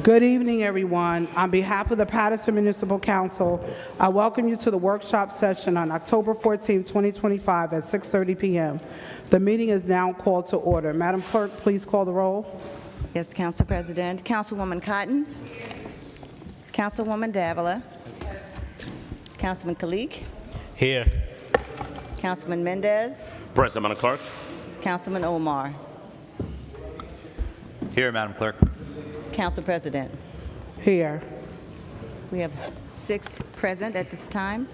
Good evening, everyone. On behalf of the Paterson Municipal Council, I welcome you to the workshop session on October 14, 2025 at 6:30 p.m. The meeting is now called to order. Madam Clerk, please call the roll. Yes, Council President. Councilwoman Cotton. Councilwoman Davila. Councilman Kalik. Here. Councilman Mendez. Present, Madam Clerk. Councilman Omar. Here, Madam Clerk. Council President. Here. We have 6 present at this time.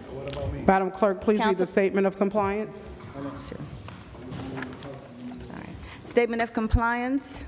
Madam Clerk, please read Council- the statement of compliance. Sure. All right. Statement of compliance,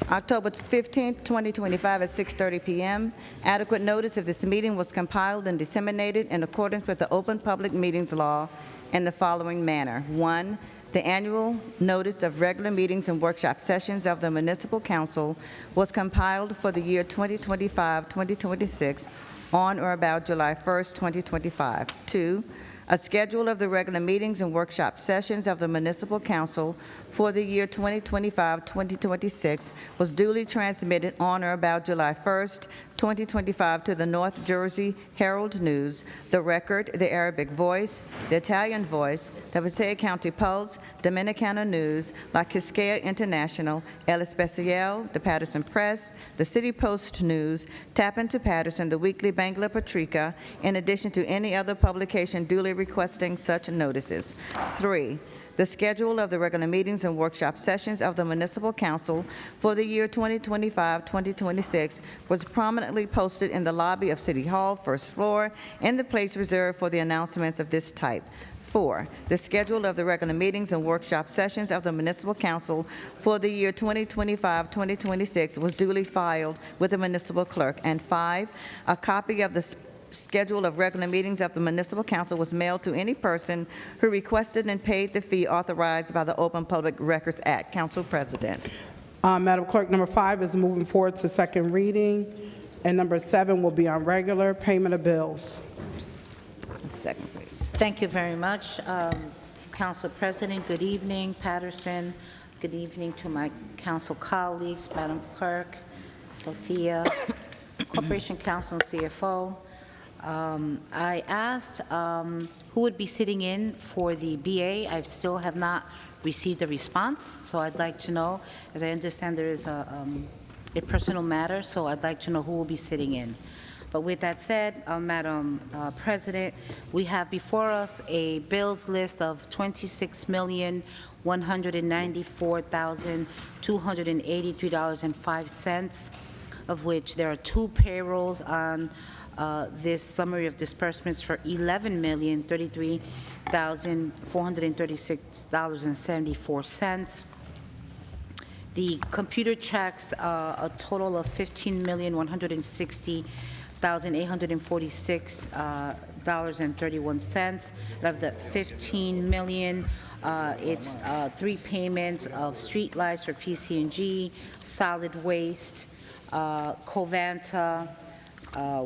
October 15th, 2025 at 6:30 p.m. Adequate notice of this meeting was compiled and disseminated in accordance with the Open Public Meetings Law in the following manner. 1. The annual notice of regular meetings and workshop sessions of the Municipal Council was compiled for the year 2025-2026 on or about July 1st, 2025. 2. A schedule of the regular meetings and workshop sessions of the Municipal Council for the year 2025-2026 was duly transmitted on or about July 1st, 2025 to the North Jersey Herald News, The Record, The Arabic Voice, The Italian Voice, The Passaic County Pulse, Dominicana News, La Quisqueya International, El Especial, The Paterson Press, The City Post News, Tap into Paterson, The Weekly Bangla Patrica, in addition to any other publication duly requesting such notices. 3. The schedule of the regular meetings and workshop sessions of the Municipal Council for the year 2025-2026 was prominently posted in the lobby of City Hall, first floor, in the place reserved for the announcements of this type. 4. The schedule of the regular meetings and workshop sessions of the Municipal Council for the year 2025-2026 was duly filed with the Municipal Clerk. And 5. A copy of the schedule of regular meetings of the Municipal Council was mailed to any person who requested and paid the fee authorized by the Open Public Records Act. Council President. Madam Clerk, number 5 is moving forward to second reading, and number 7 will be on regular payment of bills. A second, please. Thank you very much, Council President. Good evening, Paterson. Good evening to my council colleagues, Madam Clerk, Sophia, Corporation Council, and CFO. I asked who would be sitting in for the BA. I still have not received a response, so I'd like to know, as I understand there is a personal matter, so I'd like to know who will be sitting in. But with that said, Madam President, we have before us a bills list of $26,194,283.05, of which there are 2 payrolls on this summary of disbursements for $11,033,436.74. The computer checks a total of $15,160,846.31. Of the $15 million, it's 3 payments of street lights for PC&G, solid waste, Covanta.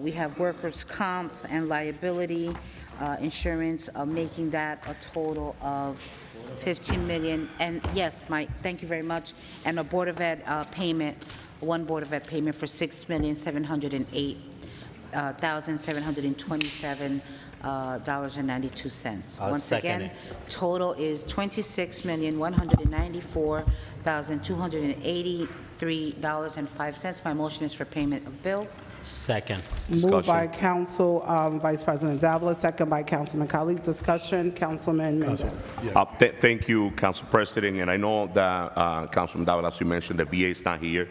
We have workers' comp and liability insurance, making that a total of $15 million. And yes, thank you very much. And a Board of Ed payment, one Board of Ed payment for $6,708,727.92. Once again, total is $26,194,283.05. My motion is for payment of bills. Second. Moved by Council Vice President Davila, second by Councilman Khalid. Discussion, Councilman Mendez. Thank you, Council President. And I know that Councilman Davila, as you mentioned, the VA is not here.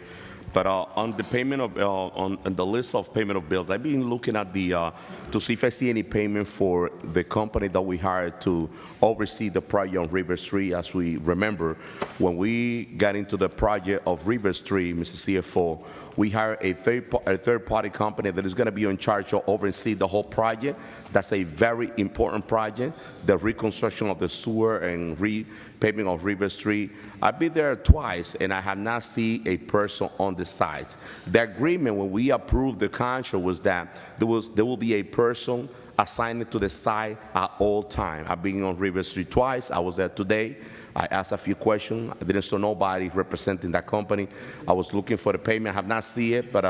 But on the payment of on the list of payment of bills, I've been looking at the to see if I see any payment for the company that we hired to oversee the project on River Street. As we remember, when we got into the project of River Street, Mr. CFO, we hired a third-party company that is going to be in charge of oversee the whole project. That's a very important project, the reconstruction of the sewer and repaving of River Street. I've been there twice, and I have not seen a person on the site. The agreement when we approved the contract was that there will be a person assigned to the site at all time. I've been on River Street twice. I was there today. I asked a few questions. I didn't saw nobody representing that company. I was looking for the payment. I have not seen it, but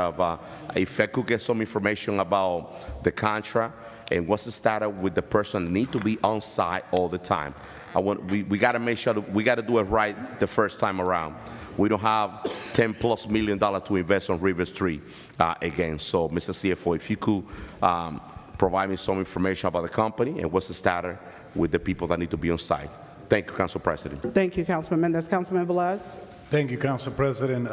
if I could get some information about the contract and what's the status with the person that need to be on site all the time. We got to make sure that we got to do it right the first time around. We don't have $10+ million to invest on River Street again. So, Mr. CFO, if you could provide me some information about the company and what's the status with the people that need to be on site. Thank you, Council President. Thank you, Councilman Mendez. Councilman Velez? Thank you, Council President.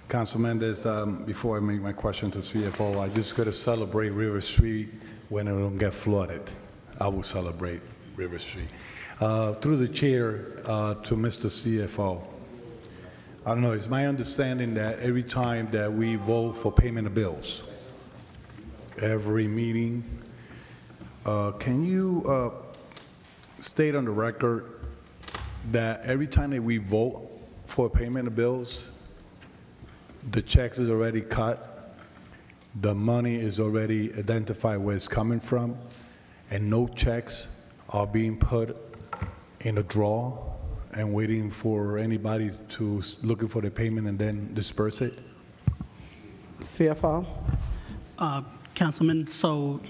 Council Mendez, before I make my question to CFO, I just got to celebrate River Street when it don't get flooded. I will celebrate River Street. Through the chair to Mr. CFO, I don't know, it's my understanding that every time that we vote for payment of bills, every meeting, can you state on the record that every time that we vote for payment of bills, the checks is already cut, the money is already identified where it's coming from, and no checks are being put in a drawer and waiting for anybody to looking for the payment and then disperse it? CFO? Councilman, so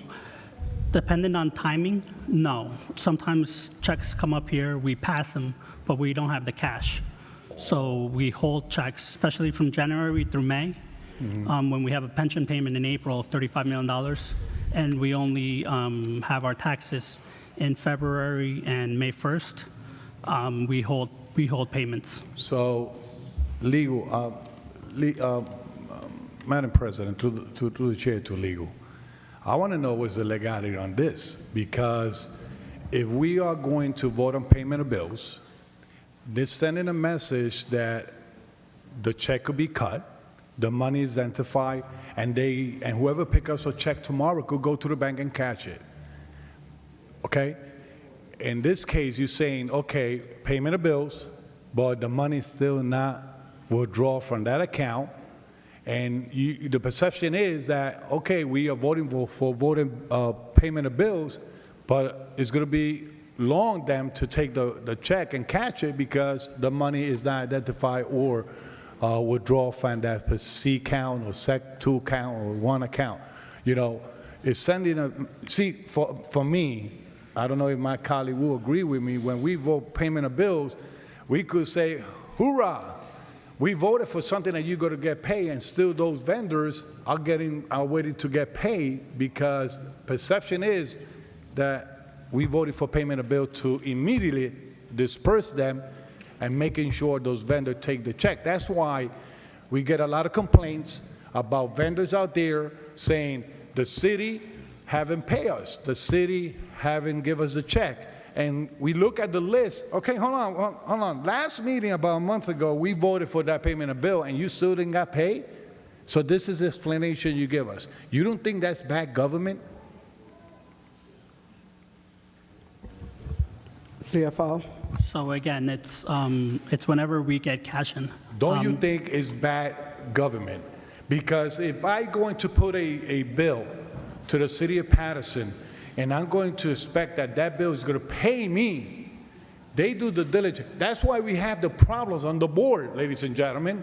depending on timing, no. Sometimes checks come up here, we pass them, but we don't have the cash. So we hold checks, especially from January through May, when we have a pension payment in April of $35 million, and we only have our taxes in February and May 1st, we hold payments. So, Madam President, to the chair, to legal, I want to know what's the legality on this, because if we are going to vote on payment of bills, this sending a message that the check could be cut, the money is identified, and whoever picks up a check tomorrow could go to the bank and catch it. Okay? In this case, you're saying, okay, payment of bills, but the money still not withdraw from that account. And the perception is that, okay, we are voting for payment of bills, but it's going to be long them to take the check and catch it because the money is not identified or withdraw from that C count or Sec 2 account or 1 account. You know, it's sending a, see, for me, I don't know if my colleague will agree with me, when we vote payment of bills, we could say, hoorah, we voted for something that you're going to get paid, and still those vendors are waiting to get paid because perception is that we voted for payment of bill to immediately disperse them and making sure those vendors take the check. That's why we get a lot of complaints about vendors out there saying the city haven't paid us, the city haven't give us a check. And we look at the list. Okay, hold on. Last meeting about a month ago, we voted for that payment of bill, and you still didn't get paid? So this is the explanation you give us. You don't think that's bad government? CFO? So again, it's whenever we get cash in. Don't you think it's bad government? Because if I'm going to put a bill to the city of Paterson, and I'm going to expect that that bill is going to pay me, they do the diligence. That's why we have the problems on the board, ladies and gentlemen.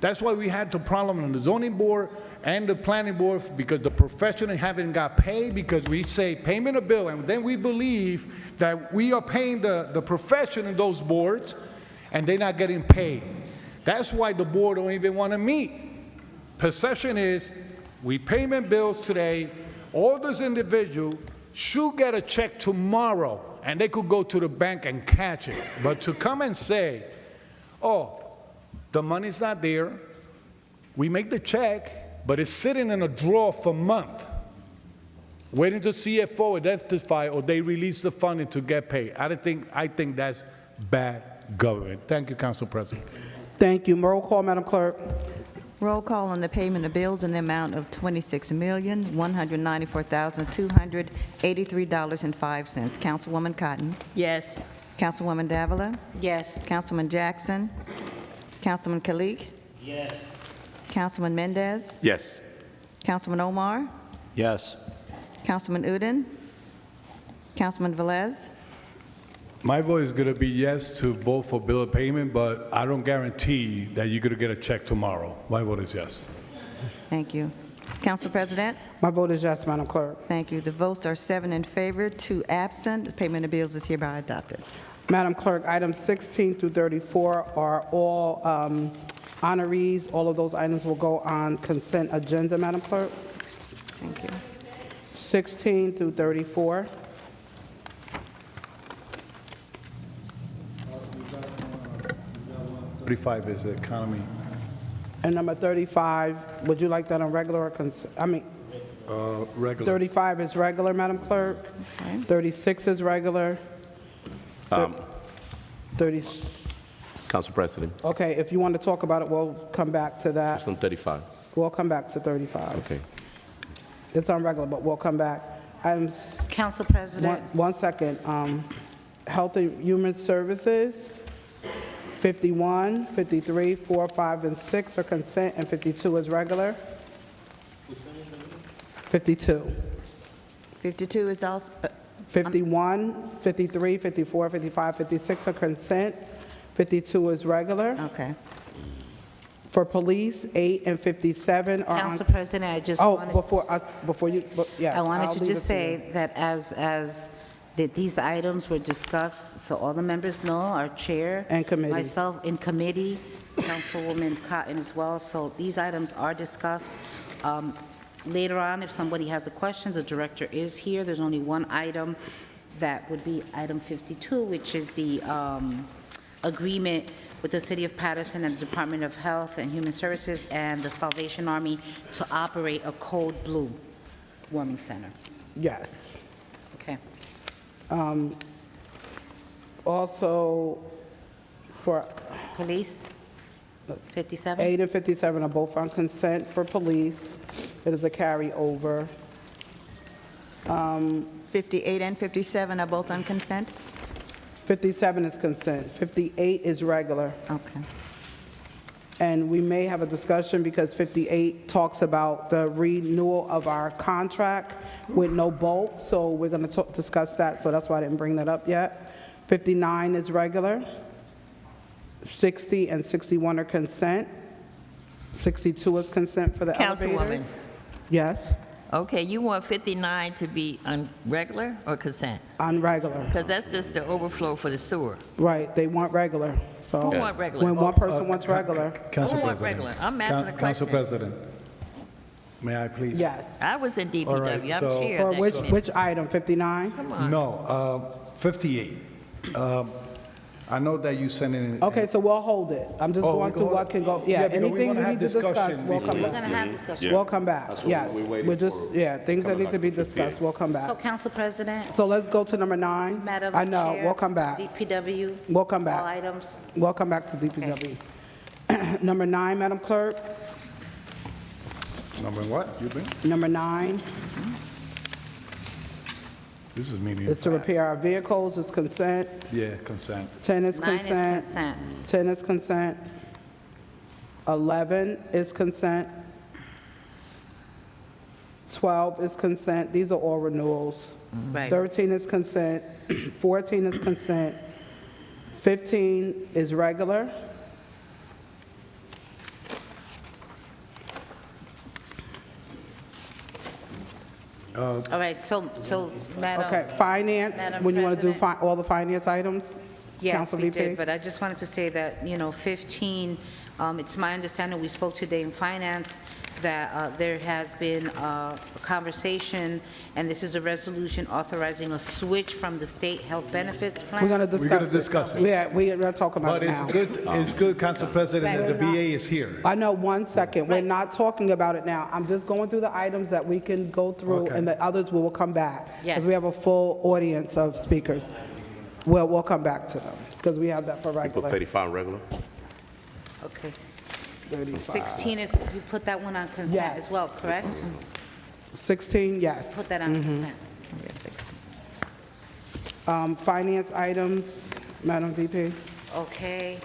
That's why we had the problem on the zoning board and the planning board, because the professionals haven't got paid, because we say payment of bill, and then we believe that we are paying the profession in those boards, and they're not getting paid. That's why the board don't even want to meet. Perception is, we payment bills today, all those individuals should get a check tomorrow, and they could go to the bank and catch it. But to come and say, oh, the money's not there, we make the check, but it's sitting in a drawer for a month, waiting to CFO identify or they release the funding to get paid. I think that's bad government. Thank you, Council President. Thank you. Roll call, Madam Clerk. Roll call on the payment of bills in the amount of $26,194,283.05. Councilwoman Cotton. Yes. Councilwoman Davila. Yes. Councilman Jackson. Councilman Kalik. Yes. Councilman Mendez. Yes. Councilman Omar. Yes. Councilman Udine? Councilman Velez? My vote is going to be yes to vote for bill of payment, but I don't guarantee that you're going to get a check tomorrow. My vote is yes. Thank you. Council President? My vote is yes, Madam Clerk. Thank you. The votes are 7 in favor, 2 absent. The payment of bills is hereby adopted. Madam Clerk, items 16 through 34 are all honorees. All of those items will go on consent agenda, Madam Clerk. Thank you. 16 through 34. $35 is the economy, And number 35, would you like that on regular or regular. 35 is regular, Madam Clerk. Okay. 36 is regular. 30, Council President, okay, if you want to talk about it, we'll come back to that. it's on 35. We'll come back to 35. Okay. It's on regular, but we'll come back. Items, Council President, one second. Health and Human Services, 51, 53, 4, 5, and 6 are consent, and 52 is regular. 52. 52 is also, 51, 53, 54, 55, 56 are consent. 52 is regular. okay. For police, 8 and 57 are on. Council President, I just Oh, wanted... before you, yes. I wanted I'll to leave just it say that that these items were discussed, so all the members know, our chair. And committee. Myself in committee, Councilwoman Cotton as well. So these items are discussed. Later on, if somebody has a question, the director is here. There's only one item that would be item 52, which is the agreement with the City of Paterson and the Department of Health and Human Services and the Salvation Army to operate a Code Blue warming center. Yes. Okay. Also, for Police, 57? 8 and 57 are both on consent for police. It is a carryover. 58 and 57 are both on consent? 57 is consent. 58 is regular. Okay. And we may have a discussion because 58 talks about the renewal of our contract with no bulk, so we're going to discuss that, so that's why I didn't bring that up yet. 59 is regular. 60 and 61 are consent. 62 is consent for the Councilwoman. elevators. Yes, Okay, you want 59 to be on regular or consent? on regular. Because that's just the overflow for the sewer. Right, they want regular, so. Who want regular? When one person wants regular, Council Who want President. regular? I'm asking a Council question. President, may I please? yes. I was in All right, DPW, I'm so- chair For of that which committee. item, 59? Come on. No, 58. I know that you sent in. Okay, so we'll hold it. I'm just Oh, going we through go- what can go, Yeah, yeah, because we anything wanna we have need to discuss, discussion we'll come We're back. going to have discussion. We'll come back, That's what yes. we're waiting We're just, for. yeah, things that Coming need to back be to discussed, 58. we'll come So, back. Council President, So let's go to number 9. Madam I know, Chair, we'll come back. DPW. We'll come All back. items. We'll come back to DPW. Number 9, Madam Clerk. Number what? You been? Number 9 This is meeting. is to repair our vehicles, is consent. Yeah, consent. 10 is 9 is consent. consent. 10 is consent. 11 is consent. 12 is consent. These are all renewals. Right. 13 is consent. 14 is consent. 15 is regular. All right, so, Madam... Okay, finance, Madam when you want to do President. all the finance items? Yes, Council we VP? did, but I just wanted to say that, 15, it's my understanding, we spoke today in finance, that there has been a conversation, and this is a resolution authorizing a switch from the state health benefits plan. We're going to discuss We're gonna discuss it. Yeah, we're talking about But it it's now. good, Council President, that the Right. BA is here. I know, one second. We're Right. not talking about it now. I'm just going through the items that we can go through, Okay. and the others we will come back. Because we Yes. have a full audience of speakers. Well, we'll come back to them, because we have that for Put regular. 35 regular. Okay. 35. 16 is, you put that one on consent Yes. as well, correct? 16, yes. Put that on consent. Yes, 60. Finance items, Madam VP, Okay,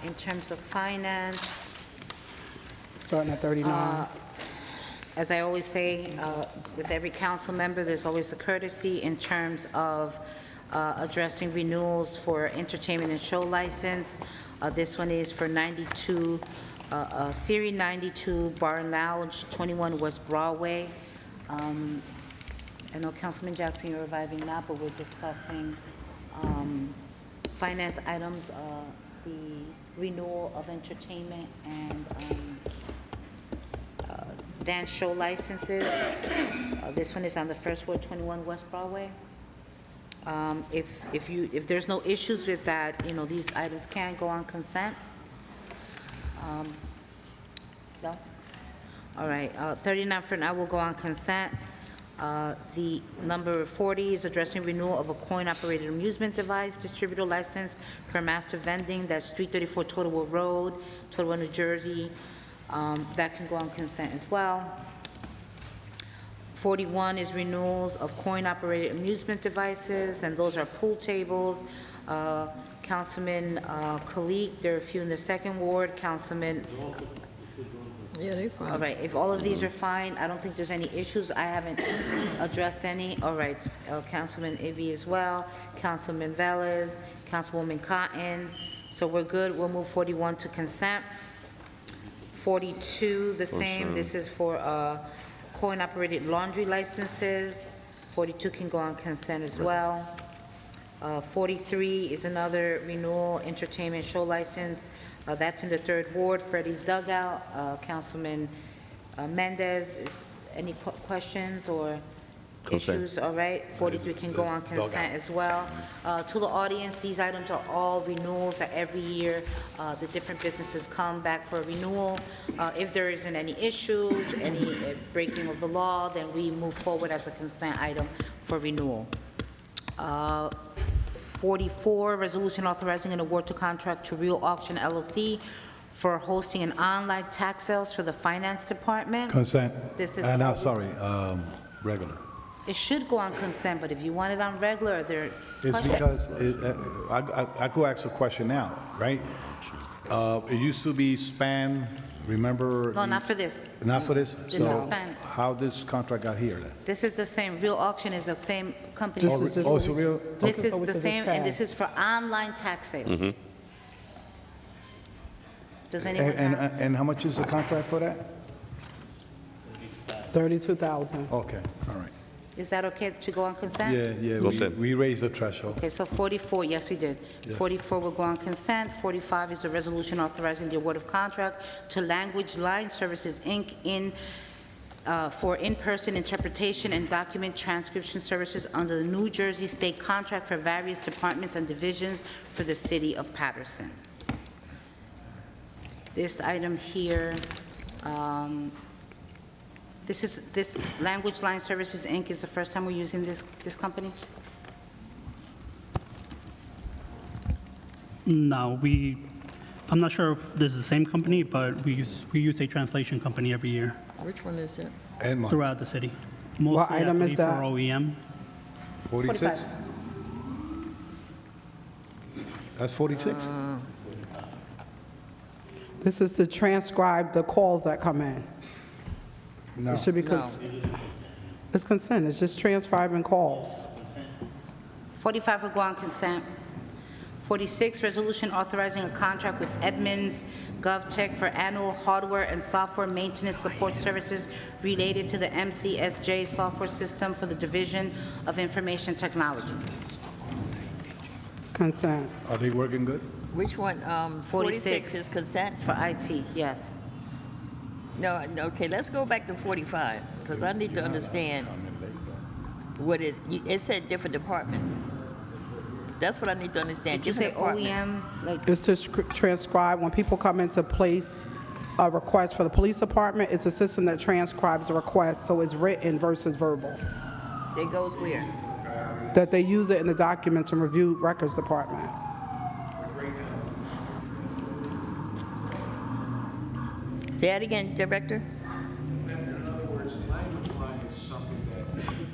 in terms of finance, starting at 39. As I always say, with every council member, there's always a courtesy in terms of addressing renewals for entertainment and show license. This one is for 92, Series 92 Bar and Lounge, 21 West Broadway. I know Councilman Jackson, you're reviving that, but we're discussing finance items, the renewal of entertainment and dance show licenses. This one is on the first floor, 21 West Broadway. If there's no issues with that, you know, these items can go on consent. No? All right, 39 for now will go on consent. The number 40 is addressing renewal of a coin-operated amusement device distributor license for master vending. That's 334 Totowa Road, Totowa, New Jersey. That can go on consent as well. 41 is renewals of coin-operated amusement devices, and those are pool tables. Councilman Kalik, there are a few in the second ward. Councilman, Yeah, they fine. all right, if all of these are fine, I don't think there's any issues. I haven't addressed any. All right, Councilman Ivy as well, Councilman Velez, Councilwoman Cotton. So we're good. We'll move 41 to consent. 42, the same. This is for coin-operated laundry licenses. 42 can go on consent as well. 43 is another renewal entertainment show license. That's in the third ward, Freddie's Dugout. Councilman Mendez, any questions or Consent. issues? All right, 43 can go on consent as well. To the audience, these items are all renewals that every year the different businesses come back for a renewal. If there isn't any issues, any breaking of the law, then we move forward as a consent item for renewal. 44, resolution authorizing an award to contract to Real Auction LLC for hosting an online tax sales for the finance department. Consent. This is- No, sorry, regular. It should go on consent, but if you want it on regular, there. It's because, I could ask a question now, right? It used to be span, remember? No, not for this. Not for this? This is span. How this contract got here then? This is the same. Real Auction is the same company. This is just- Oh, so real? This is Oh, the this is same, and this passed. is for online tax sales. Does anyone have? And how much is the contract for that? 32,000. Okay, all right. Is that okay to go on consent? Yeah, Consent. we raised the threshold. Okay, so 44, yes, we did. 44 will go on consent. 45 is a resolution authorizing the award of contract to Language Line Services, Inc. For in-person interpretation and document transcription services under the New Jersey State contract for various departments and divisions for the city of Paterson. This item here, this Language Line Services, Inc. is the first time we're using this company? No, I'm not sure if this is the same company, but we use a translation company every year Which one is it? And money. throughout the city. Mostly, I item is believe, that? for OEM. 46? That's 46? This is to transcribe the calls that come in. No. It should be, No. it's consent, it's just transcribing calls. 45 will go on consent. 46, resolution authorizing a contract with Edmunds GovTech for annual hardware and software maintenance support services related to the MCSJ software system for the Division of Information Technology. Consent. Are they working good? Which one? 46 is consent? For IT, yes. No, okay, let's go back to 45, because I need to understand what it said different departments. That's what I need to understand. Did you say different departments. OEM? Like, It's to transcribe, when people come in to place a request for the police department, it's a system that transcribes a request, so it's written versus verbal. It goes where? That they use it in the documents and review records department. Say that again, Director? In other words, language line is something that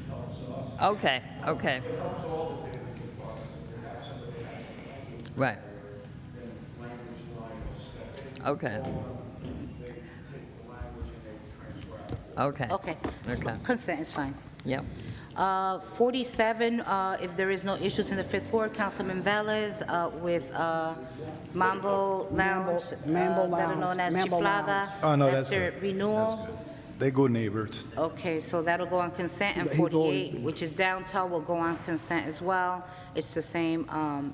helps us. Okay, okay. It helps all the different departments. If you have somebody that has language, Right, then language line will step in. okay. They take the language and they transcribe it. Okay. Okay. Okay. Consent is fine. Yep. 47, if there is no issues in the Fifth Ward, Councilman Velez with Mambo Lounge, Mambo better known Lounge, as Mambo Chiflada. Lounge. Oh, no, that's their good. renewal. They're good neighbors. Okay, so that'll go on consent, and He's always 48, been- which is downtown, will go on consent as well. It's the same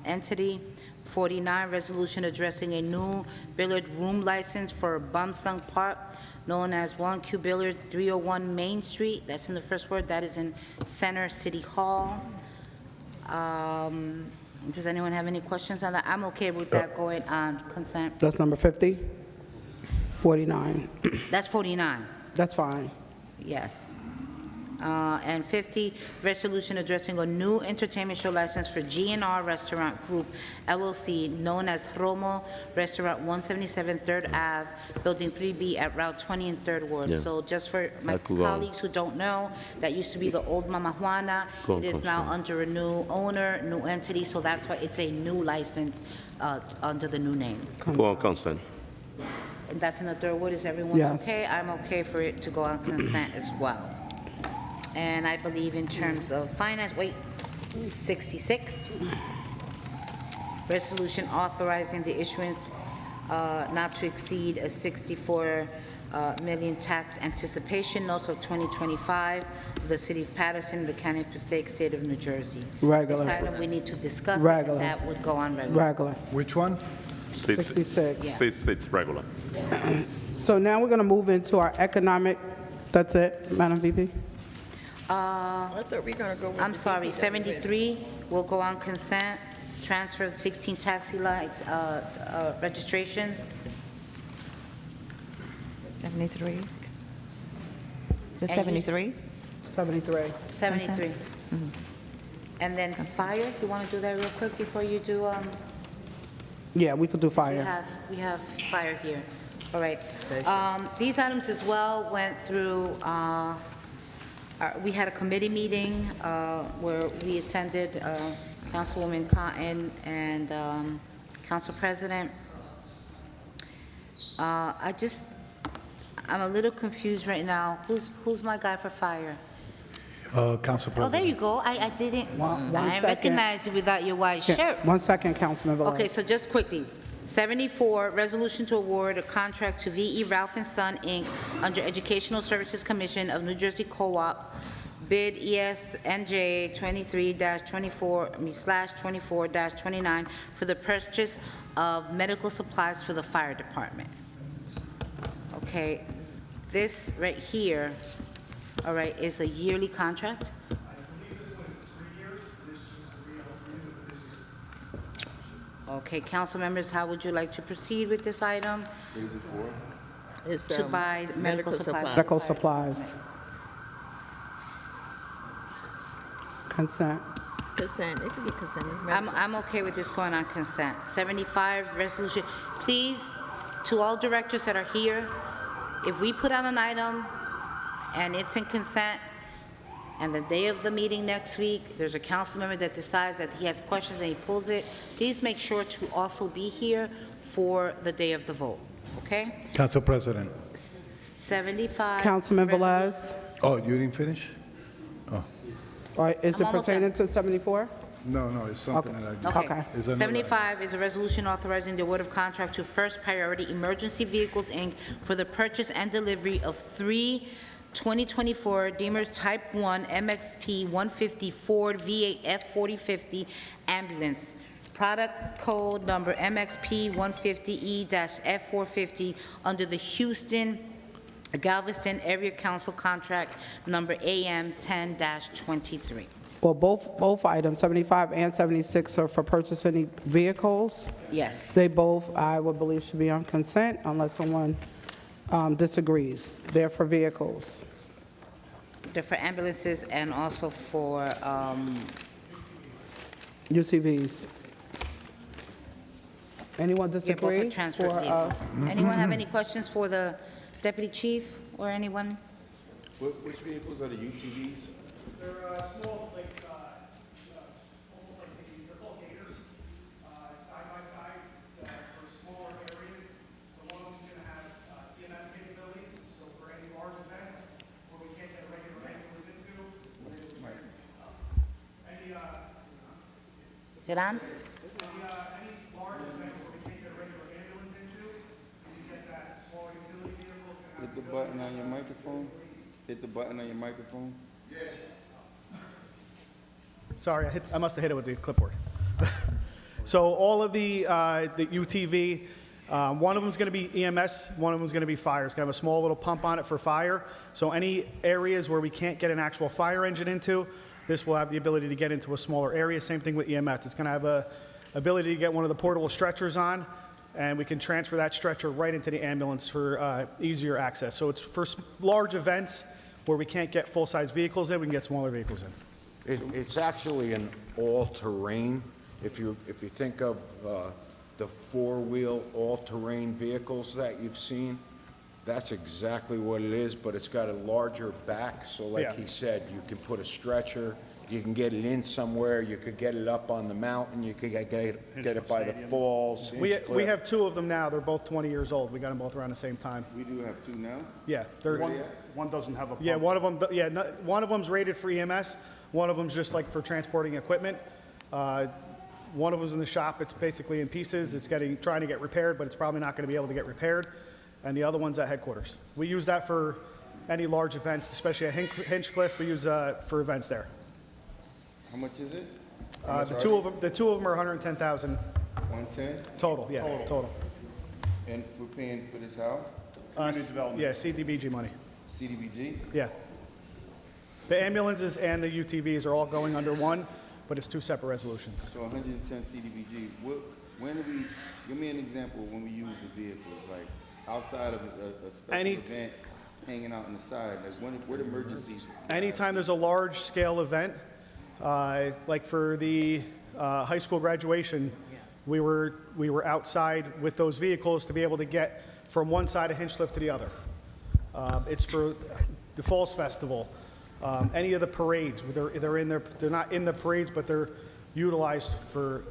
entity. 49, resolution addressing a new billiard room license for Bumsung Park, known as 1Q Billiard, 301 Main Street. That's in the First Ward. That is in Center City Hall. Does anyone have any questions on that? I'm okay with that going on consent. That's number 50? 49. That's 49. That's fine. Yes. And 50, resolution addressing a new entertainment show license for GNR Restaurant Group LLC, known as Romo Restaurant, 177 3rd Ave, Building 3B at Route 20 and 3rd Ward. Yeah. So just for my That could go on. colleagues who don't know, that used to be the old Mama Juana. Go on It is now consent. under a new owner, new entity, so that's why it's a new license under the new name. Go on consent. And that's in the 3rd Ward. Is everyone Yes. okay? I'm okay for it to go on consent as well. And I believe in terms of finance, 66, resolution authorizing the issuance not to exceed a 64 million tax anticipation notes of 2025, the city of Paterson, the county of Passaic, state of New Jersey. Regular. This item, we need to discuss it, Regular. and that would go on regular. Regular. Which one? 66. Six regular. So now we're going to move into our economic, that's it, Madam VP? I thought we were going to go with I'm the sorry, DPW. 73 will go on consent, transfer of 16 taxi lights, registrations. 73? Just And you 73? 73. 73. And then fire, you want to do that real quick before you do, Yeah, we could do fire. we have fire here. All right. These items as well went through, we had a committee meeting where we attended, Councilwoman Cotton and Council President. I'm a little confused right now. Who's my guy for fire? Council Oh, there you President. go. I didn't, One I second. recognize you without your white shirt. 1 second, Councilman Velez. Okay, so just quickly, 74, resolution to award a contract to V.E. Ralph and Son, Inc., under Educational Services Commission of New Jersey Co-op, bid ESNJ 23-24/29 for the purchase of medical supplies for the fire department. Okay, this right here, all right, is a yearly contract? Okay, council members, how would you like to proceed with this item? It's, To buy medical supplies. Medical supplies. Consent. Consent, it could be consent. It's medical. I'm okay with this going on consent. 75, resolution, please, to all directors that are here, if we put on an item and it's in consent, and the day of the meeting next week, there's a council member that decides that he has questions and he pulls it, please make sure to also be here for the day of the vote, okay? Council President. 75. Councilman resolu- Velez? Oh, you didn't finish? All right, is I'm it almost pertaining to 74? No, it's something Okay. that I just... Okay. It's another- 75 is a resolution authorizing the award of contract to First Priority Emergency Vehicles, Inc. for the purchase and delivery of 3 2024 Deemers Type 1 MXP 150 Ford V8 F4050 ambulance. Product code number MXP 150E-F450 under the Houston Galveston Area Council contract number AM 10-23. Well, both items, 75 and 76, are for purchasing vehicles. Yes. They both, I would believe, should be on consent unless someone disagrees. They're for vehicles. They're for ambulances and also for, UTVs. Anyone yeah, both disagree? for transport For, vehicles. Anyone have any questions for the deputy chief or anyone? Which vehicles are the UTVs? They're small, like, almost like they're called gators, side by side. It's for smaller areas. So one of them can have EMS capabilities, so for any large events, it on? Hit the button on your microphone. Hit the button on your microphone. Sorry, I must have hit it with the clipboard. So all of the UTV, one of them's going to be EMS, one of them's going to be fire. It's going to have a small little pump on it for fire. So any areas where we can't get an actual fire engine into, this will have the ability to get into a smaller area. Same thing with EMS. It's going to have a ability to get one of the portable stretchers on, and we can transfer that stretcher right into the ambulance for easier access. So it's for large events where we can't get full-size vehicles in, we can get smaller vehicles in. It's actually an all-terrain. If you think of the four-wheel all-terrain vehicles that you've seen, that's exactly what it is, but it's got a larger back, so like Yeah. he said, you can put a stretcher, you can get it in somewhere, you could get it up on the mountain, you could get it by the falls. We Hinchcliffe. have two of them now. They're both 20 years old. We got them both around the same time. We do have two now. Yeah, they're One doesn't have a pump. yeah. One of them, yeah. One of them's rated for EMS. One of them's just like for transporting equipment. One of them's in the shop. It's basically in pieces. It's trying to get repaired, but it's probably not going to be able to get repaired. And the other one's at headquarters. We use that for any large events, especially at Hinchcliffe. We use for events there. How much is it? The two of them are 110,000 110. total. Yeah, total. And we're paying for this how? Yeah, CDBG money. CDBG. Yeah. The ambulances and the UTVs are all going under one, but it's two separate resolutions. So 110 CDBG. When do we? Give me an example of when we use the vehicles, like outside of a special event, hanging out on the side. Like what emergencies? Anytime there's a large-scale event, like for the high school graduation, we were outside with those vehicles to be able to get from one side of Hinchcliffe to the other. It's for the Falls Festival, any of the parades. They're not in the parades, but they're utilized for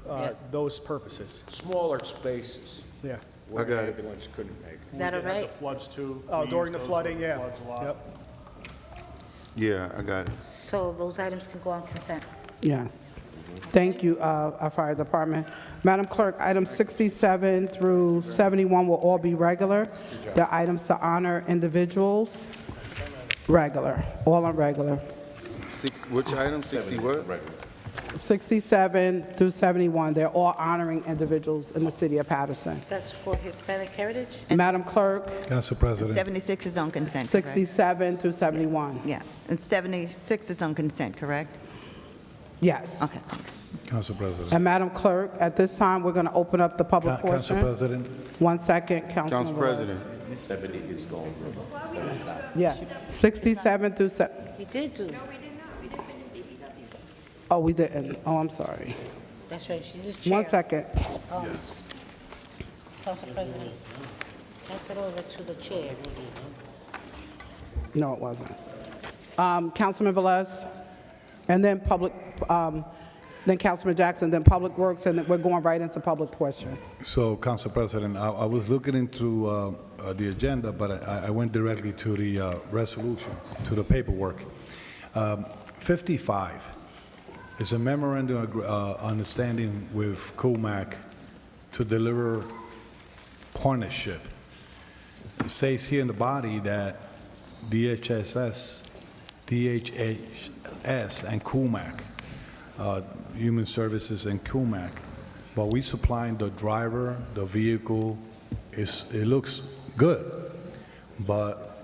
those purposes. Smaller spaces Yeah. where an ambulance couldn't make it. Is that all right? Floods too. Oh, We during use the those flooding, during yeah. floods a lot. Yep. Yeah, I got it. So those items can go on consent. Yes. Thank you, our fire department. Madam Clerk, items 67 through 71 will all be regular. The items to honor individuals, regular, all on regular. Which item? 60 what? 67 through 71, they're all honoring individuals in the city of Paterson. That's for Hispanic Heritage? Madam Clerk, Council President. 76 is on consent, correct? 67 through 71. Yeah, and 76 is on consent, correct? Yes. Okay, thanks. Council President. And Madam Clerk, at this time, we're going to open up the public Council portion. President. 1 second, Councilman Council Velez. President. 70 is gone. Yeah, 67 through, We did do. oh, we didn't. Oh, I'm sorry. That's right, she's just chair. 1 second. Council President, pass it over to the chair. No, it wasn't. Councilman Velez, and then public, then Councilman Jackson, then Public Works, and then we're going right into public portion. So, Council President, I was looking into the agenda, but I went directly to the resolution, to the paperwork. 55 is a memorandum of understanding with COMAC to deliver partnership. It says here in the body that DHS and COMAC, Human Services and COMAC, but we supplying the driver, the vehicle. It looks good, but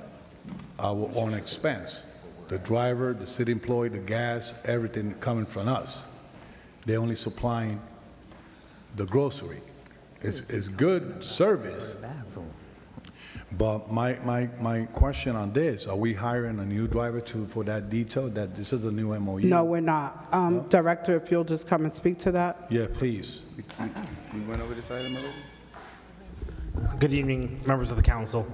our own expense. The driver, the city employee, the gas, everything coming from us. They're only supplying the grocery. It's good service. But my question on this, are we hiring a new driver for that detail, that this is a new MOU? No, we're not. Director, if you'll just come and speak to that. Yeah, please. We went over this item already? Good evening, members of the council.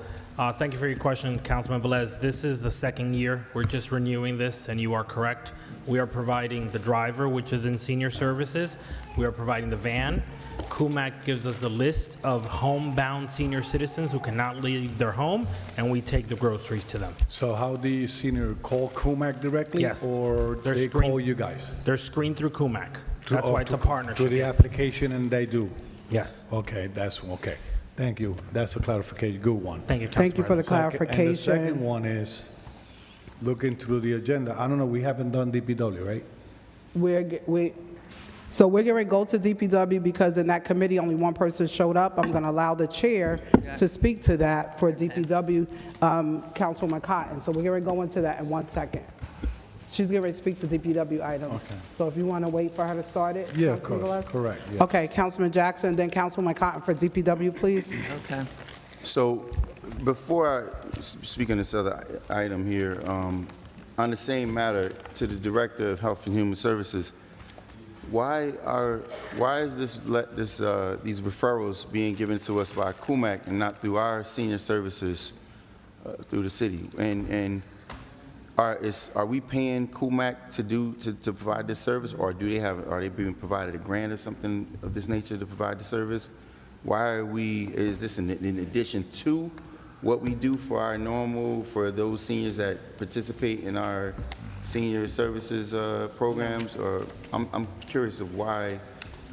Thank you for your question, Councilman Velez. This is the second year. We're just renewing this, and you are correct. We are providing the driver, which is in senior services. We are providing the van. CUMAC gives us the list of homebound senior citizens who cannot leave their home, and we take the groceries to them. So how do you senior call COMAC directly? Yes. Or They're they screened- call you guys? They're screened through CUMAC. That's why it's a partnership. Through the application, and they do? Yes. Okay, that's, okay. Thank you. That's a clarification, good one. Thank you, Council Thank you for the President. And the second clarification. one is, looking through the agenda, I don't know, we haven't done DPW, right? So we're going to go to DPW because in that committee, only one person showed up. I'm going to allow the chair to speak to that for DPW, Councilwoman Cotton. So we're going to go into that in 1 second. She's getting ready to speak to DPW items. Okay. So if you want to wait for her to start it? Yeah, Councilman Velez? correct, yeah. Okay, Councilman Jackson, then Councilwoman Cotton for DPW, please. Okay. So before I speak on this other item here, on the same matter, to the Director of Health and Human Services, why is these referrals being given to us by CUMAC and not through our senior services through the city? And are we paying CUMAC to provide this service, or are they being provided a grant or something of this nature to provide the service? Is this in addition to what we do for those seniors that participate in our senior services programs? Or I'm curious of why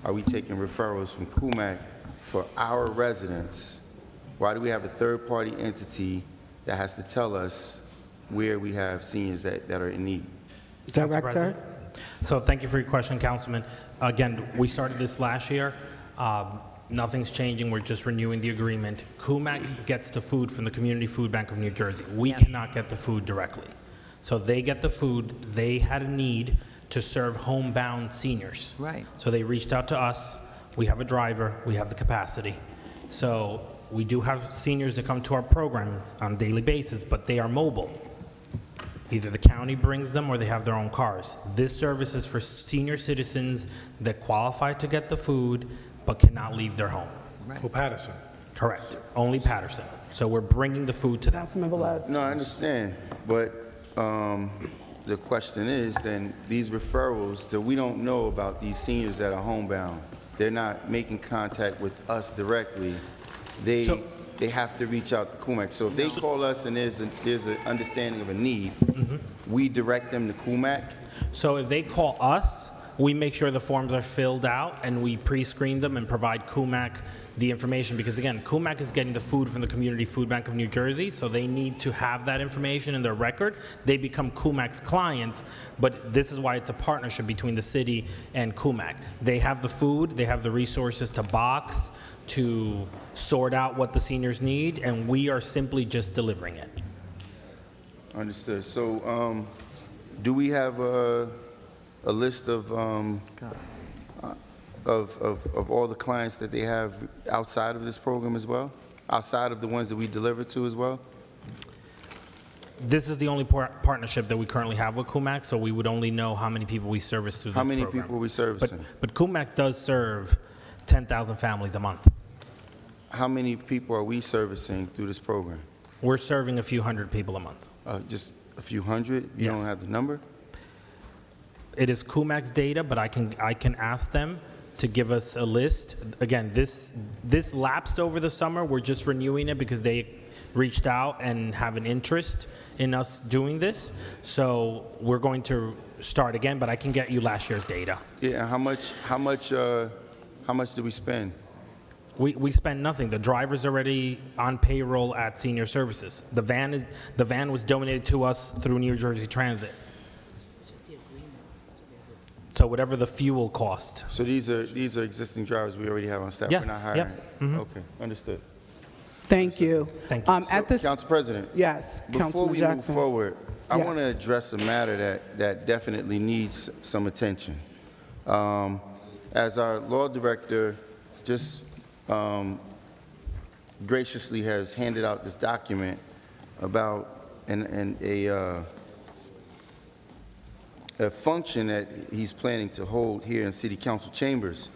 are we taking referrals from CUMAC for our residents? Why do we have a third-party entity that has to tell us where we have seniors that are in need? Council Director. President. So thank you for your question, Councilman. Again, we started this last year. Nothing's changing. We're just renewing the agreement. CUMAC gets the food from the Community Food Bank of New Jersey. We cannot get the food directly. So they get the food. They had a need to serve homebound seniors. Right. So they reached out to us. We have a driver. We have the capacity. So we do have seniors that come to our programs on a daily basis, but they are mobile. Either the county brings them or they have their own cars. This service is for senior citizens that qualify to get the food but cannot leave their home. For Paterson? Correct. Only Paterson. So we're bringing the food to them. Councilman Velez. No, I understand, but the question is, then, these referrals, that we don't know about these seniors that are homebound. They're not making contact with us directly. They have to reach out to CUMAC. So if they call us and there's an understanding of a need, we direct them to CUMAC? So if they call us, we make sure the forms are filled out and we pre-screen them and provide CUMAC the information, because again, CUMAC is getting the food from the Community Food Bank of New Jersey, so they need to have that information in their record. They become CUMAC's clients, but this is why it's a partnership between the city and CUMAC. They have the food, they have the resources to box, to sort out what the seniors need, and we are simply just delivering it. Understood. So do we have a list of all the clients that they have outside of this program as well? Outside of the ones that we deliver to as well? This is the only partnership that we currently have with CUMAC, so we would only know how many people we service through this program. How many people are we servicing? But CUMAC does serve 10,000 families a month. How many people are we servicing through this program? We're serving a few hundred people a month. Just a few hundred? You Yes. don't have the number? It is CUMAC's data, but I can ask them to give us a list. Again, this lapsed over the summer. We're just renewing it because they reached out and have an interest in us doing this. So we're going to start again, but I can get you last year's data. Yeah, how much did we spend? We spend nothing. The driver's already on payroll at Senior Services. The van was donated to us through New Jersey Transit. So whatever the fuel cost. So these are existing drivers we already have on staff? Yes, We're not hiring? yep, mhm. Okay, understood. Thank you. Thank you. At this, Council President? yes, Before Councilman we move Jackson. forward, I Yes. want to address a matter that definitely needs some attention. As our law director just graciously has handed out this document about a function that he's planning to hold here in City Council chambers,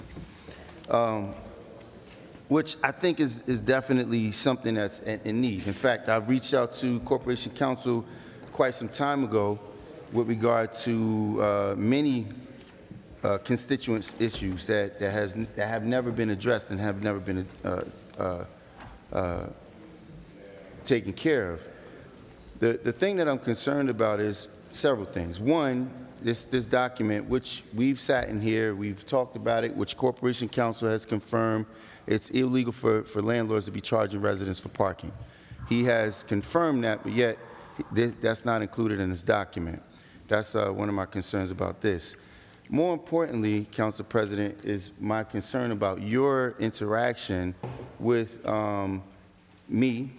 which I think is definitely something that's in need. In fact, I've reached out to Corporation Counsel quite some time ago with regard to many constituents issues that have never been addressed and have never been taken care of. The thing that I'm concerned about is several things. One, this document, which we've sat in here, we've talked about it, which Corporation Counsel has confirmed, it's illegal for landlords to be charging residents for parking. He has confirmed that, but yet that's not included in this document. That's one of my concerns about this. More importantly, Council President, is my concern about your interaction with me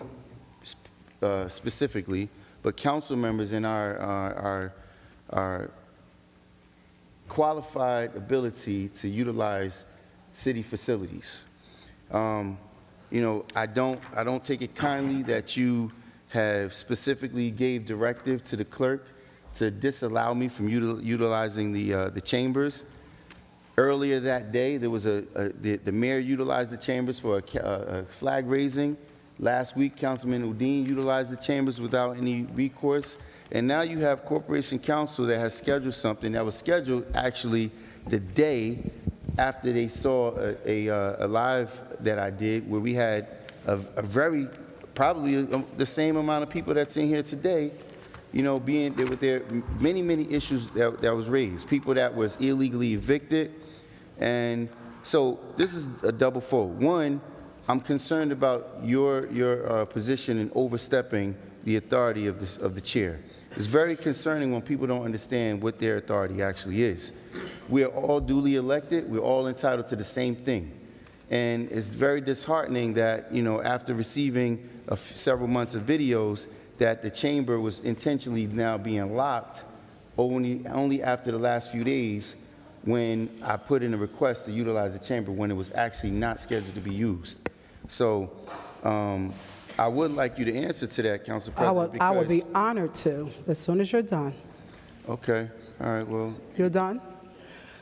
specifically, but council members in our qualified ability to utilize city facilities. You know, I don't take it kindly that you have specifically gave directive to the clerk to disallow me from utilizing the chambers. Earlier that day, there was the mayor utilized the chambers for a flag raising. Last week, Councilman Udine utilized the chambers without any recourse. And now you have Corporation Counsel that has scheduled something that was scheduled actually the day after they saw a live that I did where we had a very, probably the same amount of people that's in here today, you know, there were many issues that was raised. People that was illegally evicted. And so this is a double fold. One, I'm concerned about your position in overstepping the authority of the chair. It's very concerning when people don't understand what their authority actually is. We are all duly elected. We're all entitled to the same thing. And it's very disheartening that, you know, after receiving several months of videos, that the chamber was intentionally now being locked only after the last few days when I put in a request to utilize the chamber when it was actually not scheduled to be used. So I would like you to answer to that, Council President. I would be honored to, as soon as you're done. Okay, all right, well. You're done?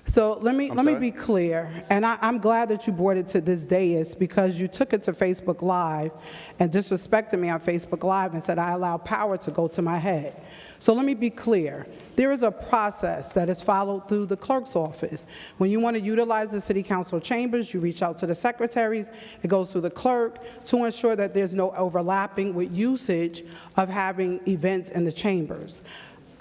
So let me be clear, and I'm glad that you brought it to this dais because you took it to Facebook Live and disrespected me on Facebook Live and said I allow power to go to my head. So let me be clear. There is a process that is followed through the clerk's office. When you want to utilize the city council chambers, you reach out to the secretaries, it goes through the clerk to ensure that there's no overlapping with usage of having events in the chambers.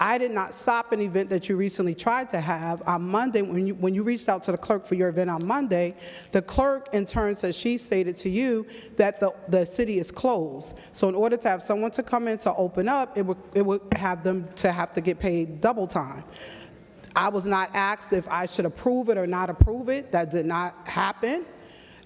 I did not stop an event that you recently tried to have on Monday. When you reached out to the clerk for your event on Monday, the clerk in turn said she stated to you that the city is closed. So in order to have someone to come in to open up, it would have them to have to get paid double time. I was not asked if I should approve it or not approve it. That did not happen.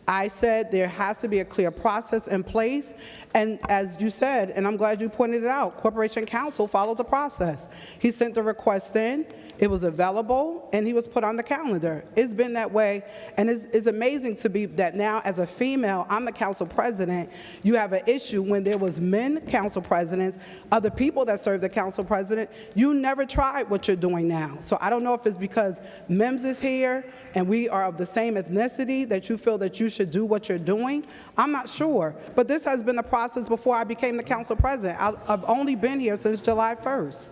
I said there has to be a clear process in place, and as you said, and I'm glad you pointed it out, Corporation Counsel followed the process. He sent the request in, it was available, and he was put on the calendar. It's been that way, and it's amazing to be that now as a female, I'm the council president, you have an issue when there was men council presidents, other people that served the council president, you never tried what you're doing now. So I don't know if it's because Mims is here, and we are of the same ethnicity that you feel that you should do what you're doing. I'm not sure, but this has been the process before I became the council president. I've only been here since July 1st.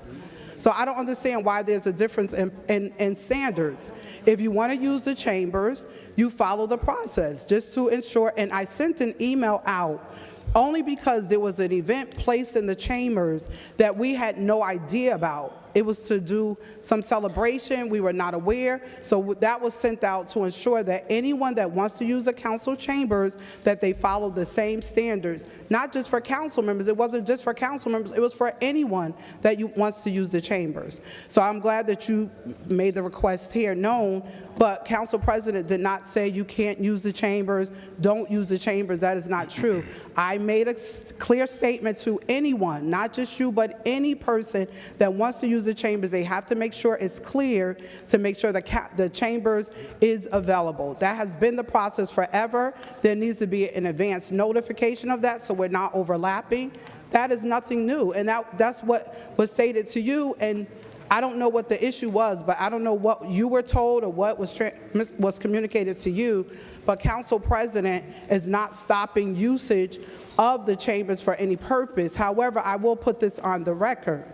So I don't understand why there's a difference in standards. If you want to use the chambers, you follow the process just to ensure, and I sent an email out only because there was an event placed in the chambers that we had no idea about. It was to do some celebration. We were not aware. So that was sent out to ensure that anyone that wants to use the council chambers, that they follow the same standards, not just for council members. It wasn't just for council members. It was for anyone that wants to use the chambers. So I'm glad that you made the request here known, but Council President did not say you can't use the chambers, don't use the chambers. That is not true. I made a clear statement to anyone, not just you, but any person that wants to use the chambers. They have to make sure it's clear to make sure the chambers is available. That has been the process forever. There needs to be an advance notification of that so we're not overlapping. That is nothing new, and that's what was stated to you. And I don't know what the issue was, but I don't know what you were told or what was communicated to you, but Council President is not stopping usage of the chambers for any purpose. However, I will put this on the record.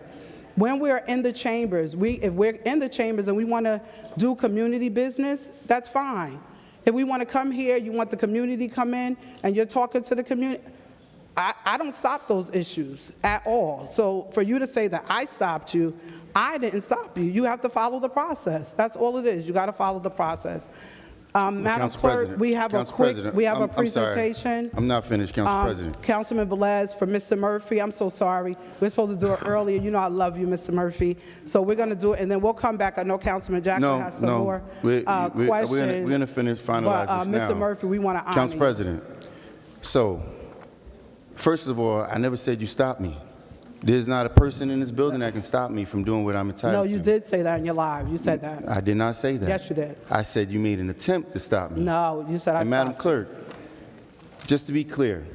When we're in the chambers, if we're in the chambers and we want to do community business, that's fine. If we want to come here, you want the community to come in and you're talking to the community, I don't stop those issues at all. So for you to say that I stopped you, I didn't stop you. You have to follow the process. That's all it is. You got to follow the process. Madam Council Clerk, President, we have Council a quick, President, we have a I'm sorry. presentation. I'm not finished, Council President. Councilman Velez, for Mr. Murphy, I'm so sorry. We're supposed to do it earlier. You know I love you, Mr. Murphy. So we're going to do it, and then we'll come back. I know Councilman Jackson has some more questions. We're going to finalize But this now. Mr. Murphy, we want to honor Council you. President, so, first of all, I never said you stopped me. There's not a person in this building that can stop me from doing what I'm entitled No, to. you did say that in your live. You said that. I did not say that. Yes, you did. I said you made an attempt to stop me. No, you said I And Madam stopped. Clerk, just to be clear,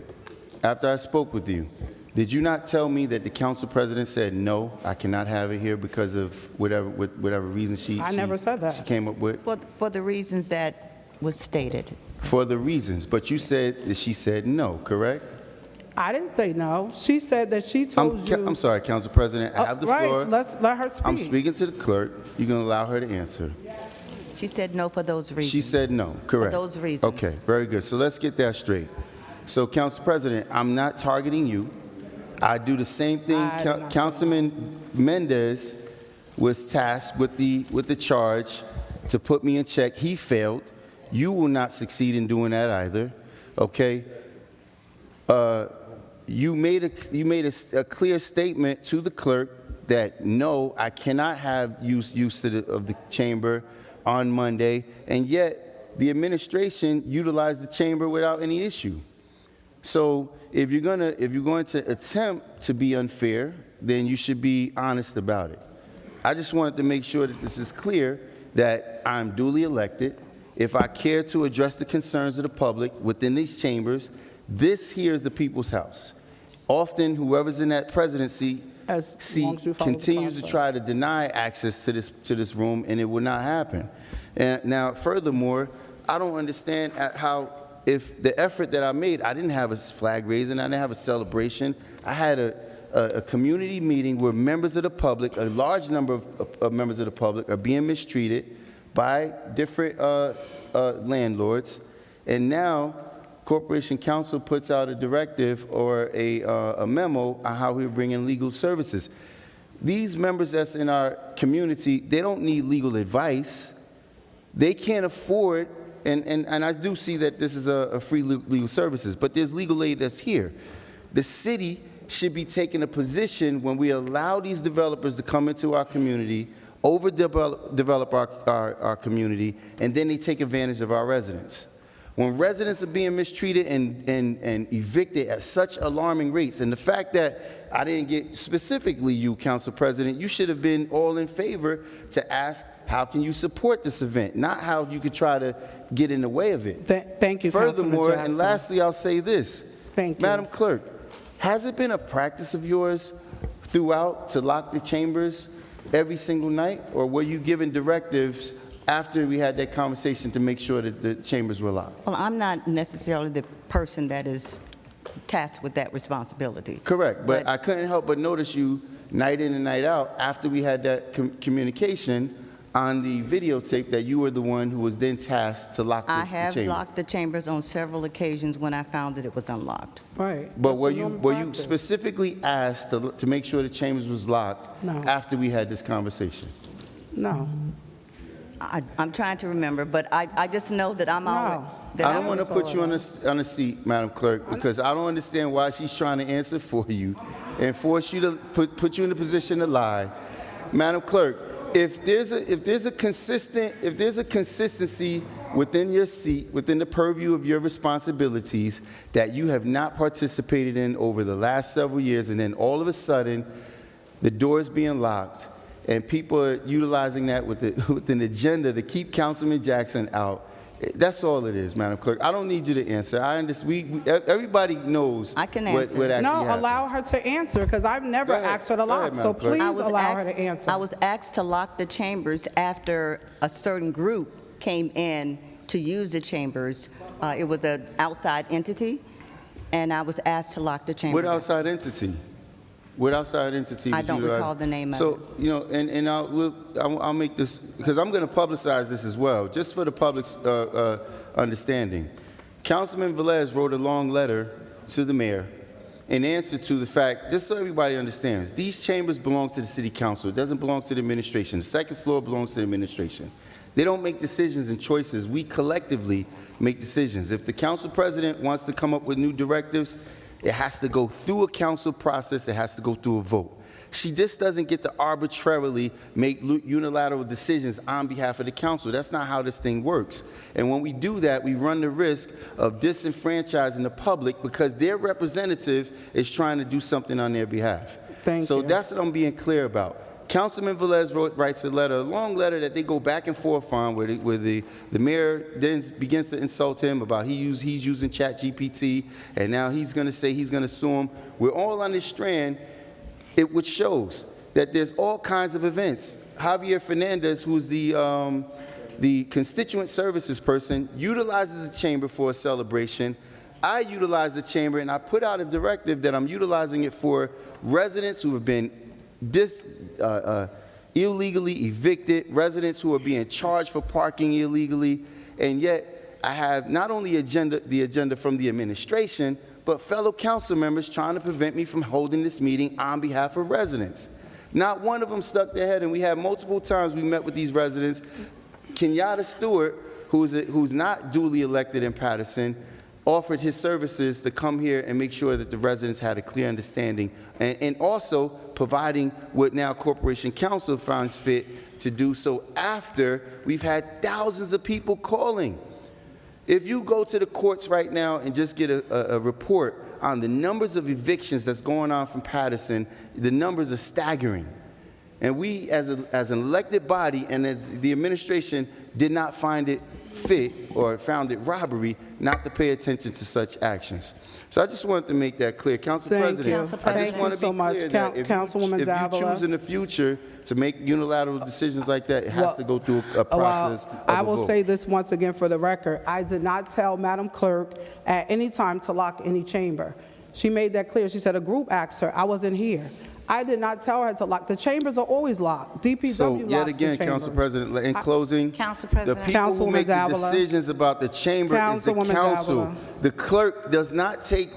after I spoke with you, did you not tell me that the council president said, no, I cannot have it here because of whatever reason she never said that. she came up with? For the reasons that was stated. For the reasons, but you said that she said no, correct? I didn't say no. She said that she told you. I'm sorry, Council President, I have the right, floor. let her speak. I'm speaking to the clerk. You're going to allow her to answer. She said no for those reasons. She said no, correct. For those reasons. Okay, very good. So let's get that straight. So, Council President, I'm not targeting you. I do the same thing. I did not say Councilman Mendez was tasked with the charge to put me in check. He failed. You will not succeed in doing that either. Okay. You made a clear statement to the clerk that no, I cannot have use of the chamber on Monday, and yet the administration utilized the chamber without any issue. So if you're going to attempt to be unfair, then you should be honest about it. I just wanted to make sure that this is clear that I'm duly elected. If I care to address the concerns of the public within these chambers, this here is the people's house. Often, whoever's in that presidency continues to try to deny access to this room, and it will not happen. And now, furthermore, I don't understand how, if the effort that I made, I didn't have a flag raising, I didn't have a celebration. I had a community meeting where members of the public, a large number of members of the public, are being mistreated by different landlords, and now Corporation Council puts out a directive or a memo on how we bring in legal services. These members that's in our community, they don't need legal advice. They can't afford, and I do see that this is a free legal services, but there's legal aid that's here. The city should be taking a position when we allow these developers to come into our community, overdevelop our community, and then they take advantage of our residents. When residents are being mistreated and evicted at such alarming rates, and the fact that I didn't get specifically you, Council President, you should have been all in favor to ask, how can you support this event, not how you could try to get in the way of it. Thank you, Councilman Furthermore, Jackson. and lastly, I'll say this. Thank you. Madam Clerk, has it been a practice of yours throughout to lock the chambers every single night, or were you given directives after we had that conversation to make sure that the chambers were locked? Well, I'm not necessarily the person that is tasked with that responsibility. Correct, but I couldn't help but notice you night in and night out after we had that communication on the videotape that you were the one who was then tasked to lock the I chamber. have locked the chambers on several occasions when I found that it was unlocked. Right. But That's were the you normal practice. specifically asked to make sure the chambers was locked No. after we had this conversation? No. I'm trying to remember, but I just know that I'm all. No. That I don't want to was put you on a seat, Madam Clerk, because I don't understand why she's trying to answer for you and force you to put you in a position to lie. Madam Clerk, if there's a consistency within your seat, within the purview of your responsibilities that you have not participated in over the last several years, and then all of a sudden the doors being locked and people are utilizing that with an agenda to keep Councilman Jackson out, that's all it is, Madam Clerk. I don't need you to answer. I understand. Everybody knows I can what answer. actually No, happened. allow her to answer, because I've never Go ahead. asked her to Go lock, ahead, so Madam Clerk. please I was allow her asked- to answer. I was asked to lock the chambers after a certain group came in to use the chambers. It was an outside entity, and I was asked to lock the chambers. What outside entity? What outside entity? I would don't you, recall the name of So, it. you know, and I'll make this, because I'm going to publicize this as well, just for the public's understanding. Councilman Velez wrote a long letter to the mayor in answer to the fact, just so everybody understands, these chambers belong to the city council. It doesn't belong to the administration. The second floor belongs to the administration. They don't make decisions and choices. We collectively make decisions. If the council president wants to come up with new directives, it has to go through a council process. It has to go through a vote. She just doesn't get to arbitrarily make unilateral decisions on behalf of the council. That's not how this thing works. And when we do that, we run the risk of disenfranchising the public because their representative is trying to do something on their behalf. So that's what I'm being clear about. Councilman Velez writes a letter, a long letter that they go back and forth on, where the mayor then begins to insult him about he's using ChatGPT, and now he's going to say he's going to sue him. We're all on this strand, which shows that there's all kinds of events. Javier Fernandez, who's the constituent services person, utilizes the chamber for a celebration. I utilize the chamber, and I put out a directive that I'm utilizing it for residents who have been illegally evicted, residents who are being charged for parking illegally, and yet I have not only the agenda from the administration, but fellow council members trying to prevent me from holding this meeting on behalf of residents. Not one of them stuck their head, and we had multiple times we met with these residents. Kenyatta Stewart, who's not duly elected in Paterson, offered his services to come here and make sure that the residents had a clear understanding, and also providing what now Corporation Council finds fit to do so after we've had thousands of people calling. If you go to the courts right now and just get a report on the numbers of evictions that's going on from Paterson, the numbers are staggering. And we, as an elected body and as the administration, did not find it fit or found it robbery not to pay attention to such actions. So I just wanted to make that clear. Council President, I just want to be clear that if you choose in the future to make unilateral decisions like that, it has to go through a process of I a will vote. say this once again for the record. I did not tell Madam Clerk at any time to lock any chamber. She made that clear. She said a group asked her. I wasn't here. I did not tell her to lock. The chambers are always locked. DPW So locks yet the again, chambers. Council President, in closing, Council the President. people who make the Councilwoman Davila. decisions about the chamber is the Councilwoman council. Davila. The clerk does not take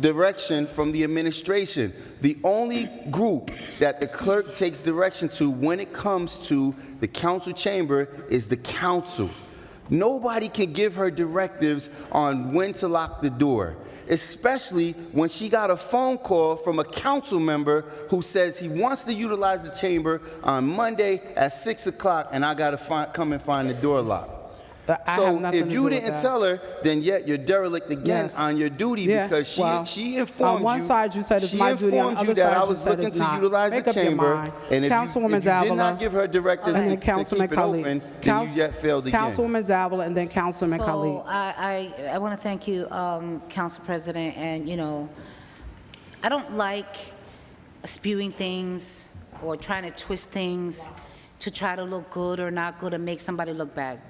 direction from the administration. The only group that the clerk takes direction to when it comes to the council chamber is the council. Nobody can give her directives on when to lock the door, especially when she got a phone call from a council member who says he wants to utilize the chamber on Monday at 6 o'clock, and I got to come and find the door locked. So if you didn't tell her, then yet you're derelict again on your duty because she informed you. On one side you said it's my duty, on the other that side I you was said looking it's to not. utilize Make the up your chamber, mind. and if you Councilwoman did Davila, not give her directives and then to Councilman keep it open, Khalid. then you yet failed again. Councilwoman Davila and then Councilman Khalid. So I want to thank you, Council President, and, you know, I don't like spewing things or trying to twist things to try to look good or not good or make somebody look bad.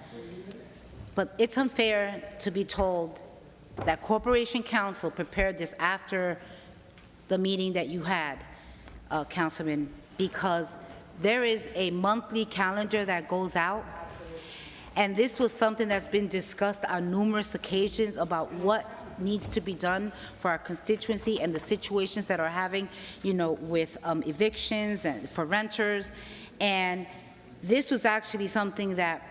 But it's unfair to be told that Corporation Council prepared this after the meeting that you had, Councilman, because there is a monthly calendar that goes out, and this was something that's been discussed on numerous occasions about what needs to be done for our constituency and the situations that are having, you know, with evictions and for renters. And this was actually something that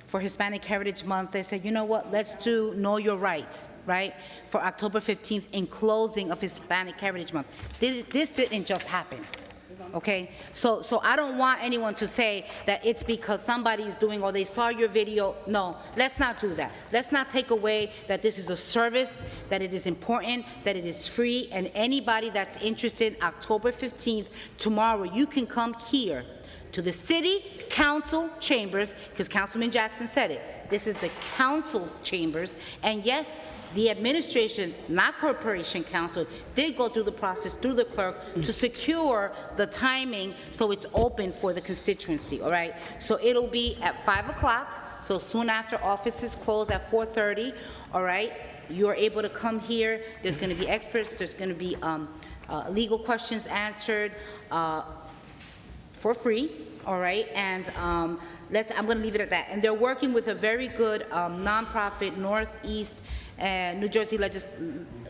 for Hispanic Heritage Month, they said, you know what, let's do Know Your Rights, right? For October 15th in closing of Hispanic Heritage Month. This didn't just happen, okay? So I don't want anyone to say that it's because somebody's doing or they saw your video. No, let's not do that. Let's not take away that this is a service, that it is important, that it is free, and anybody that's interested, October 15th, tomorrow, you can come here to the City Council chambers, because Councilman Jackson said it. This is the council chambers, and yes, the administration, not Corporation Council, did go through the process through the clerk to secure the timing so it's open for the constituency, all right? So it'll be at 5 o'clock, so soon after offices close at 4:30, all right? You're able to come here. There's going to be experts. There's going to be legal questions answered for free, all right? And I'm going to leave it at that. And they're working with a very good nonprofit Northeast New Jersey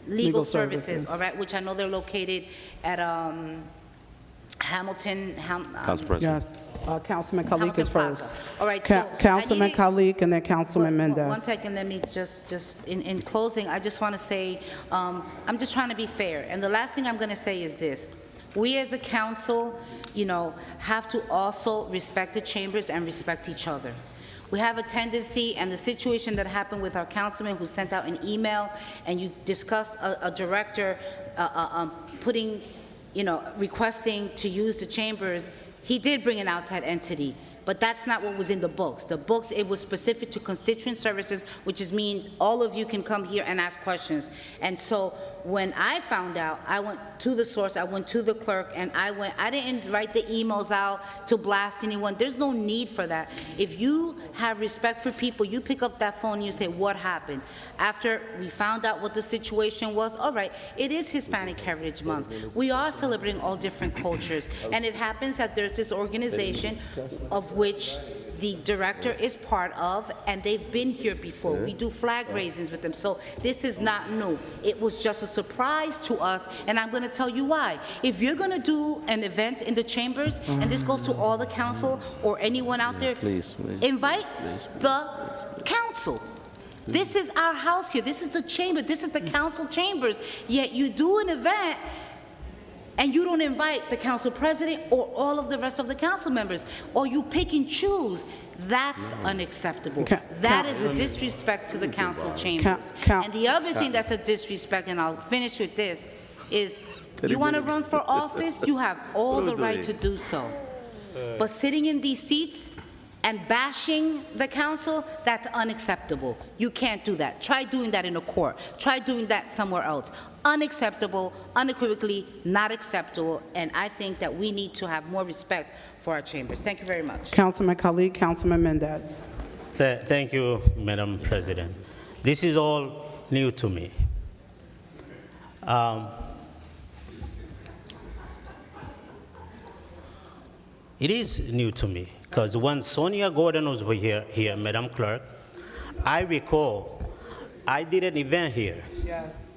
Legal Services, all right, which I know they're located at Hamilton. Council President. Yes. Councilman Kalik Hamilton is Plaza. first. All right, so Councilman I needed- Kalik and then Councilman Mendez. One second, let me just in closing, I just want to say, I'm just trying to be fair. And the last thing I'm going to say is this. We as a council, have to also respect the chambers and respect each other. We have a tendency, and the situation that happened with our councilman who sent out an email, and you discussed a director putting, requesting to use the chambers, he did bring an outside entity. But that's not what was in the books. The books, it was specific to constituent services, which means all of you can come here and ask questions. And so when I found out, I went to the source, I went to the clerk, and I didn't write the emails out to blast anyone. There's no need for that. If you have respect for people, you pick up that phone and you say, what happened? After we found out what the situation was, all right, it is Hispanic Heritage Month. We are celebrating all different cultures. And it happens that there's this organization of which the director is part of, and they've been here before. We do flag raisings with them, so this is not new. It was just a surprise to us, and I'm going to tell you why. If you're going to do an event in the chambers, and this goes to all the council or anyone out there, invite the council. This is our house here. This is the chamber. This is the council chambers. Yet you do an event and you don't invite the council president or all of the rest of the council members, or you pick and choose. That's unacceptable. That is a disrespect to the council chambers. And the other thing that's a disrespect, and I'll finish with this, is you want to run for office, you have all the right to do so. But sitting in these seats and bashing the council, that's unacceptable. You can't do that. Try doing that in a court. Try doing that somewhere else. Unacceptable, unequivocally not acceptable, and I think that we need to have more respect for our chambers. Thank you very much. Councilman Kalik, Councilman Mendez. Thank you, Madam President. This is all new to me. It is new to me, because when Sonia Gordon was here, Madam Clerk, I recall I did an event here. Yes.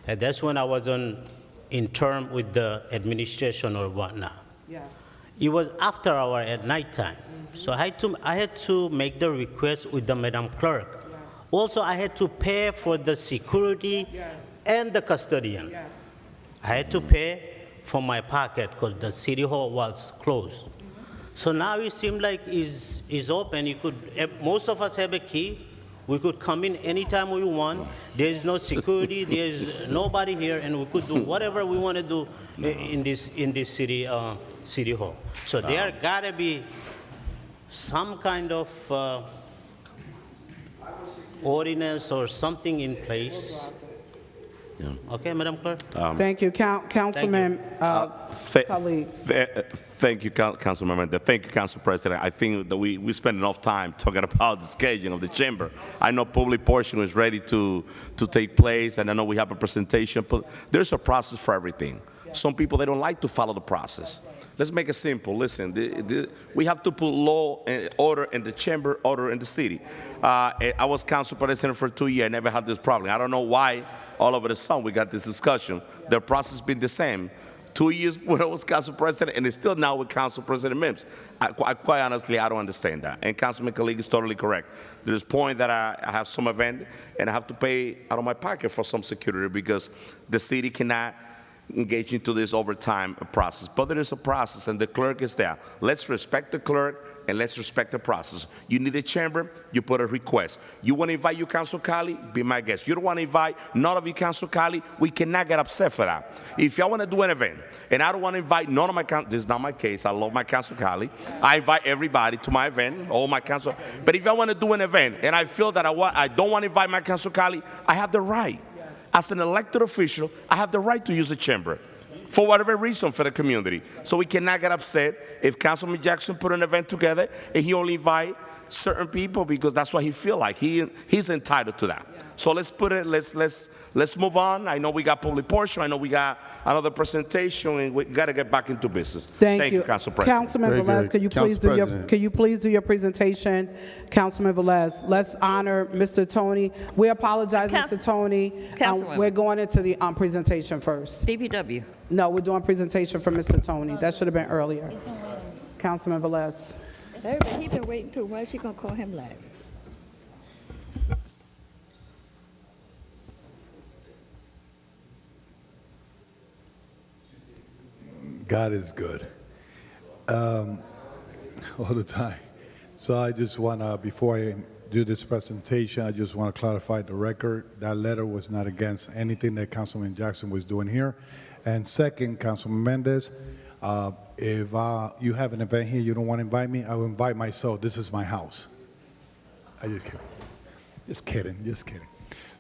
And that's when I was in term with the administration or whatnot. Yes. It was after hour at nighttime. So I had to make the request with the Madam Clerk. Yes. Also, I had to pay for the security and the custodian. Yes. I had to pay from my pocket because the city hall was closed. So now it seems like it's open. Most of us have a key. We could come in anytime we want. There's no security. There's nobody here, and we could do whatever we want to do in this city hall. So there gotta be some kind of ordinance or something in place. Okay, Madam Clerk. Thank you, Councilman Kalik. Thank you, Councilman. Thank you, Council President. I think that we spent enough time talking about the scheduling of the chamber. I know public portion is ready to take place, and I know we have a presentation, but there's a process for everything. Some people, they don't like to follow the process. Let's make it simple. Listen, we have to put law and order in the chamber, order in the city. I was council president for 2 years. I never had this problem. I don't know why all over the sudden we got this discussion. The process been the same. 2 years when I was council president, and it's still now with council president Mims. Quite honestly, I don't understand that. And Councilman Kalik is totally correct. There's a point that I have some event, and I have to pay out of my pocket for some security because the city cannot engage into this overtime process. But there is a process, and the clerk is there. Let's respect the clerk, and let's respect the process. You need a chamber, you put a request. You want to invite your Council Cali, be my guest. You don't want to invite none of your Council Cali, we cannot get upset for that. If y'all want to do an event, and I don't want to invite none of my council, this is not my case, I love my Council Cali. I invite everybody to my event, all my council. But if y'all want to do an event, and I feel that I don't want to invite my Council Cali, I have the right. As an elected official, I have the right to use the chamber for whatever reason for the community. So we cannot get upset if Councilman Jackson put an event together and he only invite certain people because that's what he feel like. He's entitled to that. So let's put it, let's move on. I know we got public portion. I know we got another presentation, and we got to get back into business. Thank you. Council President. Councilman Very Velez, good. could you please do your presentation? Councilman Velez, let's honor Mr. Tony. We apologize, Council- Mr. Tony. Councilwoman. We're going into the presentation first. DPW. No, we're doing presentation for Mr. Tony. That should have been earlier. Councilman Velez. He been waiting too. Why is she gonna call him last? God is good. All the time. So I just want to, before I do this presentation, I just want to clarify the record. That letter was not against anything that Councilman Jackson was doing here. And second, Councilman Mendez, if you have an event here, you don't want to invite me, I will invite myself. This is my house. I just kidding. Just kidding, just kidding.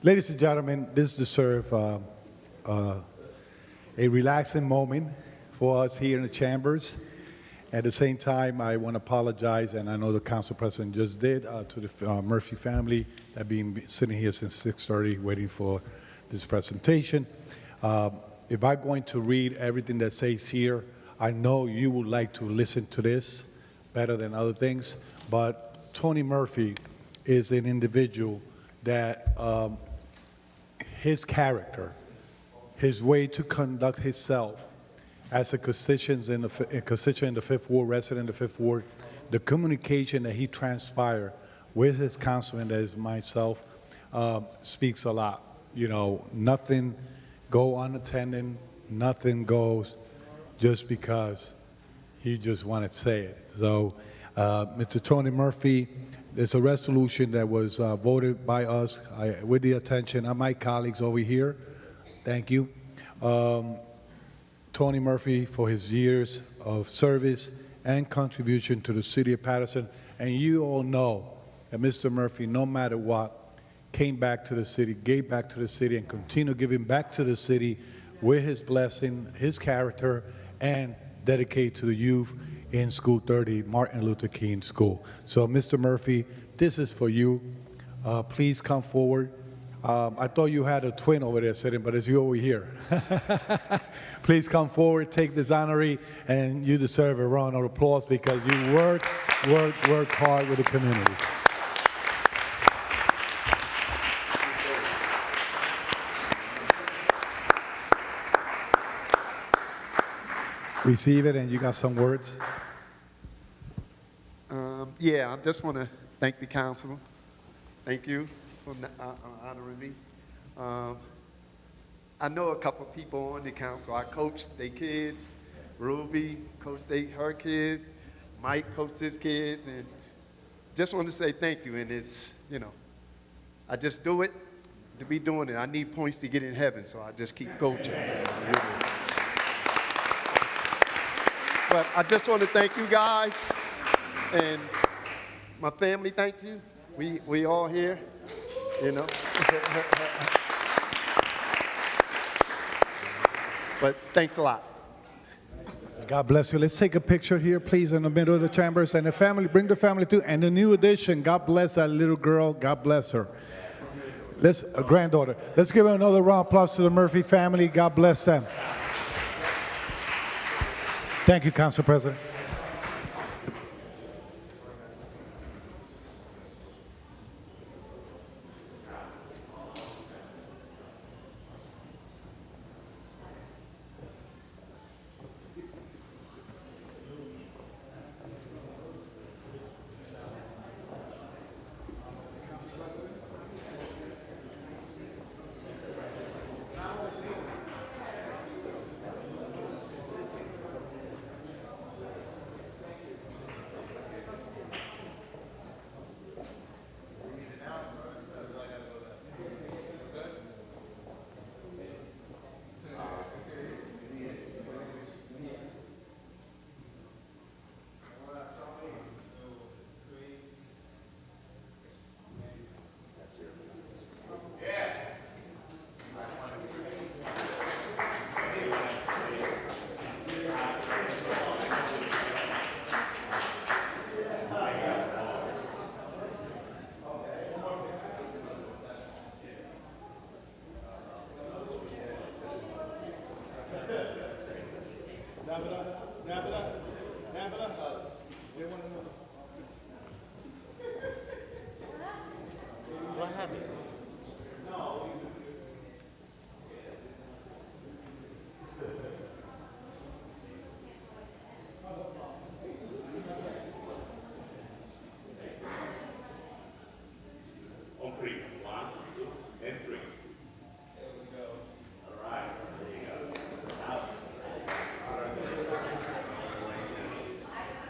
Ladies and gentlemen, this deserves a relaxing moment for us here in the chambers. At the same time, I want to apologize, and I know the council president just did, to the Murphy family that have been sitting here since 6:30 waiting for this presentation. If I'm going to read everything that says here, I know you would like to listen to this better than other things, but Tony Murphy is an individual that his character, his way to conduct himself, as a constituent in the Fifth Ward, resident in the Fifth Ward, the communication that he transpired with his councilman, that is myself, speaks a lot. You know, nothing go unattended, nothing goes just because he just wanted to say it. So, Mr. Tony Murphy, there's a resolution that was voted by us with the attention of my colleagues over here. Thank you. Tony Murphy for his years of service and contribution to the city of Paterson. And you all know that Mr. Murphy, no matter what, came back to the city, gave back to the city, and continue giving back to the city with his blessing, his character, and dedicate to the youth in School 30, Martin Luther King School. So, Mr. Murphy, this is for you. Please come forward. I thought you had a twin over there sitting, but it's you over here. Please come forward, take this honoree, and you deserve a round of applause because you work hard with the community. Receive it, and you got some words. Yeah, I just want to thank the council. Thank you for honoring me. I know a couple of people on the council. I coached their kids. Ruby coached her kids. Mike coached his kids. And just want to say thank you. And it's, you know, I just do it to be doing it. I need points to get in heaven, so I just keep coaching. But I just want to thank you guys. And my family, thank you. We all here, you know. But thanks a lot. God bless you. Let's take a picture here, please, in the middle of the chambers. And the family, bring the family too. And the new addition, God bless that little girl. God bless her. A granddaughter. Let's give another round of applause to the Murphy family. God bless them. Thank you, Council President. What happened? On three. 1, 2, and 3. All right. There you go. Now,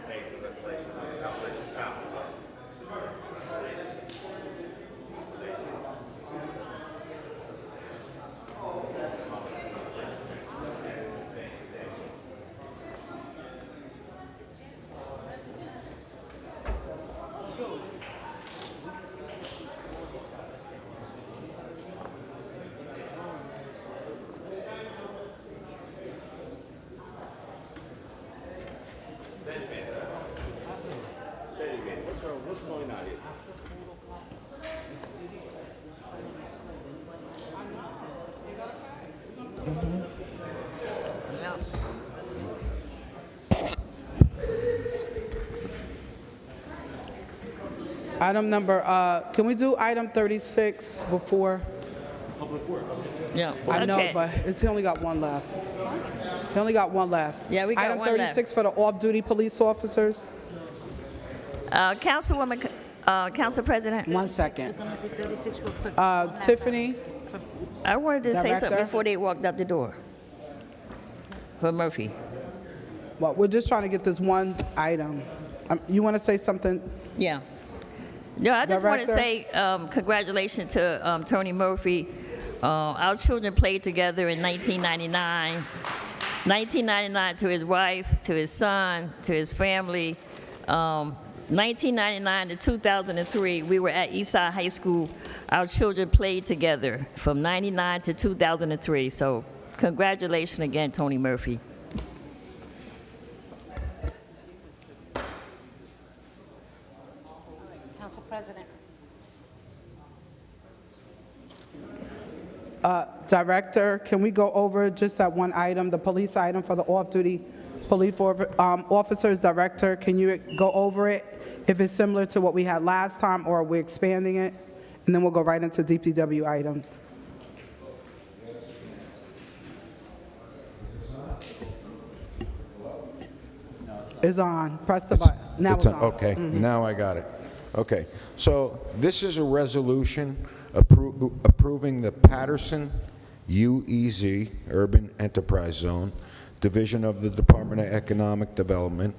thank you. Congratulations. Congratulations, family. What's going on here? Item number, can we do item 36 before? Yeah. I know, Okay. but he only got one left. He only got one left. Yeah, we got Item one left. 36 for the off-duty police officers. Councilwoman, Council President, 1 second. We're going to do 36 real quick. Tiffany, I wanted to say something Director? before they walked out the door. For Murphy. well, we're just trying to get this one item. You want to say something? Yeah. No, I just want to Director? say congratulations to Tony Murphy. Our children played together in 1999. 1999 to his wife, to his son, to his family. 1999 to 2003, we were at Eastside High School. Our children played together from 99 to 2003. So congratulations again, Tony Murphy. Council President. Director, can we go over just that one item, the police item for the off-duty police officers? Director, can you go over it? If it's similar to what we had last time, or we're expanding it? And then we'll go right into DPW items. It's on. Press the button. Now it's on. Okay, now I got it. Okay, so this is a resolution approving the Paterson UEZ, Urban Enterprise Zone, Division of the Department of Economic Development,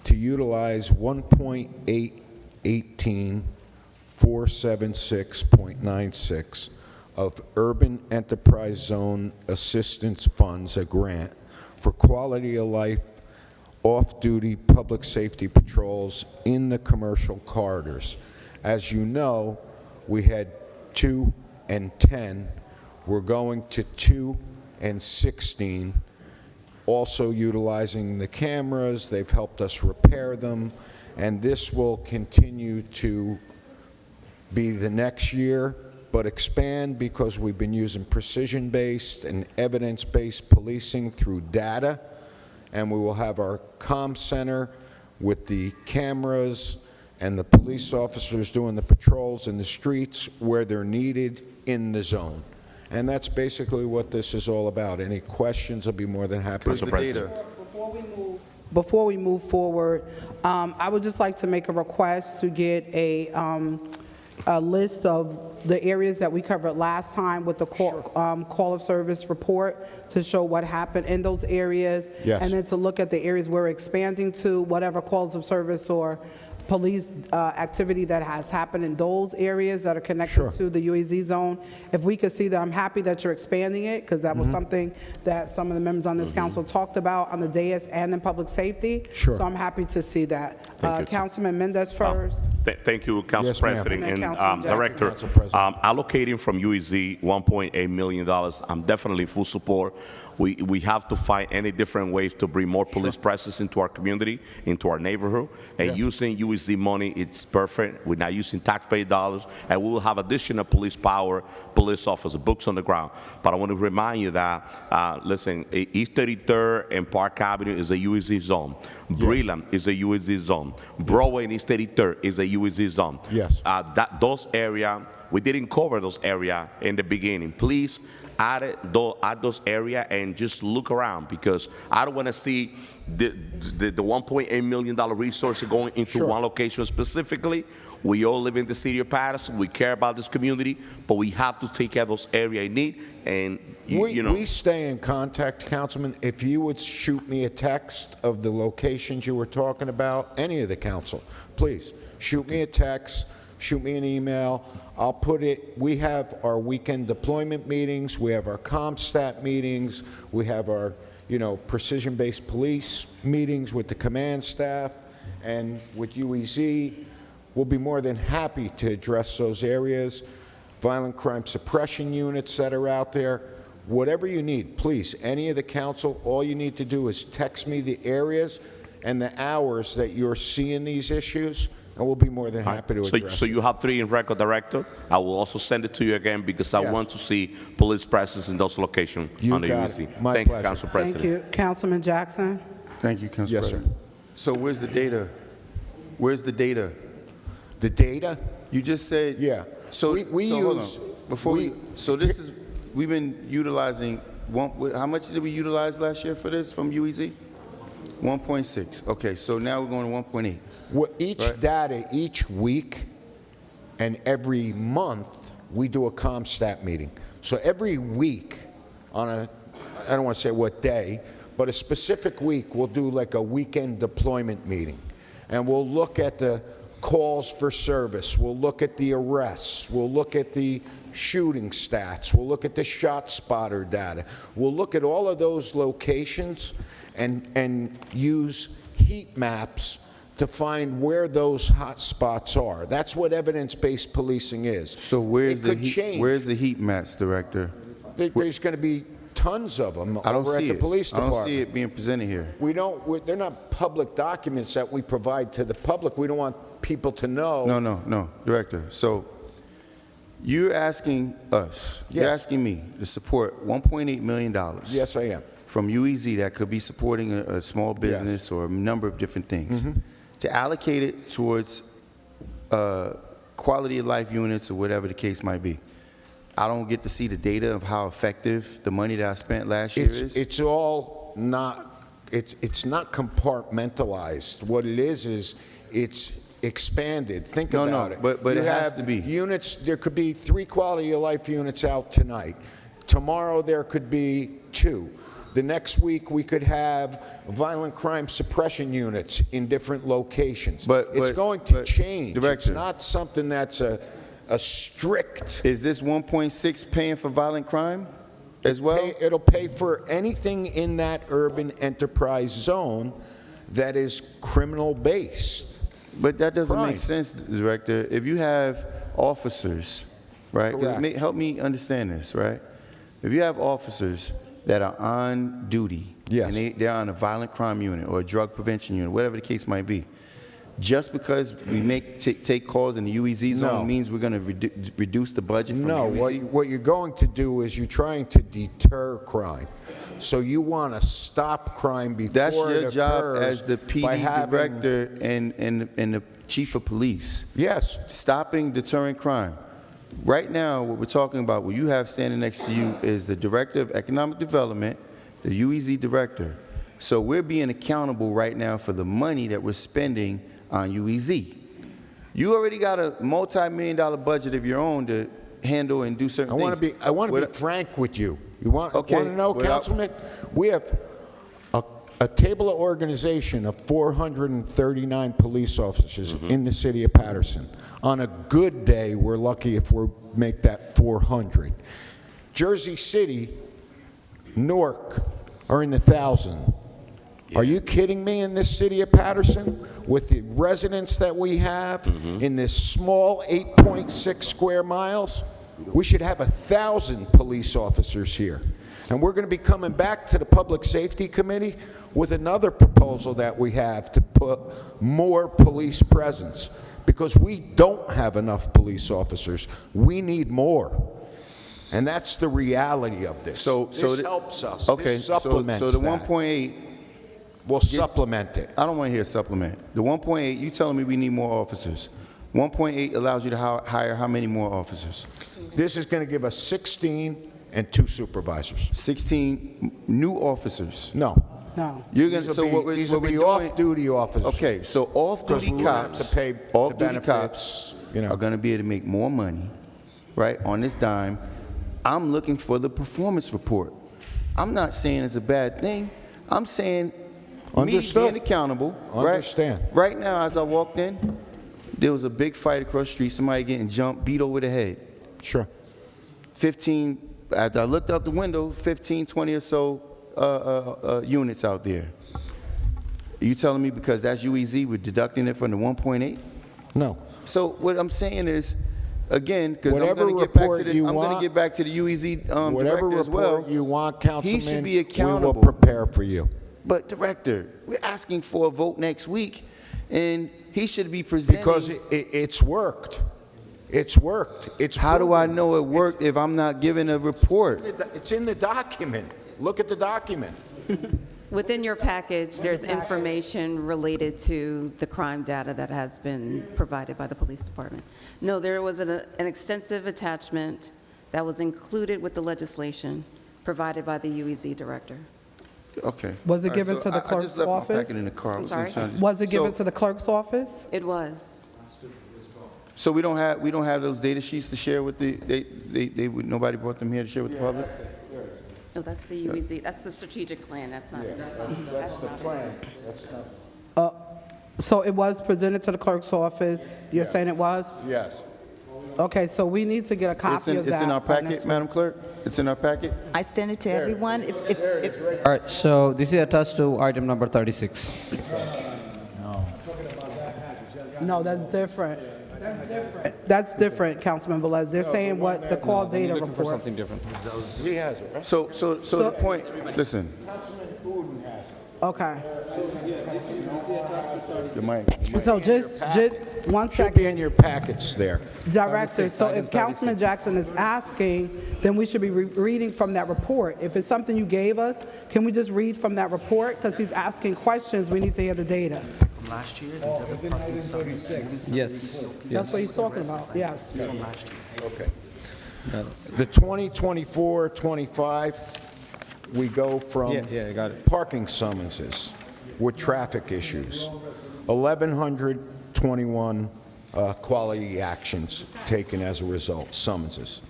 to utilize 1.18476.96 of Urban Enterprise Zone Assistance Funds, a grant, for quality of life off-duty public safety patrols in the commercial corridors. As you know, we had 2 and 10. We're going to 2 and 16, also utilizing the cameras. They've helped us repair them, and this will continue to be the next year, but expand because we've been using precision-based and evidence-based policing through data, and we will have our comm center with the cameras and the police officers doing the patrols in the streets where they're needed in the zone. And that's basically what this is all about. Any questions, I'll be more than happy Where's to the data? Before we move forward, I would just like to make a request to get a list of the areas that we covered last time with the call of service report to show what happened in those areas. Yes. And then to look at the areas we're expanding to, whatever calls of service or police activity that has happened in those areas that are connected Sure. to the UEZ zone. If we could see that, I'm happy that you're expanding it, because that was something that some of the members on this council talked about on the dais and in public safety. Sure. So I'm happy to see that. Thank you. Councilman Mendez first. Thank you, Council Yes, ma'am. President. And then And Councilman Jackson. Director, Council President. allocating from UEZ $1.8 million, I'm definitely full support. We have to find any different ways to bring more police presence into our community, into our neighborhood. And using UEZ money, it's perfect. We're not using taxpayer dollars, and we will have additional police power, police officer, boots on the ground. But I want to remind you that, listen, East 33rd and Park Avenue is a UEZ zone. Breland is a UEZ zone. Broadway and East 33rd is a UEZ zone. Yes. Those areas, we didn't cover those areas in the beginning. Please add those areas and just look around, because I don't want to see the $1.8 million resource going into one location specifically. We all live in the city of Paterson. We care about this community, but we have to take care of those areas in need. And you know, we stay in contact, Councilman. If you would shoot me a text of the locations you were talking about, any of the council, please shoot me a text, shoot me an email. I'll put it, we have our weekend deployment meetings, we have our CompStat meetings, we have our, precision-based police meetings with the command staff and with UEZ. We'll be more than happy to address those areas, violent crime suppression units that are out there. Whatever you need, please, any of the council, all you need to do is text me the areas and the hours that you're seeing these issues, and we'll be more than happy to address So it. you have 3 in record, Director. I will also send it to you again, because I want to see police presence in those locations on the got UEZ. it. My Thank you, pleasure. Council President. Thank you. Councilman Jackson? Thank you, Council Yes, sir. President. So where's the data? Where's the data? The data? You just said. Yeah. So We so hold use- on. Before we- so this is, we've been utilizing, how much did we utilize last year for this from UEZ? 1.6. Okay, so now we're going to 1.8. Each data, each week and every month, we do a CompStat meeting. So every week on I don't want to say what day, but a specific week, we'll do like a weekend deployment meeting. And we'll look at the calls for service, we'll look at the arrests, we'll look at the shooting stats, we'll look at the shot spotter data, we'll look at all of those locations and use heat maps to find where those hot spots are. That's what evidence-based policing is. So where's It the could heat, change. where's the heat maps, Director? There's going to be tons of them I don't over at see the it. police I department. don't see it being presented here. They're not public documents that we provide to the public. We don't want people to know. No, Director. So you're asking us, you're Yeah. asking me to support $1.8 million. Yes, I am. From UEZ that could be supporting a small business or a number of different things, to allocate it towards quality of life units or whatever the case might be. I don't get to see the data of how effective the money that I spent last year is. It's all not, it's not compartmentalized. What it is it's expanded. Think No, about it. but You it has have to be. Units, there could be 3 quality of life units out tonight. Tomorrow there could be 2. The next week we could have violent crime suppression units in different locations. It's going to change. Director, It's not something that's a strict. Is this 1.6 paying for violent crime as well? It'll pay for anything in that urban enterprise zone that is criminal-based. But that doesn't crime. make sense, Director. If you have officers, right? 'Cause Correct. help me understand this, right? If you have officers that are on duty, Yes. and they're on a violent crime unit or a drug prevention unit, whatever the case might be, just because we take calls in the UEZ zone No. means we're going to reduce the budget from No, UEZ? what you're going to do is you're trying to deter crime. So you want to stop crime before That's it your job occurs as the by PD having- director and the chief of police. Yes. Stopping, deterring crime. Right now, what we're talking about, what you have standing next to you is the Director of Economic Development, the UEZ Director. So we're being accountable right now for the money that we're spending on UEZ. You already got a multi-million-dollar budget of your own to handle and do certain I want things. to be frank with you. You want Okay, to know, without- Councilman? We have a table of organization of 439 police officers in the city of Paterson. On a good day, we're lucky if we make that 400. Jersey City, Newark are in the 1,000. Are you kidding me? In this city of Paterson, with the residents that we have in this small 8.6 square miles, we should have 1,000 police officers here. And we're going to be coming back to the Public Safety Committee with another proposal that we have to put more police presence, because we don't have enough police officers. We need more. And that's the reality of this. This helps us. Okay, This supplements so the that. 1.8, We'll supplement it. I don't want to hear supplement. The 1.8, you telling me we need more officers. 1.8 allows you to hire how many more officers? This is going to give us 16 and 2 supervisors. 16 new officers. No. No. You're going to, These so will what be, we're, these what will be we're doing, off-duty officers. okay, so Because off-duty we won't have cops, to pay the off-duty benefits, cops you know. are going to be able to make more money, right, on this dime. I'm looking for the performance report. I'm not saying it's a bad thing. I'm saying me Understood. being accountable, Understand. right? Right now, as I walked in, there was a big fight across the street, somebody getting jumped, beat over the head. Sure. 15, after I looked out the window, 15, 20 or so units out there. Are you telling me because that's UEZ, we're deducting it from the 1.8? No. So what I'm saying is, again, because I'm Whatever going to get back to report the, you I'm going to want- get back to the UEZ Whatever director as report well. you want, Councilman, He should be we will accountable. prepare for you. But director, we're asking for a vote next week, and he should be presenting. Because it's worked. It's worked. It's How do I proven. know it worked if I'm not given a report? It's in the document. Look at the document. Within your package, there's information related to the crime data that has been provided by the police department. No, there was an extensive attachment that was included with the legislation provided by the UEZ director. Okay. Was it All right, given so to the I clerk's just left my office? packet in the car. I'm sorry? Was it given So- to the clerk's office? It was. So we don't have those data sheets to share with nobody brought them here to share with the public? No, that's the UEZ, that's the strategic plan, that's not. That's the plan. So it was presented to the clerk's office? You're saying it was? Yes. Okay, so we need to get a It's copy of that. in our by packet, next Madam Clerk? It's in our packet? I sent it to everyone. If All right, so this is attached to item number 36. week. No, that's different. That's different, Councilman Velez. They're saying what the call data Looking for report. something different. He has it, right? So the point, listen, Okay. the mic. So just 1 Should be second. in your packets there. Director, so if Councilman Jackson is asking, then we should be reading from that report. If it's something you gave us, can we just read from that report? Because he's asking questions, we need to hear the data. Last year, these are the parking signs. Yes. That's what he's talking about, yes. This one last year. Okay. The 2024-25, we go from Yeah, I got it. parking summonses with traffic issues, 1,121 quality actions taken as a result, summonses.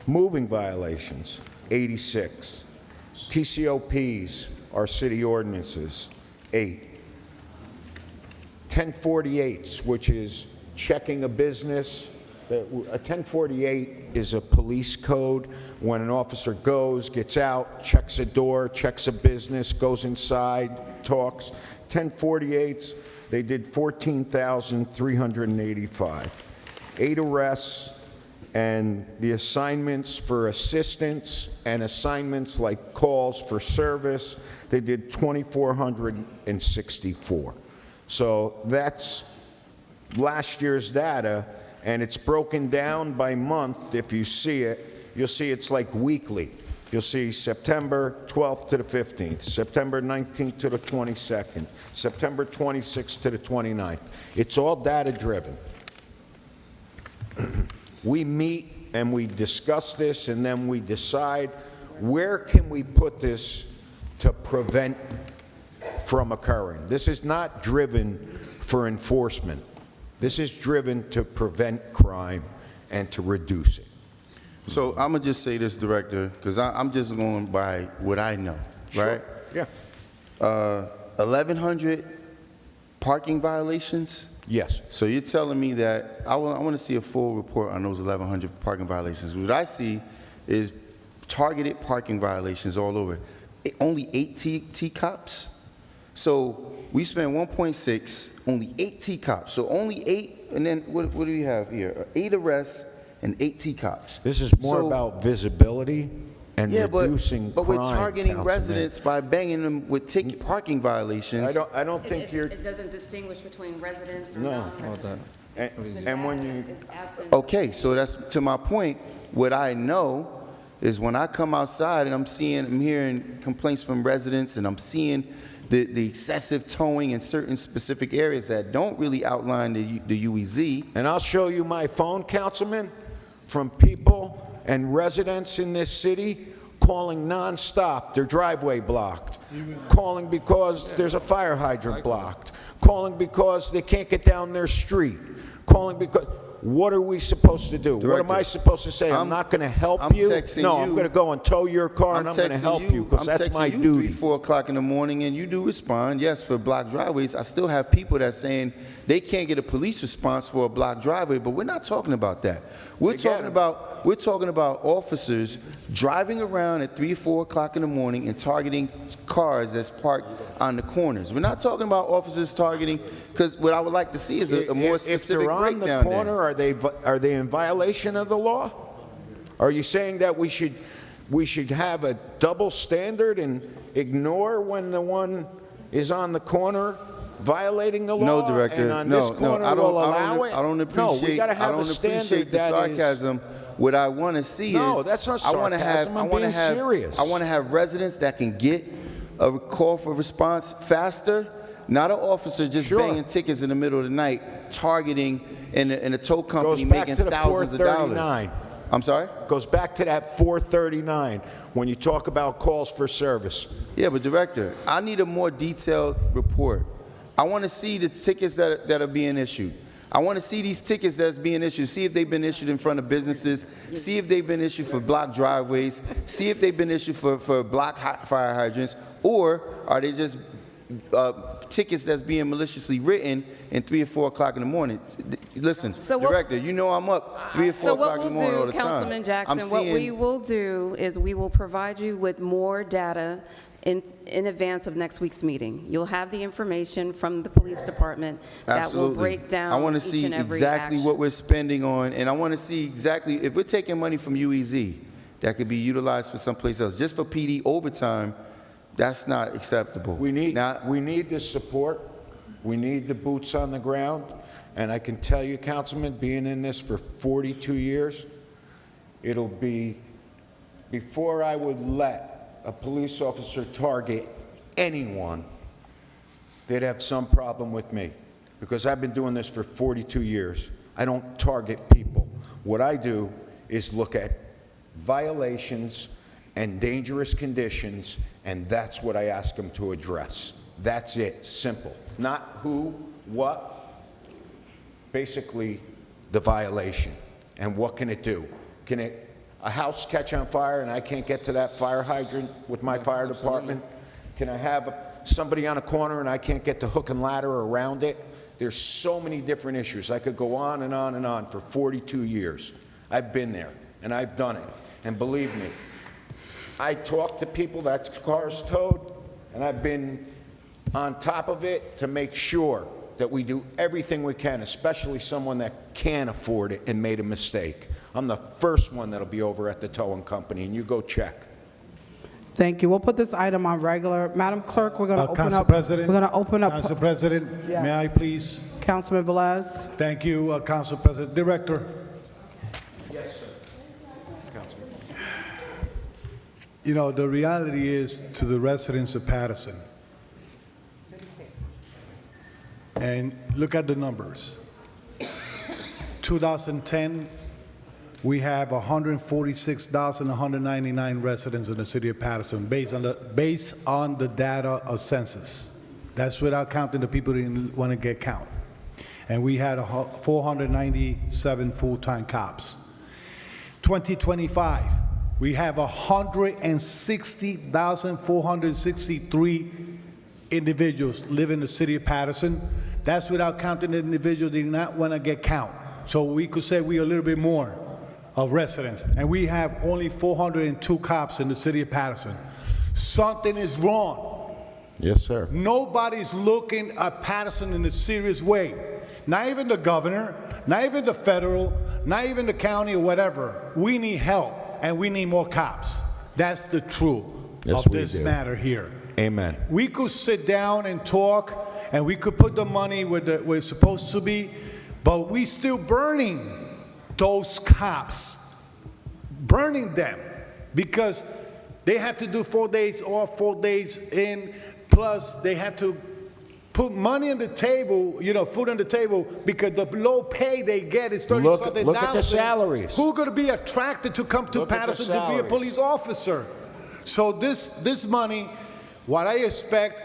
Moving violations, 86. TCOPs, our city ordinances, 8. 1048s, which is checking a business. A 1048 is a police code. When an officer goes, gets out, checks a door, checks a business, goes inside, talks. 1048s, they did 14,385. 8 arrests, and the assignments for assistance and assignments like calls for service, they did 2,464. So that's last year's data, and it's broken down by month. If you see it, you'll see it's like weekly. You'll see September 12th to the 15th, September 19th to the 22nd, September 26th to the 29th. It's all data-driven. We meet and we discuss this, and then we decide where can we put this to prevent from occurring. This is not driven for enforcement. This is driven to prevent crime and to reduce it. So I'm gonna just say this, Director, because I'm just going by what I know, right? Yeah. 1,100 parking violations? Yes. So you're telling me that, I want to see a full report on those 1,100 parking violations. What I see is targeted parking violations all over. Only 8 T-cops? So we spent 1.6, only 8 T-cops. So only 8, and then what do we have here? 8 arrests and 8 T-cops. This is more about visibility and Yeah, reducing but crime, we're targeting Councilman. residents by banging them with parking violations. I don't think you're, It doesn't distinguish between residents or No. non-residents. and when you, It's absent. Okay, so that's to my point. What I know is when I come outside and I'm hearing complaints from residents, and I'm seeing the excessive towing in certain specific areas that don't really outline the UEZ. and I'll show you my phone, Councilman, from people and residents in this city calling nonstop, their driveway blocked, calling because there's a fire hydrant blocked, calling because they can't get down their street, calling because, what are we supposed to do? What am I supposed to say? I'm not going to help you? No, I'm going to go and tow your car and I'm going to help you because that's my I'm texting you duty. 3, 4 o'clock in the morning, and you do respond. Yes, for blocked driveways. I still have people that saying they can't get a police response for a blocked driveway, but we're not talking about that. We're talking about officers driving around at 3, 4 o'clock in the morning and targeting cars that's parked on the corners. We're not talking about officers targeting, because what I would like to see is a more specific If they're on the breakdown corner, are they in violation of the law? Are you saying that we should have a double standard and ignore when the one is on the corner violating the law? No, Director. And on No, this corner we'll allow it? I don't appreciate. No, we got to have a standard the that sarcasm. What I want to see No, is that's not I want to have. sarcasm. I'm being serious. I want to have residents that can get a call for response faster. Not an officer just banging tickets in the middle of the night, targeting in a tow company Goes back making to the thousands of dollars. 439. I'm sorry? Goes back to that 439 when you talk about calls for service. Yeah, but Director, I need a more detailed report. I want to see the tickets that are being issued. I want to see these tickets that's being issued, see if they've been issued in front of businesses, see if they've been issued for blocked driveways, see if they've been issued for blocked fire hydrants, or are they just tickets that's being maliciously written in 3 or 4 o'clock in the morning. Listen, Director, you know I'm up 3 or 4 o'clock in the morning all the time. Councilman Jackson, what we will do is we will provide you with more data in advance of next week's meeting. You'll have the information from the police department that will break down I want to each see and every exactly action. what we're spending on, and I want to see exactly, if we're taking money from UEZ that could be utilized for someplace else, just for PD overtime, that's not acceptable. We need the support. We need the boots on the ground. And I can tell you, Councilman, being in this for 42 years, it'll be before I would let a police officer target anyone, they'd have some problem with me. Because I've been doing this for 42 years. I don't target people. What I do is look at violations and dangerous conditions, and that's what I ask them to address. That's it, simple. Not who, what, basically the violation. And what can it do? Can a house catch on fire and I can't get to that fire hydrant with my fire department? Can I have somebody on a corner and I can't get the hook and ladder around it? There's so many different issues. I could go on and on and on for 42 years. I've been there and I've done it. And believe me, I talk to people that cars towed, and I've been on top of it to make sure that we do everything we can, especially someone that can't afford it and made a mistake. I'm the first one that'll be over at the towing company, and you go check. Thank you. We'll put this item on regular. Madam Clerk, we're going to open Council up. President. We're going to open up. Council President, Yeah. may I please? Councilman Velez. Thank you, Council President. Director. Yes, sir. Councilman. You know, the reality is to the residents of Paterson. And look at the numbers. 2010, we have 146,199 residents in the city of Paterson based on the data of census. That's without counting the people who didn't want to get count. And we had 497 full-time cops. 2025, we have 160,463 individuals live in the city of Paterson. That's without counting the individuals that did not want to get count. So we could say we are a little bit more of residents. And we have only 402 cops in the city of Paterson. Something is wrong. Yes, sir. Nobody's looking at Paterson in a serious way. Not even the governor, not even the federal, not even the county or whatever. We need help, and we need more cops. That's the truth Yes, of we this do. matter here. Amen. We could sit down and talk, and we could put the money where it's supposed to be, but we still burning those cops, burning them, because they have to do 4 days off, 4 days in, plus they have to put money on the table, food on the table, because the low pay they get is $30-something. Look at the salaries. Who's going to be attracted to come to Look at the Paterson to be a salaries. police officer? So this money, what I expect,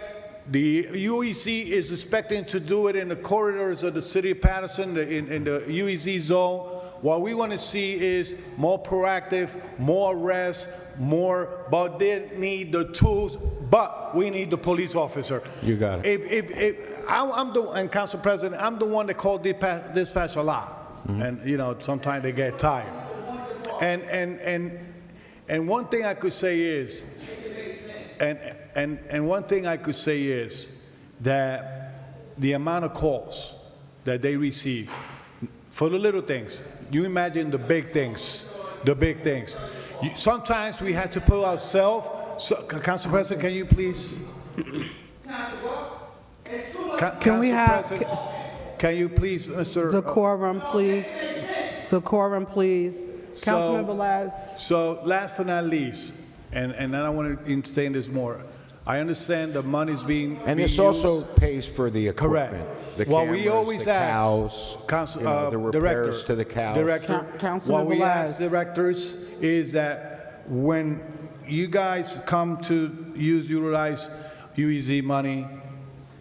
the UEC is expecting to do it in the corridors of the city of Paterson, in the UEZ zone. What we want to see is more proactive, more arrests, but they need the tools, but we need the police officer. You got it. And Council President, I'm the one that called dispatch a lot. And, sometimes they get tired. And one thing I could say is, and one thing I could say is that the amount of calls that they receive for the little things, you imagine the big things, Sometimes we have to put ourselves, Council President, can you please? Can we have Can you please, Mr. decorum, please? Decorum, please. Councilman Velez. So last but not least, and then I want to explain this more. I understand the money's being And this used. also pays for the equipment. Correct. The What cameras, we always the ask, cows, Council, the repairs to the cows. Director, Councilman what we ask Velez. directors is that when you guys come to utilize UEZ money,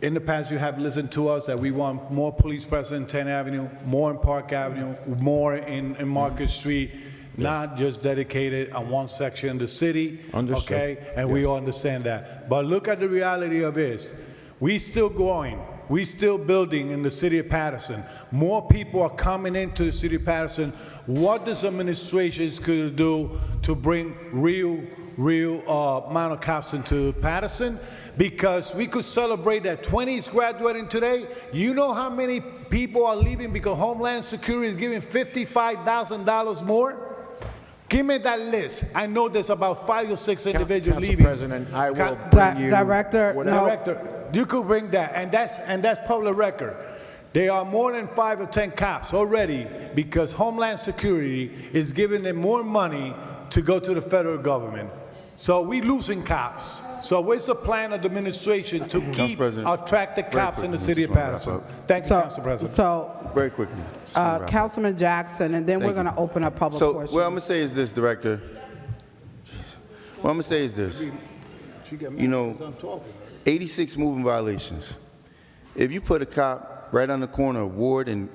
in the past you have listened to us that we want more police presence in 10th Avenue, more in Park Avenue, more in Market Street, not just dedicated on one section of the city. Understood. Okay, and we all understand that. But look at the reality of it. We still growing. We still building in the city of Paterson. More people are coming into the city of Paterson. What this administration is going to do to bring real amount of cops into Paterson? Because we could celebrate that 20 is graduating today. You know how many people are leaving because Homeland Security is giving $55,000 more? Give me that list. I know there's about 5 or 6 individuals Council leaving. President, I will bring you. Director, no. Director, you could bring that, and that's public record. There are more than 5 or 10 cops already because Homeland Security is giving them more money to go to the federal government. So we losing cops. So where's the plan of the administration to keep attract the cops in the city of Paterson? Thank you, Council President. So, Very quickly. Councilman Jackson, and then we're going to open up public So portion. what I'm going to say is this, Director. What I'm going to say is this. 86 moving violations. If you put a cop right on the corner of Ward and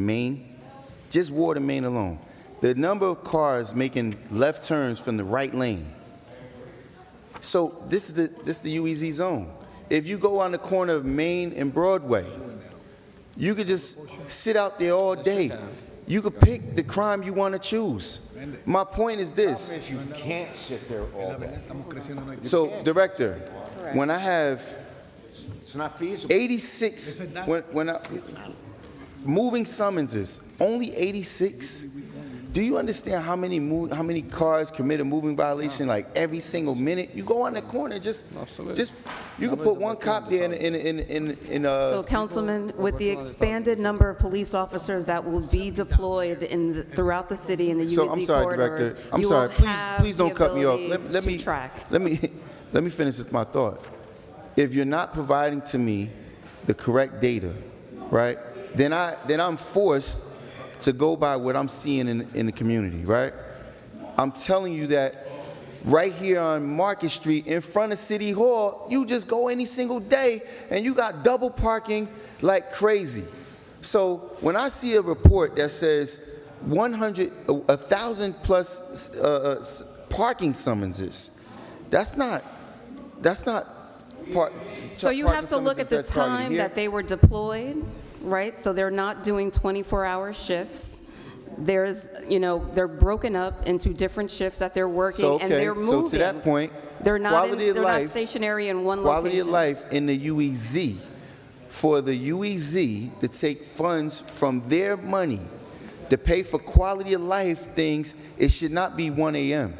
Main, just Ward and Main alone, the number of cars making left turns from the right lane. So this is the UEZ zone. If you go on the corner of Main and Broadway, you could just sit out there all day. You could pick the crime you want to choose. My point is this. The problem is you can't sit there all day. So, Director, when I have It's not feasible. 86, moving summonses, only 86. Do you understand how many cars commit a moving violation like every single minute? You go on the corner, you can put one cop there So, Councilman, with the expanded number of police officers that will be deployed throughout the city in the So, UEZ I'm sorry, corridors, Director. I'm you sorry. will have Please don't the cut me off. ability to track. Let me finish with my thought. If you're not providing to me the correct data, right, then I'm forced to go by what I'm seeing in the community, right? I'm telling you that right here on Market Street in front of City Hall, you just go any single day and you got double parking like crazy. So when I see a report that says 1,000 plus parking summonses, that's not part. So you have to look at the time that they were deployed, right? So they're not doing 24-hour shifts. There's, they're broken up into different shifts that they're working, and they're moving. So to that point, they're not stationary in one quality location. of life in the UEZ, for the UEZ to take funds from their money to pay for quality of life things, it should not be 1 a.m.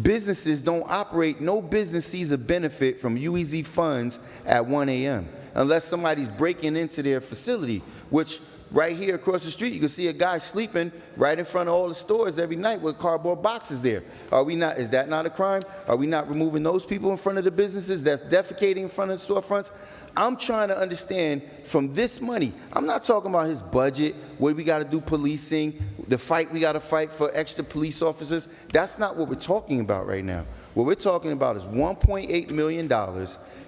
businesses don't operate, no business sees a benefit from UEZ funds at 1 a.m. unless somebody's breaking into their facility, which right here across the street, you can see a guy sleeping right in front of all the stores every night with cardboard boxes there. Is that not a crime? Are we not removing those people in front of the businesses that's defecating in front of the storefronts? I'm trying to understand from this money, I'm not talking about his budget, what we got to do policing, the fight we got to fight for extra police officers. That's not what we're talking about right now. What we're talking about is $1.8 million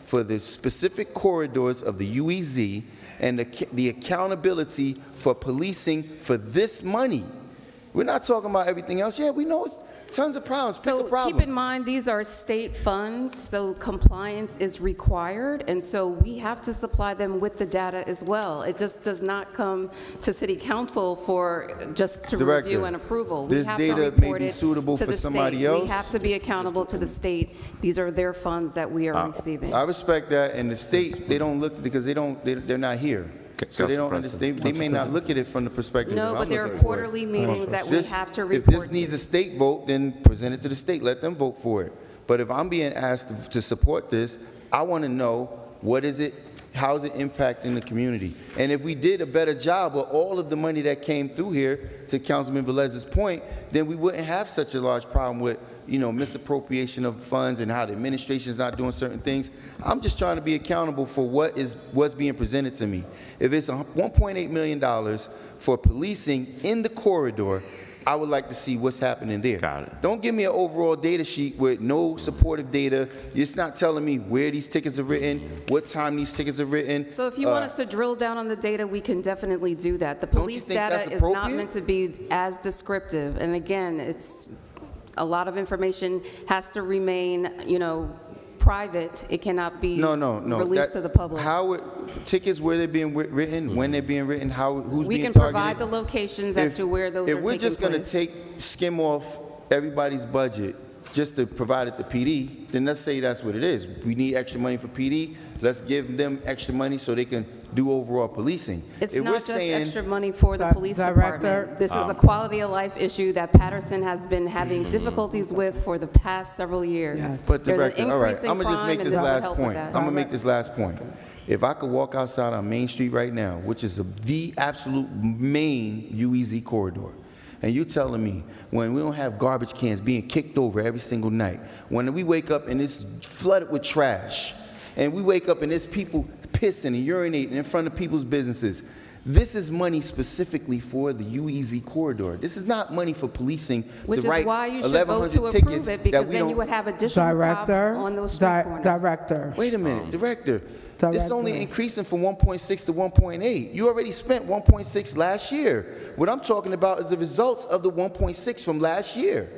for the specific corridors of the UEZ and the accountability for policing for this money. We're not talking about everything else. Yeah, we know it's tons of problems. Pick So a problem. keep in mind, these are state funds, so compliance is required, and so we have to supply them with the data as well. It just does not come to City Council for just to Director, review and approval. We this have to data report may be it suitable to for the somebody state. else. We have to be accountable to the state. These are their funds that we are receiving. I respect that, and the state, they don't look, because they're not here. So they don't understand, they may not look at it from the perspective No, that but I'm there are looking for it. quarterly meetings that we This- have to If report this to. needs a state vote, then present it to the state, let them vote for it. But if I'm being asked to support this, I want to know, what is it, how is it impacting the community? And if we did a better job with all of the money that came through here, to Councilman Velez's point, then we wouldn't have such a large problem with, misappropriation of funds and how the administration is not doing certain things. I'm just trying to be accountable for what's being presented to me. If it's $1.8 million for policing in the corridor, I would like to see what's happening there. Got it. Don't give me an overall data sheet with no supportive data. It's not telling me where these tickets are written, what time these tickets are written. So if you want us to drill down on the data, we can definitely do that. The Don't you police think data that's is not appropriate? meant to be as descriptive. And again, it's, a lot of information has to remain, private. It cannot be No. released to the public. Tickets, where they're being written, when they're being written, who's We being can targeted. provide the locations as to where those are taking If we're just going place. to skim off everybody's budget just to provide it to PD, then let's say that's what it is. We need extra money for PD. Let's give them extra money so they can do overall policing. It's If not we're just saying- extra money for the police Director, department. This is a quality of life issue that Paterson has been having difficulties with for the past several years. Yes. But There's an Director, all right, increase in I'm gonna just crime, make and this this will last help with point. that. I'm gonna make this last point. If I could walk outside on Main Street right now, which is the absolute main UEZ corridor, and you're telling me when we don't have garbage cans being kicked over every single night, when we wake up and it's flooded with trash, and we wake up and there's people pissing and urinating in front of people's businesses, this is money specifically for the UEZ corridor. This is not money for policing Which to is write why you should 1,100 vote to tickets approve it, that because we then you don't- would have additional cops Director, on those street corners. Director. Wait a minute, Director. It's only Director. increasing from 1.6 to 1.8. You already spent 1.6 last year. What I'm talking about is the results of the 1.6 from last year.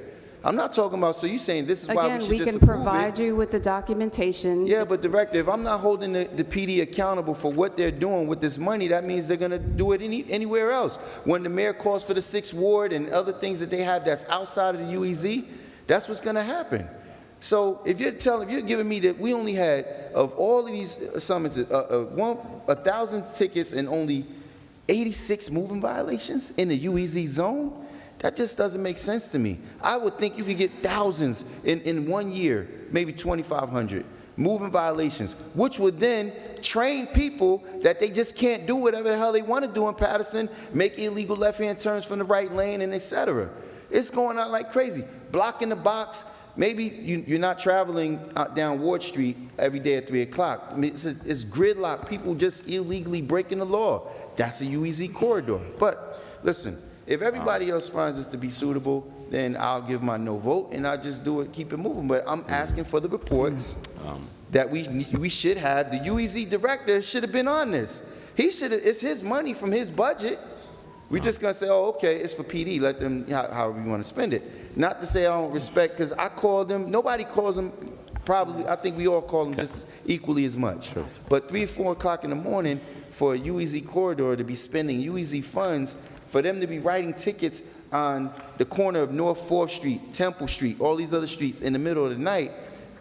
I'm not talking about, so you're saying this is why we Again, should we just can approve provide it? you with the documentation. Yeah, but Director, if I'm not holding the PD accountable for what they're doing with this money, that means they're going to do it anywhere else. When the mayor calls for the 6th Ward and other things that they have that's outside of the UEZ, that's what's going to happen. So if you're giving me that we only had, of all of these summonses, 1,000 tickets and only 86 moving violations in the UEZ zone, that just doesn't make sense to me. I would think you could get thousands in 1 year, maybe 2,500 moving violations, which would then train people that they just can't do whatever the hell they want to do in Paterson, make illegal left-hand turns from the right lane, and et cetera. It's going on like crazy. Blocking the box. Maybe you're not traveling down Ward Street every day at 3 o'clock. I mean, it's gridlock. People just illegally breaking the law. That's a UEZ corridor. But listen, if everybody else finds this to be suitable, then I'll give my no vote, and I'll just do it, keep it moving. But I'm asking for the reports that we should have. The UEZ director should have been on this. He should have. It's his money from his budget. We're just going to say, oh, okay, it's for PD. Let them, however you want to spend it. Not to say I don't respect, because I call them, nobody calls them, probably, I think we all call them just equally as much. But 3 or 4 o'clock in the morning for a UEZ corridor to be spending UEZ funds, for them to be writing tickets on the corner of North 4th Street, Temple Street, all these other streets in the middle of the night,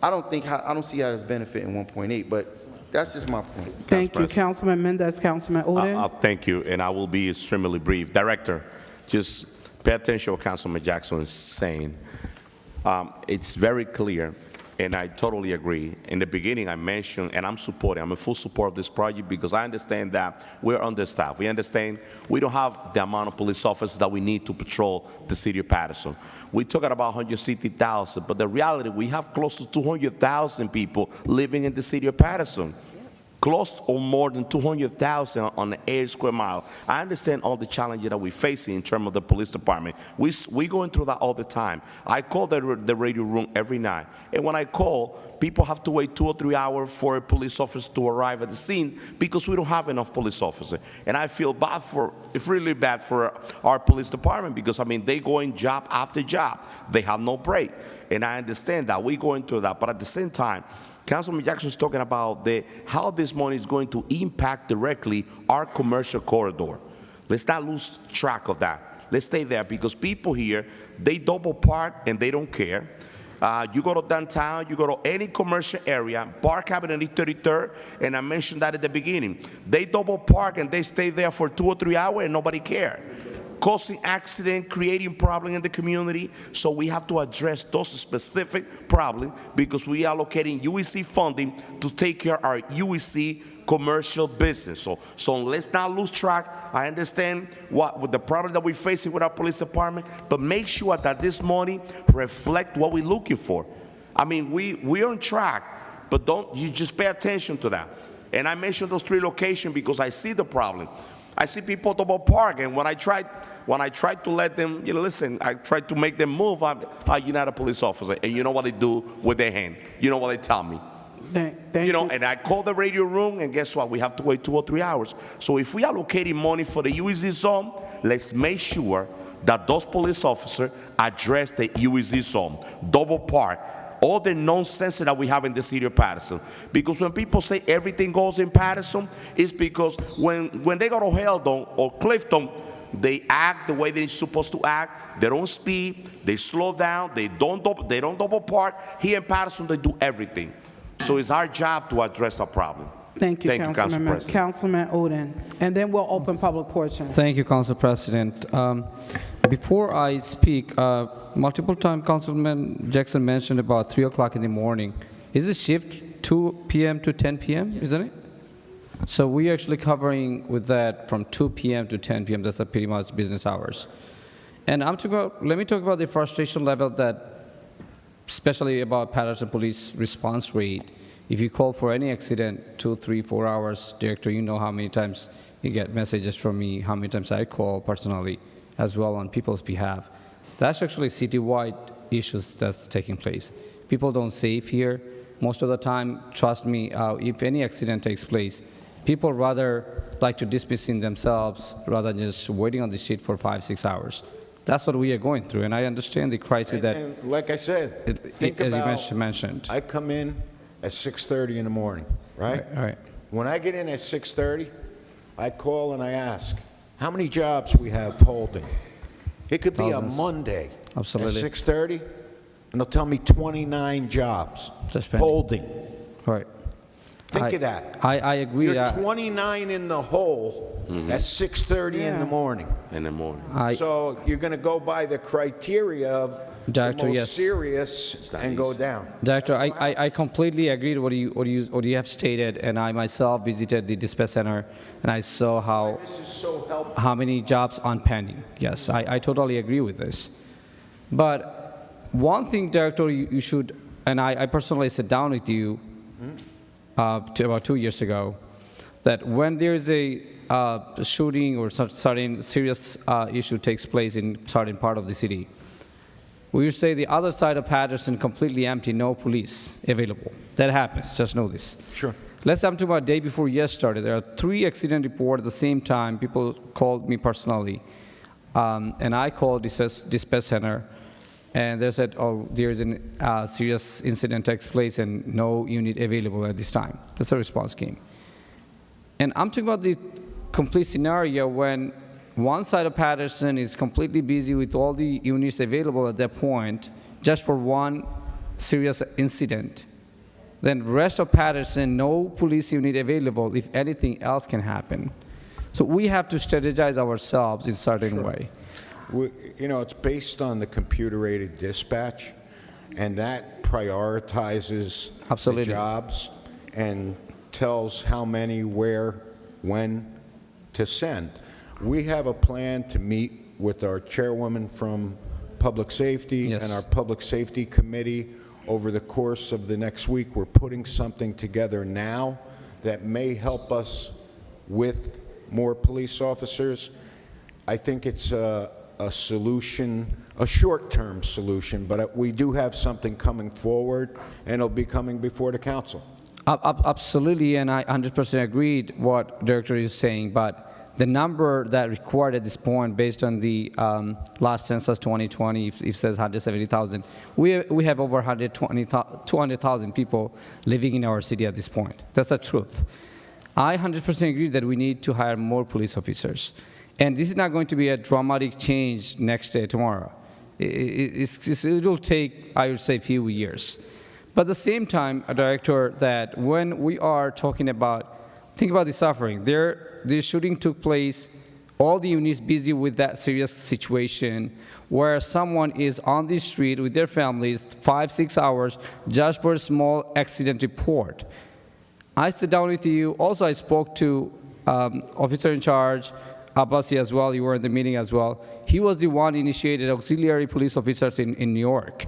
I don't see how there's benefit in 1.8, but that's just my point. Thank you, Councilman Mendez. Councilman Udine. Thank you, and I will be extremely brief. Director, just pay attention to what Councilman Jackson is saying. It's very clear, and I totally agree. In the beginning, I mentioned, and I'm in full support of this project because I understand that we're understaffed. We understand we don't have the amount of police officers that we need to patrol the city of Paterson. We talk about 160,000, but the reality, we have close to 200,000 people living in the city of Paterson. Close or more than 200,000 on an 8 square mile. I understand all the challenges that we're facing in terms of the police department. We're going through that all the time. I call the radio room every night, and when I call, people have to wait 2 or 3 hours for a police officer to arrive at the scene because we don't have enough police officers. And I feel bad it's really bad for our police department because, I mean, they go in job after job. They have no break. And I understand that. We're going through that. But at the same time, Councilman Jackson is talking about how this money is going to impact directly our commercial corridor. Let's not lose track of that. Let's stay there because people here, they double park and they don't care. You go to downtown, you go to any commercial area, Park Avenue 33rd, and I mentioned that at the beginning. They double park and they stay there for 2 or 3 hours and nobody cares. Causing accident, creating problem in the community. So we have to address those specific problems because we are allocating UEC funding to take care of our UEC commercial business. So let's not lose track. I understand with the problem that we're facing with our police department, but make sure that this money reflect what we're looking for. I mean, we're on track, but don't you just pay attention to that. And I mentioned those 3 locations because I see the problem. I see people double park, and when I try to let them, listen, I try to make them move, you're not a police officer. And you know what they do with their hand? You know what they tell me? And I call the radio room, and guess what? We have to wait 2 or 3 hours. So if we are allocating money for the UEZ zone, let's make sure that those police officers address the UEZ zone, double park, all the nonsense that we have in the city of Paterson. Because when people say everything goes in Paterson, it's because when they go to Heldon or Clifton, they act the way they're supposed to act. They don't speed. They slow down. They don't double park. Here in Paterson, they do everything. So it's our job to address that problem. Thank you, Council President. Councilman Oden. And then we'll open public portion. Thank you, Council President. Before I speak, multiple times Councilman Jackson mentioned about 3 o'clock in the morning. Is the shift 2 p.m. to 10 p.m., isn't it? So we're actually covering with that from 2 p.m. to 10 p.m. That's pretty much business hours. And let me talk about the frustration level that, especially about Paterson Police response rate. If you call for any accident, 2, 3, 4 hours, Director, you know how many times you get messages from me, how many times I call personally, as well on people's behalf. That's actually citywide issues that's taking place. People don't save here. Most of the time, trust me, if any accident takes place, people rather like to dismiss in themselves rather than just waiting on the street for 5, 6 hours. That's what we are going through, and I understand the crisis And like I said, think as about, you mentioned. I come in at 6:30 in the morning, right? Right. When I get in at 6:30, I call and I ask, how many jobs we have holding? It could be Thousands. a Monday Absolutely. at 6:30, and they'll tell me 29 jobs Just pending. holding. Right. Think of that. I agree. You're that 29 in the hole at 6:30 in the morning. In the morning. So you're going to go by the criteria of Doctor, the most yes. serious and go down. Doctor, I completely agree with what you have stated, and I myself visited the dispatch center, and I saw This is so helpful. how many jobs on pending. Yes, I totally agree with this. But one thing, Director, you should, and I personally sat down with you about 2 years ago, that when there is a shooting or certain serious issue takes place in certain part of the city, we say the other side of Paterson completely empty, no police available. That happens, just know this. Sure. Let's come to about day before yesterday. There are 3 accident reports at the same time. People called me personally, and I called dispatch center, and they said, oh, there's a serious incident takes place and no unit available at this time. That's the response came. And I'm talking about the complete scenario when one side of Paterson is completely busy with all the units available at that point just for one serious incident. Then rest of Paterson, no police unit available if anything else can happen. So we have to strategize ourselves in a certain way. It's based on the computer-aided dispatch. and that prioritizes Absolutely. the jobs and tells how many, where, when to send. We have a plan to meet with our chairwoman from Public Safety Yes. and our Public Safety Committee over the course of the next week. We're putting something together now that may help us with more police officers. I think it's a solution, a short-term solution, but we do have something coming forward, and it'll be coming before the council. Absolutely, and I 100% agreed what Director is saying, but the number that required at this point, based on the last census 2020, it says 170,000. We have over 200,000 people living in our city at this point. That's the truth. I 100% agree that we need to hire more police officers. And this is not going to be a dramatic change next day, tomorrow. It will take, I would say, a few years. But at the same time, Director, that when we are talking about, think about the suffering. The shooting took place, all the units busy with that serious situation where someone is on the street with their families 5-6 hours just for a small accident report. I sat down with you. Also, I spoke to officer in charge, Abbasi as well. You were in the meeting as well. He was the one initiated auxiliary police officers in New York.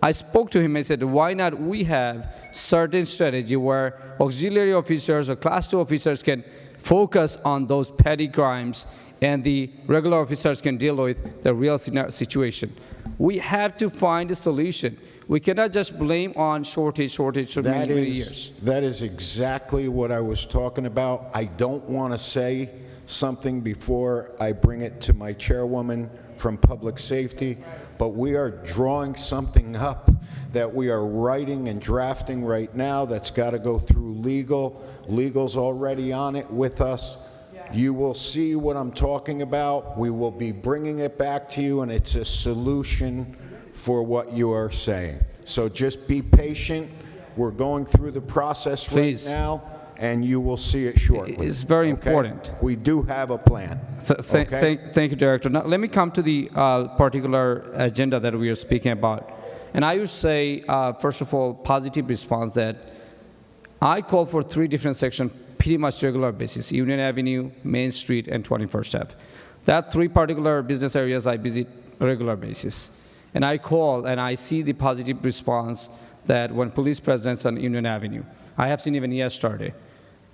I spoke to him and said, why not we have certain strategy where auxiliary officers or class 2 officers can focus on those petty crimes and the regular officers can deal with the real situation. We have to find a solution. We cannot just blame on shortage for many years. That is exactly what I was talking about. I don't want to say something before I bring it to my chairwoman from Public Safety, but we are drawing something up that we are writing and drafting right now that's got to go through legal. Legal's already on it with us. You will see what I'm talking about. We will be bringing it back to you, and it's a solution for what you are saying. So just be patient. We're going through the process Please. right now, and you will see it shortly. It's very Okay? important. We do have a plan. Okay? Thank you, Director. Now, let me come to the particular agenda that we are speaking about. And I would say, first of all, positive response that I call for 3 different sections, pretty much regular basis: Union Avenue, Main Street, and 21st Ave. That 3 particular business areas I visit regular basis. And I call and I see the positive response that when police presence on Union Avenue. I have seen even yesterday.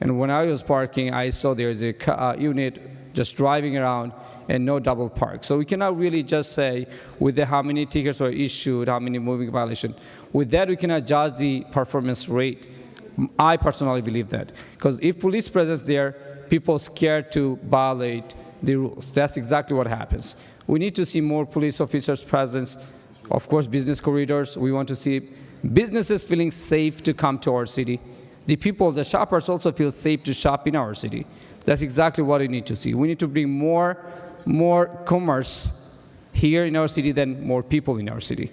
And when I was parking, I saw there's a unit just driving around and no double park. So we cannot really just say with how many tickets were issued, how many moving violations. With that, we cannot judge the performance rate. I personally believe that. Because if police presence there, people scared to violate the rules. That's exactly what happens. We need to see more police officers presence. Of course, business corridors. We want to see businesses feeling safe to come to our city. The people, the shoppers also feel safe to shop in our city. That's exactly what we need to see. We need to bring more commerce here in our city than more people in our city.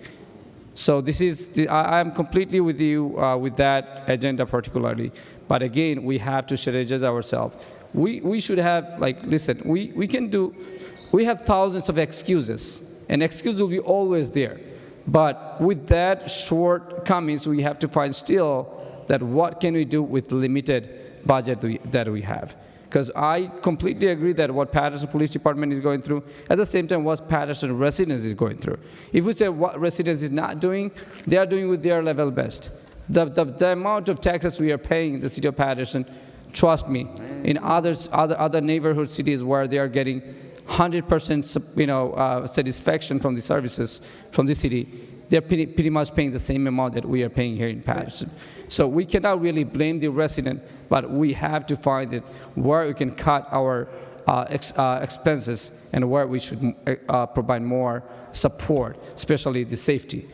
So this is, I am completely with you with that agenda particularly. But again, we have to strategize ourselves. We should have, like, listen, we have thousands of excuses, and excuses will be always there. But with that shortcomings, we have to find still that what can we do with limited budget that we have. Because I completely agree that what Paterson Police Department is going through, at the same time what Paterson residents is going through. If we say what residents is not doing, they are doing with their level best. The amount of taxes we are paying in the city of Paterson, trust me, in other neighborhood cities where they are getting 100% satisfaction from the services from the city, they're pretty much paying the same amount that we are paying here in Paterson. So we cannot really blame the resident, but we have to find it where we can cut our expenses and where we should provide more support, especially the safety.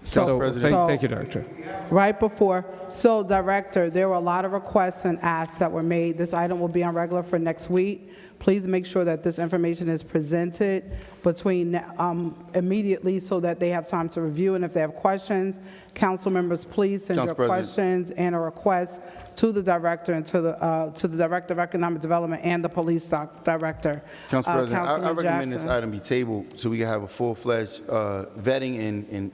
So thank you, Director. Right before, Director, there were a lot of requests and asks that were made. This item will be on regular for next week, Please make sure that this information is presented immediately so that they have time to review, and if they have questions, council members, please send your Council President. questions and a request to the director and to the Director of Economic Development and the Police Director. Council President, I Councilman recommend this Jackson. item be tabled so we can have a full-fledged vetting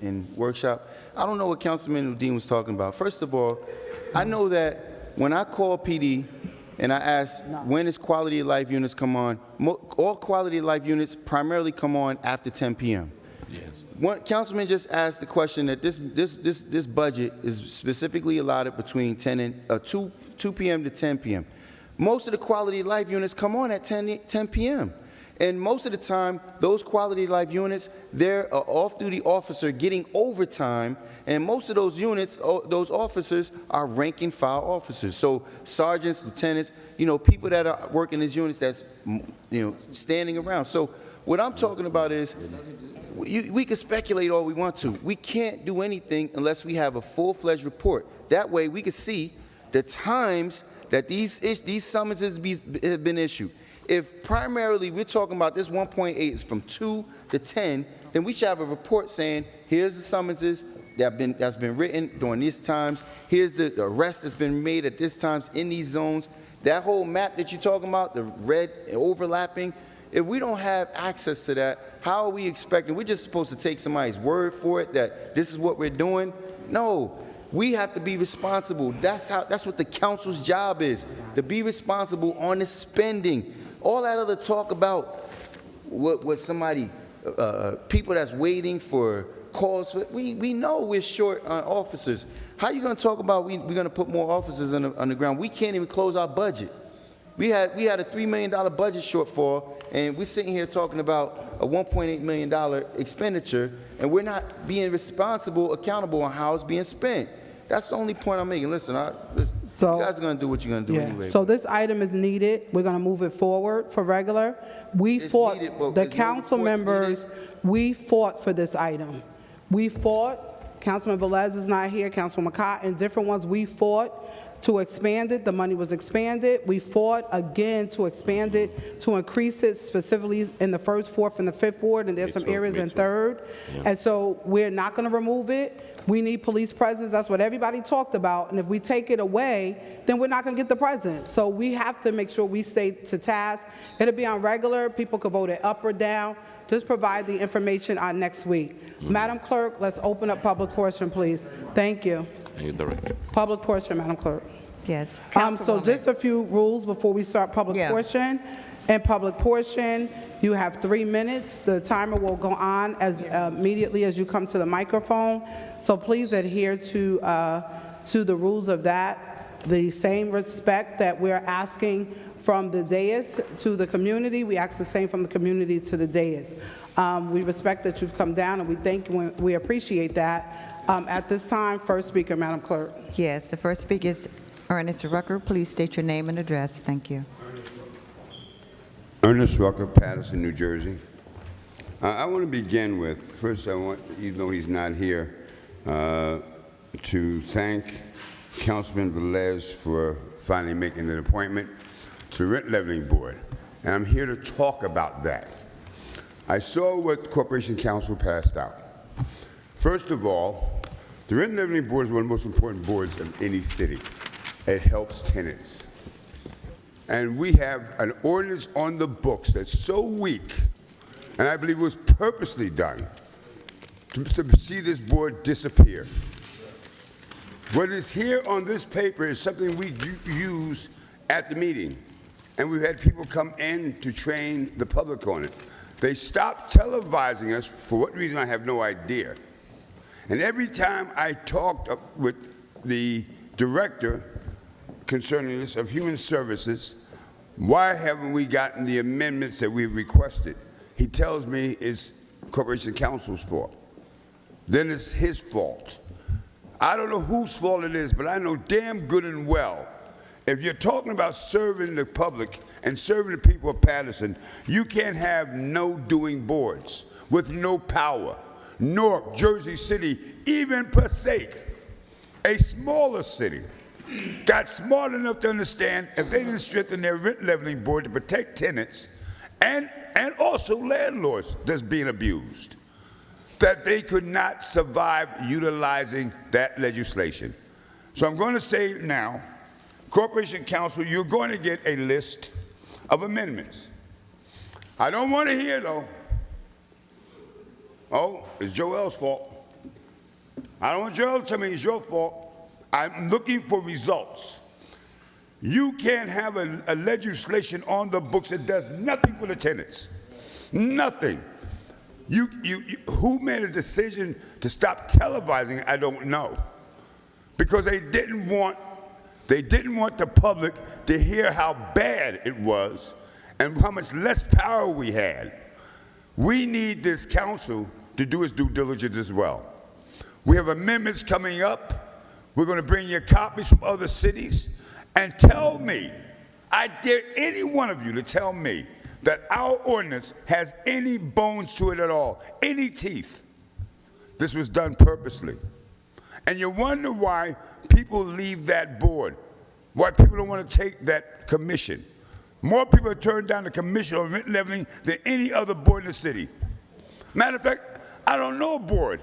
and workshop. I don't know what Councilman Udine was talking about. First of all, I know that when I call PD and I ask when is quality of life units come on, all quality of life units primarily come on after 10 p.m. One councilman just asked the question that this budget is specifically allotted between 2 p.m. to 10 p.m. Most of the quality of life units come on at 10 p.m. And most of the time, those quality of life units, they're an off-duty officer getting overtime, and most of those units, those officers are rank and file officers. So sergeants, lieutenants, people that are working these units that's, standing around. So what I'm talking about is, we can speculate all we want to. We can't do anything unless we have a full-fledged report. That way, we can see the times that these summonses have been issued. If primarily we're talking about this 1.8 is from 2 to 10, then we should have a report saying, here's the summonses that's been written during these times, here's the arrest that's been made at this times in these zones. That whole map that you're talking about, the red overlapping, if we don't have access to that, how are we expecting? We're just supposed to take somebody's word for it that this is what we're doing? No. We have to be responsible. That's what the council's job is, to be responsible on the spending. All that other talk about what somebody, people that's waiting for calls, we know we're short on officers. How are you going to talk about we're going to put more officers on the ground? We can't even close our budget. We had a $3 million budget shortfall, and we're sitting here talking about a $1.8 million expenditure, and we're not being accountable on how it's being spent. That's the only point I'm making. Listen, you guys are going to do what you're going to do anyway. So this item is needed. We're going to move it forward for regular. The council members, we fought for this item. We fought. Councilman Velez is not here. Councilman McCott and different ones. We fought to expand it. The money was expanded. We fought again to expand it, to increase it specifically in the first, fourth, and the fifth ward, and there's some areas in third. Yeah. And so we're not going to remove it. We need police presence. That's what everybody talked about. And if we take it away, then we're not going to get the presence. So we have to make sure we stay to task. It'll be on regular. People can vote it up or down. Just provide the information on next week. Madam Clerk, let's open up public portion, please. Thank you. Public portion, Madam Clerk. Yes. So just a few rules before we start public portion. In public portion, you have 3 minutes. The timer will go on as immediately as you come to the microphone. So please adhere to the rules of that. The same respect that we're asking from the dais to the community, we ask the same from the community to the dais. We respect that you've come down, and we thank you. We appreciate that. At this time, first speaker, Madam Clerk. Yes, the first speaker is Ernest Rucker. Please state your name and address. Thank you. Ernest Rucker, Paterson, New Jersey. I want to begin with, first I want, even though he's not here, to thank Councilman Velez for finally making an appointment to the Rent Leveling Board. And I'm here to talk about that. I saw what Corporation Council passed out. First of all, the Rent Leveling Board is one of the most important boards of any city. It helps tenants. And we have an ordinance on the books that's so weak, and I believe it was purposely done, to see this board disappear. What is here on this paper is something we use at the meeting, and we've had people come in to train the public on it. They stopped televising us, for what reason I have no idea. And every time I talked with the director concerning this of Human Services, why haven't we gotten the amendments that we've requested? He tells me it's Corporation Council's fault. Then it's his fault. I don't know whose fault it is, but I know damn good and well, if you're talking about serving the public and serving the people of Paterson, you can't have no-doing boards with no power. Newark, Jersey City, even Passaic, a smaller city, got smart enough to understand if they didn't strengthen their rent leveling board to protect tenants and also landlords that's being abused, that they could not survive utilizing that legislation. So I'm going to say now, Corporation Council, you're going to get a list of amendments. I don't want to hear, though, oh, it's Joel's fault. I don't want Joel to tell me it's your fault. I'm looking for results. You can't have a legislation on the books that does nothing for the tenants. Nothing. Who made a decision to stop televising? I don't know. Because they didn't want the public to hear how bad it was and how much less power we had. We need this council to do its due diligence as well. We have amendments coming up. We're going to bring you copies from other cities. And tell me, I dare any one of you to tell me that our ordinance has any bones to it at all, any teeth. This was done purposely. And you wonder why people leave that board, why people don't want to take that commission. More people have turned down the commission on rent leveling than any other board in the city. Matter of fact, I don't know a board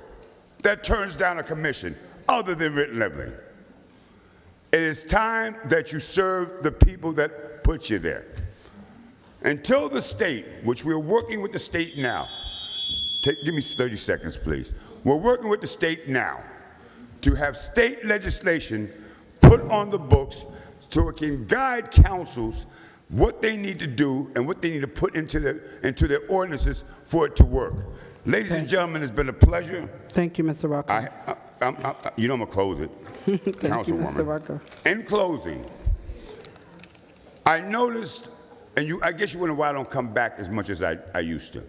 that turns down a commission other than rent leveling. It is time that you serve the people that put you there. Until the state, which we're working with the state now, give me 30 seconds, please. We're working with the state now to have state legislation put on the books so it can guide councils what they need to do and what they need to put into their ordinances for it to work. Ladies and gentlemen, it's been a pleasure. Thank you, Mr. Rucker. You know I'm going to close it. Thank you, Councilwoman. Mr. Rucker. In closing, I noticed, and I guess you wonder why I don't come back as much as I used to.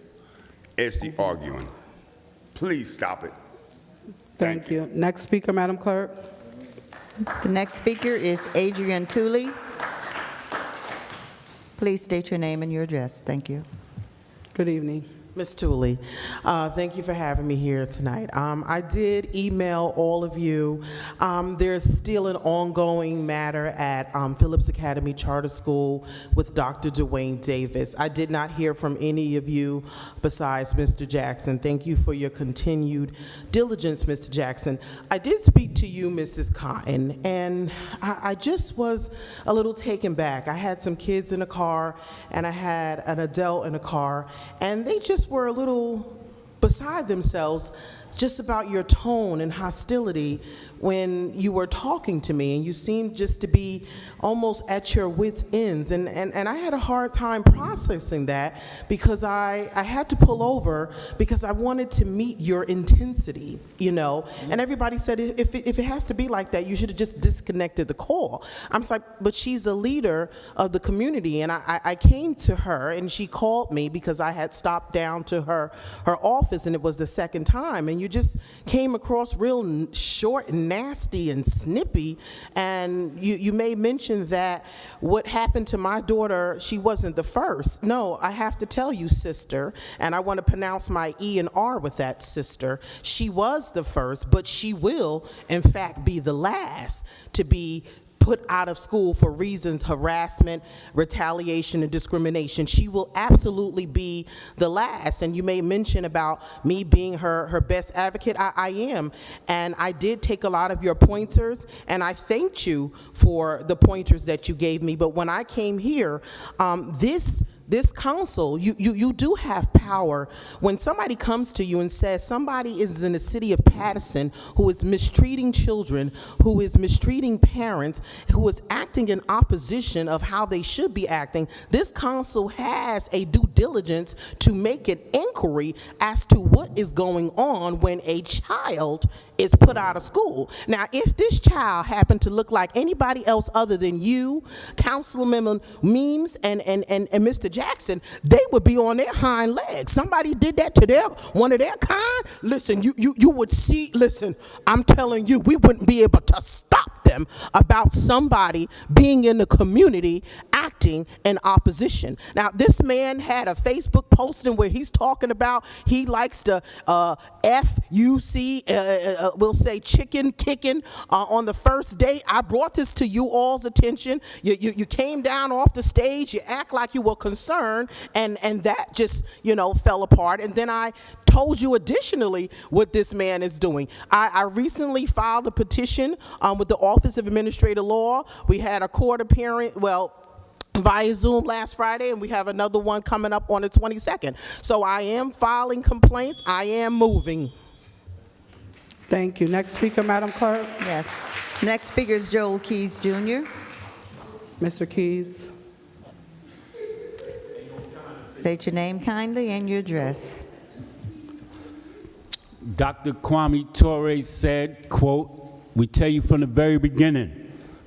It's the arguing. Please stop it. Thank you. Next speaker, Madam Clerk. The next speaker is Adrian Tooley. Please state your name and your address. Thank you. Good evening. Ms. Tooley, thank you for having me here tonight. I did email all of you. There's still an ongoing matter at Phillips Academy Charter School with Dr. Dwayne Davis. I did not hear from any of you besides Mr. Jackson. Thank you for your continued diligence, Mr. Jackson. I did speak to you, Mrs. Cotton, and I just was a little taken back. I had some kids in a car, and I had an adult in a car, and they just were a little beside themselves just about your tone and hostility when you were talking to me, and you seemed just to be almost at your wits' ends. And I had a hard time processing that because I had to pull over because I wanted to meet your intensity, you know. And everybody said, if it has to be like that, you should have just disconnected the call. I'm just like, but she's a leader of the community. And I came to her, and she called me because I had stopped down to her office, and it was the second time. And you just came across real short and nasty and snippy, and you made mention that what happened to my daughter, she wasn't the first. No, I have to tell you, sister, and I want to pronounce my E and R with that, sister. She was the first, but she will, in fact, be the last to be put out of school for reasons harassment, retaliation, and discrimination. She will absolutely be the last. And you may mention about me being her best advocate. I am. And I did take a lot of your pointers, and I thanked you for the pointers that you gave me. But when I came here, this council, you do have power. When somebody comes to you and says somebody is in the city of Paterson who is mistreating children, who is mistreating parents, who is acting in opposition of how they should be acting, this council has a due diligence to make an inquiry as to what is going on when a child is put out of school. Now, if this child happened to look like anybody else other than you, Councilman Means, and Mr. Jackson, they would be on their hind legs. Somebody did that to one of their kind. Listen, you would see. Listen, I'm telling you, we wouldn't be able to stop them about somebody being in the community acting in opposition. Now, this man had a Facebook posting where he's talking about he likes to F-U-C, we'll say chicken kicking on the first date. I brought this to you all's attention. You came down off the stage, you act like you were concerned, and that just, fell apart. And then I told you additionally what this man is doing. I recently filed a petition with the Office of Administrative Law. We had a court appearance, via Zoom last Friday, and we have another one coming up on the 22nd. So I am filing complaints. I am moving. Thank you. Next speaker, Madam Clerk. Yes. Next speaker is Joel Keys Jr. Mr. Keys. State your name kindly and your address. Dr. Kwame Ture said, quote, "We tell you from the very beginning,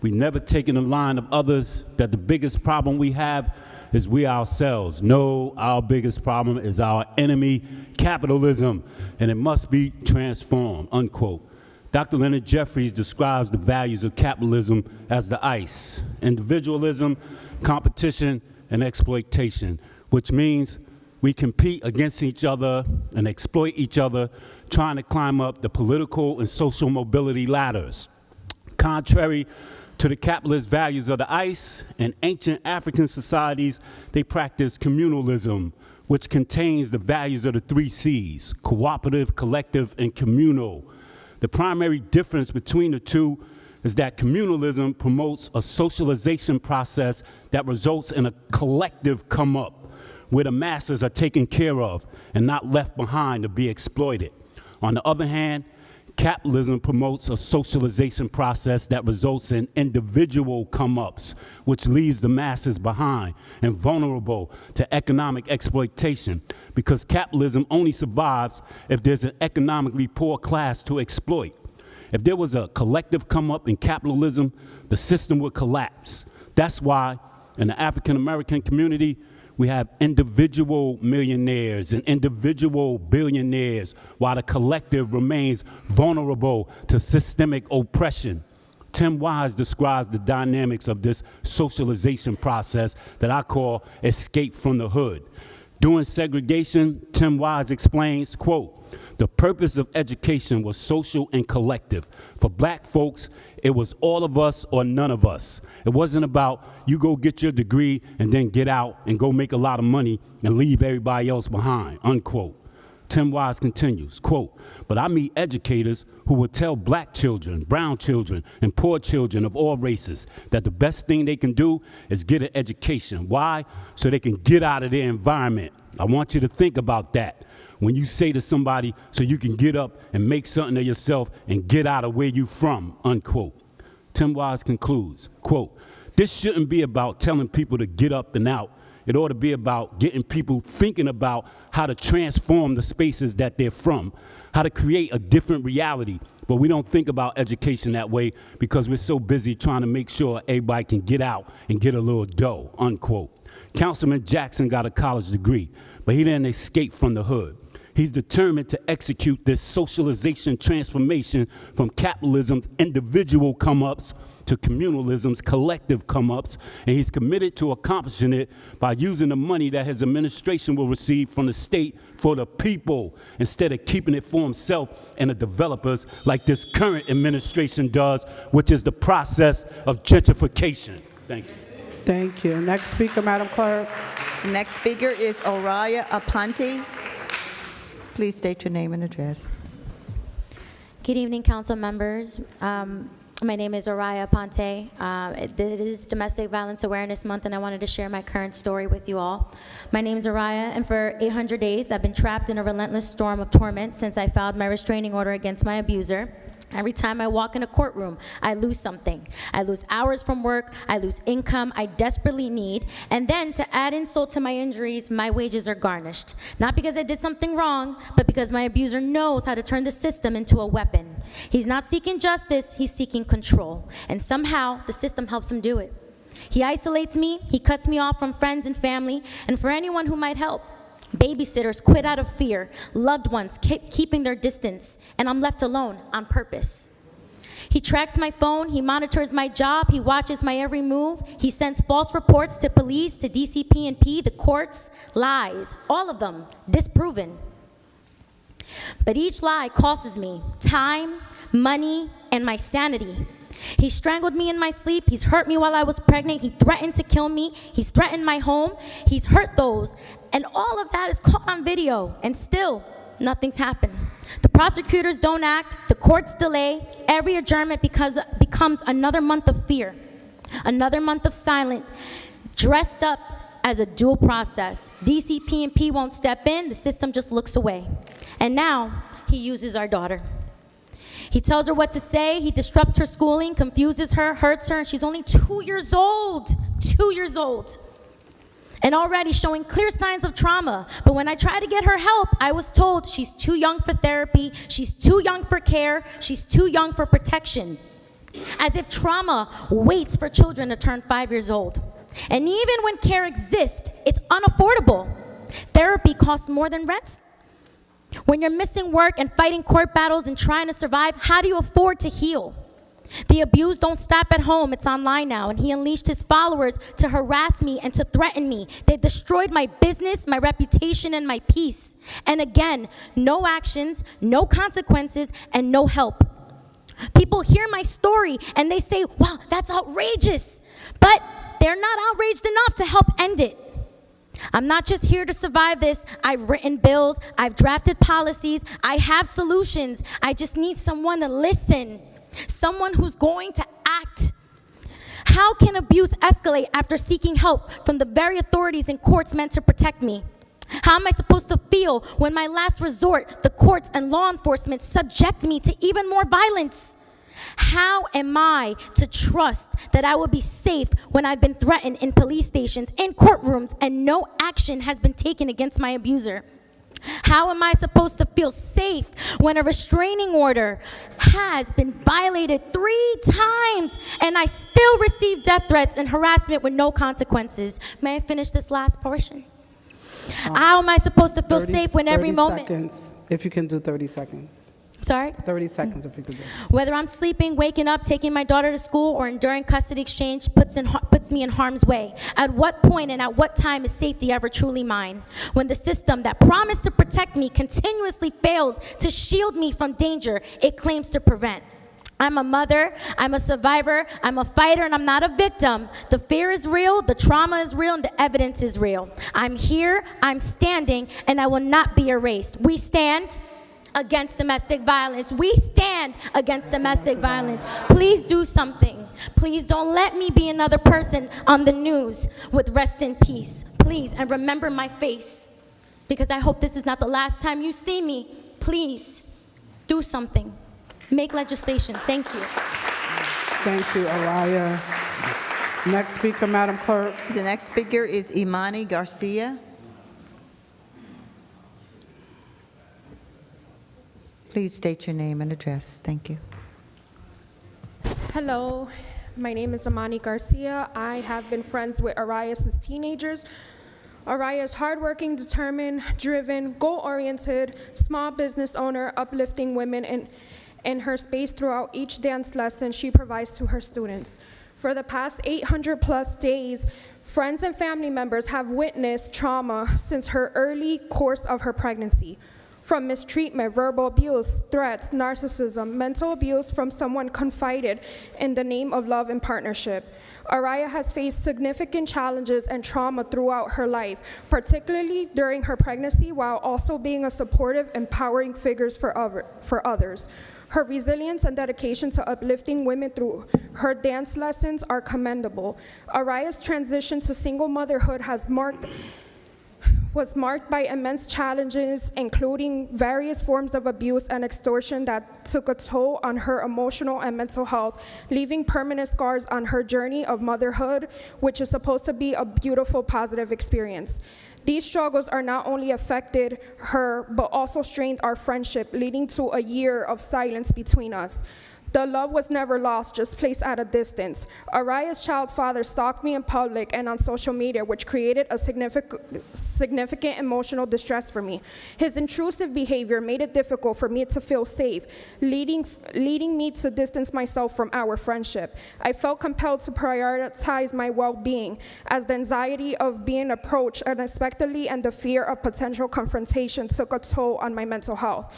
we've never taken the line of others that the biggest problem we have is we ourselves. No, our biggest problem is our enemy, capitalism, and it must be transformed," unquote. Dr. Leonard Jeffries describes the values of capitalism as the ice: individualism, competition, and exploitation, which means we compete against each other and exploit each other, trying to climb up the political and social mobility ladders. Contrary to the capitalist values of the ice, in ancient African societies, they practice communalism, which contains the values of the 3 C's: cooperative, collective, and communal. The primary difference between the two is that communalism promotes a socialization process that results in a collective come-up, where the masses are taken care of and not left behind to be exploited. On the other hand, capitalism promotes a socialization process that results in individual come-ups, which leaves the masses behind and vulnerable to economic exploitation, because capitalism only survives if there's an economically poor class to exploit. If there was a collective come-up in capitalism, the system would collapse. That's why in the African American community, we have individual millionaires and individual billionaires, while the collective remains vulnerable to systemic oppression. Tim Wise describes the dynamics of this socialization process that I call escape from the hood. During segregation, Tim Wise explains, quote, "The purpose of education was social and collective. For black folks, it was all of us or none of us. It wasn't about you go get your degree and then get out and go make a lot of money and leave everybody else behind," unquote. Tim Wise continues, quote, "But I meet educators who will tell black children, brown children, and poor children of all races that the best thing they can do is get an education. Why? So they can get out of their environment. I want you to think about that. When you say to somebody, so you can get up and make something of yourself and get out of where you from," unquote. Tim Wise concludes, quote, "This shouldn't be about telling people to get up and out. It ought to be about getting people thinking about how to transform the spaces that they're from, how to create a different reality. But we don't think about education that way because we're so busy trying to make sure everybody can get out and get a little dough," unquote. Councilman Jackson got a college degree, but he didn't escape from the hood. He's determined to execute this socialization transformation from capitalism's individual come-ups to communalism's collective come-ups, and he's committed to accomplishing it by using the money that his administration will receive from the state for the people, instead of keeping it for himself and the developers like this current administration does, which is the process of gentrification. Thank you. Thank you. Next speaker, Madam Clerk. Next speaker is Oriah Aponte. Please state your name and address. Good evening, council members. My name is Oriah Aponte. It is Domestic Violence Awareness Month, and I wanted to share my current story with you all. My name is Oriah, and for 800 days, I've been trapped in a relentless storm of torment since I filed my restraining order against my abuser. Every time I walk in a courtroom, I lose something. I lose hours from work, I lose income I desperately need, and then to add insult to my injuries, my wages are garnished. Not because I did something wrong, but because my abuser knows how to turn the system into a weapon. He's not seeking justice, he's seeking control. And somehow, the system helps him do it. He isolates me, he cuts me off from friends and family, and for anyone who might help. Babysitters quit out of fear, loved ones keeping their distance, and I'm left alone on purpose. He tracks my phone, he monitors my job, he watches my every move, he sends false reports to police, to DCP&P, the courts, lies, all of them disproven. But each lie costs me time, money, and my sanity. He strangled me in my sleep, he's hurt me while I was pregnant, he threatened to kill me, he's threatened my home, he's hurt those, and all of that is caught on video, and still, nothing's happened. The prosecutors don't act, the courts delay, every adjournment becomes another month of fear, another month of silence, dressed up as a dual process. DCP&P won't step in, the system just looks away. And now, he uses our daughter. He tells her what to say, he disrupts her schooling, confuses her, hurts her, and she's only 2 years old. 2 years old. And already showing clear signs of trauma. But when I tried to get her help, I was told she's too young for therapy, she's too young for care, she's too young for protection. As if trauma waits for children to turn 5 years old. And even when care exists, it's unaffordable. Therapy costs more than rent. When you're missing work and fighting court battles and trying to survive, how do you afford to heal? The abuse don't stop at home, it's online now, and he unleashed his followers to harass me and to threaten me. They destroyed my business, my reputation, and my peace. And again, no actions, no consequences, and no help. People hear my story and they say, wow, that's outrageous. But they're not outraged enough to help end it. I'm not just here to survive this. I've written bills, I've drafted policies, I have solutions. I just need someone to listen, someone who's going to act. How can abuse escalate after seeking help from the very authorities and courts meant to protect me? How am I supposed to feel when my last resort, the courts and law enforcement, subject me to even more violence? How am I to trust that I will be safe when I've been threatened in police stations, in courtrooms, and no action has been taken against my abuser? How am I supposed to feel safe when a restraining order has been violated 3 times and I still receive death threats and harassment with no consequences? May I finish this last portion? How am I supposed to feel safe when every moment... 30 seconds, if you can do 30 seconds. Sorry? 30 seconds if you could do. Whether I'm sleeping, waking up, taking my daughter to school, or enduring custody exchange puts me in harm's way. At what point and at what time is safety ever truly mine? When the system that promised to protect me continuously fails to shield me from danger it claims to prevent. I'm a mother, I'm a survivor, I'm a fighter, and I'm not a victim. The fear is real, the trauma is real, and the evidence is real. I'm here, I'm standing, and I will not be erased. We stand against domestic violence. We stand against domestic violence. Please do something. Please don't let me be another person on the news with rest in peace. Please, and remember my face, because I hope this is not the last time you see me. Please, do something. Make legislation. Thank you. Thank you, Araya. Next speaker, Madam Clerk. The next speaker is Imani Garcia. Please state your name and address. Thank you. Hello, my name is Imani Garcia. I have been friends with Araya since teenagers. Araya is hardworking, determined, driven, goal-oriented, small business owner, uplifting women in her space throughout each dance lesson she provides to her students. For the past 800+ days, friends and family members have witnessed trauma since her early course of her pregnancy. From mistreatment, verbal abuse, threats, narcissism, mental abuse from someone confided in the name of love and partnership. Araya has faced significant challenges and trauma throughout her life, particularly during her pregnancy, while also being a supportive, empowering figure for others. Her resilience and dedication to uplifting women through her dance lessons are commendable. Araya's transition to single motherhood was marked by immense challenges, including various forms of abuse and extortion that took a toll on her emotional and mental health, leaving permanent scars on her journey of motherhood, which is supposed to be a beautiful, positive experience. These struggles are not only affected her, but also strained our friendship, leading to a year of silence between us. The love was never lost, just placed at a distance. Araya's child father stalked me in public and on social media, which created a significant emotional distress for me. His intrusive behavior made it difficult for me to feel safe, leading me to distance myself from our friendship. I felt compelled to prioritize my well-being, as the anxiety of being approached unexpectedly and the fear of potential confrontation took a toll on my mental health.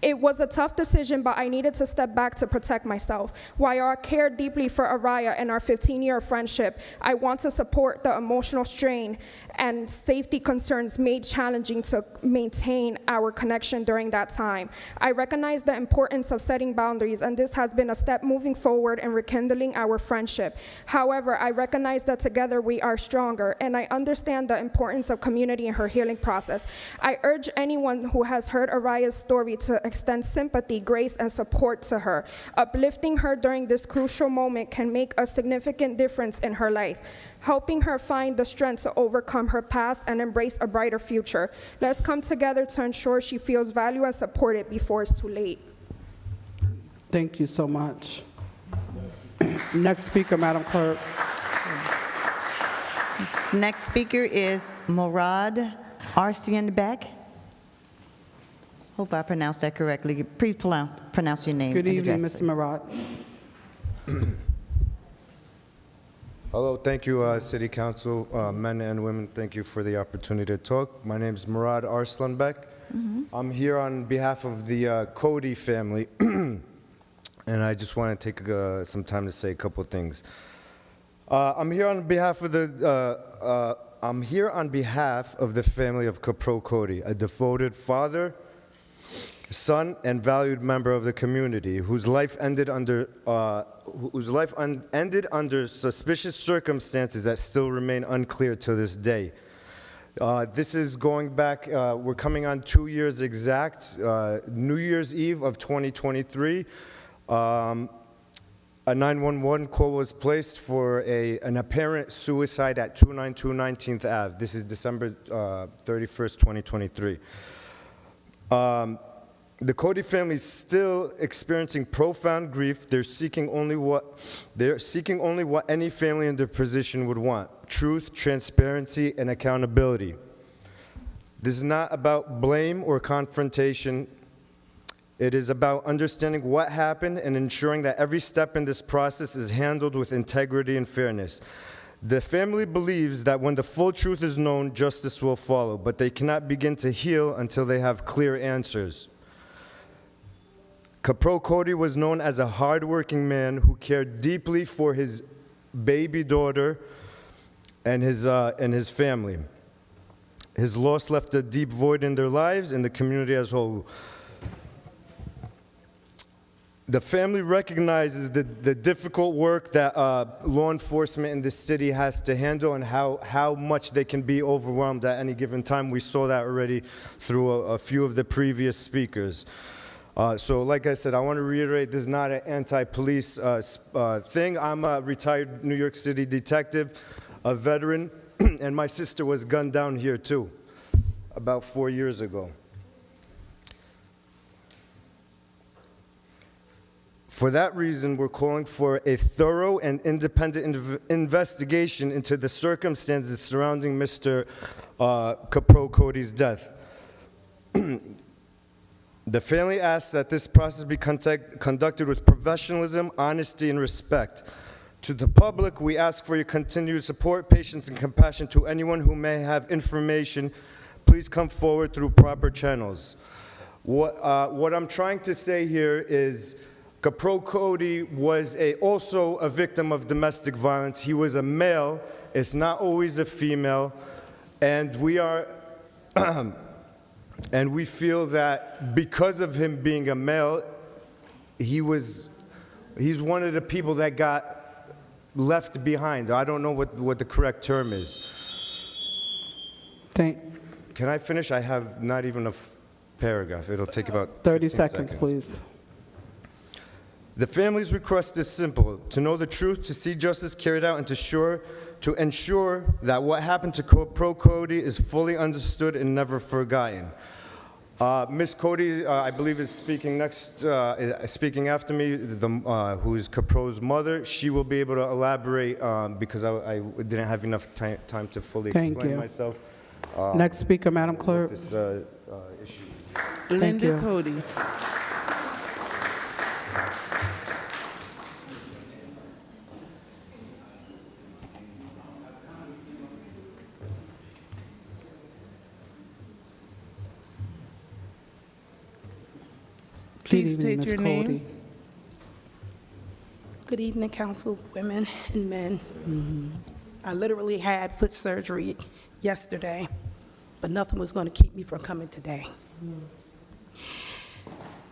It was a tough decision, but I needed to step back to protect myself. While I care deeply for Araya and our 15-year friendship, I want to support the emotional strain and safety concerns made challenging to maintain our connection during that time. I recognize the importance of setting boundaries, and this has been a step moving forward in rekindling our friendship. However, I recognize that together we are stronger, and I understand the importance of community in her healing process. I urge anyone who has heard Araya's story to extend sympathy, grace, and support to her. Uplifting her during this crucial moment can make a significant difference in her life, helping her find the strength to overcome her past and embrace a brighter future. Let's come together to ensure she feels valued and supported before it's too late. Thank you so much. Next speaker, Madam Clerk. Next speaker is Murad Arsianbek. Hope I pronounced that correctly. Please pronounce your name. Good and evening, address, Mr. Murad. Hello, thank you, City Council, men and women. Thank you for the opportunity to talk. My name is Murad Arslanbek. I'm here on behalf of the Cody family, and I just want to take some time to say a couple of things. I'm here on behalf of the family of Capro Cody, a devoted father, son, and valued member of the community whose life ended under suspicious circumstances that still remain unclear to this day. This is going back, we're coming on 2 years exact, New Year's Eve of 2023. A 911 call was placed for an apparent suicide at 292 19th Ave. This is December 31st, 2023. The Cody family is still experiencing profound grief. They're seeking only what any family in their position would want: truth, transparency, and accountability. This is not about blame or confrontation. It is about understanding what happened and ensuring that every step in this process is handled with integrity and fairness. The family believes that when the full truth is known, justice will follow, but they cannot begin to heal until they have clear answers. Capro Cody was known as a hardworking man who cared deeply for his baby daughter and his family. His loss left a deep void in their lives and the community as a whole. The family recognizes the difficult work that law enforcement in this city has to handle and how much they can be overwhelmed at any given time. We saw that already through a few of the previous speakers. So like I said, I want to reiterate, this is not an anti-police thing. I'm a retired New York City detective, a veteran, and my sister was gunned down here too, about 4 years ago. For that reason, we're calling for a thorough and independent investigation into the circumstances surrounding Mr. Capro Cody's death. The family asks that this process be conducted with professionalism, honesty, and respect. To the public, we ask for your continued support, patience, and compassion. To anyone who may have information, please come forward through proper channels. What I'm trying to say here is Capro Cody was also a victim of domestic violence. He was a male. It's not always a female. And we are... And we feel that because of him being a male, he's one of the people that got left behind. I don't know what the correct term is. Can I finish? I have not even a paragraph. It'll take about 30 seconds, please. The family's request is simple: to know the truth, to see justice carried out, and to ensure that what happened to Capro Cody is fully understood and never forgotten. Ms. Cody, I believe, is speaking next, speaking after me, who is Capro's mother. She will be able to elaborate because I didn't have enough time to fully Thank explain you. myself. Next speaker, Madam Clerk. This issue. Thank you. Cody. Please state your name. Good evening, council, women and men. I literally had foot surgery yesterday, but nothing was going to keep me from coming today.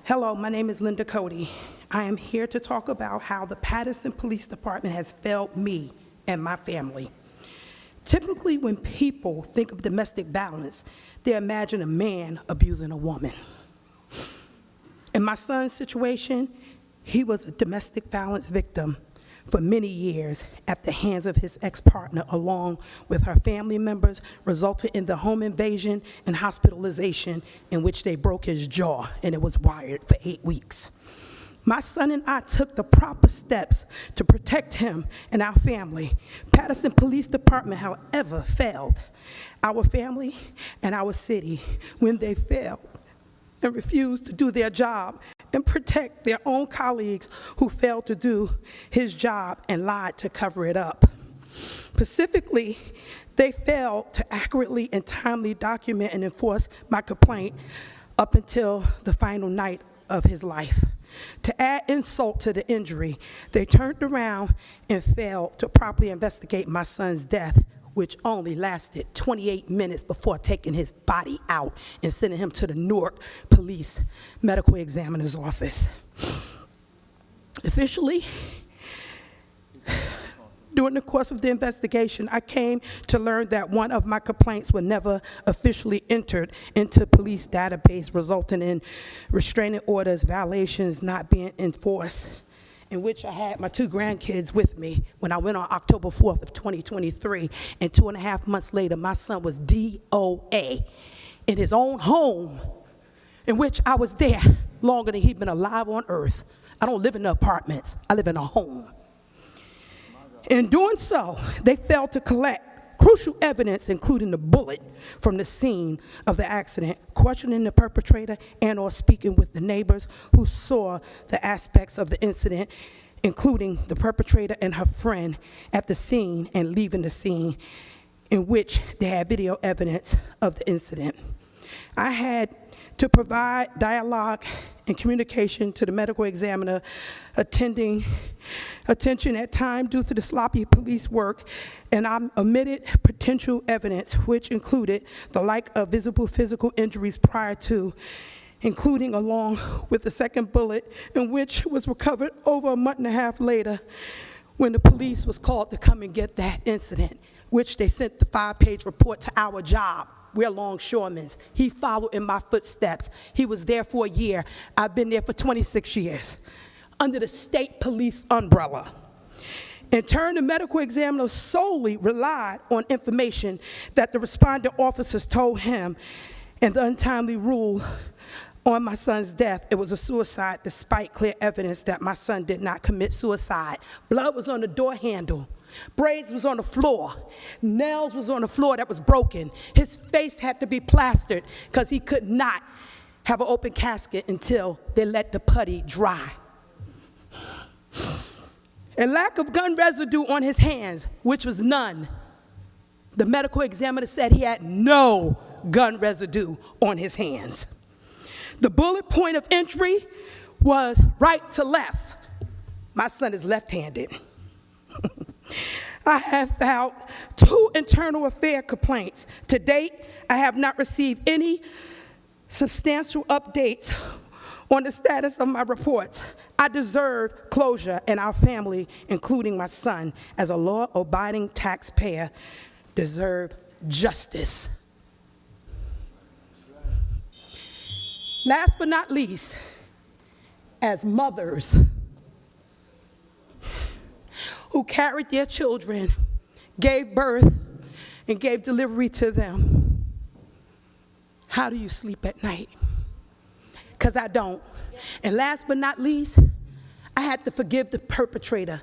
Hello, my name is Linda Cody. I am here to talk about how the Paterson Police Department has failed me and my family. Typically, when people think of domestic violence, they imagine a man abusing a woman. In my son's situation, he was a domestic violence victim for many years at the hands of his ex-partner, along with her family members, resulting in the home invasion and hospitalization in which they broke his jaw, and it was wired for 8 weeks. My son and I took the proper steps to protect him and our family. Paterson Police Department, however, failed our family and our city when they failed and refused to do their job and protect their own colleagues who failed to do his job and lied to cover it up. Specifically, they failed to accurately and timely document and enforce my complaint up until the final night of his life. To add insult to the injury, they turned around and failed to properly investigate my son's death, which only lasted 28 minutes before taking his body out and sending him to the Newark Police Medical Examiner's office. Officially, during the course of the investigation, I came to learn that one of my complaints were never officially entered into police database, resulting in restraining orders, violations not being enforced, in which I had my 2 grandkids with me when I went on October 4th of 2023, and 2.5 months later, my son was DOA in his own home, in which I was there longer than he'd been alive on earth. I don't live in the apartments, I live in a home. In doing so, they failed to collect crucial evidence, including the bullet from the scene of the accident, questioning the perpetrator and/or speaking with the neighbors who saw the aspects of the incident, including the perpetrator and her friend at the scene and leaving the scene, in which they had video evidence of the incident. I had to provide dialogue and communication to the medical examiner, attention at time due to the sloppy police work, and I omitted potential evidence, which included the lack of visible physical injuries prior to, including along with the second bullet, in which was recovered over a month and a half later when the police was called to come and get that incident, which they sent the 5-page report to our job. We're longshoremen. He followed in my footsteps. He was there for a year. I've been there for 26 years under the state police umbrella. In turn, the medical examiner solely relied on information that the responding officers told him, and the untimely rule on my son's death, it was a suicide, despite clear evidence that my son did not commit suicide. Blood was on the door handle. Braids was on the floor. Nails was on the floor that was broken. His face had to be plastered because he could not have an open casket until they let the putty dry. And lack of gun residue on his hands, which was none. The medical examiner said he had no gun residue on his hands. The bullet point of entry was right to left. My son is left-handed. I have filed 2 internal affair complaints. To date, I have not received any substantial updates on the status of my reports. I deserve closure, and our family, including my son, as a law-abiding taxpayer, deserve justice. Last but not least, as mothers who carried their children, gave birth, and gave delivery to them, how do you sleep at night? because I don't. And last but not least, I had to forgive the perpetrator,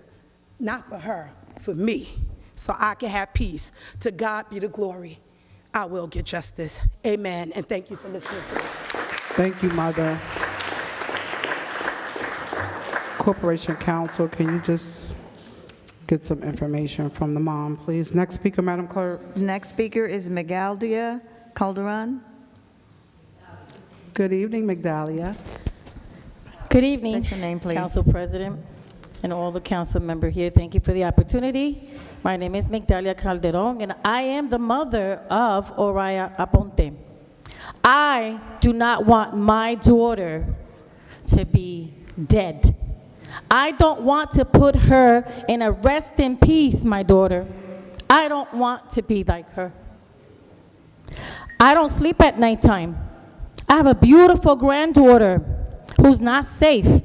not for her, for me, so I can have peace. To God be the glory. I will get justice. Amen. And thank you for listening to me. Thank you, Mother. Corporation Counsel, can you just get some information from the mom, please? Next speaker, Madam Clerk. Next speaker is Migdalia Calderon. Good evening, Migdalia. Good evening, State your name, please. Council President and all the council members here. Thank you for the opportunity. My name is Migdalia Calderon, and I am the mother of Oraya Aponte. I do not want my daughter to be dead. I don't want to put her in a rest in peace, my daughter. I don't want to be like her. I don't sleep at nighttime. I have a beautiful granddaughter who's not safe.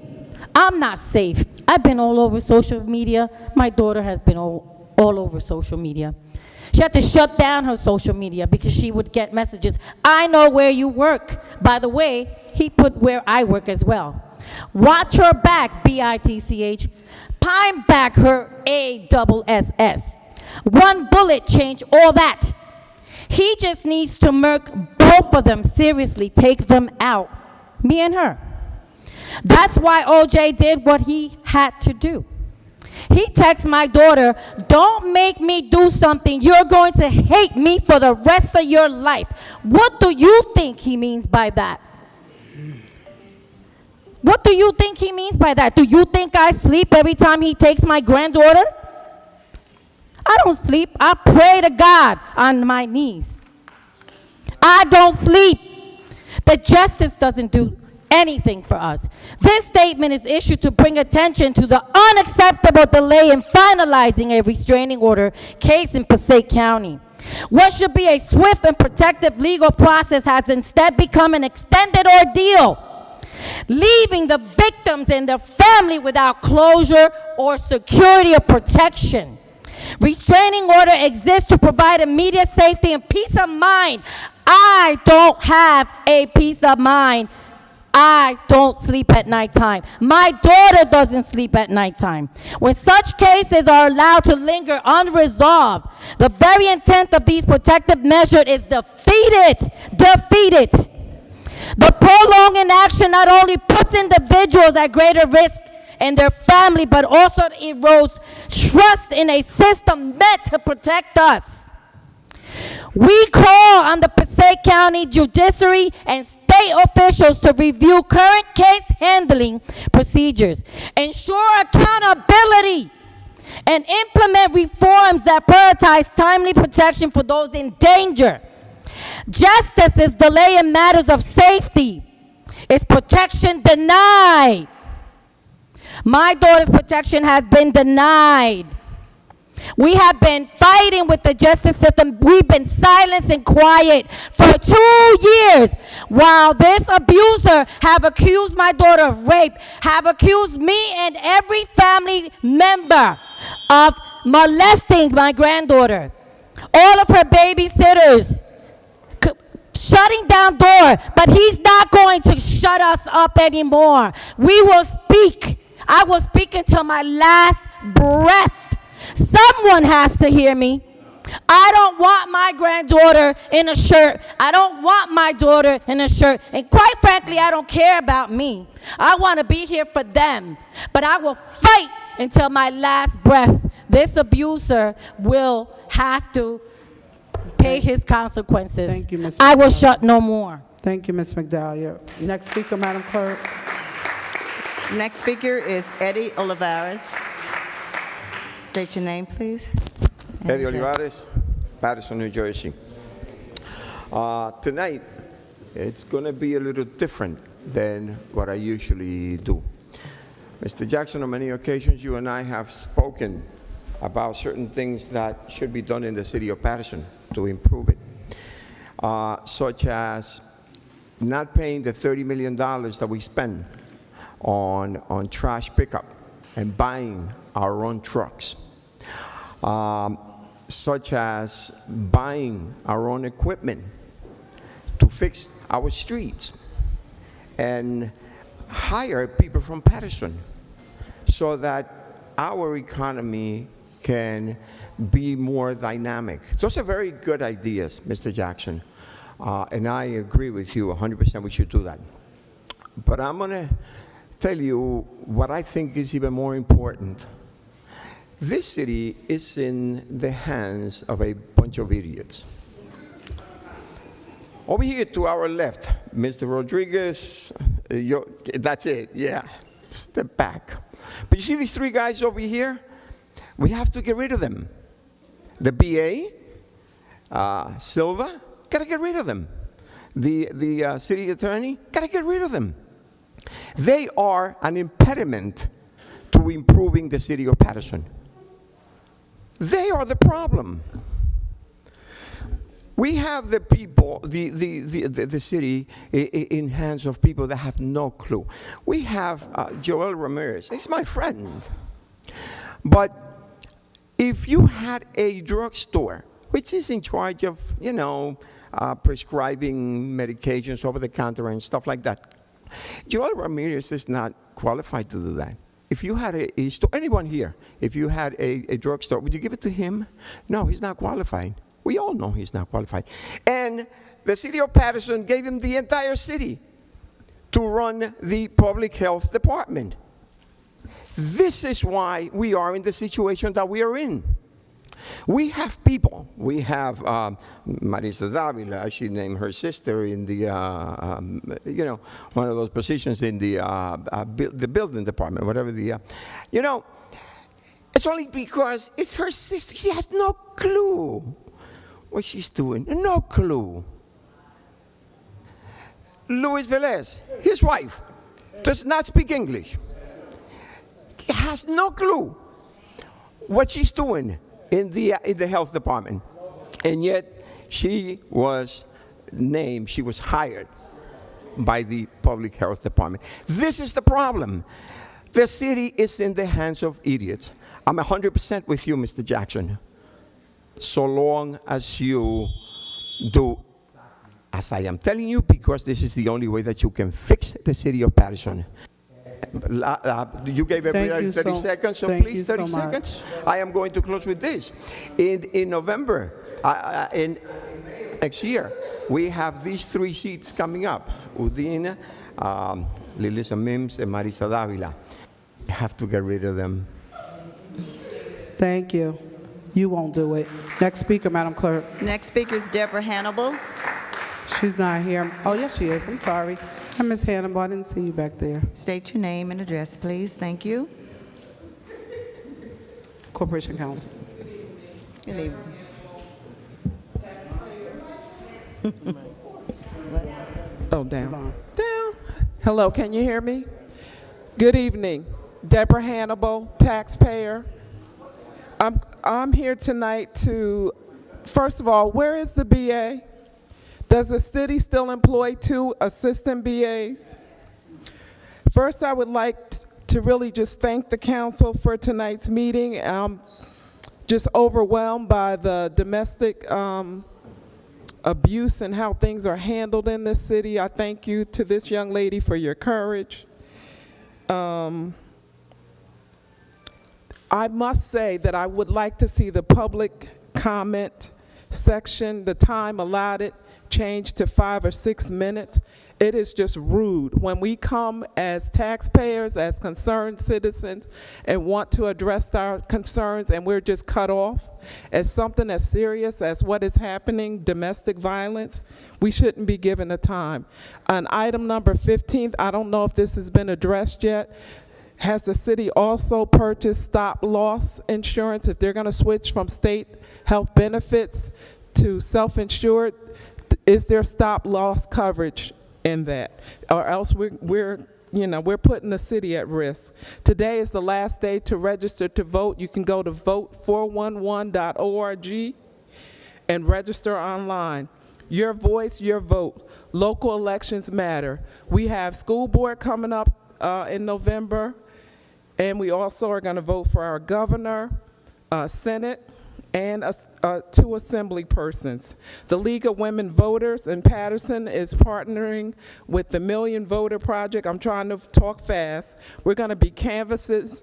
I'm not safe. I've been all over social media. My daughter has been all over social media. She had to shut down her social media because she would get messages. I know where you work. By the way, he put where I work as well. Watch her back, B-I-T-C-H. Pine back her, A-double-S-S. One bullet changed all that. He just needs to murk both of them seriously, take them out, me and her. That's why OJ did what he had to do. He texts my daughter, don't make me do something. You're going to hate me for the rest of your life. What do you think he means by that? What do you think he means by that? Do you think I sleep every time he takes my granddaughter? I don't sleep. I pray to God on my knees. I don't sleep. The justice doesn't do anything for us. This statement is issued to bring attention to the unacceptable delay in finalizing a restraining order case in Passaic County. What should be a swift and protective legal process has instead become an extended ordeal, leaving the victims and their family without closure or security or protection. Restraining order exists to provide immediate safety and peace of mind. I don't have a peace of mind. I don't sleep at nighttime. My daughter doesn't sleep at nighttime. When such cases are allowed to linger unresolved, the very intent of these protective measures is defeated. The prolonged inaction not only puts individuals at greater risk and their family, but also erodes trust in a system meant to protect us. We call on the Passaic County Judiciary and state officials to review current case handling procedures, ensure accountability, and implement reforms that prioritize timely protection for those in danger. Justice is delay in matters of safety. It's protection denied. My daughter's protection has been denied. We have been fighting with the justice system. We've been silent and quiet for 2 years while this abuser have accused my daughter of rape, have accused me and every family member of molesting my granddaughter. All of her babysitters, shutting down door, but he's not going to shut us up anymore. We will speak. I will speak until my last breath. Someone has to hear me. I don't want my granddaughter in a shirt. I don't want my daughter in a shirt. And quite frankly, I don't care about me. I want to be here for them. But I will fight until my last breath. This abuser will have to pay his consequences. Thank you, Ms. I will shut no more. Thank you, Ms. Migdalia. Next speaker, Madam Clerk. Next speaker is Eddie Olivares. State your name, please. Eddie Olivares, Paterson, New Jersey. Tonight, it's going to be a little different than what I usually do. Mr. Jackson, on many occasions, you and I have spoken about certain things that should be done in the city of Paterson to improve it, such as not paying the $30 million that we spend on trash pickup and buying our own trucks, such as buying our own equipment to fix our streets and hire people from Paterson so that our economy can be more dynamic. Those are very good ideas, Mr. Jackson, and I agree with you 100% we should do that. But I'm going to tell you what I think is even more important. This city is in the hands of a bunch of idiots. Over here to our left, Mr. Rodriguez, that's it, yeah, step back. But you see these three guys over here? We have to get rid of them. The BA, Silva, gotta get rid of them. The city attorney, gotta get rid of them. They are an impediment to improving the city of Paterson. They are the problem. We have the people, the city in hands of people that have no clue. We have Joel Ramirez. He's my friend. But if you had a drugstore, which is in charge of, prescribing medications over the counter and stuff like that, Joel Ramirez is not qualified to do that. If you had a store, anyone here, if you had a drugstore, would you give it to him? No, he's not qualified. We all know he's not qualified. And the city of Paterson gave him the entire city to run the public health department. This is why we are in the situation that we are in. We have people. We have Marisa Davila. She named her sister in the, one of those positions in the building department, whatever the, it's only because it's her sister. She has no clue what she's doing. No clue. Luis Velez, his wife, does not speak English. He has no clue what she's doing in the health department. And yet she was named, she was hired by the public health department. This is the problem. The city is in the hands of idiots. I'm 100% with you, Mr. Jackson. So long as you do as I am telling you, because this is the only way that you can fix the city of Paterson. You gave everybody 30 seconds, so please, 30 seconds. I am going to close with this. In November, in next year, we have these three seats coming up. Udine, Lilisa Mims, and Marisa Davila. You have to get rid of them. Thank you. You won't do it. Next speaker, Madam Clerk. Next speaker is Deborah Hannibal. She's not here. Oh, yes, she is. I'm sorry. Hi, Ms. Hannibal. I didn't see you back there. State your name and address, please. Thank you. Corporation Counsel. Good evening. Oh, down. Down. Hello, can you hear me? Good evening. Deborah Hannibal, taxpayer. I'm here tonight to, first of all, where is the BA? Does the city still employ 2 assistant BAs? First, I would like to really just thank the council for tonight's meeting. I'm just overwhelmed by the domestic abuse and how things are handled in this city. I thank you to this young lady for your courage. I must say that I would like to see the public comment section, the time allotted, changed to 5 or 6 minutes. It is just rude when we come as taxpayers, as concerned citizens, and want to address our concerns, and we're just cut off as something as serious as what is happening, domestic violence. We shouldn't be given the time. On item number 15, I don't know if this has been addressed yet. Has the city also purchased stop-loss insurance? If they're going to switch from state health benefits to self-insured, is there stop-loss coverage in that? Or else we're putting the city at risk. Today is the last day to register to vote. You can go to vote411.org and register online. Your voice, your vote. Local elections matter. We have school board coming up in November, and we also are going to vote for our governor, Senate, and 2 assembly persons. The League of Women Voters in Paterson is partnering with the Million Voter Project. I'm trying to talk fast. We're going to be canvassing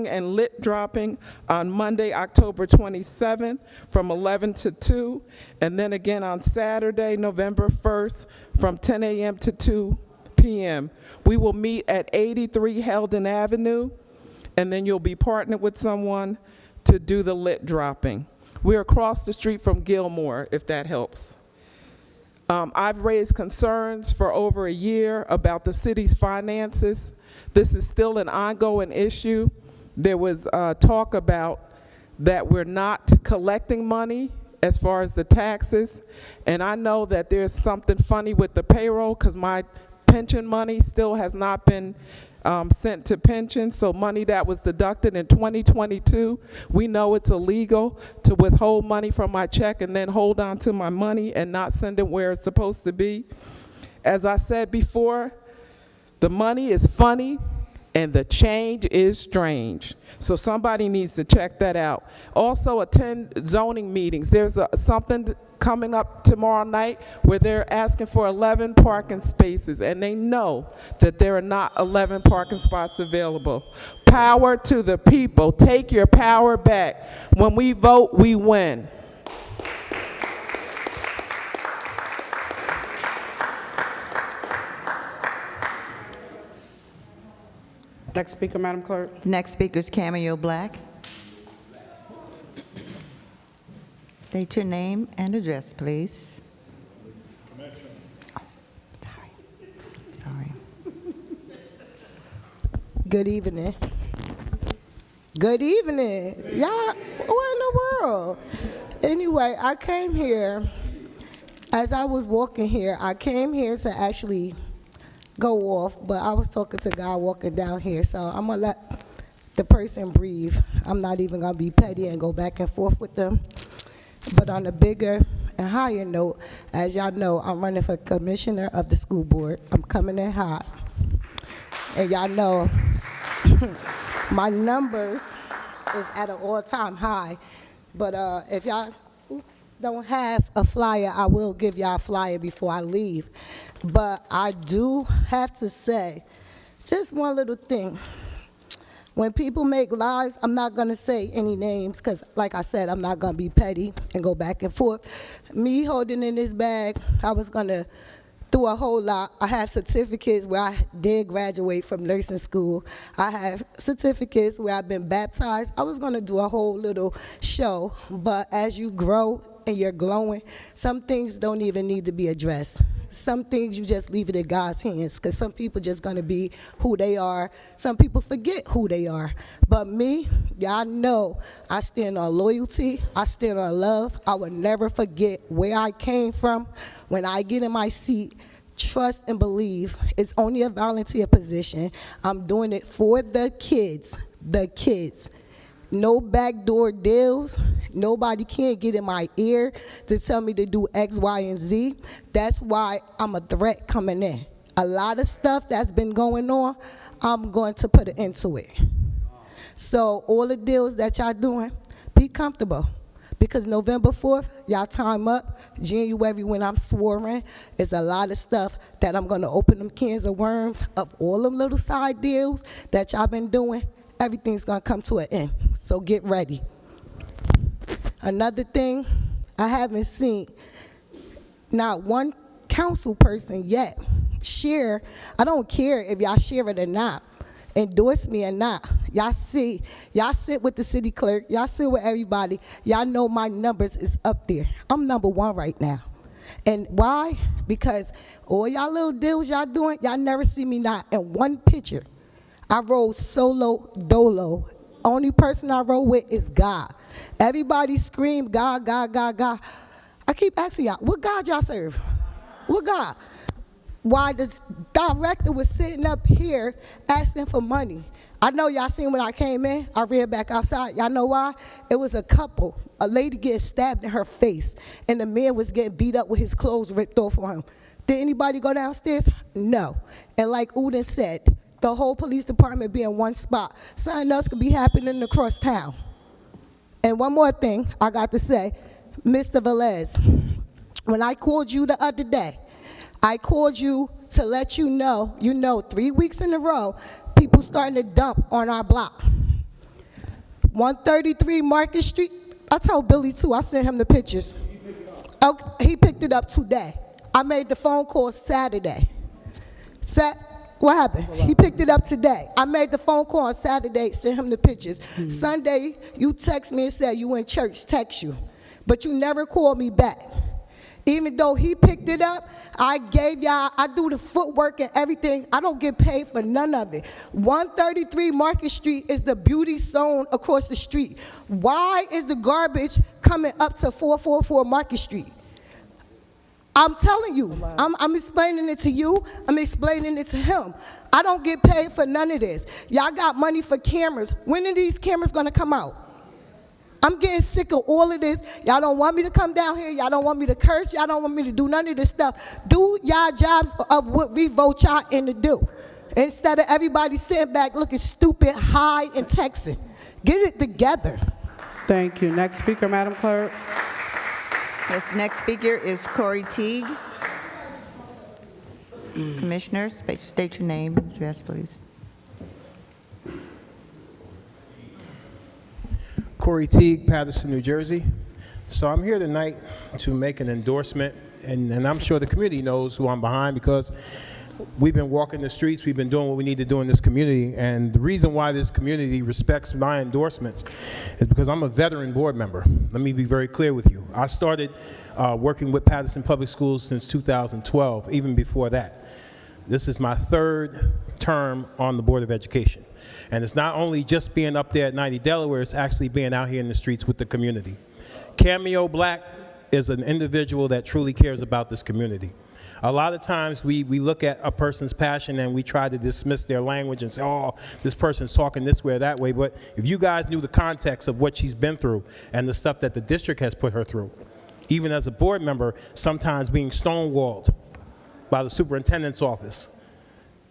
and lit dropping on Monday, October 27th from 11 to 2, and then again on Saturday, November 1st from 10 a.m. to 2 p.m. We will meet at 83 Heldon Avenue, and then you'll be partnered with someone to do the lit dropping. We're across the street from Gilmore, if that helps. I've raised concerns for over a year about the city's finances. This is still an ongoing issue. There was talk about that we're not collecting money as far as the taxes, and I know that there's something funny with the payroll because my pension money still has not been sent to pension, so money that was deducted in 2022, we know it's illegal to withhold money from my check and then hold on to my money and not send it where it's supposed to be. As I said before, the money is funny and the change is strange. So somebody needs to check that out. Also attend zoning meetings. There's something coming up tomorrow night where they're asking for 11 parking spaces, and they know that there are not 11 parking spots available. Power to the people. Take your power back. When we vote, we win. Next speaker, Madam Clerk. Next speaker is Cameo Black. State your name and address, please. Oh, sorry. Good evening. Good evening. Y'all, what in the world? Anyway, I came here, as I was walking here, I came here to actually go off, but I was talking to a guy walking down here, so I'm gonna let the person breathe. I'm not even gonna be petty and go back and forth with them. But on a bigger and higher note, as y'all know, I'm running for commissioner of the school board. I'm coming in hot. And y'all know my numbers is at an all-time high. But if y'all don't have a flyer, I will give y'all a flyer before I leave. But I do have to say, just one little thing. When people make lies, I'm not going to say any names because, like I said, I'm not going to be petty and go back and forth. Me holding in this bag, I was going to do a whole lot. I have certificates where I did graduate from nursing school. I have certificates where I've been baptized. I was going to do a whole little show, but as you grow and you're glowing, some things don't even need to be addressed. Some things you just leave it in God's hands because some people just going to be who they are. Some people forget who they are. But me, y'all know I stand on loyalty. I stand on love. I will never forget where I came from. When I get in my seat, trust and believe it's only a volunteer position. I'm doing it for the kids, the kids. No backdoor deals. Nobody can get in my ear to tell me to do X, Y, and Z. That's why I'm a threat coming in. A lot of stuff that's been going on, I'm going to put an end to it. So all the deals that y'all doing, be comfortable. Because November 4th, y'all time up. January, when I'm swearing, it's a lot of stuff that I'm going to open them cans of worms of all them little side deals that y'all been doing. Everything's going to come to an end. So get ready. Another thing, I haven't seen not one council person yet share. I don't care if y'all share it or not, endorse me or not. Y'all see, y'all sit with the city clerk, y'all sit with everybody. Y'all know my numbers is up there. I'm #1 right now. And why? Because all y'all little deals y'all doing, y'all never see me not in one picture. I roll solo dolo. Only person I roll with is God. Everybody scream God, God, God, God. I keep asking y'all, what God y'all serve? What God? Why the director was sitting up here asking for money? I know y'all seen when I came in, I ran back outside. Y'all know why? It was a couple, a lady getting stabbed in her face, and the man was getting beat up with his clothes ripped off on him. Did anybody go downstairs? No. And like Uden said, the whole police department be in one spot. Something else could be happening across town. And one more thing I got to say, Mr. Velez, when I called you the other day, I called you to let you know, 3 weeks in a row, people starting to dump on our block. 133 Market Street, I told Billy too, I sent him the pictures. Okay, he picked it up today. I made the phone call Saturday. What happened? He picked it up today. I made the phone call on Saturday, sent him the pictures. Sunday, you text me and said you in church, text you. But you never called me back. Even though he picked it up, I do the footwork and everything. I don't get paid for none of it. 133 Market Street is the beauty zone across the street. Why is the garbage coming up to 444 Market Street? I'm telling you, I'm explaining it to you, I'm explaining it to him. I don't get paid for none of this. Y'all got money for cameras. When are these cameras gonna come out? I'm getting sick of all of this. Y'all don't want me to come down here. Y'all don't want me to curse. Y'all don't want me to do none of this stuff. Do y'all jobs of what we vote y'all in to do. Instead of everybody sitting back looking stupid, high, and texting. Get it together. Thank you. Next speaker, Madam Clerk. Yes, next speaker is Corey Teague. Commissioners, state your name and address, please. Corey Teague, Paterson, New Jersey. So I'm here tonight to make an endorsement, and I'm sure the community knows who I'm behind because we've been walking the streets, we've been doing what we need to do in this community, and the reason why this community respects my endorsements is because I'm a veteran board member. Let me be very clear with you. I started working with Paterson Public Schools since 2012, even before that. This is my third term on the Board of Education. And it's not only just being up there at 90 Delaware, it's actually being out here in the streets with the community. Cameo Black is an individual that truly cares about this community. A lot of times we look at a person's passion and we try to dismiss their language and say, oh, this person's talking this way or that way. But if you guys knew the context of what she's been through and the stuff that the district has put her through, even as a board member, sometimes being stonewalled by the superintendent's office.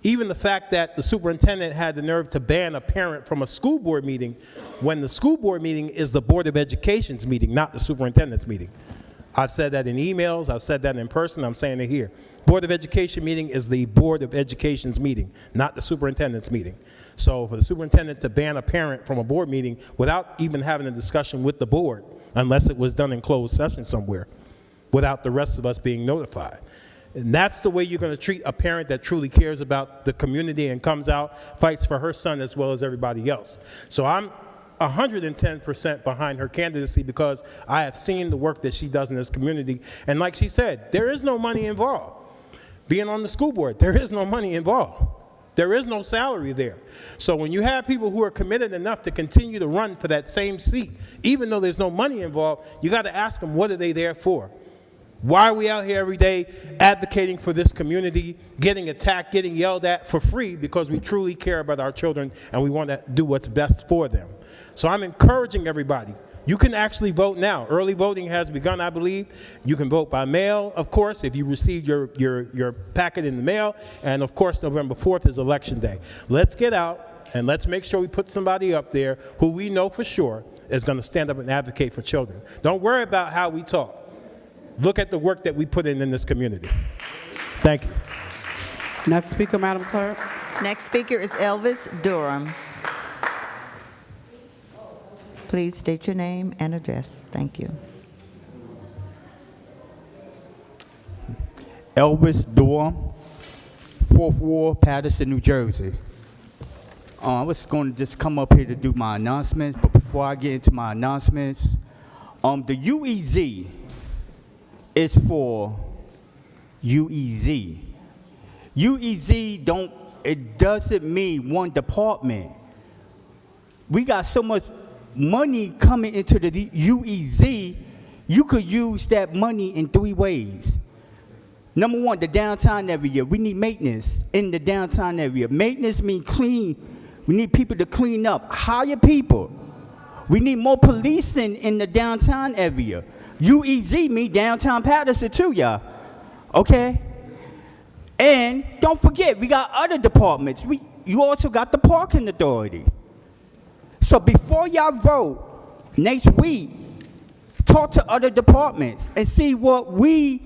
Even the fact that the superintendent had the nerve to ban a parent from a school board meeting when the school board meeting is the Board of Education's meeting, not the superintendent's meeting. I've said that in emails, I've said that in person, I'm saying it here. Board of Education meeting is the Board of Education's meeting, not the superintendent's meeting. So for the superintendent to ban a parent from a board meeting without even having a discussion with the board, unless it was done in closed session somewhere, without the rest of us being notified. And that's the way you're going to treat a parent that truly cares about the community and comes out, fights for her son as well as everybody else. So I'm 110% behind her candidacy because I have seen the work that she does in this community. And like she said, there is no money involved. Being on the school board, there is no money involved. There is no salary there. So when you have people who are committed enough to continue to run for that same seat, even though there's no money involved, you got to ask them, what are they there for? Why are we out here every day advocating for this community, getting attacked, getting yelled at for free because we truly care about our children and we want to do what's best for them? So I'm encouraging everybody. You can actually vote now. Early voting has begun, I believe. You can vote by mail, of course, if you received your packet in the mail. And of course, November 4th is Election Day. Let's get out and let's make sure we put somebody up there who we know for sure is going to stand up and advocate for children. Don't worry about how we talk. Look at the work that we put in this community. Thank you. Next speaker, Madam Clerk. Next speaker is Elvis Durham. Please state your name and address. Thank you. Elvis Durham, 4th Ward, Paterson, New Jersey. I was going to just come up here to do my announcements, but before I get into my announcements, the UEZ is for UEZ. UEZ it doesn't mean one department. We got so much money coming into the UEZ, you could use that money in 3 ways. Number one, the downtown area. We need maintenance in the downtown area. Maintenance means clean. We need people to clean up, hire people. We need more policing in the downtown area. UEZ means downtown Paterson too, y'all. Okay? And don't forget, we got other departments. You also got the parking authority. So before y'all vote, next week, talk to other departments and see what we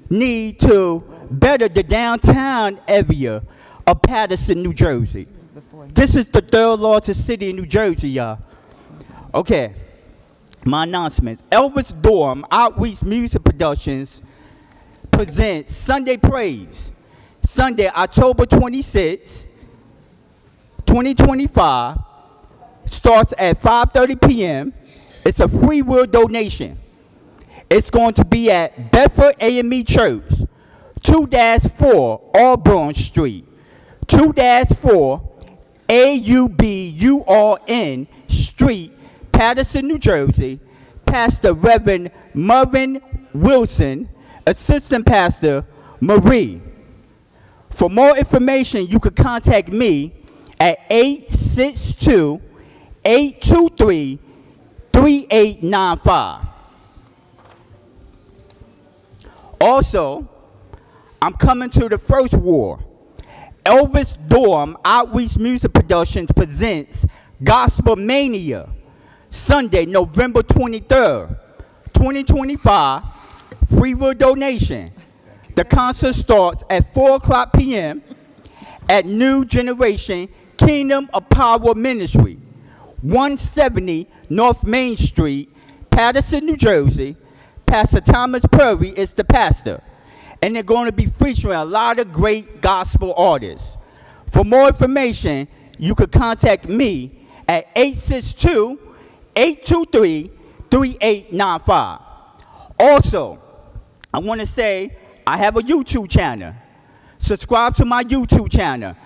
need to better the downtown area of Paterson, New Jersey. This is the third largest city in New Jersey, y'all. Okay, my announcements. Elvis Dorm Outreach Music Productions presents Sunday Praise, Sunday, October 26, 2025, starts at 5:30 p.m. It's a free will donation. It's going to be at Bedford AME Church, 2-4 Auburn Street, 2-4 AUBURN Street, Paterson, New Jersey. Pastor Reverend Mervyn Wilson, Assistant Pastor Marie. For more information, you can contact me at 862-823-3895. Also, I'm coming to the first war. Elvis Dorm Outreach Music Productions presents Gospel Mania, Sunday, November 23rd, 2025, free will donation. The concert starts at 4:00 p.m. at New Generation Kingdom of Power Ministry, 170 North Main Street, Paterson, New Jersey. Pastor Thomas Perry is the pastor, and they're going to be featuring a lot of great gospel artists. For more information, you can contact me at 862-823-3895. Also, I want to say I have a YouTube channel. Subscribe to my YouTube channel,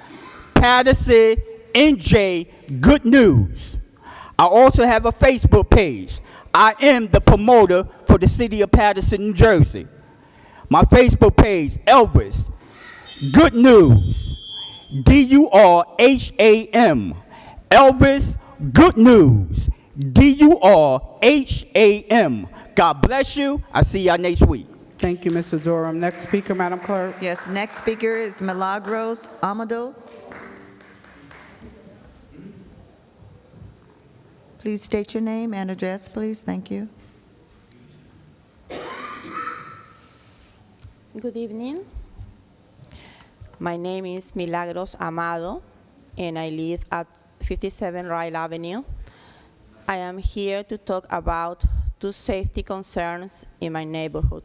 Paterson NJ Good News. I also have a Facebook page. I am the promoter for the city of Paterson, New Jersey. My Facebook page, Elvis Good News, DURHAM. Elvis Good News, DURHAM. God bless you. I'll see y'all next week. Thank you, Mr. Durham. Next speaker, Madam Clerk. Yes, next speaker is Milagros Amado. Please state your name and address, please. Thank you. Good evening. My name is Milagros Amado, and I live at 57 Ryle Avenue. I am here to talk about two safety concerns in my neighborhood.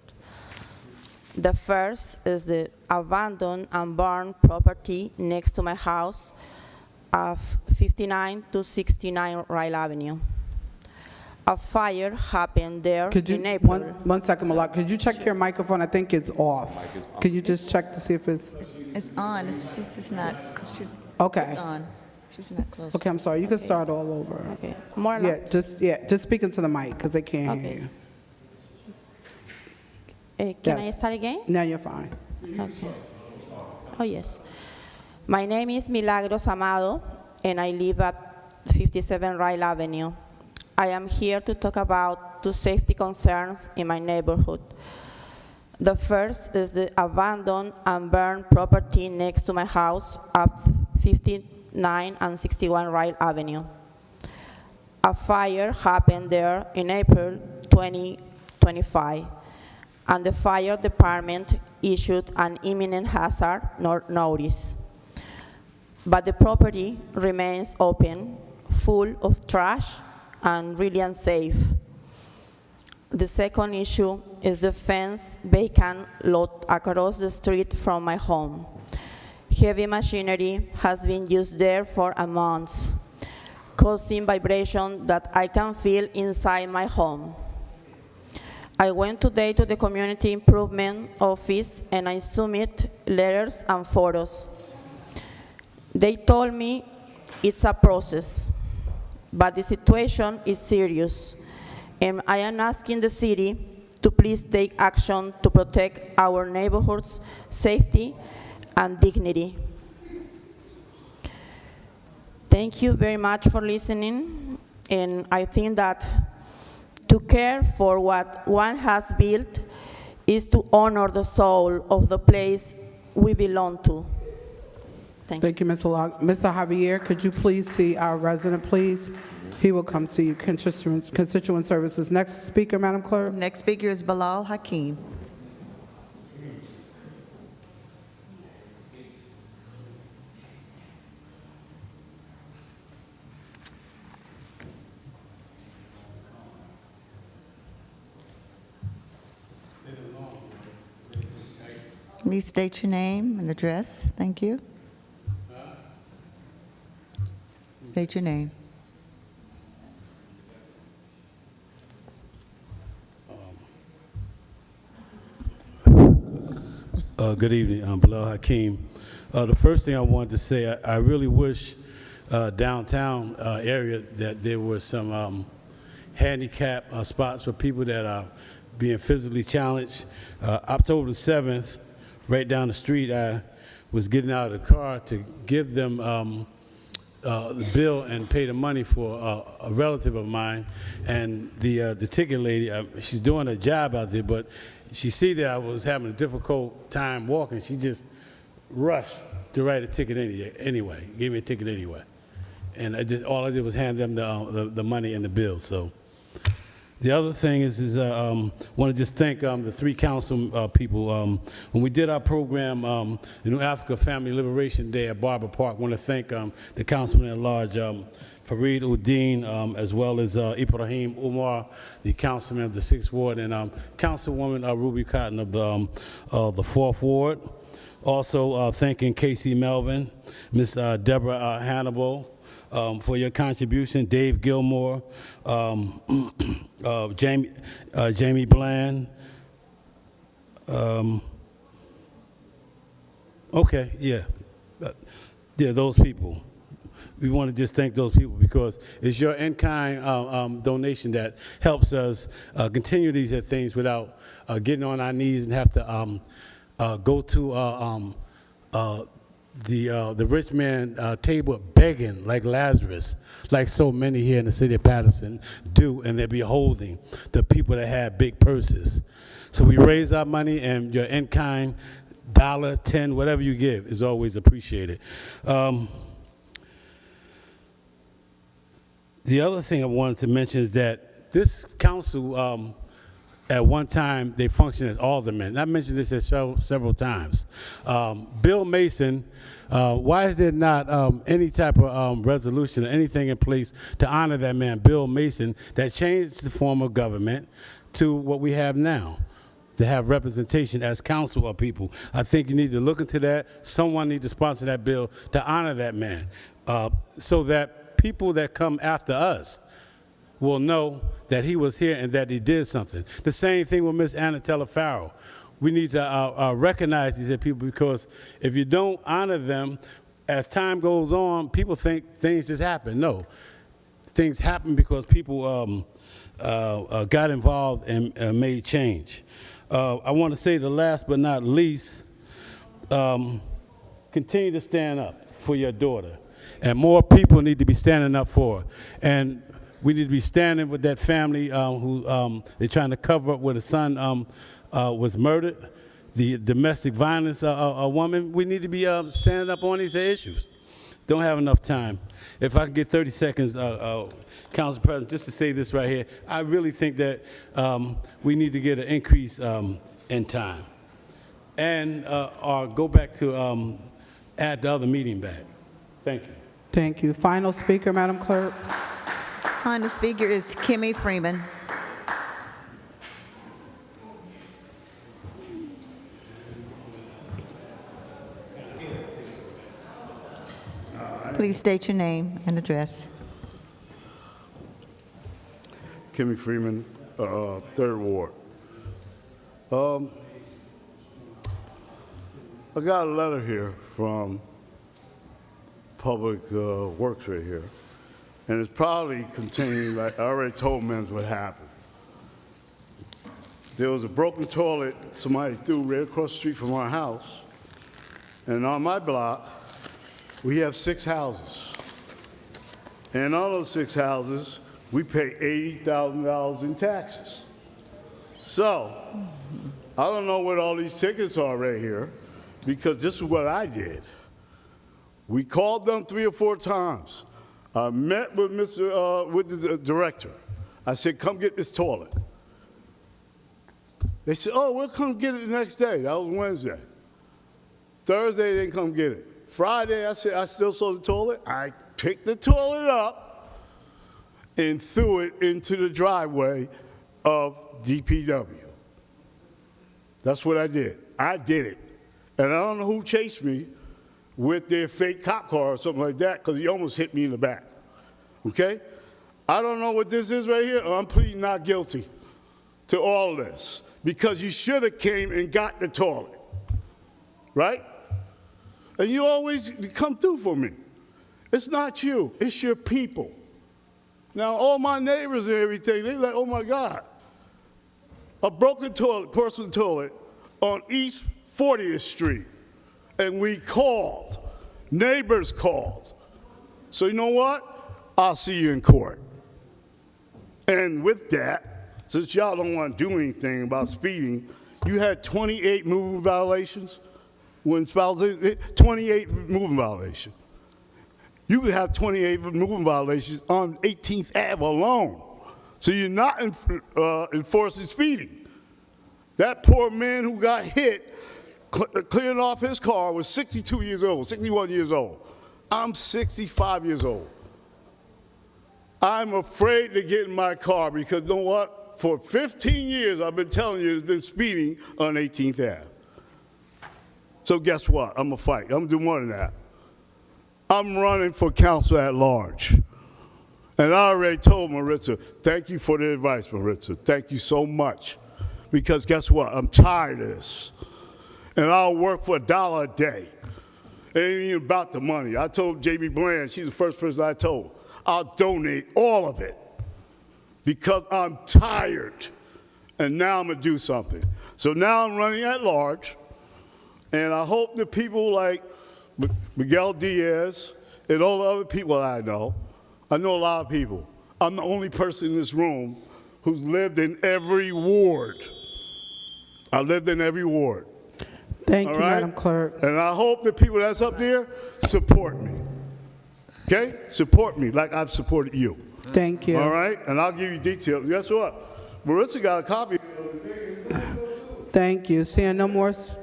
The first is the abandoned and burned property next to my house of 59 to 69 Ryle Avenue. A fire happened there in April. One second, Malak. Could you check your microphone? I think it's off. Could you just check to see if it's... It's on. It's just it's not. Okay. It's on. She's not close. Okay, I'm sorry. You can start all over. Okay. More Just speak into the mic because they can't hear you. Can I start again? No, you're fine. Okay. Oh, yes. My name is Milagros Amado, and I live at 57 Ryle Avenue. I am here to talk about two safety concerns in my neighborhood. The first is the abandoned and burned property next to my house at 59 and 61 Ryle Avenue. A fire happened there in April 2025, and the fire department issued an imminent hazard notice. But the property remains open, full of trash, and really unsafe. The second issue is the fenced vacant lot across the street from my home. Heavy machinery has been used there for a month, causing vibration that I can feel inside my home. I went today to the Community Improvement Office and I submitted letters and photos. They told me it's a process, but the situation is serious, and I am asking the city to please take action to protect our neighborhood's safety and dignity. Thank you very much for listening, and I think that to care for what one has built is to honor the soul of the place we belong to. Thank you, Mr. Mr. Javier, could you please see our resident, please? He will come see you, constituent services. Next speaker, Madam Clerk. Next speaker is Bilal Hakeem. Please state your name and address. Thank you. State your name. Good evening. I'm Bilal Hakeem. The first thing I wanted to say, I really wish downtown area that there were some handicap spots for people that are being physically challenged. October the 7th, right down the street, I was getting out of the car to give them the bill and pay the money for a relative of mine, and the ticket lady, she's doing a job out there, but she see that I was having a difficult time walking. She just rushed to write a ticket anyway, gave me a ticket anyway, and all I did was hand them the money and the bill. So the other thing is I want to just thank the three council people. When we did our program, the New Africa Family Liberation Day at Barber Park, I want to thank the councilman at large, Fareed Uddin, as well as Ibrahim Umar, the councilman of the 6th Ward, and Councilwoman Ruby Cotton of the 4th Ward. Also thanking Casey Melvin, Ms. Deborah Hannibal, for your contribution, Dave Gilmore, Jamie Bland. Okay, yeah, those people. We want to just thank those people because it's your in-kind donation that helps us continue these things without getting on our knees and have to go to the rich man table begging like Lazarus, like so many here in the city of Paterson do, and they're beholding the people that have big purses. So we raise our money, and your in-kind $1, $10, whatever you give is always appreciated. The other thing I wanted to mention is that this council, at one time, they functioned as aldermen. I mentioned this several times. Bill Mason, why is there not any type of resolution or anything in place to honor that man, Bill Mason, that changed the form of government to what we have now, to have representation as council of people? I think you need to look into that. Someone needs to sponsor that bill to honor that man, so that people that come after us will know that he was here and that he did something. The same thing with Miss Anatella Farrell. We need to recognize these people, because if you don't honor them, as time goes on, people think things just happen. No, things happen because people got involved and made change. I want to say the last but not least, continue to stand up for your daughter. And more people need to be standing up for her. And we need to be standing with that family who they're trying to cover up where the son was murdered, the domestic violence woman. We need to be standing up on these issues. Don't have enough time. If I can get 30 seconds, Council President, just to say this right here, I really think that we need to get an increase in time. And or go back to add the other meeting back. Thank you. Thank you. Final speaker, Madam Clerk. Final speaker is Kimmy Freeman. Please state your name and address. Kimmy Freeman, 3rd Ward. I got a letter here from Public Works right here, and it's probably containing, like I already told men what happened. There was a broken toilet somebody threw right across the street from our house, and on my block, we have 6 houses. And on those 6 houses, we pay $80,000 in taxes. So, I don't know what all these tickets are right here, because this is what I did. We called them 3 or 4 times. I met with with the director. I said, come get this toilet. They said, oh, we'll come get it the next day. That was Wednesday. Thursday, they didn't come get it. Friday, I said, I still saw the toilet. I picked the toilet up and threw it into the driveway of DPW. That's what I did. I did it. And I don't know who chased me with their fake cop car or something like that, because he almost hit me in the back. Okay? I don't know what this is right here. I'm pleading not guilty to all this, because you should have came and got the toilet, right? And you always come through for me. It's not you, it's your people. Now, all my neighbors and everything, they're like, oh my God. A broken toilet, porcelain toilet on East 40th Street. And we called, neighbors called. So you know what? I'll see you in court. And with that, since y'all don't want to do anything about speeding, you had 28 moving violations. When 28 moving violations. You could have 28 moving violations on 18th Ave alone. So you're not enforcing speeding. That poor man who got hit, clearing off his car, was 62 years old, 61 years old. I'm 65 years old. I'm afraid to get in my car because you know what? For 15 years, I've been telling you there's been speeding on 18th Ave. So guess what? I'm gonna fight. I'm gonna do more than that. I'm running for council at large. And I already told Maritza, thank you for the advice, Maritza. Thank you so much. Because guess what? I'm tired of this. And I'll work for $1 a day. It ain't even about the money. I told J.B. Bland, she's the first person I told, I'll donate all of it because I'm tired. And now I'm gonna do something. So now I'm running at large. And I hope that people like Miguel Diaz and all the other people I know a lot of people. I'm the only person in this room who's lived in every ward. I lived in every ward. Thank you, Madam Clerk. And I hope that people that's up there support me. Okay? Support me like I've supported you. Thank you. All right? And I'll give you details. Guess what? Maritza got a copy. Thank you. Seeing no more. And guess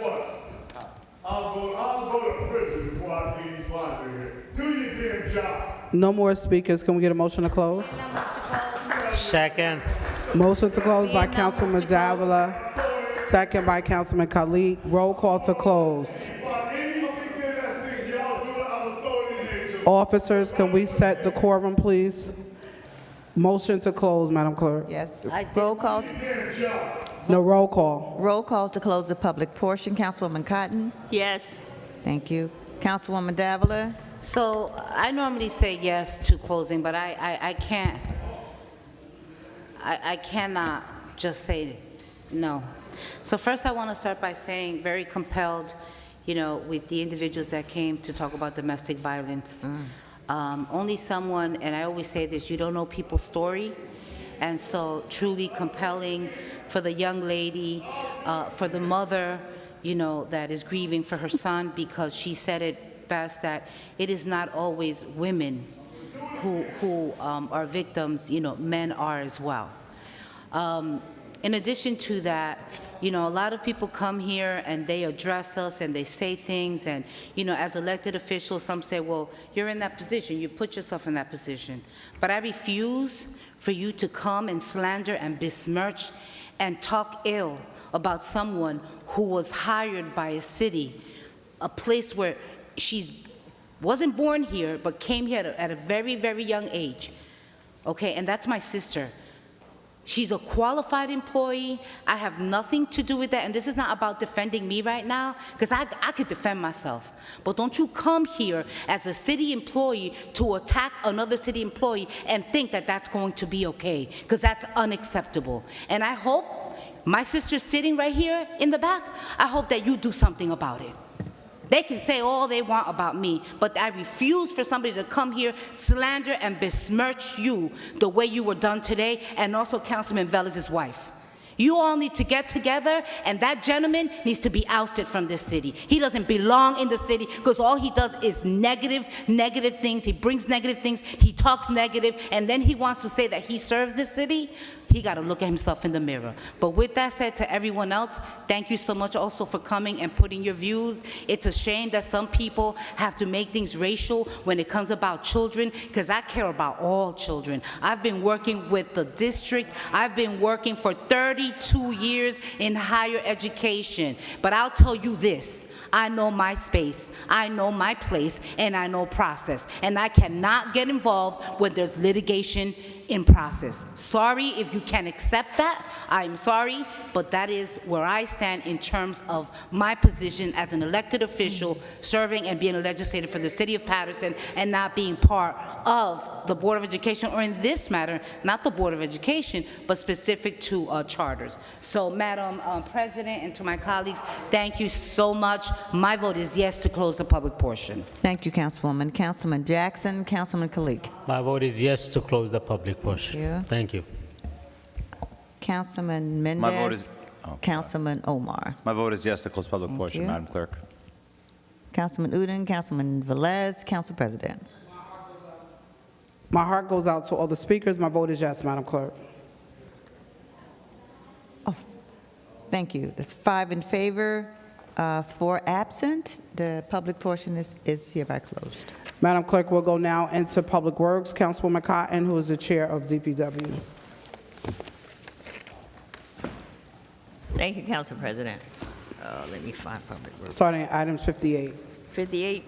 what? I'll go to prison before I get these fines in here. Do your damn job. No more speakers. Can we get a motion to close? Second. Motion to close by Councilman Davila, second by Councilman Khalid. Roll call to close. Officers, can we set decorum, please? Motion to close, Madam Clerk. Yes. Roll call. No, roll call. Roll call to close the public portion. Councilwoman Cotton? Yes. Thank you. Councilwoman Davila? So I normally say yes to closing, but I can't. I cannot just say no. So first I want to start by saying very compelled, with the individuals that came to talk about domestic violence. Only someone, and I always say this, you don't know people's story. And so truly compelling for the young lady, for the mother, that is grieving for her son, because she said it best that it is not always women who are victims, men are as well. In addition to that, a lot of people come here and they address us and they say things, and as elected officials, some say, well, you're in that position, you put yourself in that position. But I refuse for you to come and slander and besmirch and talk ill about someone who was hired by a city, a place where wasn't born here, but came here at a very, very young age. Okay, and that's my sister. She's a qualified employee. I have nothing to do with that. And this is not about defending me right now, because I could defend myself. But don't you come here as a city employee to attack another city employee and think that that's going to be okay, because that's unacceptable. And I hope my sister's sitting right here in the back. I hope that you do something about it. They can say all they want about me, but I refuse for somebody to come here, slander and besmirch you the way you were done today, and also Councilman Velez's wife. You all need to get together, and that gentleman needs to be ousted from this city. He doesn't belong in the city because all he does is negative things. He brings negative things. He talks negative, and then he wants to say that he serves this city. He got to look at himself in the mirror. But with that said, to everyone else, thank you so much also for coming and putting your views. It's a shame that some people have to make things racial when it comes about children, because I care about all children. I've been working with the district. I've been working for 32 years in higher education. But I'll tell you this. I know my space, I know my place, and I know process. And I cannot get involved when there's litigation in process. Sorry if you can't accept that. I'm sorry, but that is where I stand in terms of my position as an elected official serving and being a legislator for the city of Paterson and not being part of the Board of Education, or in this matter, not the Board of Education, but specific to charters. So, Madam President, and to my colleagues, thank you so much. My vote is yes to close the public portion. Thank you, Councilwoman. Councilman Jackson, Councilman Kalik. My vote is yes to close the public portion. Thank you. Councilman Mendez. My vote is... Councilman Omar. My vote is yes to close public portion, you. Madam Clerk. Councilman Udine, Councilman Velez, Council President. My heart goes out to all the speakers. My vote is yes, Madam Clerk. Thank you. That's 5 in favor, 4 absent. The public portion is hereby closed. Madam Clerk, we'll go now into Public Works. Councilwoman Cotton, who is the chair of DPW. Thank you, Council President. Let me find Public Works. Starting at item 58. 58.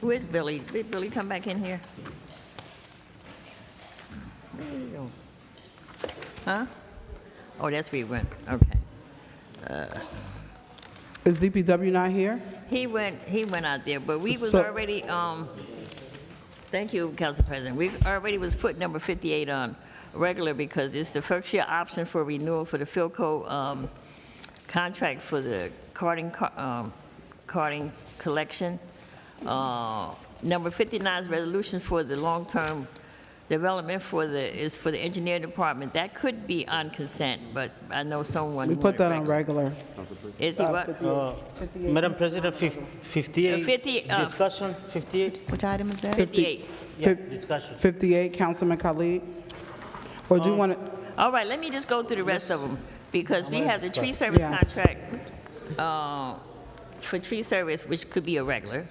Where's Billy? Did Billy come back in here? There you go. Huh? Oh, that's where he went. Okay. Is DPW not here? He went out there, but we was So- already, thank you, Council President. We already was put number 58 on regular because it's the first year option for renewal for the Philco contract for the carding collection. Number 59 is resolution for the long-term development is for the engineering department. That could be on consent, but I know someone We put wanted that on regular. Is he what? Madam President, 58. 50, Discussion, 58. Which item is that? 58. Discussion. 58, Councilman Khalid. Or do you want to? All right, let me just go through the rest of them, because we have the tree service Yes. contract for tree service, which could be a regular.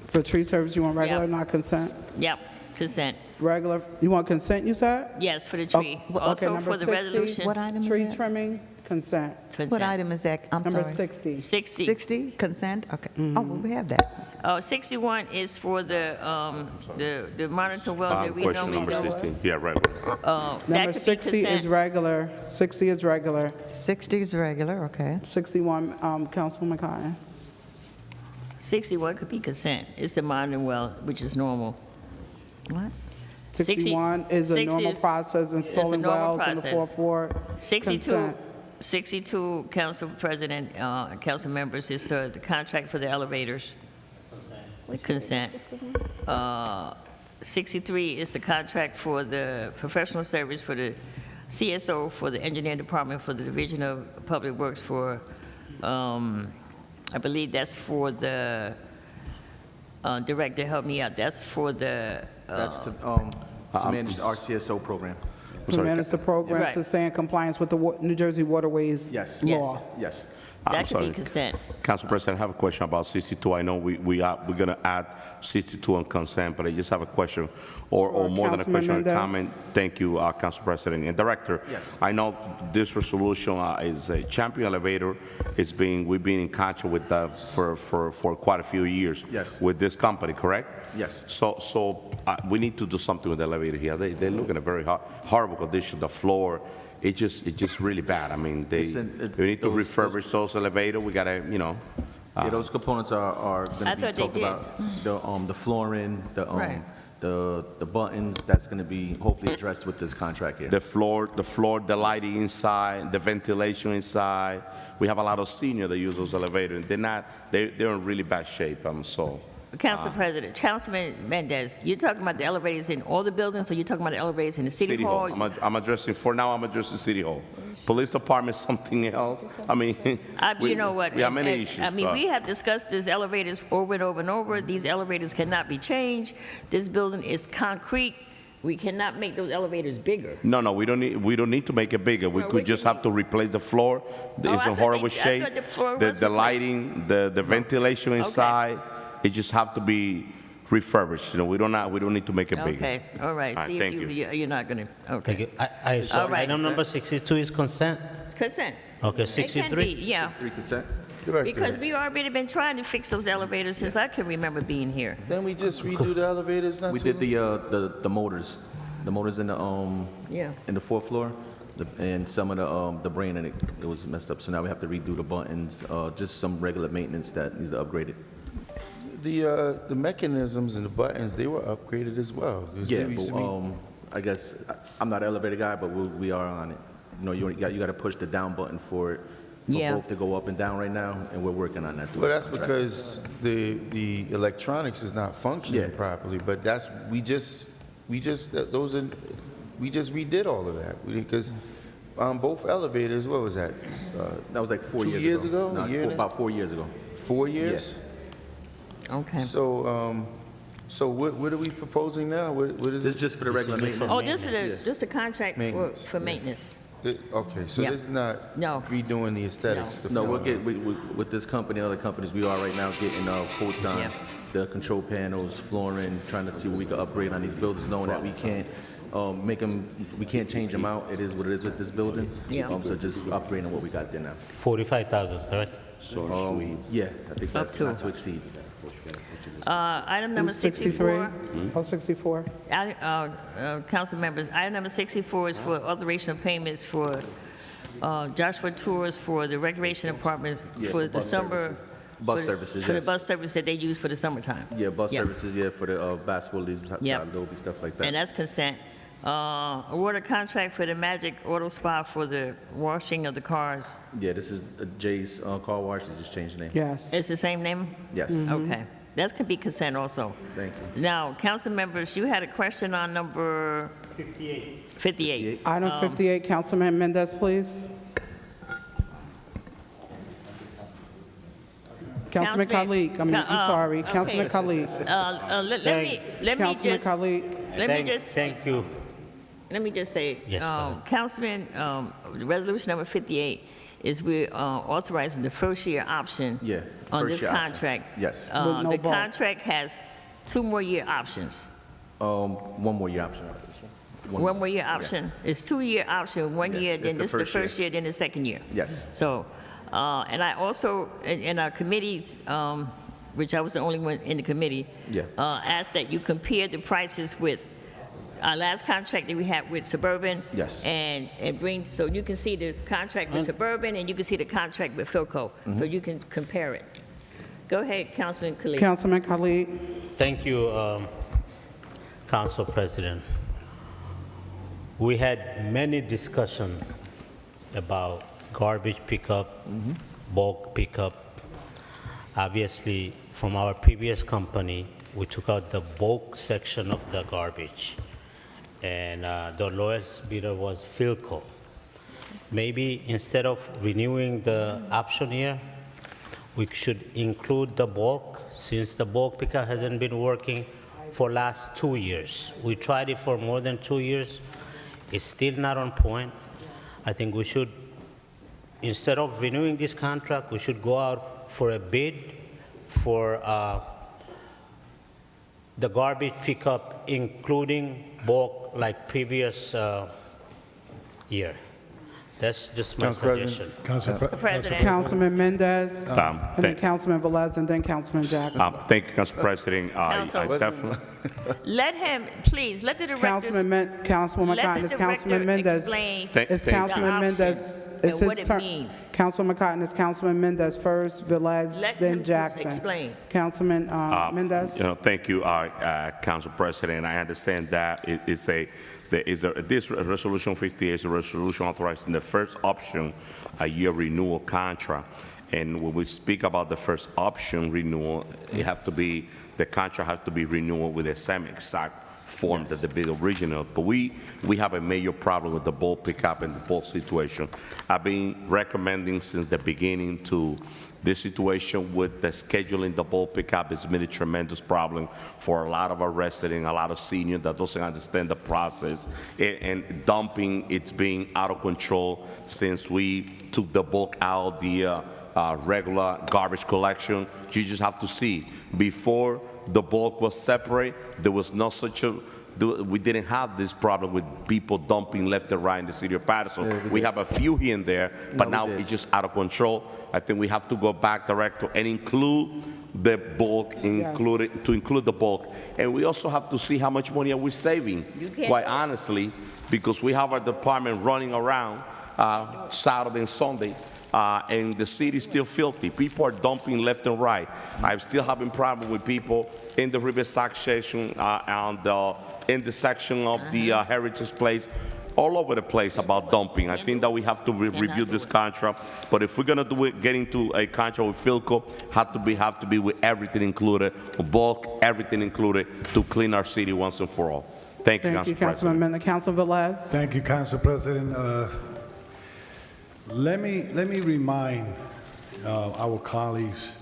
For tree service, you want regular, Yep. not consent? Yep, consent. Regular, you want consent, you said? Yes, for the tree. Okay, Also number for the 60. resolution. What item is Tree that? trimming, consent. What item is that? I'm Number sorry. 60. 60. 60, consent? Okay. Oh, well, we have that. 61 is for the monitor well that we Question normally number do. 16. Yeah, right. That Number could be 60 is consent. regular. 60 is regular. 60 is regular, okay. 61, Councilwoman Cotton. 61 could be consent. It's the monitor well, which is normal. What? 61 is a 60 normal process, installing normal wells in the process. fourth ward. 62, Consent. 62, Council President, Council members, is the contract for the elevators. Consent. 63 is the contract for the professional service for the CSO for the engineering department for the Division of Public Works for, I believe that's for the director, help me out, that's for the. That's to manage the RCSO program. To manage the program Right. to stay in compliance with the New Jersey Waterways Yes. law. Yes. That could be consent. Council President, I have a question about 62. I know we're going to add 62 on consent, but I just have a question, or more than a Councilman question, a Mendez. comment. Thank you, Council President. And Director, Yes. I know this resolution is a champion elevator. We've been in contact with that for quite a few years. Yes. With this company, correct? Yes. So we need to do something with the elevator here. They look in a very horrible condition. The floor, it's just really bad. I mean, we need to refurbish those elevators. We gotta, Yeah, those components are going I to be thought they talked about. The flooring, Right. the buttons. That's going to be hopefully addressed with this contract here. the floor, the lighting inside, the ventilation inside. We have a lot of seniors that use those elevators. They're in really bad shape. Council President, Councilman Mendez, you're talking about the elevators in all the buildings, or you're talking about the elevators in the City Hall? I'm addressing City Hall. police department something else. I mean, You know what? We have many and- issues. I mean, but- we have discussed these elevators over and over and over. These elevators cannot be changed. This building is concrete. We cannot make those elevators bigger. No, we don't need to make it bigger. We No, could what just you have to replace the floor. I It's in thought horrible they- I shape. thought the floor was The replaced. lighting, the ventilation inside, it just have to be refurbished. We don't need to make it bigger. Okay, all right. All right, See if thank you're not going to, okay. Thank you. All right. Item number 62 is consent. Consent. Okay, It can 63? be, yeah. 3 consent? Because we already been trying to fix those elevators since I can remember being here. Then we just redo the elevators not We did the motors in the, Yeah. in the 4th floor, and some of the brain in it was messed up, so now we have to redo the buttons, just some regular maintenance that needs to upgrade it. The mechanisms and the buttons, they were upgraded as well. 'Cause Yeah, they used to but, be- I guess, I'm not an elevator guy, but we are on it. You got to push the down button for it, for Yeah. both to go up and down right now, and we're working on that. through Well, the that's contract. because the electronics is not functioning properly, but we just redid all of that. Because both elevators, what was that? That was like 4 2 years years ago. ago? No, A year and a- about 4 years ago. 4 years? Okay. So what are we proposing now? What is This is just for the regular maintenance. Oh, this is just a contract Maintenance. for maintenance. Okay, so Yeah. this is not No. redoing the aesthetics? the No, we'll front. get, with this company and other companies, we are right now getting quotes on Yeah. the control panels, flooring, trying to see what we can upgrade on these buildings, knowing that we can't we can't change them out. It is what it is with this building. Yeah. So just upgrading what we got there now. 45,000, correct? Yeah, I think Up that's to. not to exceed. Item number 63? 64. Oh, 64. Council members, item number 64 is for authorization of payments for Joshua Tours for the Recreation Department Yeah, for for the bus summer. services. Bus for- services, For the yes. bus service that they use for the summertime. Yeah, bus services, for the basketball leagues, Yep. Adobe, stuff like that. And that's consent. Award a contract for the Magic Auto Spa for the washing of the cars. Yeah, this is Jay's car wash. They just changed the name. Yes. It's the same name? Yes. Okay. That could be consent also. Thank you. Now, council members, you had a question on number 58. Item 58, Councilman Mendez, please. Councilman Khalid, I'm sorry, Councilman Khalid. Let me Councilman just, Khalid. Thank you. let me just say, Yes, go ahead. Councilman, resolution number 58 is we're authorizing the first year option Yeah, on first this year option. contract. Yes. With no The bulk. contract has 2 more year options. 1 more year option. One more year option. It's 2-year option, 1 year, it's then the this is the first year. first year, then the second year. Yes. So, and I also, in our committees, which I was the only one in the committee, Yeah. asked that you compare the prices with our last contract that we had with Suburban. Yes. And bring, so you can see the contract with Suburban and you can see the contract with Philco, so you can compare it. Go ahead, Councilman Khalid. Councilman Khalid. Thank you, Council President. We had many discussions about garbage pickup, bulk pickup. Obviously, from our previous company, we took out the bulk section of the garbage, and the lowest bidder was Philco. Maybe instead of renewing the option here, we should include the bulk, since the bulk pickup hasn't been working for last 2 years. We tried it for more than 2 years. It's still not on point. I think we should, instead of renewing this contract, we should go out for a bid for the garbage pickup, including bulk like previous year. That's just my suggestion. Councilman Mendez, and then thank- Councilman Velez, and then Councilman Jackson. Thank you, Council President. I Council. definitely, Let him, please, let the directors. Councilwoman Let Cotton, the it's Councilman director Mendez. explain It's Thank- Councilman the Mendez. option It's and what his it turn. means. Councilwoman Cotton, it's Councilman Mendez first, Velez, Let then him Jackson. explain. Councilman Mendez. thank you, Council President. I understand that this resolution 58 is a resolution authorizing the first option, a year renewal contract. And when we speak about the first option renewal, the contract has to be renewed with the same exact form that the original. But we have a major problem with the bulk pickup and the bulk situation. I've been recommending since the beginning to this situation with the scheduling the bulk pickup has been a tremendous problem for a lot of our residents, a lot of seniors that doesn't understand the process, and dumping, it's being out of control since we took the bulk out, the regular garbage collection. You just have to see, before the bulk was separate, there was no such a, we didn't have this problem with people dumping left and right in the city of Paterson. We have a few here and there, but now it's just out of control. I think we have to go back, Director, and include the bulk, to include the bulk. And we also have to see how much money are we saving, quite honestly, because we have our department running around Saturday and Sunday, and the city is still filthy. People are dumping left and right. I'm still having problems with people in the Riverside section and in the section of the Heritage Place, all over the place about dumping. I think that we have to review this contract. But if we're gonna do it, get into a contract with Philco, have to be with everything included, bulk, everything included, to clean our city once and for all. Thank you, Council President. Councilman Mendez. Council Velez. Thank you, Council President. Let me remind our colleagues.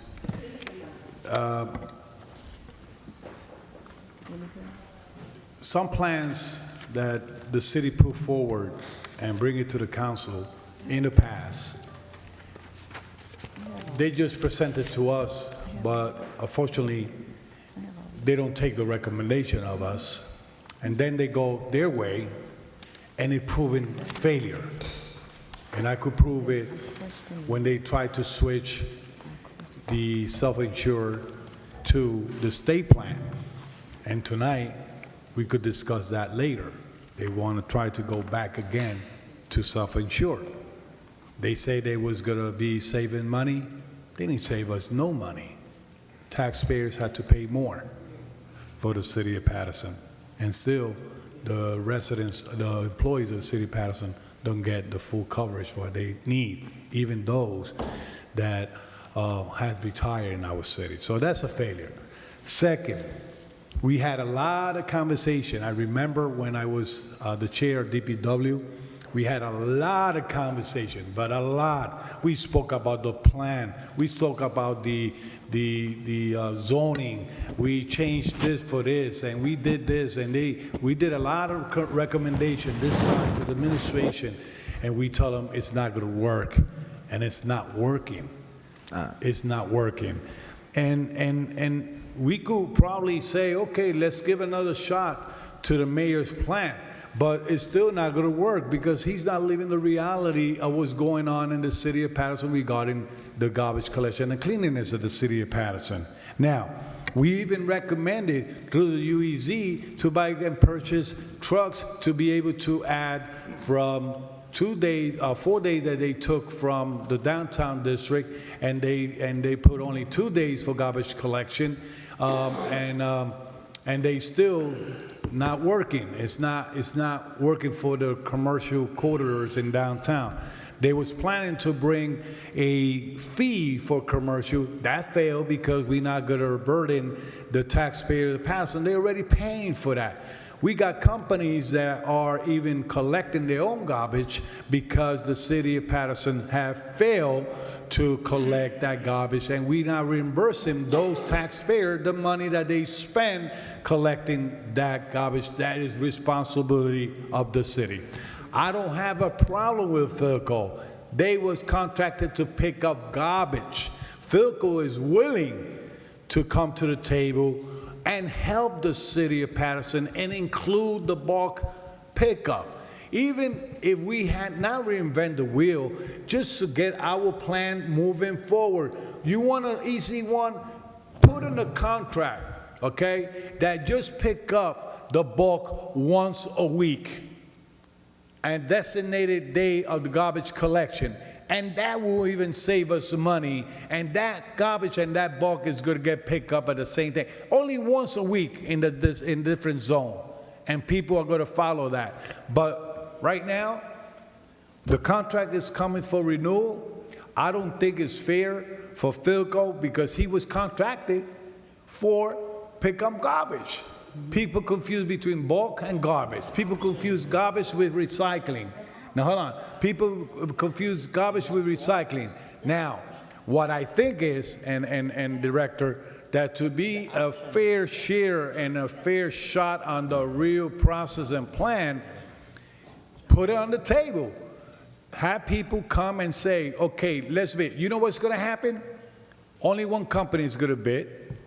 Some plans that the city put forward and bring it to the council in the past, they just present it to us, but unfortunately, they don't take the recommendation of us, and then they go their way, and it proven failure. And I could prove it when they tried to switch the self-insured to the state plan. And tonight, we could discuss that later. They want to try to go back again to self-insured. They say they was going to be saving money. They didn't save us no money. Taxpayers had to pay more for the city of Paterson. And still, the residents, the employees of the city of Paterson don't get the full coverage what they need, even those that have retired in our city. So that's a failure. Second, we had a lot of conversation. I remember when I was the chair of DPW, we had a lot of conversation, but a lot. We spoke about the plan. We spoke about the zoning. We changed this for this, and we did this, and we did a lot of recommendation this side to the administration, and we tell them it's not going to work, and it's not working. It's not working, and we could probably say, okay, let's give another shot to the mayor's plan. But it's still not going to work because he's not living the reality of what's going on in the city of Paterson regarding the garbage collection and cleanliness of the city of Paterson. Now, we even recommended through the UEZ to buy and purchase trucks to be able to add from 4 days that they took from the downtown district, and they put only 2 days for garbage collection, and they still not working. It's not working for the commercial corridors in downtown. They was planning to bring a fee for commercial. That failed because we're not going to burden the taxpayer of Paterson. They're already paying for that. We got companies that are even collecting their own garbage because the city of Paterson have failed to collect that garbage, and we now reimbursing those taxpayers the money that they spend collecting that garbage. That is responsibility of the city. I don't have a problem with Philco. They was contracted to pick up garbage. Philco is willing to come to the table and help the city of Paterson and include the bulk pickup. Even if we had not reinvented the wheel, just to get our plan moving forward. You want an easy one? Put in a contract, okay, that just pick up the bulk once a week and designated day of the garbage collection. And that will even save us money. And that garbage and that bulk is going to get picked up at the same time. Only once a week in different zone. And people are going to follow that. But right now, the contract is coming for renewal. I don't think it's fair for Philco because he was contracted for pick up garbage. People confuse between bulk and garbage. People confuse garbage with recycling. Now, hold on. People confuse garbage with recycling. Now, what I think is, and Director, that to be a fair share and a fair shot on the real process and plan, put it on the table. Have people come and say, okay, let's bid. You know what's going to happen? Only one company is going to bid.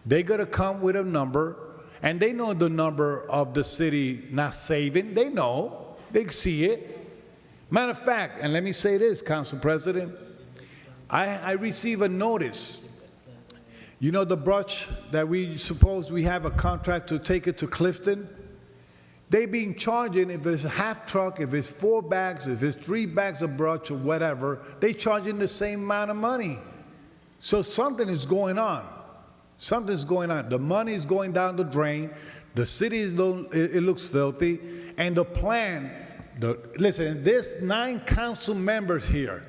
They're going to come with a number, and they know the number of the city not saving. They know. They see it. Matter of fact, and let me say this, Council President, I received a notice. You know the brush that we suppose we have a contract to take it to Clifton? They been charging, if it's a half truck, if it's 4 bags, if it's 3 bags of brush or whatever, they charging the same amount of money. So something is going on. Something's going on. The money is going down the drain. The city, it looks filthy. And the plan, listen, there's 9 council members here.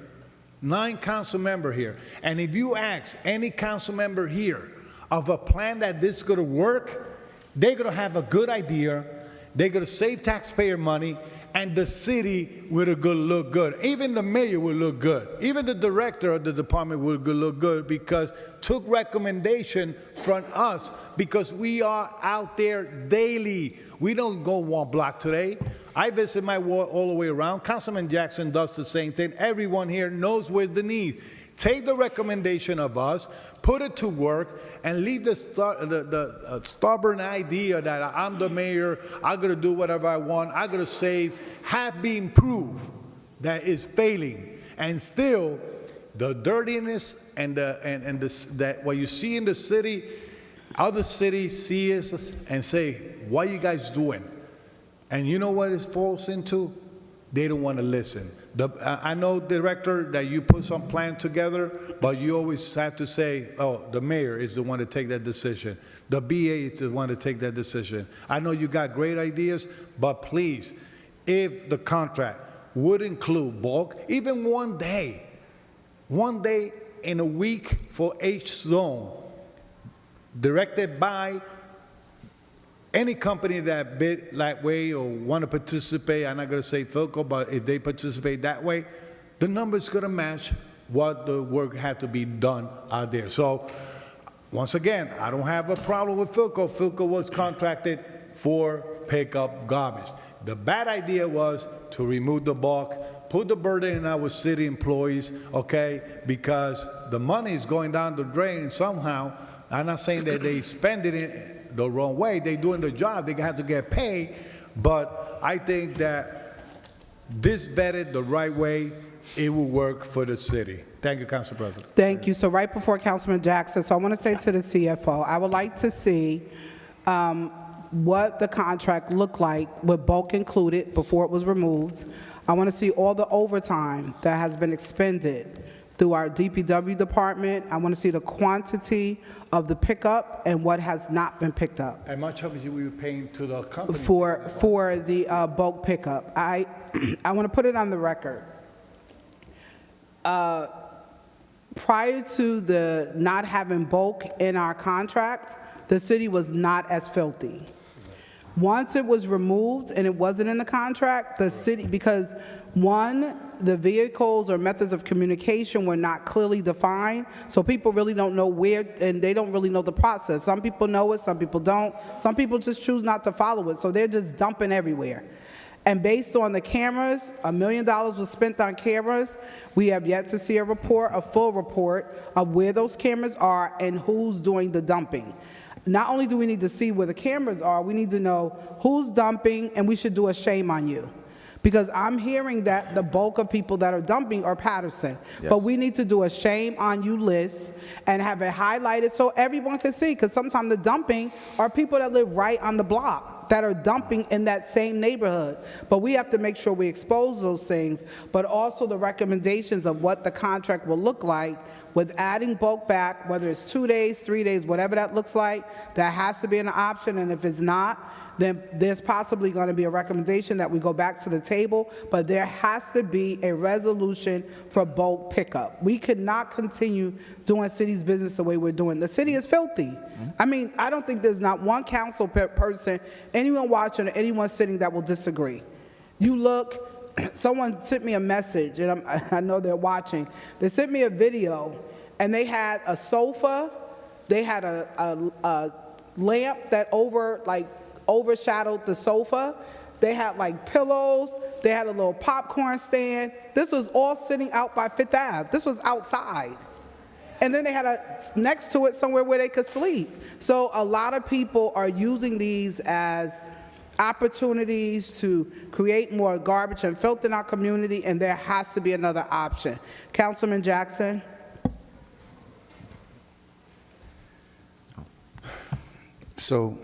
9 council members here. And if you ask any council member here of a plan that this is going to work, they're going to have a good idea. They're going to save taxpayer money, and the city will look good. Even the mayor will look good. Even the director of the department will look good because took recommendation from us because we are out there daily. We don't go 1 block today. I visit my ward all the way around. Councilman Jackson does the same thing. Everyone here knows where the need. Take the recommendation of us, put it to work, and leave the stubborn idea that I'm the mayor, I'm going to do whatever I want, I'm going to save, have been proved that is failing. And still, the dirtiness and that what you see in the city, other cities see us and say, what are you guys doing? And you know what it falls into? They don't want to listen. I know, Director, that you put some plan together, but you always have to say, oh, the mayor is the one to take that decision. The BA is the one to take that decision. I know you got great ideas, but please, if the contract would include bulk, even 1 day in a week for each zone, directed by any company that bid that way or want to participate, I'm not going to say Philco, but if they participate that way, the number's going to match what the work had to be done out there. So, once again, I don't have a problem with Philco. Philco was contracted for pickup garbage. The bad idea was to remove the bulk, put the burden in our city employees, okay, because the money is going down the drain somehow. I'm not saying that they spend it in the wrong way. They're doing the job. They have to get paid. But I think that this vetted the right way, it will work for the city. Thank you, Council President. Thank you. So right before Councilman Jackson, so I want to say to the CFO, I would like to see what the contract looked like with bulk included before it was removed. I want to see all the overtime that has been expended through our DPW department. I want to see the quantity of the pickup and what has not been picked up. And much of it we were paying to the company for the bulk pickup. I want to put it on the record. Prior to the not having bulk in our contract, the city was not as filthy. Once it was removed and it wasn't in the contract, the city, because one, the vehicles or methods of communication were not clearly defined, so people really don't know where, and they don't really know the process. Some people know it, some people don't. Some people just choose not to follow it, so they're just dumping everywhere. And based on the cameras, $1 million was spent on cameras. We have yet to see a full report of where those cameras are and who's doing the dumping. Not only do we need to see where the cameras are, we need to know who's dumping, and we should do a shame on you. Because I'm hearing that the bulk of people that are dumping are Paterson. Yes. But we need to do a shame on you list and have it highlighted so everyone can see, because sometimes the dumping are people that live right on the block that are dumping in that same neighborhood. But we have to make sure we expose those things, but also the recommendations of what the contract will look like with adding bulk back, whether it's 2 days, 3 days, whatever that looks like. That has to be an option, and if it's not, then there's possibly going to be a recommendation that we go back to the table, but there has to be a resolution for bulk pickup. We could not continue doing city's business the way we're doing. The city is filthy. I mean, I don't think there's not one council person, anyone watching or anyone sitting that will disagree. You look, someone sent me a message, and I know they're watching. They sent me a video, and they had a sofa, they had a lamp that overshadowed the sofa. They had like pillows. They had a little popcorn stand. This was all sitting out by Fifth Ave. This was outside. And then they had next to it somewhere where they could sleep. So a lot of people are using these as opportunities to create more garbage and filth in our community, and there has to be another option. Councilman Jackson. So,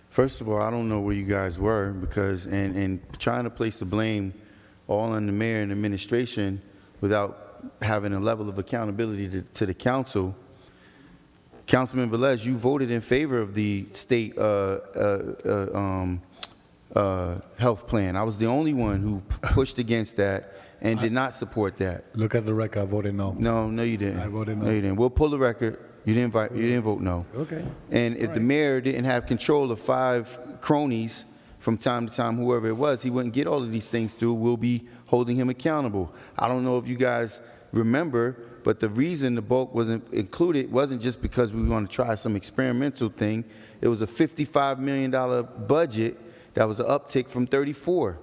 first of all, I don't know where you guys were because, and trying to place the blame all on the mayor and administration without having a level of accountability to the council. Councilman Velez, you voted in favor of the state health plan. I was the only one who pushed against that and did not support that. Look at the record, I voted no. No, you didn't. I voted no. No, you didn't. We'll pull the record. You didn't vote no. Okay. And if the mayor didn't have control of 5 cronies from time to time, whoever it was, he wouldn't get all of these things through. We'll be holding him accountable. I don't know if you guys remember, but the reason the bulk wasn't included wasn't just because we want to try some experimental thing. It was a $55 million budget that was an uptick from 34.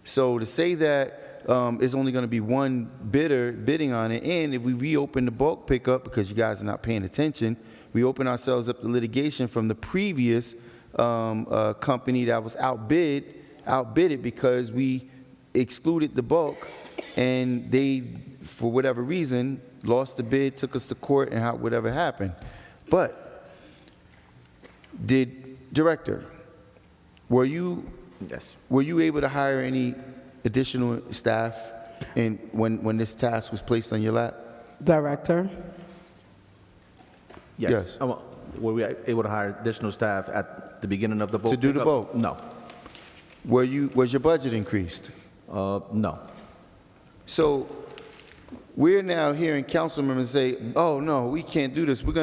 So to say that it's only going to be one bidder bidding on it, and if we reopen the bulk pickup, because you guys are not paying attention, we open ourselves up to litigation from the previous company that was outbidded because we excluded the bulk, and they, for whatever reason, lost the bid, took us to court, and whatever happened. But, Director, were you able to hire any additional staff when this task was placed on your lap? Director. Yes. Were we able to hire additional staff at the beginning of the bulk To do the pickup? bulk? No. Was your budget increased? No. So we're now hearing council members say, oh no, we can't do this. We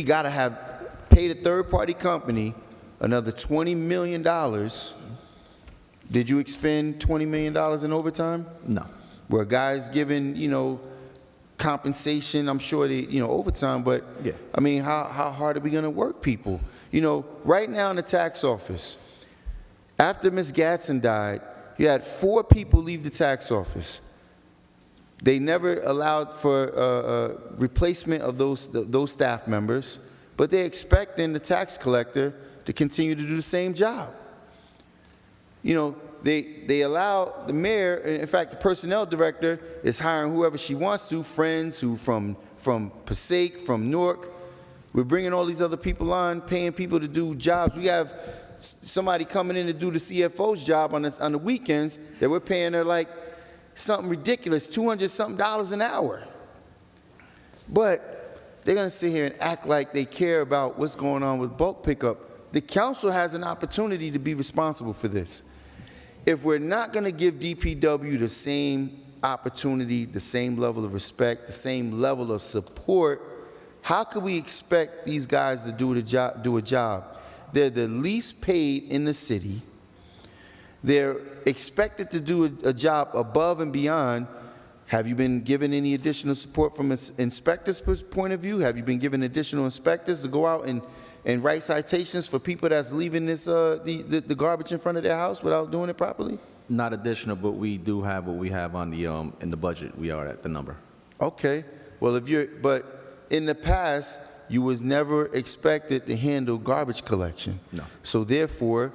gotta pay the third-party company another $20 million. Did you expend $20 million in overtime? No. Were guys given, compensation? I'm sure they, overtime, but yeah. I mean, how hard are we gonna work people? Right now in the tax office, after Ms. Gatson died, you had 4 people leave the tax office. They never allowed for replacement of those staff members, but they're expecting the tax collector to continue to do the same job. They allow the mayor, in fact, the personnel director is hiring whoever she wants to, friends who from Passaic, from Newark. We're bringing all these other people on, paying people to do jobs. We have somebody coming in to do the CFO's job on the weekends that we're paying her like something ridiculous, $200-something an hour. But they're going to sit here and act like they care about what's going on with bulk pickup. The council has an opportunity to be responsible for this. If we're not going to give DPW the same opportunity, the same level of respect, the same level of support, how could we expect these guys to do a job? They're the least paid in the city. They're expected to do a job above and beyond. Have you been given any additional support from an inspector's point of view? Have you been given additional inspectors to go out and write citations for people that's leaving the garbage in front of their house without doing it properly? Not additional, but we do have what we have on the in the budget. We are at the number. Okay. Well, but in the past, you was never expected to handle garbage collection. No. So therefore,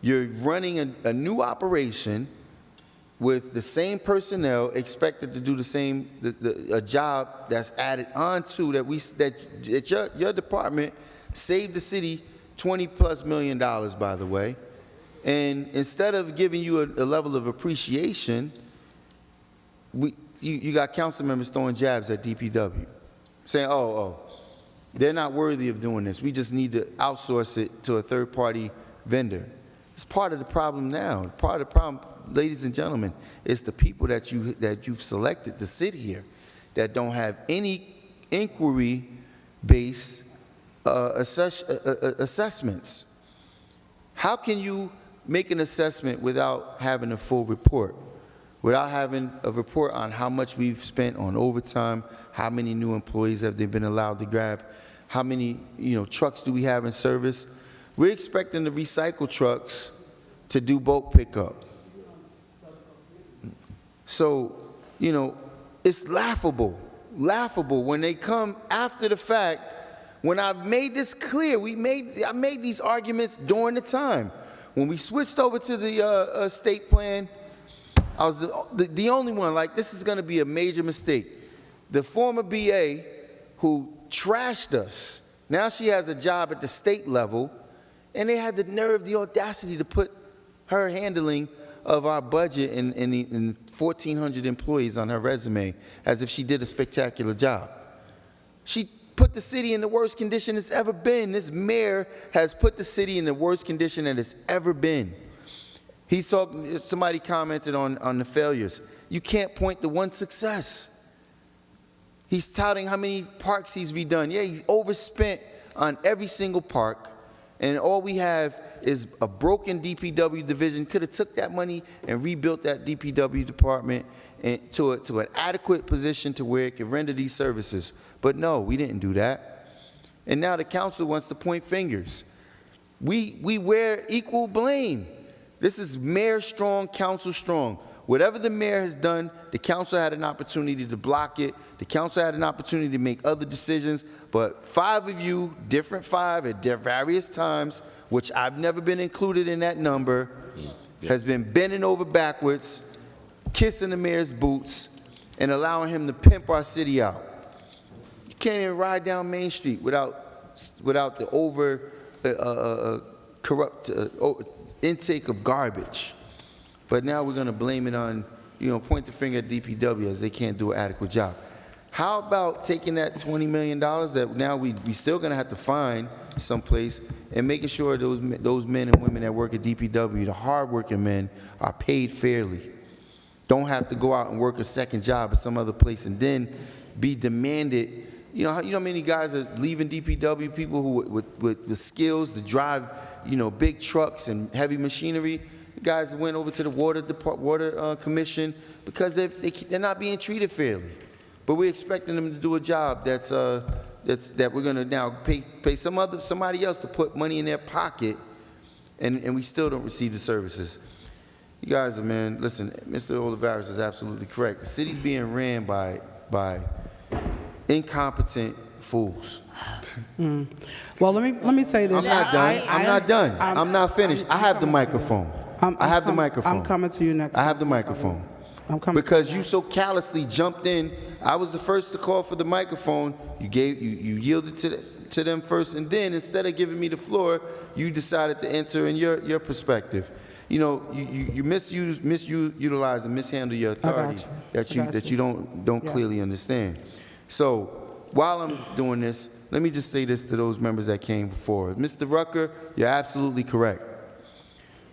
you're running a new operation with the same personnel expected to do the same a job that's added on to that your department saved the city $20+ million, by the way. And instead of giving you a level of appreciation, you got council members throwing jabs at DPW, saying, oh, They're not worthy of doing this. We just need to outsource it to a third-party vendor. It's part of the problem now. Part of the problem, ladies and gentlemen, is the people that you've selected to sit here that don't have any inquiry-based assessments. How can you make an assessment without having a full report? Without having a report on how much we've spent on overtime, how many new employees have they been allowed to grab, how many trucks do we have in service? We're expecting the recycle trucks to do bulk pickup. So, it's laughable when they come after the fact. When I've made this clear, I made these arguments during the time. When we switched over to the state plan, I was the only one, like, this is gonna be a major mistake. The former BA who trashed us, now she has a job at the state level, and they had the nerve, the audacity to put her handling of our budget and 1,400 employees on her resume as if she did a spectacular job. She put the city in the worst condition it's ever been. This mayor has put the city in the worst condition that it's ever been. Somebody commented on the failures. You can't point to one success. He's touting how many parks he's redone. Yeah, he's overspent on every single park, and all we have is a broken DPW division. Could have took that money and rebuilt that DPW department to an adequate position to where it could render these services. But no, we didn't do that. And now the council wants to point fingers. We wear equal blame. This is mayor strong, council strong. Whatever the mayor has done, the council had an opportunity to block it. The council had an opportunity to make other decisions. But 5 of you, different 5 at various times, which I've never been included in that number, has been bending over backwards, kissing the mayor's boots, and allowing him to pimp our city out. You can't even ride down Main Street without the corrupt intake of garbage. But now we're going to blame it on, point the finger at DPW as they can't do an adequate job. How about taking that $20 million that now we still going to have to find someplace and making sure those men and women that work at DPW, the hardworking men, are paid fairly. Don't have to go out and work a second job at some other place and then be demanded. You know how many guys are leaving DPW, people who with skills to drive, big trucks and heavy machinery. The guys went over to the water commission because they're not being treated fairly. But we're expecting them to do a job that we're going to now pay somebody else to put money in their pocket, and we still don't receive the services. You guys are, man, listen, Mr. Olivares is absolutely correct. The city's being ran by incompetent fools. Well, let me say this. I'm not done. I'm not done. I'm not finished. I have the microphone. I have the microphone. I'm coming to you next. I have the microphone. I'm coming because you so callously jumped in. I was the first to call for the microphone. You yielded to them first, and then instead of giving me the floor, you decided to enter in your perspective. You misutilize and mishandle your authority that you don't clearly understand. So while I'm doing this, let me just say this to those members that came before. Mr. Rucker, you're absolutely correct.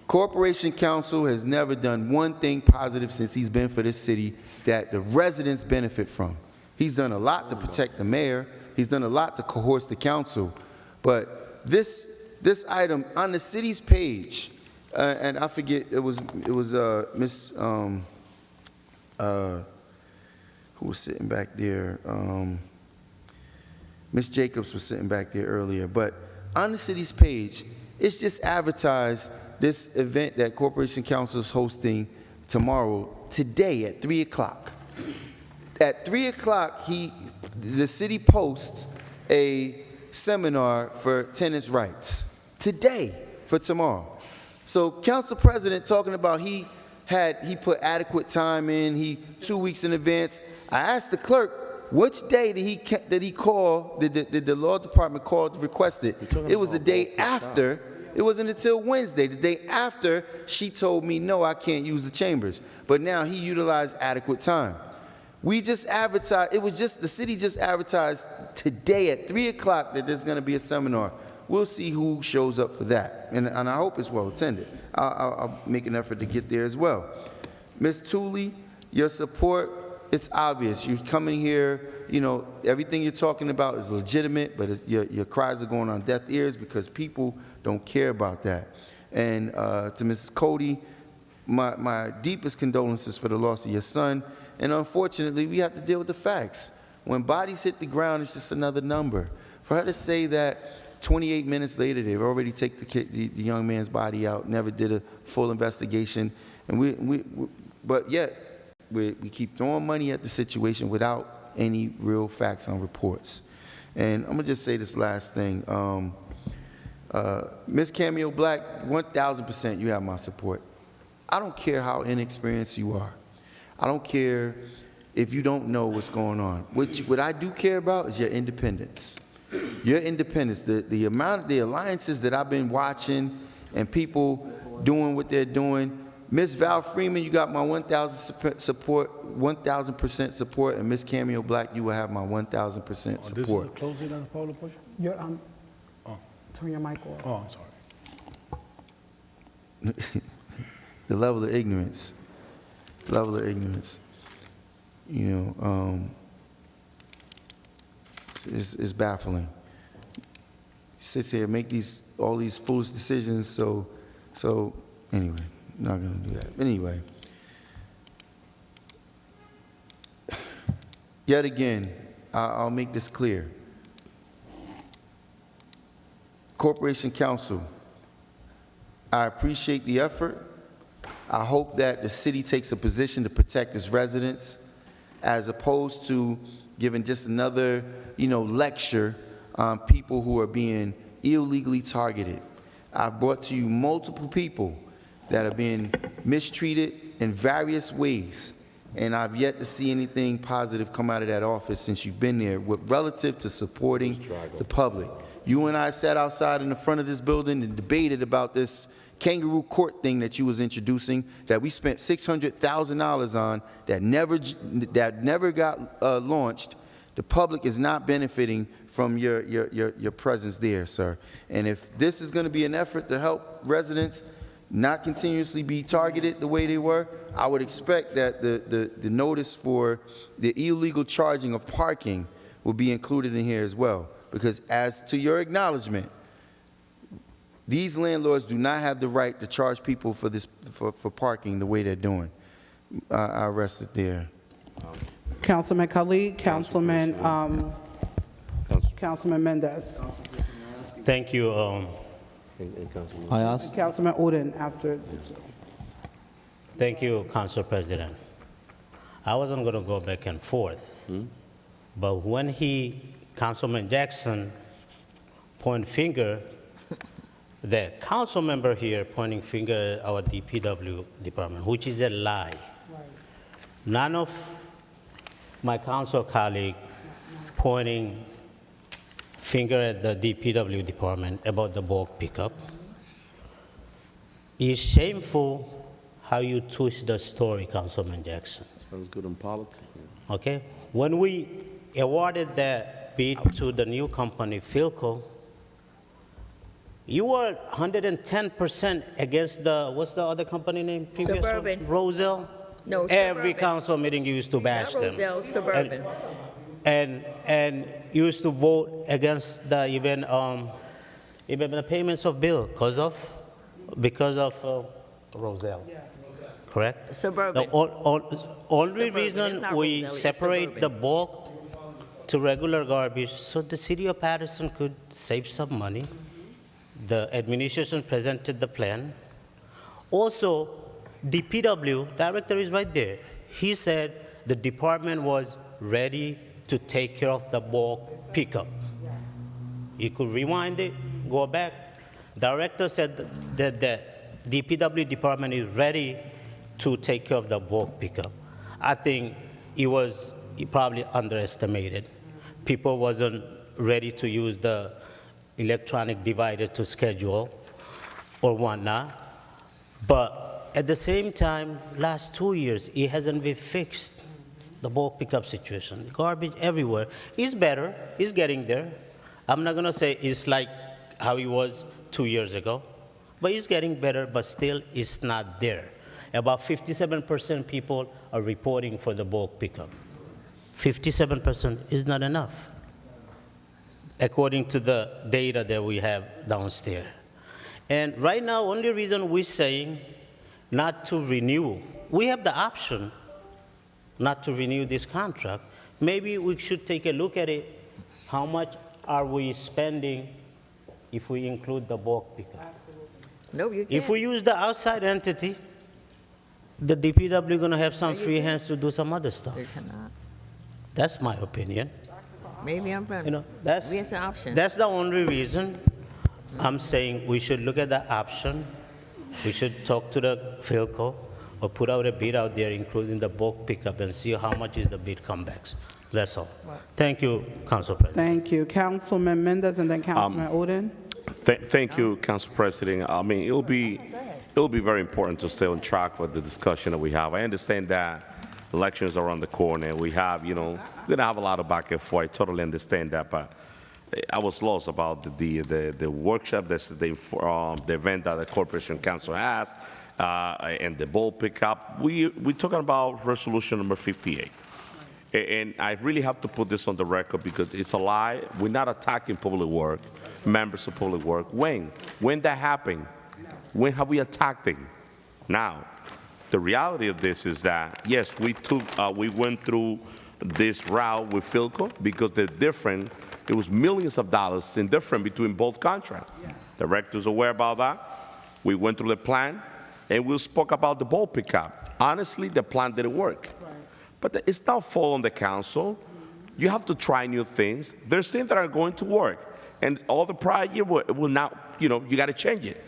Corporation Counsel has never done one thing positive since he's been for this city that the residents benefit from. He's done a lot to protect the mayor. He's done a lot to coerce the council. But this item on the city's page, and I forget, it was Miss who was sitting back there? Miss Jacobs was sitting back there earlier. But on the city's page, it's just advertised this event that Corporation Counsel is hosting today at 3 o'clock. At 3 o'clock, the city posts a seminar for tenants' rights. Today for tomorrow. So Council President talking about he put adequate time in, 2 weeks in advance. I asked the clerk, which day did the law department call to request it? It was the day after. It wasn't until Wednesday, the day after, she told me, no, I can't use the chambers. But now he utilized adequate time. We just advertised, the city just advertised today at 3 o'clock that there's gonna be a seminar. We'll see who shows up for that, and I hope it's well attended. I'll make an effort to get there as well. Ms. Tooley, your support, it's obvious. You're coming here, you know, everything you're talking about is legitimate, but your cries are going on deaf ears because people don't care about that. And to Mrs. Cody, my deepest condolences for the loss of your son. And unfortunately, we have to deal with the facts. When bodies hit the ground, it's just another number. For her to say that 28 minutes later, they've already taken the young man's body out, never did a full investigation, and but yet we keep throwing money at the situation without any real facts on reports. And I'm gonna just say this last thing. Ms. Cameo Black, 1,000% you have my support. I don't care how inexperienced you are. I don't care if you don't know what's going on. What I do care about is your independence. Your independence, the amount of the alliances that I've been watching and people doing what they're doing. Ms. Val Freeman, you got my 1,000% support, and Ms. Cameo Black, you will have my 1,000% support. Close it on the poll push? Turn your mic off. Oh, I'm sorry. The level of ignorance. You know, is baffling. Sits here, make all these foolish decisions. So anyway, not gonna do that. Anyway, yet again, I'll make this clear. Corporation Council, I appreciate the effort. I hope that the city takes a position to protect its residents as opposed to giving just another, lecture on people who are being illegally targeted. I've brought to you multiple people that are being mistreated in various ways, and I've yet to see anything positive come out of that office since you've been there relative to supporting the public. You and I sat outside in the front of this building and debated about this kangaroo court thing that you was introducing that we spent $600,000 on that never got launched. The public is not benefiting from your presence there, sir. And if this is going to be an effort to help residents not continuously be targeted the way they were, I would expect that the notice for the illegal charging of parking will be included in here as well. Because as to your acknowledgement, these landlords do not have the right to charge people for parking the way they're doing. I'll rest it there. Councilman Khalid, Councilman Mendez. Thank you. Councilman Odin after. Thank you, Council President. I wasn't going to go back and forth, but when Councilman Jackson point finger, the council member here pointing finger at our DPW department, which is a lie. Right. None of my council colleague pointing finger at the DPW department about the bulk pickup. It's shameful how you twist the story, Councilman Jackson. Sounds good in politics. Okay? When we awarded that bid to the new company, Philco, you were 110% against what's the other company name? Suburban. Roselle? No, Every Suburban. council meeting you used to bash Not them. Roselle, Suburban. And you used to vote against even the payments of bill because of Roselle. Yeah. Correct? Suburban. The only Suburban. reason It's not we Roselle, it's separate Suburban. the bulk to regular garbage so the city of Paterson could save some money. The administration presented the plan. Also, DPW director is right there. He said the department was ready to take care of the bulk pickup. You could rewind it, go back. Director said that the DPW department is ready to take care of the bulk pickup. I think he probably underestimated. People wasn't ready to use the electronic divider to schedule or whatnot. But at the same time, last 2 years, it hasn't been fixed. the bulk pickup situation. Garbage everywhere. It's better. It's getting there. I'm not going to say it's like how it was 2 years ago, but it's getting better, but still it's not there. About 57% people are reporting for the bulk pickup. 57% is not enough, according to the data that we have downstairs. And right now, only reason we're saying not to renew, we have the option not to renew this contract. Maybe we should take a look at it. How much are we spending if we include the bulk pickup? No, you can't. If we use the outside entity, the DPW going to have some free hands to do some other stuff. They cannot. That's my opinion. Maybe I'm wrong. That's an option. That's the only reason I'm saying we should look at the option. We should talk to the Philco or put out a bid out there, including the bulk pickup, and see how much is the bid comebacks. That's all. Thank you, Council President. Thank you. Councilman Mendez and then Councilman Oden. Thank you, Council President. I mean, it'll be very important to stay on track with the discussion that we have. I understand that elections are around the corner. We have, we're going to have a lot of back and forth. I totally understand that, but I was lost about the workshop. This is the event that the Corporation Council has, and the bulk pickup. We're talking about resolution number 58. And I really have to put this on the record because it's a lie. We're not attacking public work, members of public work. When that happened? When have we attacked them? Now, the reality of this is that, yes, we went through this route with Philco because they're different. It was millions of dollars in difference between both contracts. The rector's aware about that. We went through the plan, and we spoke about the bulk pickup. Honestly, the plan didn't work. But it's not fault on the council. You have to try new things. There's things that are going to work. And all the prior year will not, you got to change it.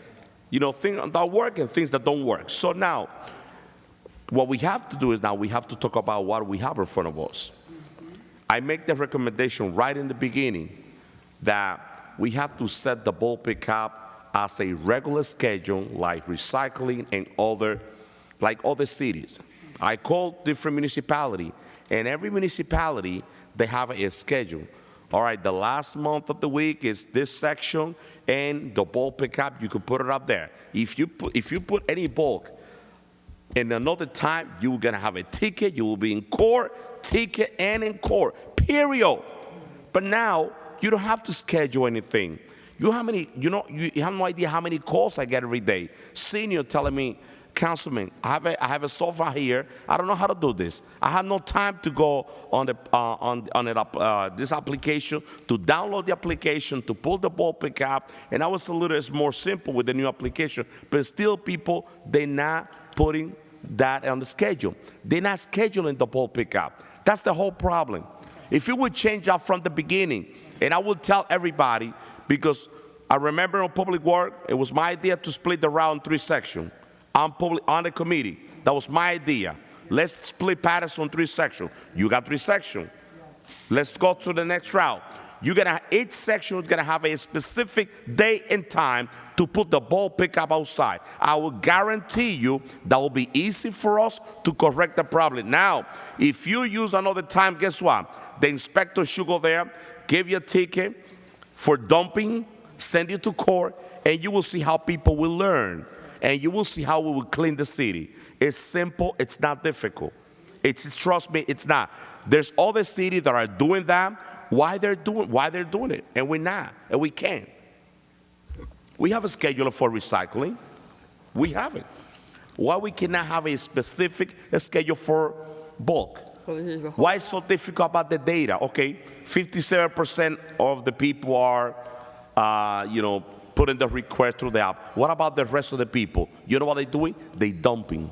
Things that work and things that don't work. So now, what we have to do is now we have to talk about what we have in front of us. I make the recommendation right in the beginning that we have to set the bulk pickup as a regular schedule like recycling and like other cities. I called different municipalities, and every municipality, they have a schedule. All right, the last month of the week is this section, and the bulk pickup, you could put it up there. If you put any bulk in another time, you're gonna have a ticket, you will be in court, ticket, and in court, period. But now, you don't have to schedule anything. You have no idea how many calls I get every day. Senior telling me, Councilman, I have a software here. I don't know how to do this. I have no time to go on this application, to download the application, to pull the bulk pickup. And I was a little more simple with the new application. But still, people, they're not putting that on the schedule. They're not scheduling the bulk pickup. That's the whole problem. If you would change that from the beginning, and I would tell everybody, because I remember on public work, it was my idea to split the route in 3 sections. On the committee, that was my idea. Let's split Paterson 3 sections. You got 3 sections. Let's go to the next route. Each section is gonna have a specific day and time to put the bulk pickup outside. I will guarantee you that will be easy for us to correct the problem. Now, if you use another time, guess what? The inspector should go there, give you a ticket for dumping, send you to court, and you will see how people will learn. And you will see how we will clean the city. It's simple. It's not difficult. Trust me, it's not. There's other cities that are doing that. Why they're doing it, and we're not, and we can't. We have a schedule for recycling. We have it. Why we cannot have a specific schedule for bulk? Why it's so difficult about the data? Okay, 57% of the people are, putting the request through the app. What about the rest of the people? You know what they're doing? They're dumping.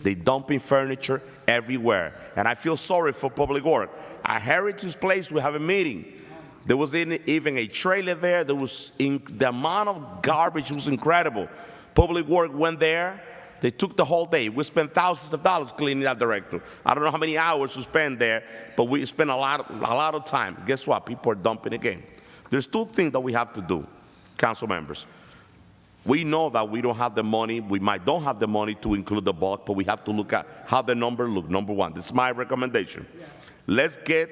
They're dumping furniture everywhere. And I feel sorry for public work. At Heritage Place, we have a meeting. There was even a trailer there. The amount of garbage was incredible. Public work went there. They took the whole day. We spent thousands of dollars cleaning that director. I don't know how many hours we spent there, but we spent a lot of time. Guess what? People are dumping again. There's 2 things that we have to do. Council members, We know that we don't have the money. We might don't have the money to include the bulk, but we have to look at how the number look. Number one, this is my recommendation. Let's get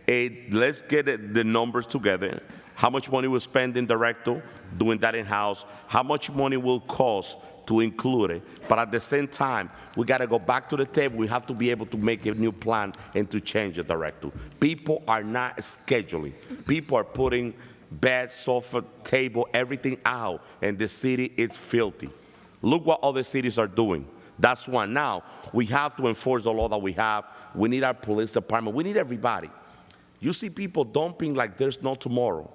the numbers together. How much money we're spending director doing that in-house? How much money will cost to include it? But at the same time, we got to go back to the table. We have to be able to make a new plan and to change the director. People are not scheduling. People are putting bed, sofa, table, everything out, and the city is filthy. Look what other cities are doing. That's one. Now, we have to enforce the law that we have. We need our police department. We need everybody. You see people dumping like there's no tomorrow.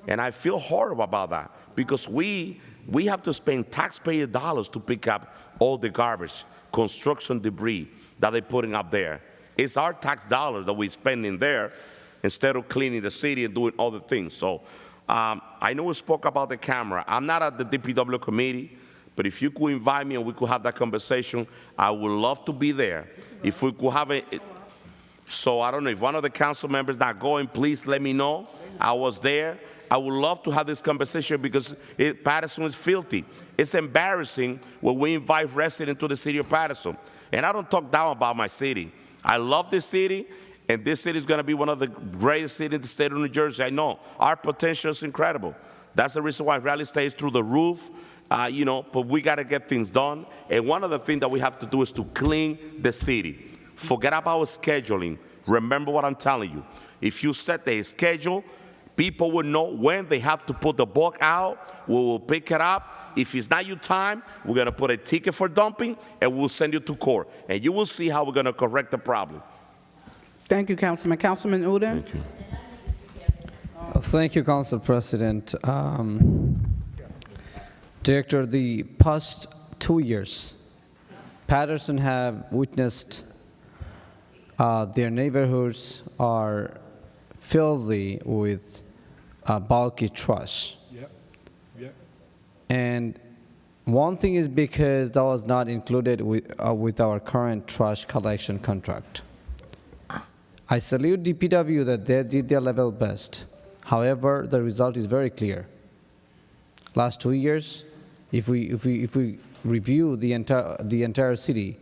And I feel horrible about that because we have to spend taxpayer dollars to pick up all the garbage, construction debris that they're putting up there. It's our tax dollars that we're spending there instead of cleaning the city and doing other things. So I know we spoke about the camera. I'm not at the DPW committee, but if you could invite me and we could have that conversation, I would love to be there. If we could have it. So I don't know, if one of the council members not going, please let me know. I was there. I would love to have this conversation because Paterson is filthy. It's embarrassing when we invite residents to the city of Paterson. And I don't talk down about my city. I love this city, and this city is going to be one of the greatest cities in the state of New Jersey. I know. Our potential is incredible. That's the reason why real estate is through the roof, but we got to get things done. And one of the things that we have to do is to clean the city. Forget about scheduling. Remember what I'm telling you. If you set a schedule, people will know when they have to put the bulk out. We will pick it up. If it's not your time, we're going to put a ticket for dumping, and we'll send you to court. And you will see how we're going to correct the problem. Thank you, Councilman. Councilman Udine? Thank you. Thank you, Council President. Director, the past 2 years, Paterson have witnessed their neighborhoods are filthy with bulky trash. Yep. And one thing is because that was not included with our current trash collection contract. I salute DPW that they did their level best. However, the result is very clear. Last 2 years, if we review the entire city,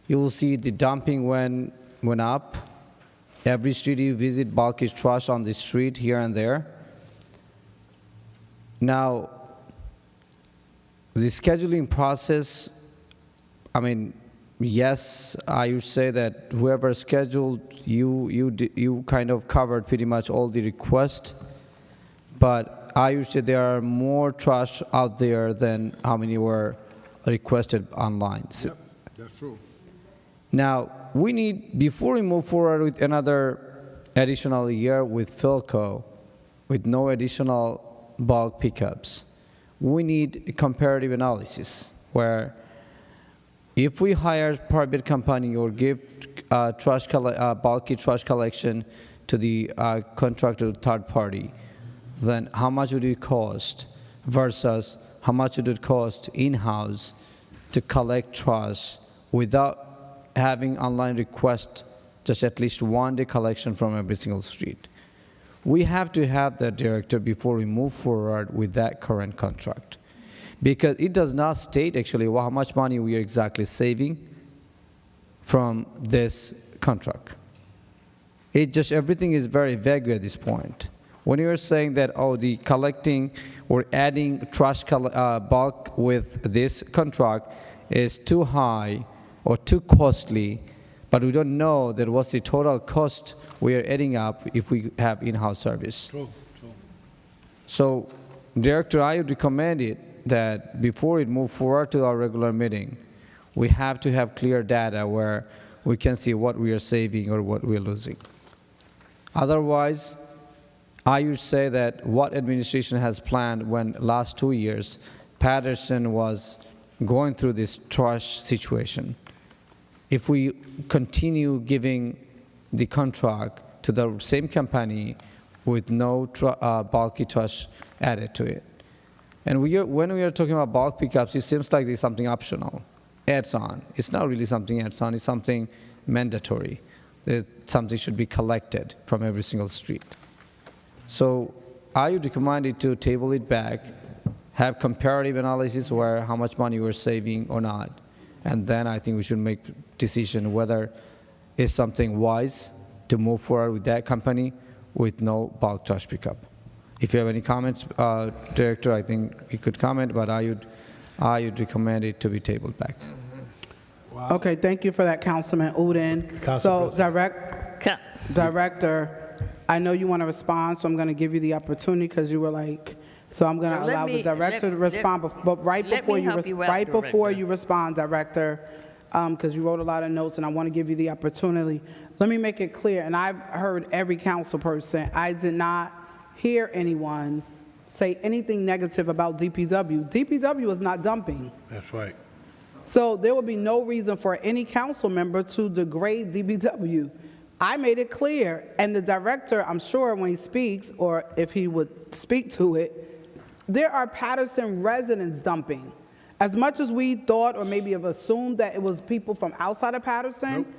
you will see the dumping went up. Every street you visit, bulky trash on the street here and there. Now, the scheduling process, I mean, yes, I would say that whoever scheduled, you kind of covered pretty much all the requests, but I would say there are more trash out there than how many were requested online. Yep, that's true. Now, we need, before we move forward with another additional year with Philco, with no additional bulk pickups, we need a comparative analysis where if we hire private company or give bulky trash collection to the contractor third party, then how much would it cost versus how much would it cost in-house to collect trash without having online request, just at least one day collection from every single street. We have to have that, Director, before we move forward with that current contract. Because it does not state actually how much money we are exactly saving from this contract. It just, everything is very vague at this point. When you are saying that, oh, the collecting or adding trash bulk with this contract is too high, or too costly, but we don't know that what's the total cost we are adding up if we have in-house service. True. So, Director, I would recommend it that before we move forward to our regular meeting, we have to have clear data where we can see what we are saving or what we are losing. Otherwise, I would say that what administration has planned when last 2 years, Paterson was going through this trash situation. If we continue giving the contract to the same company with no bulky trash added to it. And when we are talking about bulk pickups, it seems like there's something optional, adds on. It's not really something adds on, it's something mandatory. That something should be collected from every single street. So I would recommend it to table it back have comparative analysis where how much money we're saving or not. And then I think we should make decision whether it's something wise to move forward with that company with no bulk trash pickup. If you have any comments, Director, I think you could comment, but I would recommend it to be tabled back. Okay, thank you for that, Councilman Udine. So, Director, I know you want to respond, so I'm going to give you the opportunity because you were like, so I'm going to allow the Director to respond, but right before you respond, Director, because you wrote a lot of notes and I want to give you the opportunity. Let me make it clear, and I've heard every council person, I did not hear anyone say anything negative about DPW. DPW is not dumping. That's right. So there would be no reason for any council member to degrade DPW. I made it clear, and the Director, I'm sure when he speaks, or if he would speak to it, there are Paterson residents dumping. As much as we thought or maybe have assumed that it was people from outside of Paterson,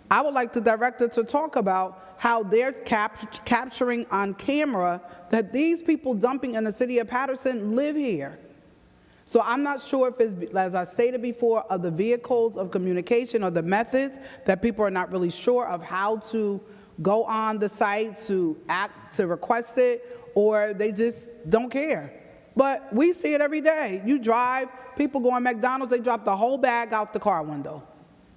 I would like the Director to talk about how they're capturing on camera that these people dumping in the city of Paterson live here. So I'm not sure if it's, as I stated before, of the vehicles of communication or the methods that people are not really sure of how to go on the site to act, to request it, or they just don't care. But we see it every day. You drive, people go in McDonald's, they drop the whole bag out the car window.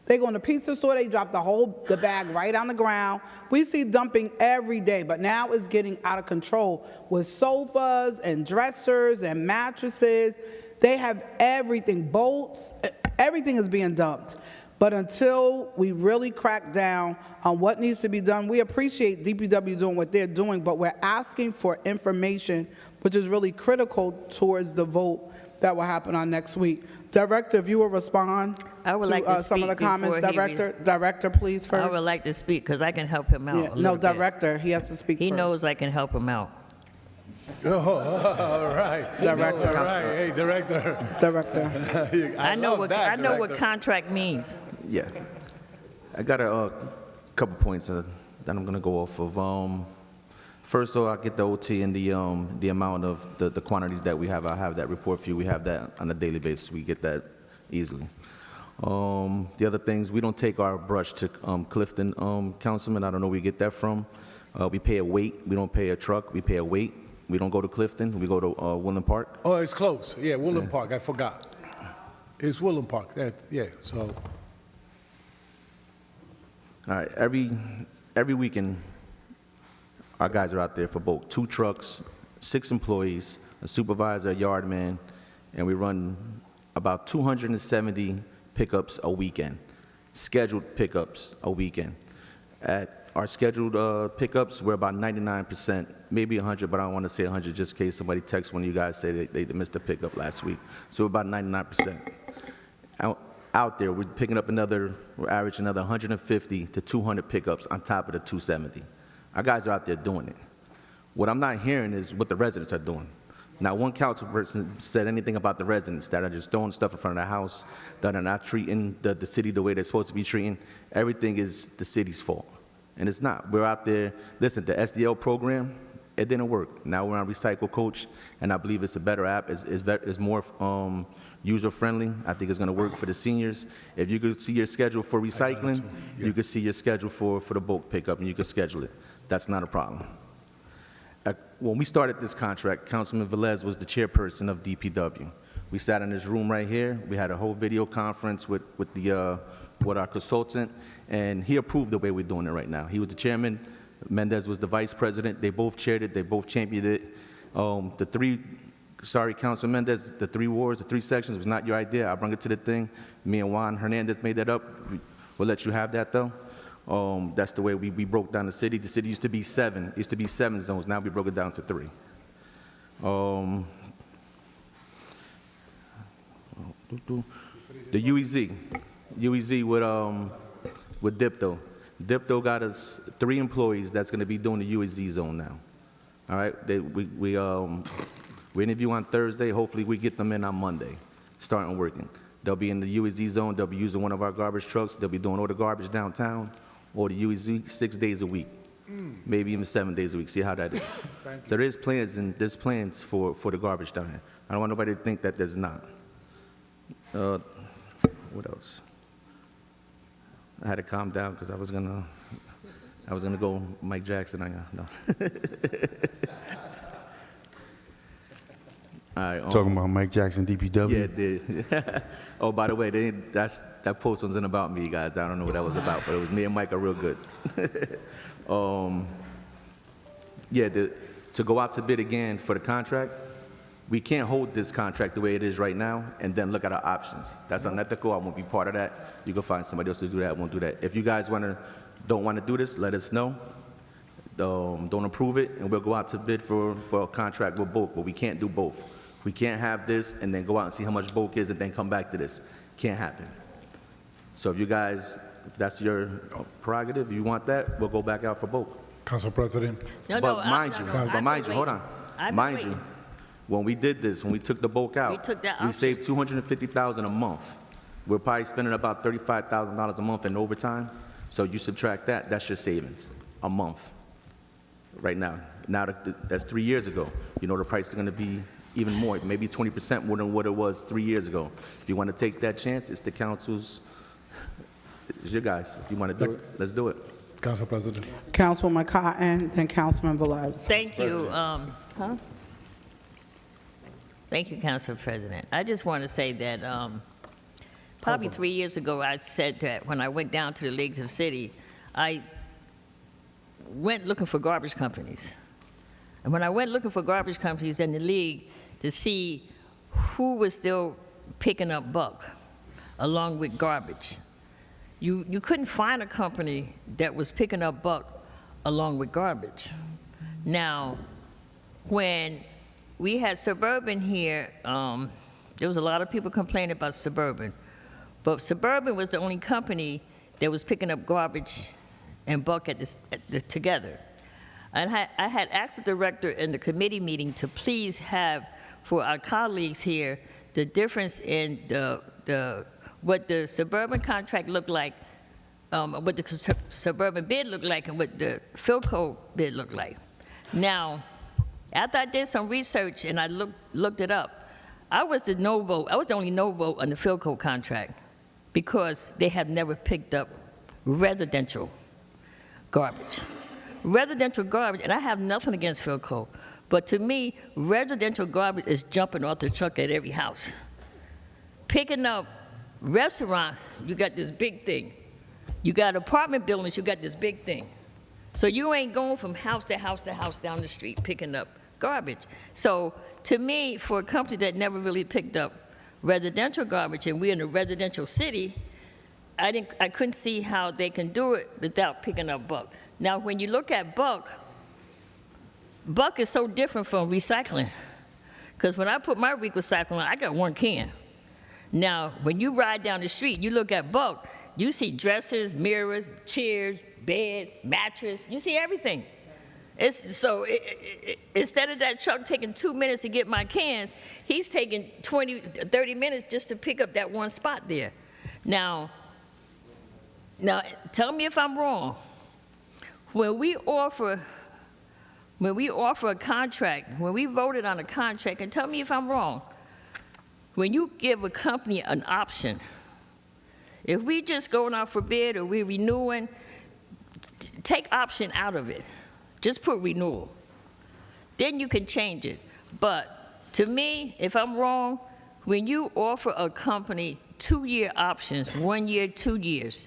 They go in the pizza store, they drop the bag right on the ground. We see dumping every day, but now it's getting out of control with sofas and dressers and mattresses. They have everything, boats, everything is being dumped. But until we really crack down on what needs to be done, we appreciate DPW doing what they're doing, but we're asking for information, which is really critical towards the vote that will happen on next week. Director, if you will respond to some of the comments. Director, please, first. I would like to speak because I can help him out. Yeah, no, Director, he has to speak He first. knows I can help him out. Oh, all right. Director. All right. Hey, Director. Director. I know what contract means. Yeah. I got a couple points that I'm going to go off of. First, though, I get the OT and the amount of the quantities that we have. I have that report for you. We have that on a daily basis. We get that easily. The other things, we don't take our brush to Clifton, Councilman. I don't know where we get that from. We pay a weight. We don't pay a truck. We pay a weight. We don't go to Clifton. We go to Woodland Park. Oh, it's close. Yeah, Woodland Park. I forgot. It's Woodland Park. Yeah, so. All right. Every weekend, our guys are out there for both 2 trucks, 6 employees, a supervisor, a yard man, and we run about 270 pickups a weekend, scheduled pickups a weekend. At our scheduled pickups, we're about 99%, maybe 100, but I don't want to say 100 just in case somebody texts one of you guys say they missed a pickup last week. So we're about 99%. Out there, we're picking up we're averaging another 150 to 200 pickups on top of the 270. Our guys are out there doing it. What I'm not hearing is what the residents are doing. Not one council person said anything about the residents that are just throwing stuff in front of the house, that are not treating the city the way they're supposed to be treating. Everything is the city's fault. And it's not. We're out there, listen, the SDL program, it didn't work. Now we're on Recycle Coach, and I believe it's a better app. It's more user-friendly. I think it's going to work for the seniors. If you could see your schedule for recycling, you could see your schedule for the bulk pickup, and you could schedule it. That's not a problem. When we started this contract, Councilman Velez was the chairperson of DPW. We sat in this room right here. We had a whole video conference with our consultant, and he approved the way we're doing it right now. He was the chairman. Mendez was the vice president. They both chaired it. They both championed it. Councilman Mendez, the 3 wards, the 3 sections was not your idea. I brought it to the thing. Me and Juan Hernandez made that up. We'll let you have that, though. That's the way we broke down the city. The city used to be 7. It used to be 7 zones. Now we broke it down to 3. The UEZ with Dipto. Dipto got us 3 employees that's going to be doing the UEZ zone now. All right, we interview on Thursday. Hopefully we get them in on Monday, starting working. They'll be in the UEZ zone. They'll be using one of our garbage trucks. They'll be doing all the garbage downtown or the UEZ 6 days a week, maybe even 7 days a week. See how that is. So there's plans for the garbage down here. I don't want nobody to think that there's not. What else? I had to calm down because I was gonna go Mike Jackson. No. All right, Talking about Mike Jackson, DPW? Yeah, it did. Oh, by the way, that post wasn't about me, guys. I don't know what that was about, but it was me and Mike are real good. Yeah, to go out to bid again for the contract, we can't hold this contract the way it is right now and then look at our options. That's unethical. I won't be part of that. You can find somebody else to do that. I won't do that. If you guys don't want to do this, let us know. Don't approve it, and we'll go out to bid for a contract with bulk, but we can't do both. We can't have this and then go out and see how much bulk is and then come back to this. Can't happen. So if that's your prerogative, you want that, we'll go back out for bulk. Council President. But mind you, hold on. Mind you, when we did this, when we took the bulk out, we saved $250,000 a month. We're probably spending about $35,000 a month in overtime. So you subtract that, that's your savings a month right now. Now that's 3 years ago. You know the price is going to be even more, maybe 20% more than what it was 3 years ago. If you want to take that chance, it's the council's, it's your guys. If you want to do it, let's do it. Council President. Councilwoman Cotton, then Councilman Velez. Thank you. Thank you, Council President. I just want to say that probably 3 years ago, I said that when I went down to the Leagues of City, I went looking for garbage companies. And when I went looking for garbage companies in the league to see who was still picking up buck along with garbage, you couldn't find a company that was picking up buck along with garbage. Now, when we had Suburban here, there was a lot of people complaining about Suburban, but Suburban was the only company that was picking up garbage and buck together. And I had asked the director in the committee meeting to please have for our colleagues here the difference in what the Suburban contract looked like, what the Suburban bid looked like, and what the Philco bid looked like. Now, after I did some research and I looked it up, I was the no vote. I was the only no vote on the Philco contract because they have never picked up residential garbage. Residential garbage, and I have nothing against Philco, but to me, residential garbage is jumping off the truck at every house. Picking up restaurant, you got this big thing. You got apartment buildings, you got this big thing. So you ain't going from house to house to house down the street picking up garbage. So to me, for a company that never really picked up residential garbage, and we're in a residential city, I couldn't see how they can do it without picking up buck. Now, when you look at buck is so different from recycling. Because when I put my recycling, I got one can. Now, when you ride down the street, you look at buck, you see dressers, mirrors, chairs, bed, mattress, you see everything. Instead of that truck taking 2 minutes to get my cans, he's taking 20, 30 minutes just to pick up that one spot there. Now, tell me if I'm wrong. When we offer a contract, when we voted on a contract, and tell me if I'm wrong, when you give a company an option, if we just going out for bid or we're renewing, take option out of it. Just put renewal. Then you can change it. But to me, if I'm wrong, when you offer a company 2-year options, 1 year, 2 years,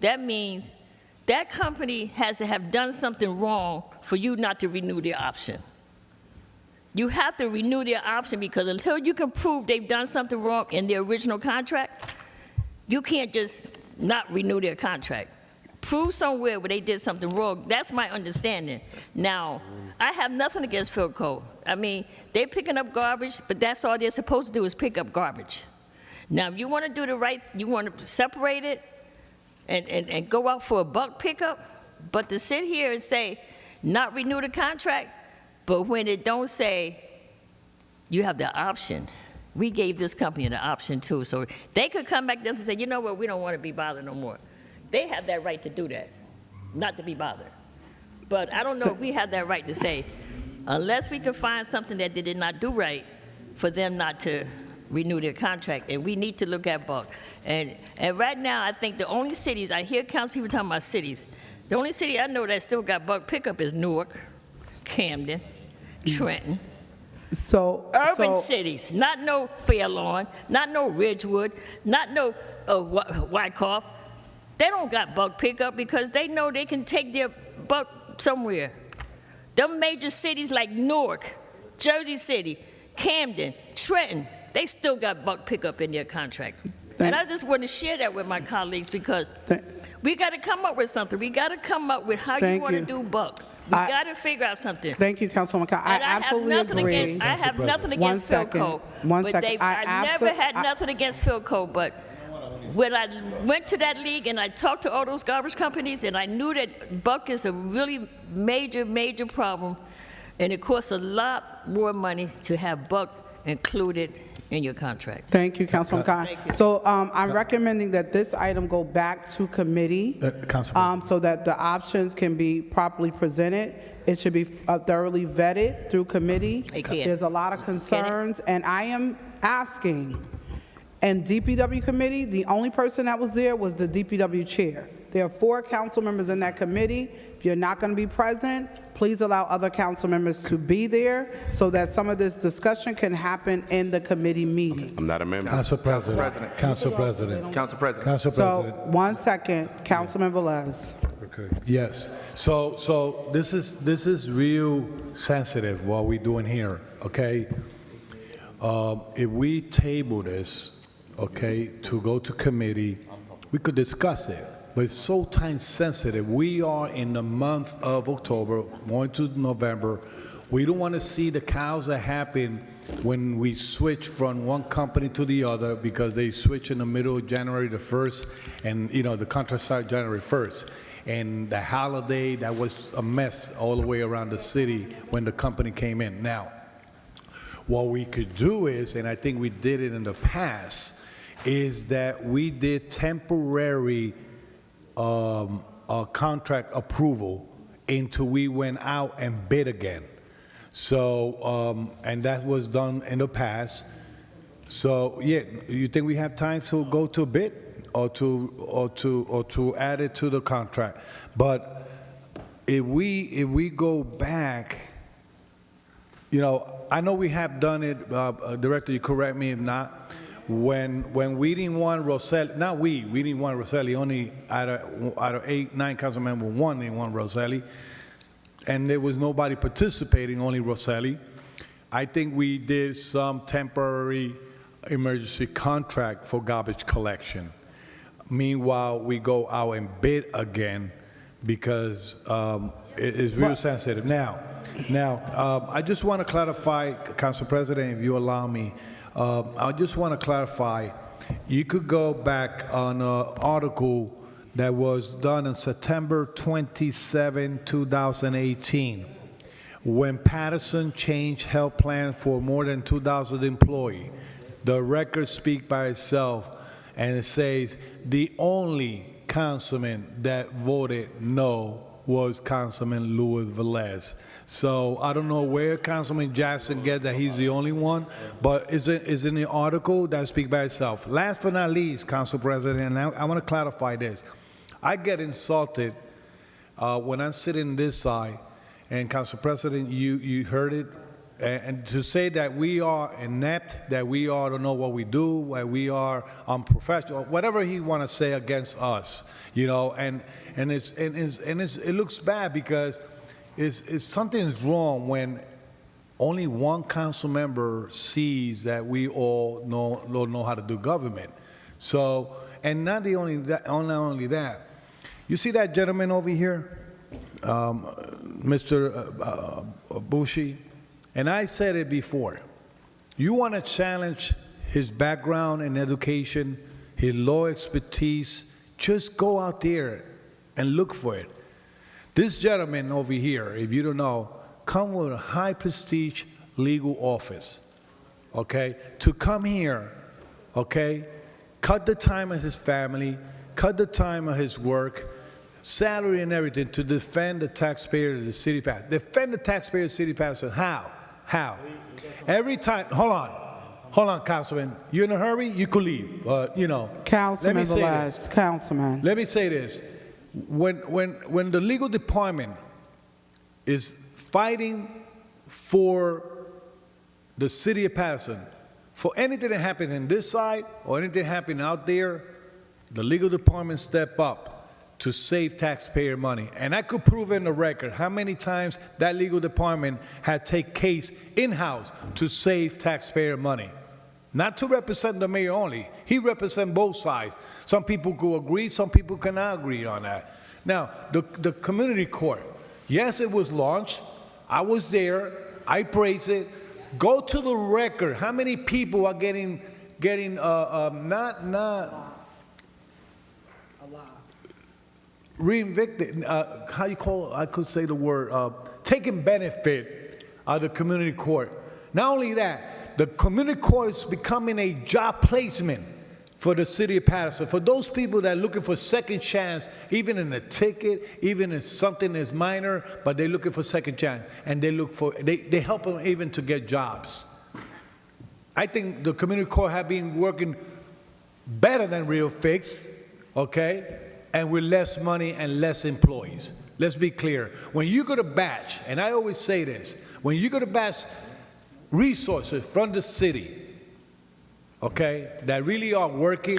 that means that company has to have done something wrong for you not to renew their option. You have to renew their option because until you can prove they've done something wrong in their original contract, you can't just not renew their contract. Prove somewhere where they did something wrong. That's my understanding. Now, I have nothing against Philco. I mean, they're picking up garbage, but that's all they're supposed to do is pick up garbage. Now, if you want to do the right, you want to separate it, and go out for a buck pickup, but to sit here and say, not renew the contract, but when it don't say, you have the option. We gave this company the option too, so they could come back then and say, you know what, we don't want to be bothered no more. They have that right to do that, not to be bothered. But I don't know if we have that right to say, unless we can find something that they did not do right, for them not to renew their contract, and we need to look at Buck. And right now, I think the only cities, I hear council people talking about cities, the only city I know that still got Buck pickup is Newark, Camden, Trenton. So Urban cities, not no Fairlawn, not no Ridgewood, not no Wyckoff. They don't got Buck pickup because they know they can take their Buck somewhere. Them major cities like Newark, Jersey City, Camden, Trenton, they still got Buck pickup in their contract. And I just want to share that with my colleagues because we got to come up with something. We got to come up with how you want to do Buck. We got to figure out something. Thank you, Councilwoman Carr. I absolutely agree. I have nothing against Philco. I never had nothing against Philco, but when I went to that league and I talked to all those garbage companies and I knew that Buck is a really major, major problem, and it costs a lot more money to have Buck included in your contract. Thank you, Councilwoman Carr. So I'm recommending that this item go back to committee so that the options can be properly presented. It should be thoroughly vetted through committee. There's a lot of concerns, and I am asking, and DPW committee, the only person that was there was the DPW chair. There are 4 council members in that committee. If you're not going to be present, please allow other council members to be there so that some of this discussion can happen in the committee meeting. I'm not a member. Council President. Council President. Council President. Council President. So, 1 second, Councilman Velez. Okay. Yes. So this is real sensitive what we're doing here. Okay. If we table this, okay, to go to committee, we could discuss it. But it's so time sensitive. We are in the month of October, going to November. We don't want to see the cows that happen when we switch from one company to the other because they switch in the middle of January the 1st, and the contract started January 1st. And the holiday, that was a mess all the way around the city when the company came in. Now, what we could do is, and I think we did it in the past, is that we did temporary contract approval until we went out and bid again. So, and that was done in the past. So, yeah, you think we have time to go to bid or to add it to the contract? But if we go back, I know we have done it, Director, you correct me if not, when we didn't want Rosselli, not we didn't want Rosselli, only out of 8, 9 council members, 1 didn't want Rosselli, and there was nobody participating, only Rosselli. I think we did some temporary emergency contract for garbage collection. Meanwhile, we go out and bid again because it is real sensitive. Now, I just want to clarify, Council President, if you allow me, I just want to clarify, you could go back on an article that was done on September 27, 2018, when Paterson changed health plan for more than 2,000 employees. The record speaks by itself, and it says the only councilman that voted no was Councilman Luis Velez. So I don't know where Councilman Jackson gets that he's the only one, but it's in the article that speaks by itself. Last but not least, Council President, and I want to clarify this. I get insulted when I'm sitting this side, and Council President, you heard it, and to say that we are inept, that we don't know what we do, that we are unprofessional, whatever he want to say against us, and it looks bad because something's wrong when only one council member sees that we all don't know how to do government. So, and not only that, you see that gentleman over here, Mr. Bushi, and I said it before. You want to challenge his background in education, his law expertise, just go out there and look for it. This gentleman over here, if you don't know, come with a high prestige legal office, okay? To come here, okay? Cut the time of his family, cut the time of his work, salary and everything to defend the taxpayer of the city. Defend the taxpayer of the city. How? Every time, hold on. hold on, Councilman. You're in a hurry? You could leave. Councilman let me say Velez, this. Councilman. Let me say this. When the legal department is fighting for the city of Paterson, for anything that happens in this side or anything happening out there, the legal department step up to save taxpayer money. And I could prove in the record how many times that legal department had take case in-house to save taxpayer money. Not to represent the mayor only. He represents both sides. Some people could agree, some people cannot agree on that. Now, the community court, yes, it was launched. I was there. I praise it. Go to the record. How many people are getting reinvicted, how you call it? I could say the word, taking benefit of the community court. Not only that, the community court is becoming a job placement for the city of Paterson. For those people that are looking for second chance, even in a ticket, even in something that's minor, but they're looking for second chance. And they help them even to get jobs. I think the community court have been working better than Real Fix, okay? And with less money and less employees. Let's be clear. When you go to batch, and I always say this, when you go to batch resources from the city, okay, that really are working,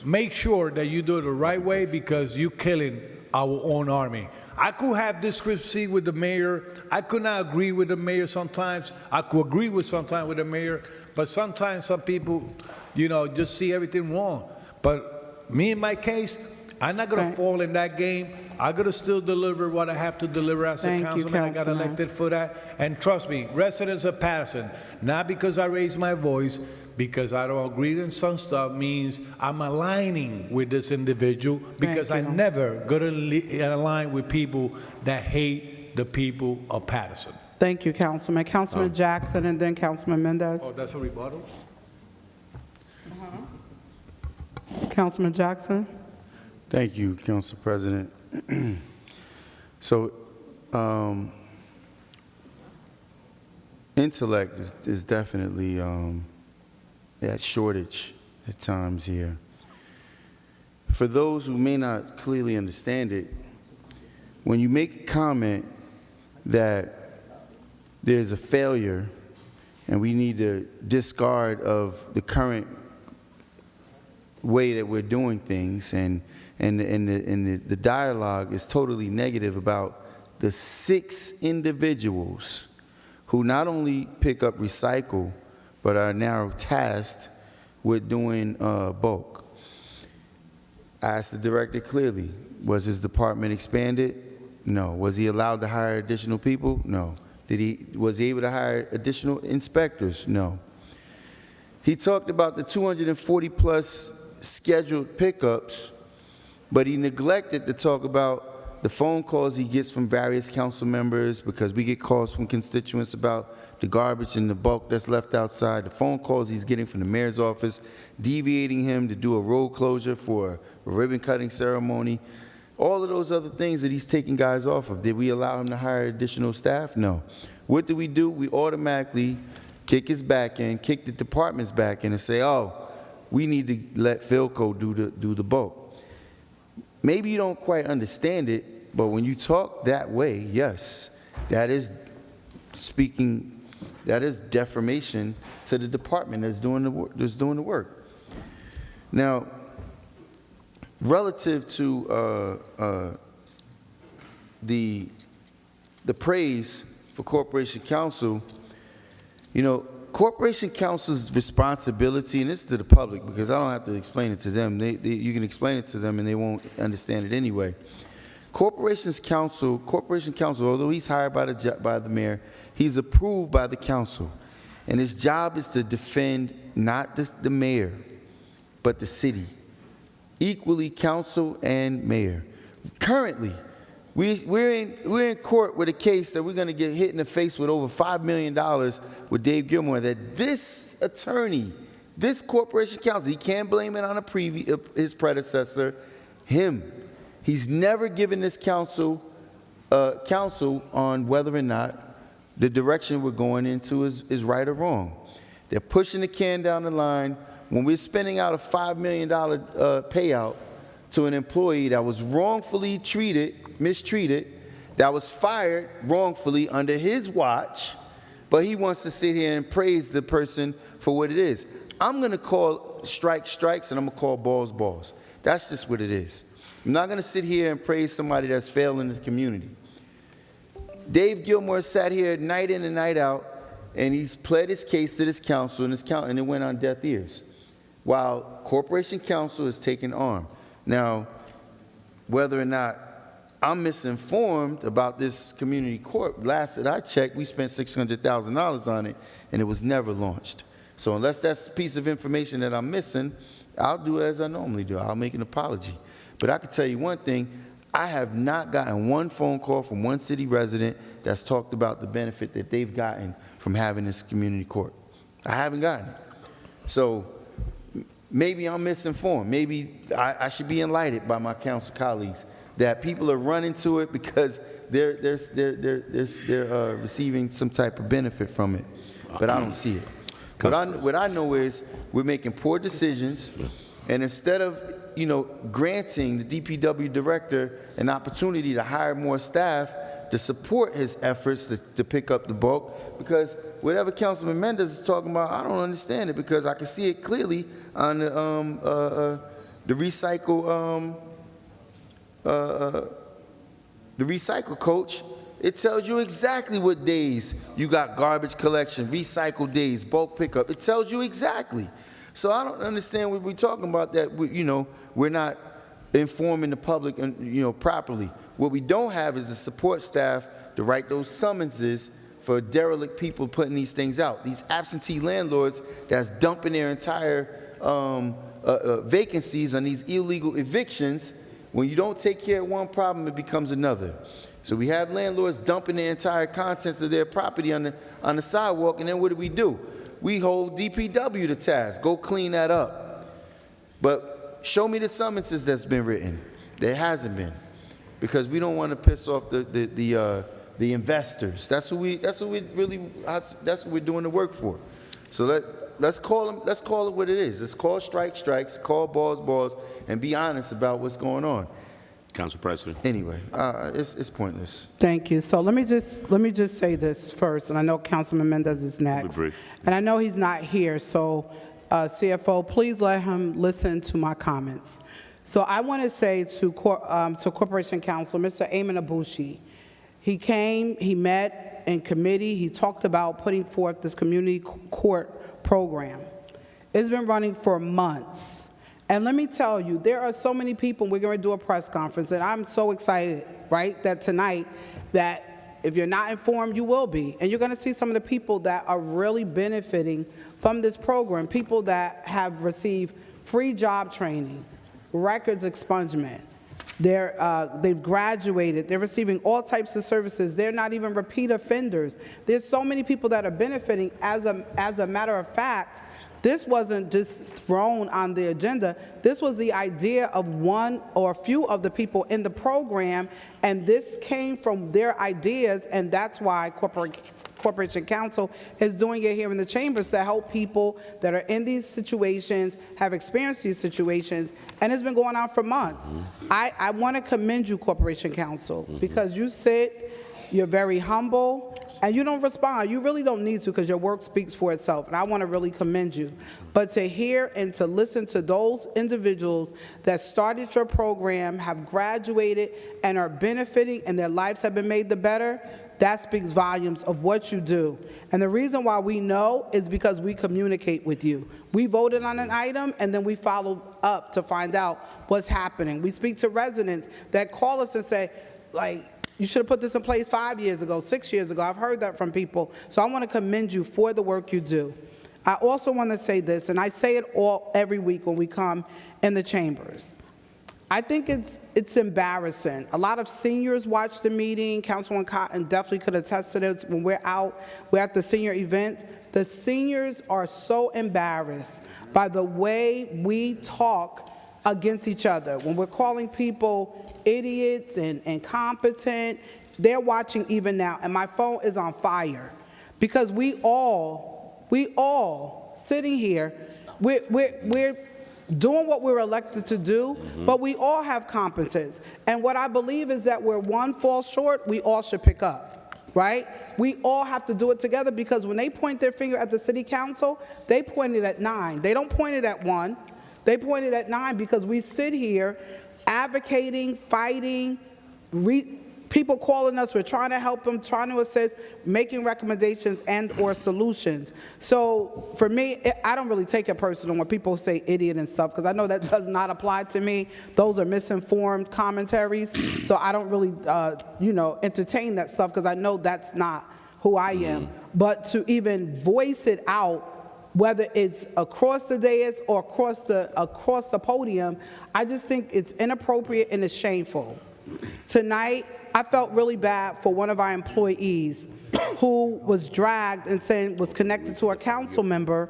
make sure that you do it the right way because you're killing our own army. I could have discrepancy with the mayor. I could not agree with the mayor sometimes. I could agree with sometimes with the mayor, but sometimes some people, just see everything wrong. But me, in my case, I'm not going to fall in that game. I'm going to still deliver what I have to deliver as a councilman. I got elected for that. And trust me, residents of Paterson, not because I raised my voice, because I don't agree in some stuff means I'm aligning with this individual because I'm never going to align with people that hate the people of Paterson. Thank you, Councilman. Councilman Jackson and then Councilman Mendez. Oh, that's a rebuttal? Councilman Jackson. Thank you, Council President. So, intellect is definitely at shortage at times here. For those who may not clearly understand it, when you make a comment that there's a failure and we need to discard of the current way that we're doing things, and the dialogue is totally negative about the 6 individuals who not only pick up recycle, but are now tasked with doing bulk. I asked the director clearly, was his department expanded? No. Was he allowed to hire additional people? No. Was he able to hire additional inspectors? No. He talked about the 240 plus scheduled pickups, but he neglected to talk about the phone calls he gets from various council members, because we get calls from constituents about the garbage and the bulk that's left outside, the phone calls he's getting from the mayor's office, deviating him to do a road closure for a ribbon cutting ceremony, all of those other things that he's taking guys off of. Did we allow him to hire additional staff? No. What do? We automatically kick his back in, kick the department's back in and say, oh, we need to let Philco do the bulk. Maybe you don't quite understand it, but when you talk that way, yes, that is defamation to the department that's doing the work. Now, relative to the praise for Corporation Counsel, Corporation Counsel's responsibility, and this is to the public because I don't have to explain it to them. You can explain it to them and they won't understand it anyway. Corporation Counsel, although he's hired by the mayor, he's approved by the council. And his job is to defend not the mayor, but the city. Equally, council and mayor. Currently, we're in court with a case that we're going to get hit in the face with over $5 million with Dave Gilmore, that this attorney, this Corporation Counsel, he can't blame it on his predecessor, him. He's never given this council on whether or not the direction we're going into is right or wrong. They're pushing the can down the line when we're spending out a $5 million payout to an employee that was wrongfully mistreated, that was fired wrongfully under his watch, but he wants to sit here and praise the person for what it is. I'm going to call strikes, and I'm going to call balls. That's just what it is. I'm not going to sit here and praise somebody that's failing this community. Dave Gilmore sat here night in and night out, and he's pled his case to this council, and it went on deaf ears, while Corporation Counsel is taking arm. Now, whether or not I'm misinformed about this community court, last that I checked, we spent $600,000 on it, and it was never launched. So unless that's a piece of information that I'm missing, I'll do as I normally do. I'll make an apology. But I can tell you one thing, I have not gotten one phone call from one city resident that's talked about the benefit that they've gotten from having this community court. I haven't gotten it. So maybe I'm misinformed. Maybe I should be enlightened by my council colleagues that people are running to it because they're receiving some type of benefit from it. But I don't see it. What I know is we're making poor decisions, and instead of granting the DPW director an opportunity to hire more staff to support his efforts to pick up the bulk, because whatever Councilman Mendez is talking about, I don't understand it, because I can see it clearly on the recycle coach. It tells you exactly what days you got garbage collection, recycle days, bulk pickup. It tells you exactly. So I don't understand what we're talking about, that we're not informing the public properly. What we don't have is the support staff to write those summonses for derelict people putting these things out. These absentee landlords that's dumping their entire vacancies on these illegal evictions. When you don't take care of one problem, it becomes another. So we have landlords dumping their entire contents of their property on the sidewalk, and then what do? We hold DPW to task. Go clean that up. But show me the summonses that's been written. There hasn't been, because we don't want to piss off the investors. That's what we're doing the work for. So let's call them. Let's call it what it is. Let's call strikes, call balls, and be honest about what's going on. Council President. Anyway, it's pointless. Thank you. So let me just say this first, and I know Councilman Mendez is next, and I know he's not here. So, CFO, please let him listen to my comments. So I want to say to Corporation Counsel, Mr. Ayman Abushi, he came, he met in committee, he talked about putting forth this community court program. It's been running for months. And let me tell you, there are so many people, we're going to do a press conference, and I'm so excited, right, that tonight, that if you're not informed, you will be. And you're going to see some of the people that are really benefiting from this program, people that have received free job training, records expungement. They've graduated. They're receiving all types of services. They're not even repeat offenders. There's so many people that are benefiting. As a matter of fact, this wasn't just thrown on the agenda. This was the idea of one or a few of the people in the program, and this came from their ideas, and that's why Corporation Counsel is doing it here in the chambers to help people that are in these situations, have experienced these situations, and it's been going on for months. I want to commend you, Corporation Counsel, because you sit, you're very humble, and you don't respond. You really don't need to, because your work speaks for itself, and I want to really commend you. But to hear and to listen to those individuals that started your program, have graduated, and are benefiting, and their lives have been made the better, that speaks volumes of what you do. And the reason why we know is because we communicate with you. We voted on an item, and then we follow up to find out what's happening. We speak to residents that call us and say, like, you should have put this in place 5 years ago, 6 years ago. I've heard that from people. So I want to commend you for the work you do. I also want to say this, and I say it every week when we come in the chambers. I think it's embarrassing. A lot of seniors watch the meeting. Councilwoman Cotton definitely could attest to this. When we're at the senior events. The seniors are so embarrassed by the way we talk against each other. When we're calling people idiots and incompetent, they're watching even now, and my phone is on fire, because we all we all sitting here, we're doing what we're elected to do, but we all have competence. And what I believe is that where one falls short, we all should pick up, right? We all have to do it together, because when they point their finger at the city council, they point it at 9. They don't point it at 1. They point it at 9 because we sit here advocating, fighting, people calling us, we're trying to help them, trying to assist, making recommendations and or solutions. So for me, I don't really take it personal when people say idiot and stuff, because I know that does not apply to me. Those are misinformed commentaries. So I don't really, entertain that stuff, because I know that's not who I am. But to even voice it out, whether it's across the dais or across the podium, I just think it's inappropriate and it's shameful. Tonight, I felt really bad for one of our employees who was dragged and saying was connected to a council member.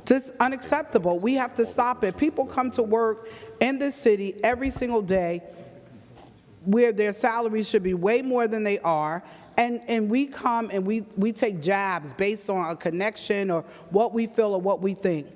Just unacceptable. We have to stop it. People come to work in this city every single day where their salaries should be way more than they are. And we come and we take jabs based on a connection or what we feel or what we think.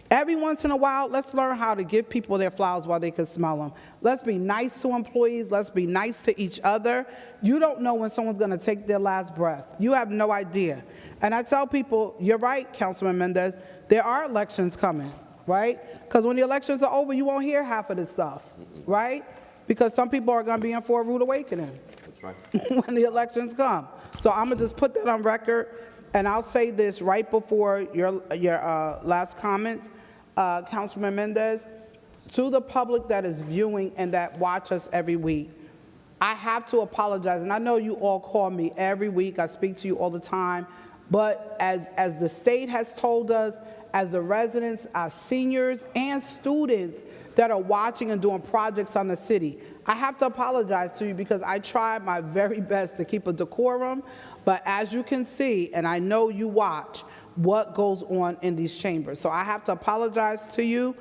Every once in a while, let's learn how to give people their flowers while they can smell them. Let's be nice to employees. Let's be nice to each other. You don't know when someone's going to take their last breath. You have no idea. And I tell people, you're right, Councilman Mendez, there are elections coming, right? Because when the elections are over, you won't hear half of this stuff, right? Because some people are going to be in for a rude awakening. When the elections come. So I'm going to just put that on record, and I'll say this right before your last comments, Councilman Mendez, to the public that is viewing and that watch us every week, I have to apologize, and I know you all call me every week, I speak to you all the time, but as the state has told us, as the residents, our seniors, and students that are watching and doing projects on the city, I have to apologize to you because I tried my very best to keep a decorum, but as you can see, and I know you watch, what goes on in these chambers. So I have to apologize to you.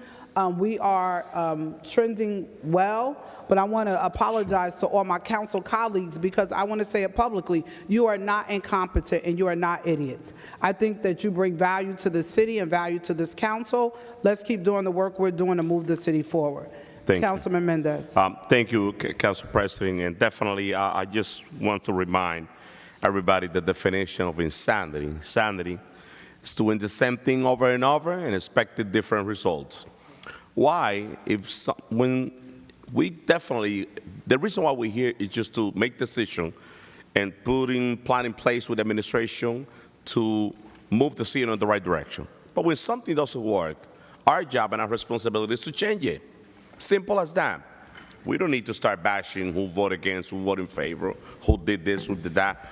We are trending well, but I want to apologize to all my council colleagues because I want to say it publicly, you are not incompetent and you are not idiots. I think that you bring value to the city and value to this council. Let's keep doing the work we're doing to move the city forward. Councilman Mendez. Thank you, Council President, and definitely I just want to remind everybody the definition of insanity. Insanity is doing the same thing over and over and expecting different results. Why? When we definitely, the reason why we're here is just to make decisions and plan in place with the administration to move the city in the right direction. But when something doesn't work, our job and our responsibility is to change it. Simple as that. We don't need to start bashing who voted against, who voted in favor, who did this, who did that.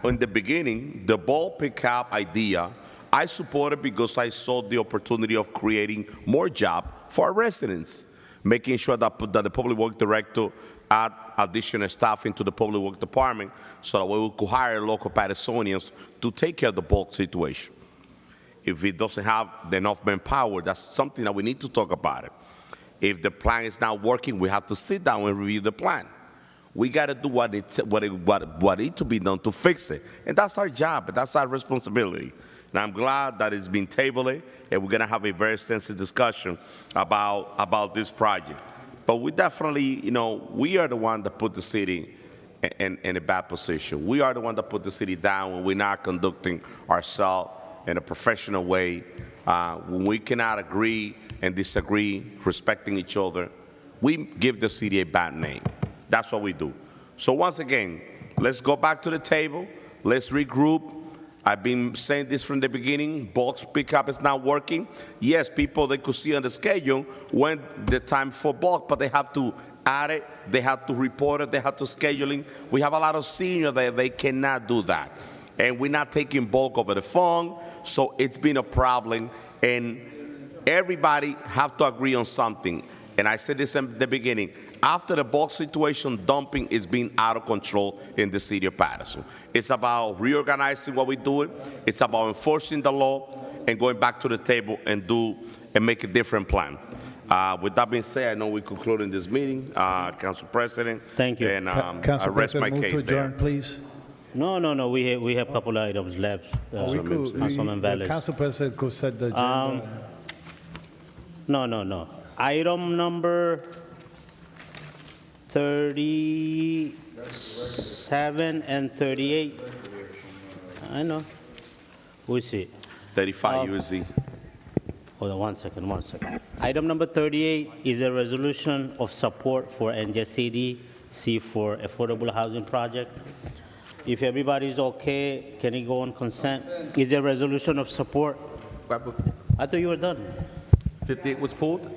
In the beginning, the ball pickup idea, I supported because I saw the opportunity of creating more jobs for our residents, making sure that the Public Works Director add additional staff into the Public Works Department so that we could hire local Patersonians to take care of the bulk situation. If it doesn't have enough manpower, that's something that we need to talk about it. If the plan is not working, we have to sit down and review the plan. We got to do what needs to be done to fix it. And that's our job, that's our responsibility. And I'm glad that it's been tabled, and we're going to have a very extensive discussion about this project. But we definitely, we are the one that put the city in a bad position. We are the one that put the city down when we're not conducting ourselves in a professional way. When we cannot agree and disagree, respecting each other, we give the city a bad name. That's what we do. So once again, let's go back to the table. Let's regroup. I've been saying this from the beginning. Bulk pickup is not working. Yes, people, they could see on the schedule when the time for bulk, but they have to add it, they have to report it, they have to scheduling. We have a lot of seniors that they cannot do that. And we're not taking bulk over the phone, so it's been a problem. And everybody have to agree on something. And I said this in the beginning. After the bulk situation, dumping is being out of control in the city of Paterson. It's about reorganizing what we do. It's about enforcing the law and going back to the table and make a different plan. With that being said, I know we're concluding this meeting. Council President. Thank you. And I Council rest my President, move case to adjourn, there. please. No. We have a couple of items left. Councilman The Velez. council president could set the agenda. No. Item number 37 and 38. I know. We see. 35 USD. Hold on one second. Item number 38 is a resolution of support for NJCDC for affordable housing project. If everybody's okay, can it go on consent? Is a resolution of support? I thought you were done. 58 was pulled?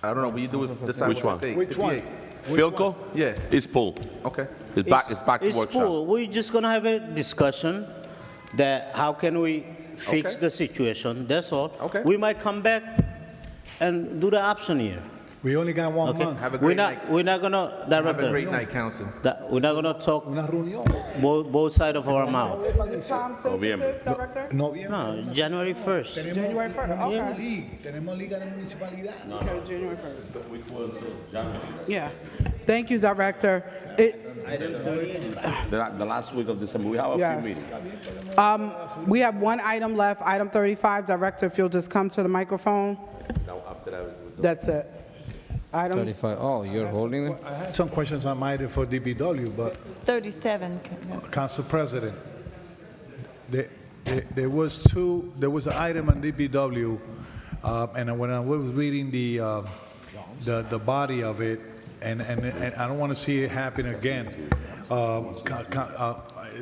I don't know, what you do with this? Which one? Which one? Philco? Yeah. It's pulled. Okay. It's back to It's workshop. full. We're just gonna have a discussion that how can we fix Okay. the situation, that's all. Okay. We might come back and do the option here. We only got 1 Okay. month. Have a We're great not, night. we're not gonna, Have a Director, great night, council. we're not gonna talk Una reunión. both sides of our mouth. Is it time sensitive, Director? Noviembre. No, January 1st. January 1st, okay. Tenemos liga de municipalidad. Okay, January 1st. Yeah. Thank you, Director. The last week of December, we have a Yes. few meetings. We have one item left, item 35. Director, if you'll just come to the microphone. That's it. Item, 35, oh, you're holding it? I had some questions on my item for DBW, but 37. Council President, there was an item on DBW, and when I was reading the body of it, and I don't want to see it happen again.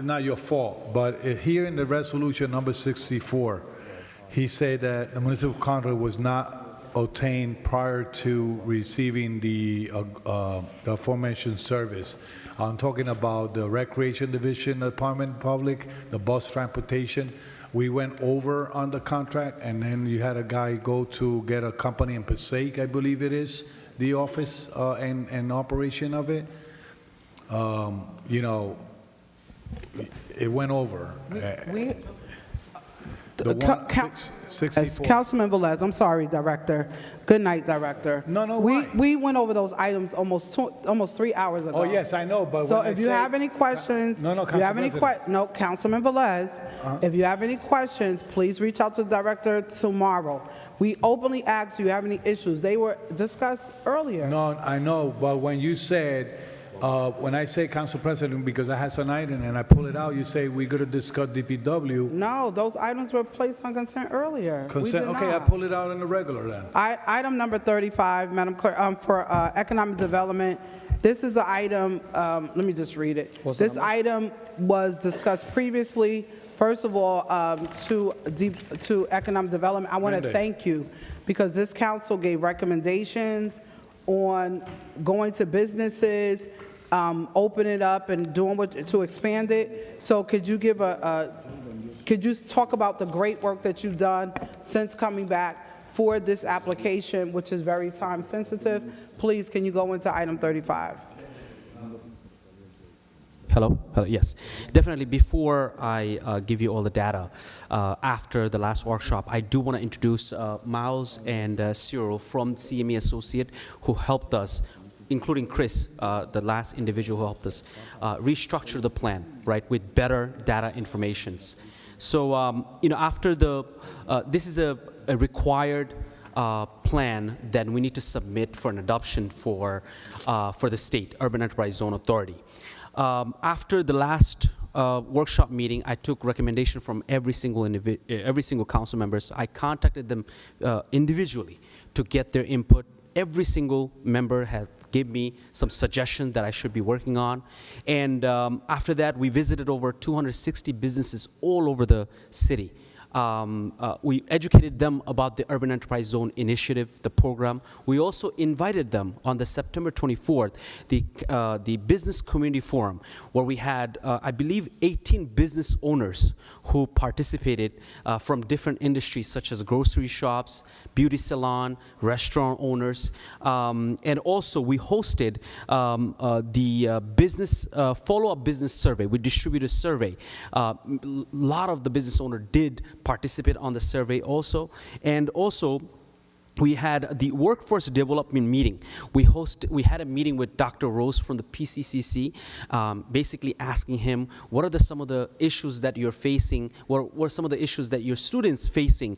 Not your fault, but here in the resolution number 64, he said that the municipal contract was not obtained prior to receiving the aforementioned service. I'm talking about the Recreation Division Department of Public, the bus transportation. We went over on the contract, and then you had a guy go to get a company in Passaic, I believe it is, the office and operation of it. You know, it went over. we, The one, As 64. Councilman Velez, I'm sorry, Director. Good night, Director. No, We why? we went over those items almost 3 hours ago. Oh, yes, I know, but So when I if you say- have any questions, No, if you have any Council President. no, Councilman Velez, if you have any questions, please reach out to the Director tomorrow. We openly asked, do you have any issues? They were discussed earlier. No, I know, but when you said, when I say Council President, because I had some item and I pull it out, you say we're going to discuss DPW. No, those items were placed on consent earlier. We Consent, did okay, I not. pull it out in the regular then. Item number 35, Madam Clerk, for Economic Development. This is an item, let me just read it. This item was discussed previously. First of all, to Economic Development, I want to Monday. thank you because this council gave recommendations on going to businesses, open it up and doing to expand it. So could you give could you talk about the great work that you've done since coming back for this application, which is very time sensitive? Please, can you go into item 35? Hello, yes. Definitely, before I give you all the data, after the last workshop, I do want to introduce Miles and Cyril from CME Associate who helped us, including Chris, the last individual who helped us, restructure the plan, right, with better data informations. So, after this is a required plan that we need to submit for an adoption for the state, Urban Enterprise Zone Authority. After the last workshop meeting, I took recommendation from every single council members. I contacted them individually to get their input. Every single member had given me some suggestions that I should be working on. And after that, we visited over 260 businesses all over the city. We educated them about the Urban Enterprise Zone initiative, the program. We also invited them on the September 24th, the Business Community Forum, where we had, I believe, 18 business owners who participated from different industries such as grocery shops, beauty salon, restaurant owners. And also we hosted the business follow-up business survey. We distributed a survey. A lot of the business owners did participate on the survey also. And also, we had the workforce development meeting. We had a meeting with Dr. Rose from the PCCC, basically asking him what are some of the issues that you're facing, what are some of the issues that your students facing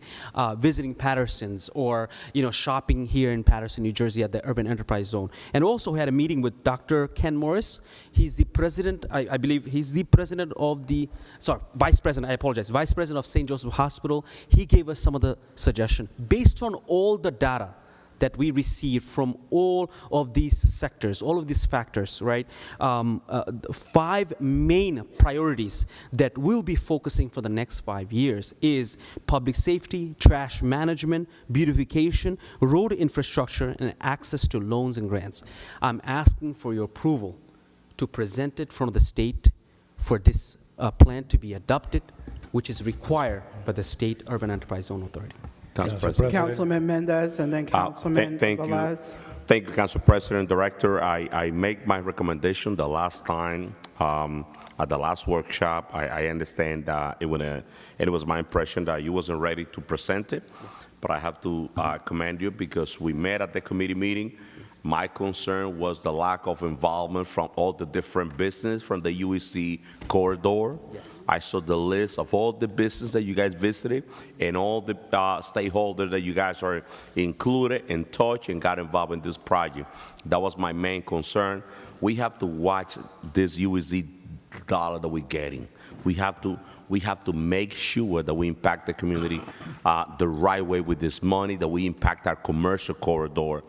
visiting Paterson's or shopping here in Paterson, New Jersey at the Urban Enterprise Zone. And also we had a meeting with Dr. Ken Morris. He's the president, I believe he's the president of vice president, I apologize, vice president of St. Joseph Hospital. He gave us some of the suggestions based on all the data that we received from all of these sectors, all of these factors, right? 5 main priorities that we'll be focusing for the next 5 years is public safety, trash management, beautification, road infrastructure, and access to loans and grants. I'm asking for your approval to present it from the state for this plan to be adopted, which is required by the State Urban Enterprise Zone Authority. Council President. Councilman Mendez and then Councilman Thank Velez. you. Thank you, Council President, Director. I make my recommendation the last time at the last workshop. I understand it was my impression that you wasn't ready to present it, but I have to commend you because we met at the committee meeting. My concern was the lack of involvement from all the different business from the UEC corridor. Yes. I saw the list of all the business that you guys visited and all the stakeholders that you guys are included and touched and got involved in this project. That was my main concern. We have to watch this UEC dollar that we're getting. We have to make sure that we impact the community the right way with this money, that we impact our commercial corridor.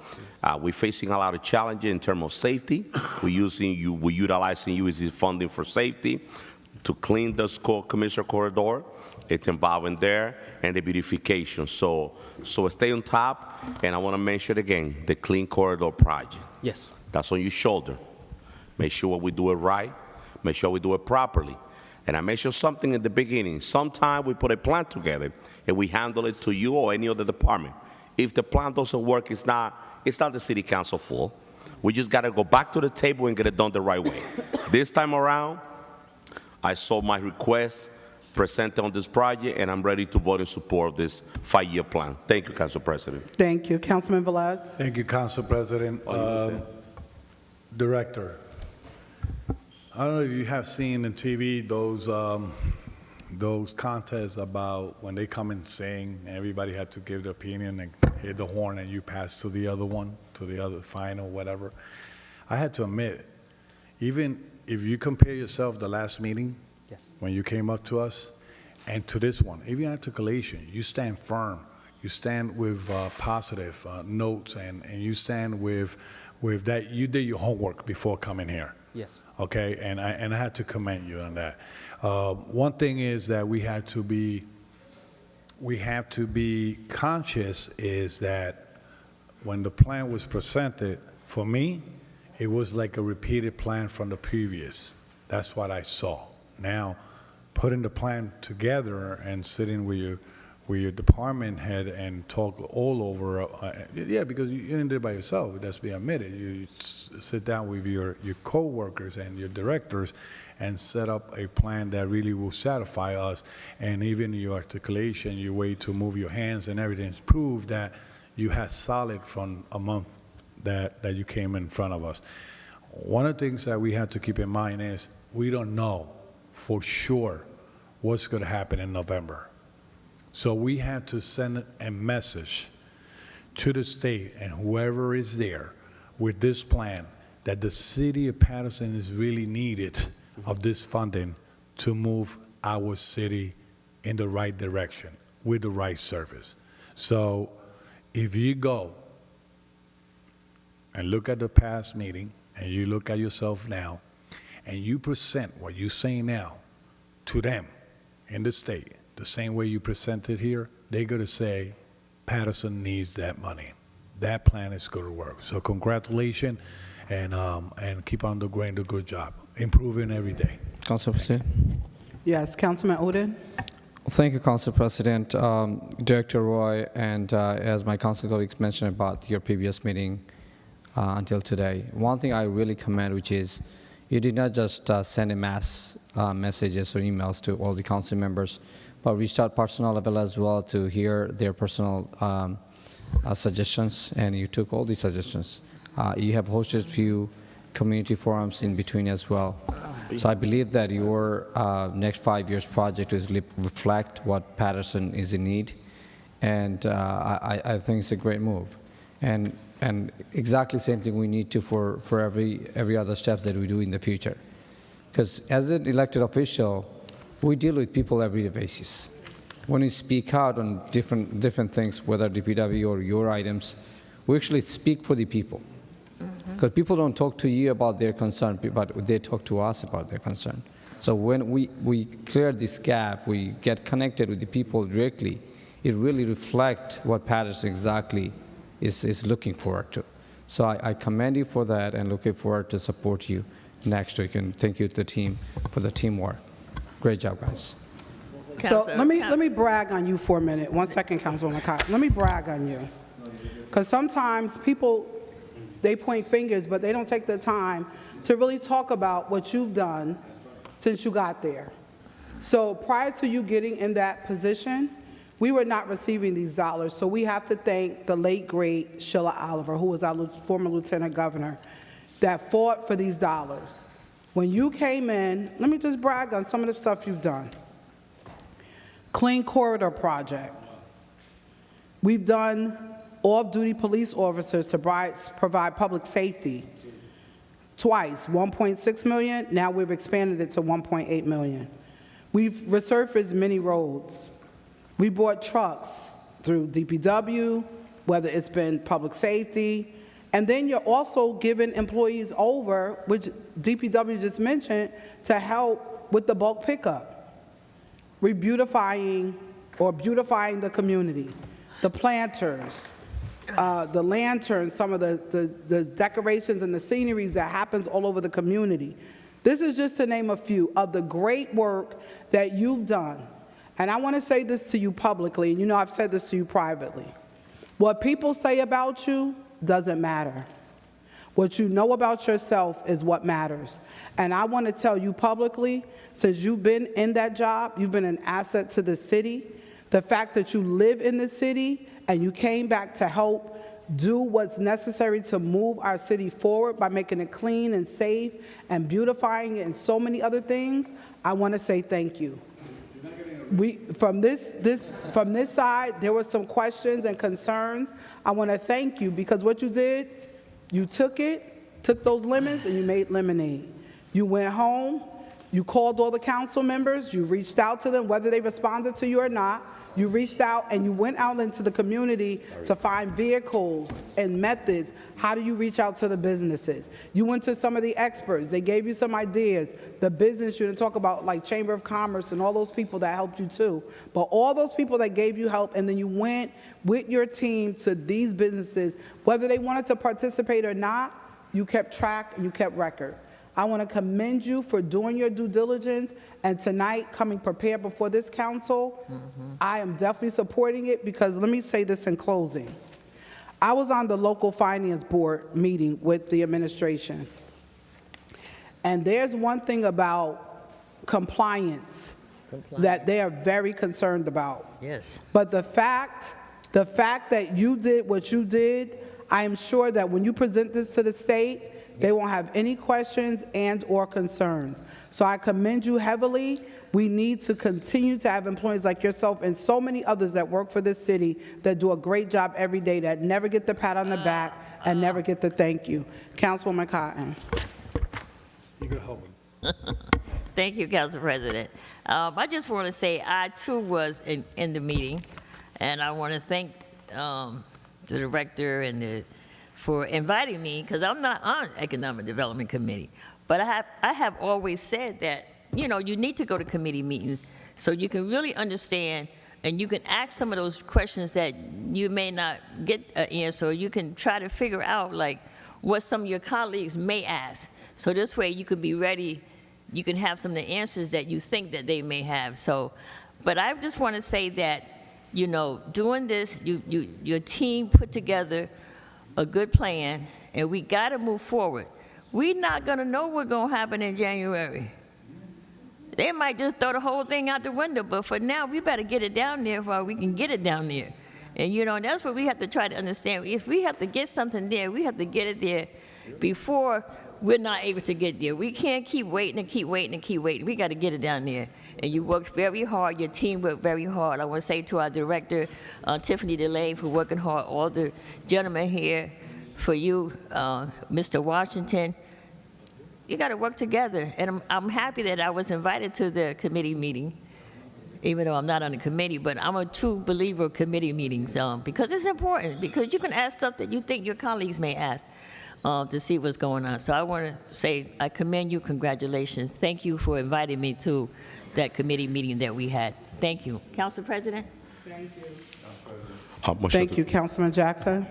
We're facing a lot of challenges in terms of safety. We're utilizing UEC funding for safety to clean the commercial corridor. It's involving there and the beautification. So stay on top. And I want to mention again the Clean Corridor Project. Yes. That's on your shoulder. Make sure we do it right. Make sure we do it properly. And I mentioned something in the beginning. Sometimes we put a plan together and we handle it to you or any other department. If the plan doesn't work, it's not the city council fault. We just got to go back to the table and get it done the right way. This time around, I saw my request presented on this project, and I'm ready to vote in support of this 5-year plan. Thank you, Council President. Thank you. Councilman Velez. Thank you, Council President. Director, I don't know if you have seen on TV those contests about when they come and sing, everybody had to give their opinion and hit the horn and you pass to the other one, to the other final, whatever. I had to admit, even if you compare yourself the last meeting, yes, when you came up to us, and to this one, even articulation, you stand firm. You stand with positive notes, and you stand with that you did your homework before coming here. Yes. Okay, and I had to commend you on that. One thing is that we have to be conscious is that when the plan was presented, for me, it was like a repeated plan from the previous. That's what I saw. Now, putting the plan together and sitting with your department head and talk all over, yeah, because you didn't do it by yourself, let's be admitted. You sit down with your co-workers and your directors and set up a plan that really will satisfy us, and even your articulation, your way to move your hands and everything, prove that you had solid from a month that you came in front of us. One of the things that we have to keep in mind is we don't know for sure what's going to happen in November. So we had to send a message to the state and whoever is there with this plan that the city of Paterson is really needed of this funding to move our city in the right direction with the right service. So if you go and look at the past meeting and you look at yourself now and you present what you're saying now to them in the state, the same way you present it here, they're going to say, Paterson needs that money. That plan is going to work. So congratulations, and keep on doing the good job, improving every day. Council President. Yes, Councilman Oden. Thank you, Council President. Director Roy, and as my council colleagues mentioned about your previous meeting until today, one thing I really commend, which is you did not just send a mass messages or emails to all the council members, but reached out personal level as well to hear their personal suggestions, and you took all these suggestions. You have hosted few community forums in between as well. So I believe that your next 5 years project is reflect what Paterson is in need, and I think it's a great move. And exactly same thing we need to for every other steps that we do in the future. Because as an elected official, we deal with people every basis. When you speak out on different things, whether DPW or your items, we actually speak for the people. Because people don't talk to you about their concern, but they talk to us about their concern. So when we clear this gap, we get connected with the people directly, it really reflects what Paterson exactly is looking forward to. So I commend you for that and looking forward to support you next week. And thank you to the team for the teamwork. Great job, guys. So let me brag on you for a minute. 1 second, Councilwoman Cotton. Let me brag on you. Because sometimes people, they point fingers, but they don't take the time to really talk about what you've done since you got there. So prior to you getting in that position, we were not receiving these dollars. So we have to thank the late, great Sheila Oliver, who was our former lieutenant governor, that fought for these dollars. When you came in, let me just brag on some of the stuff you've done. Clean Corridor Project. We've done off-duty police officers to provide public safety. Twice, 1.6 million, now we've expanded it to 1.8 million. We've resurfaced many roads. We bought trucks through DPW, whether it's been public safety, and then you're also giving employees over, which DPW just mentioned, to help with the bulk pickup. Beautifying the community, the planters, the lanterns, some of the decorations and the sceneries that happens all over the community. This is just to name a few of the great work that you've done. And I want to say this to you publicly, and you know I've said this to you privately. What people say about you doesn't matter. What you know about yourself is what matters. And I want to tell you publicly, since you've been in that job, you've been an asset to the city. The fact that you live in the city and you came back to help do what's necessary to move our city forward by making it clean and safe and beautifying it and so many other things, I want to say thank you. From this side, there were some questions and concerns. I want to thank you because what you did, you took those lemons and you made lemonade. You went home, you called all the council members, you reached out to them, whether they responded to you or not. You reached out and you went out into the community to find vehicles and methods. How do you reach out to the businesses? You went to some of the experts. They gave you some ideas. The business, you didn't talk about like Chamber of Commerce and all those people that helped you too. But all those people that gave you help, and then you went with your team to these businesses, whether they wanted to participate or not, you kept track and you kept record. I want to commend you for doing your due diligence, and tonight coming prepared before this council. I am definitely supporting it because let me say this in closing. I was on the local finance board meeting with the administration, and there's one thing about compliance that they are very concerned about. Yes. But the fact that you did what you did, I am sure that when you present this to the state, they won't have any questions and or concerns. So I commend you heavily. We need to continue to have employees like yourself and so many others that work for this city that do a great job every day, that never get the pat on the back and never get the thank you. Councilwoman Cotton. You can help him. Thank you, Council President. I just want to say I too was in the meeting, and I want to thank the director and for inviting me, because I'm not on Economic Development Committee. But I have always said that, you know, you need to go to committee meetings so you can really understand and you can ask some of those questions that you may not get an answer, or you can try to figure out like what some of your colleagues may ask. So this way you can be ready, you can have some of the answers that you think that they may have. So, but I just want to say that, you know, doing this, your team put together a good plan, and we got to move forward. We're not going to know what's going to happen in January. They might just throw the whole thing out the window, but for now, we better get it down there while we can get it down there. And, you know, that's what we have to try to understand. If we have to get something there, we have to get it there before we're not able to get there. We can't keep waiting and keep waiting and keep waiting. We got to get it down there. And you worked very hard. Your team worked very hard. I want to say to our director, Tiffany Delane, for working hard, all the gentlemen here, for you, Mr. Washington. You got to work together. And I'm happy that I was invited to the committee meeting, even though I'm not on the committee, but I'm a true believer of committee meetings because it's important, because you can ask stuff that you think your colleagues may ask to see what's going on. So I want to say I commend you, congratulations. Thank you for inviting me to that committee meeting that we had. Thank you. Council President? Thank you. Thank you, Councilman Jackson.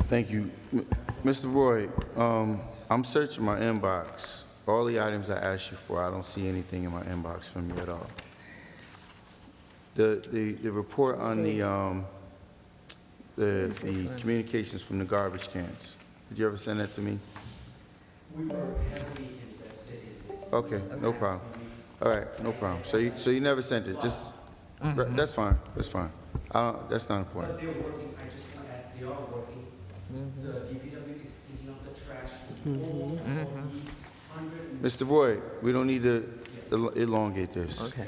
Thank you. Mr. Roy, I'm searching my inbox. All the items I asked you for, I don't see anything in my inbox from you at all. The report on the communications from the garbage cans, did you ever send that to me? We were heavily invested in this. Okay, no problem. All right, no problem. So you never sent it, just, that's fine, that's fine. That's not important. But they're working, I just want to add, they are working. The DPW is cleaning up the trash. Mr. Roy, we don't need to elongate this. Okay.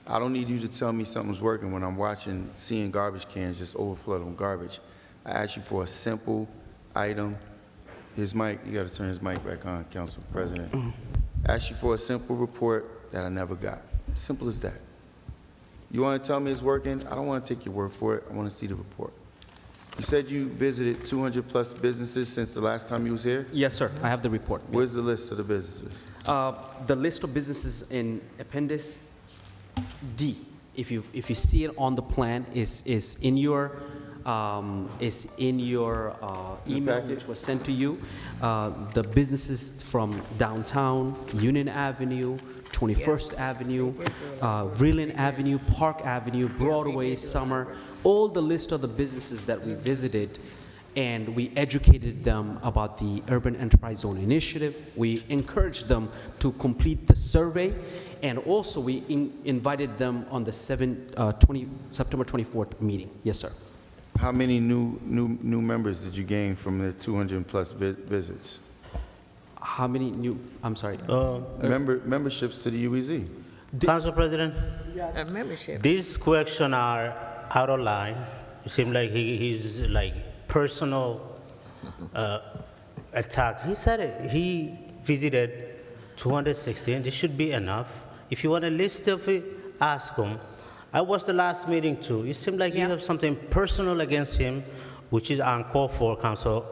I don't need you to tell me something's working when I'm seeing garbage cans just overflow with garbage. I asked you for a simple item. His mic, you got to turn his mic back on, Council President. I asked you for a simple report that I never got. Simple as that. You want to tell me it's working? I don't want to take your word for it. I want to see the report. You said you visited 200-plus businesses since the last time you was here? Yes, sir. I have the report. Where's the list of the businesses? The list of businesses in Appendix D, if you see it on the plan, is in your email which was sent to you. The businesses from downtown, Union Avenue, 21st Avenue, Vreeland Avenue, Park Avenue, Broadway, Summer, all the list of the businesses that we visited, and we educated them about the Urban Enterprise Zone Initiative. We encouraged them to complete the survey, and also we invited them on the September 24th meeting. Yes, sir. How many new members did you gain from the 200-plus visits? How many new, I'm sorry? Memberships to the UEZ. Council President? A membership. These questions are out of line. It seems like he's like personal attack. He said it. He visited 260, and this should be enough. If you want a list of it, ask him. I was the last meeting too. It seemed like you have something personal against him, which is uncalled for, Councilman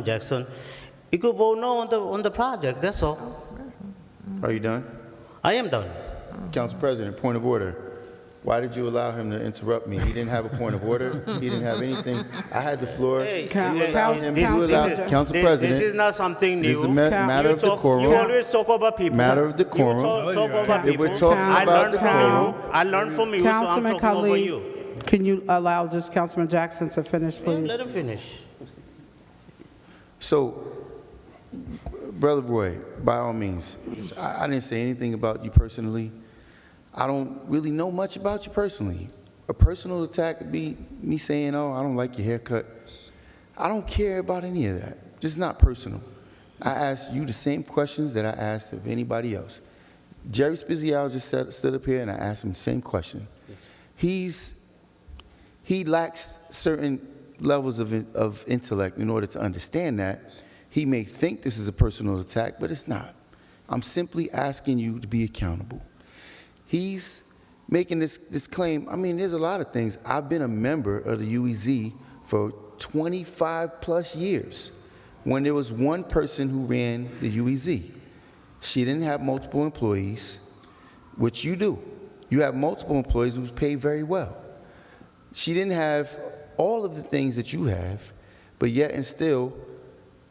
Jackson. You could vote no on the project. That's all. Are you done? I am done. Council President, point of order. Why did you allow him to interrupt me? He didn't have a point of order. He didn't have anything. I had the floor. Council President. This is not something new. This is a matter of decorum. You always talk about people. Matter of decorum. You talk about people. If we're talking about decorum. I learned from you, so I'm talking over you. Can you allow just Councilman Jackson to finish, please? Let him finish. So, Brother Roy, by all means, I didn't say anything about you personally. I don't really know much about you personally. A personal attack would be me saying, oh, I don't like your haircut. I don't care about any of that. Just not personal. I asked you the same questions that I asked of anybody else. Jerry Spizial just stood up here and I asked him the same question. Yes. He lacks certain levels of intellect in order to understand that. He may think this is a personal attack, but it's not. I'm simply asking you to be accountable. He's making this claim. I mean, there's a lot of things. I've been a member of the UEZ for 25 plus years when there was one person who ran the UEZ. She didn't have multiple employees, which you do. You have multiple employees who pay very well. She didn't have all of the things that you have, but yet and still,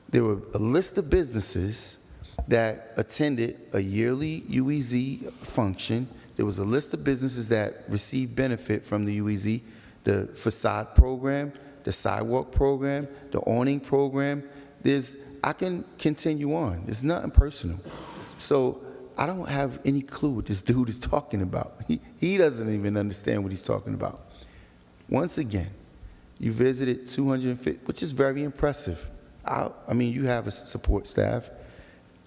there were a list of businesses that attended a yearly UEZ function. There was a list of businesses that received benefit from the UEZ, the facade program, the sidewalk program, the awning program. I can continue on. It's nothing personal. So I don't have any clue what this dude is talking about. He doesn't even understand what he's talking about. Once again, you visited 250, which is very impressive. I mean, you have a support staff.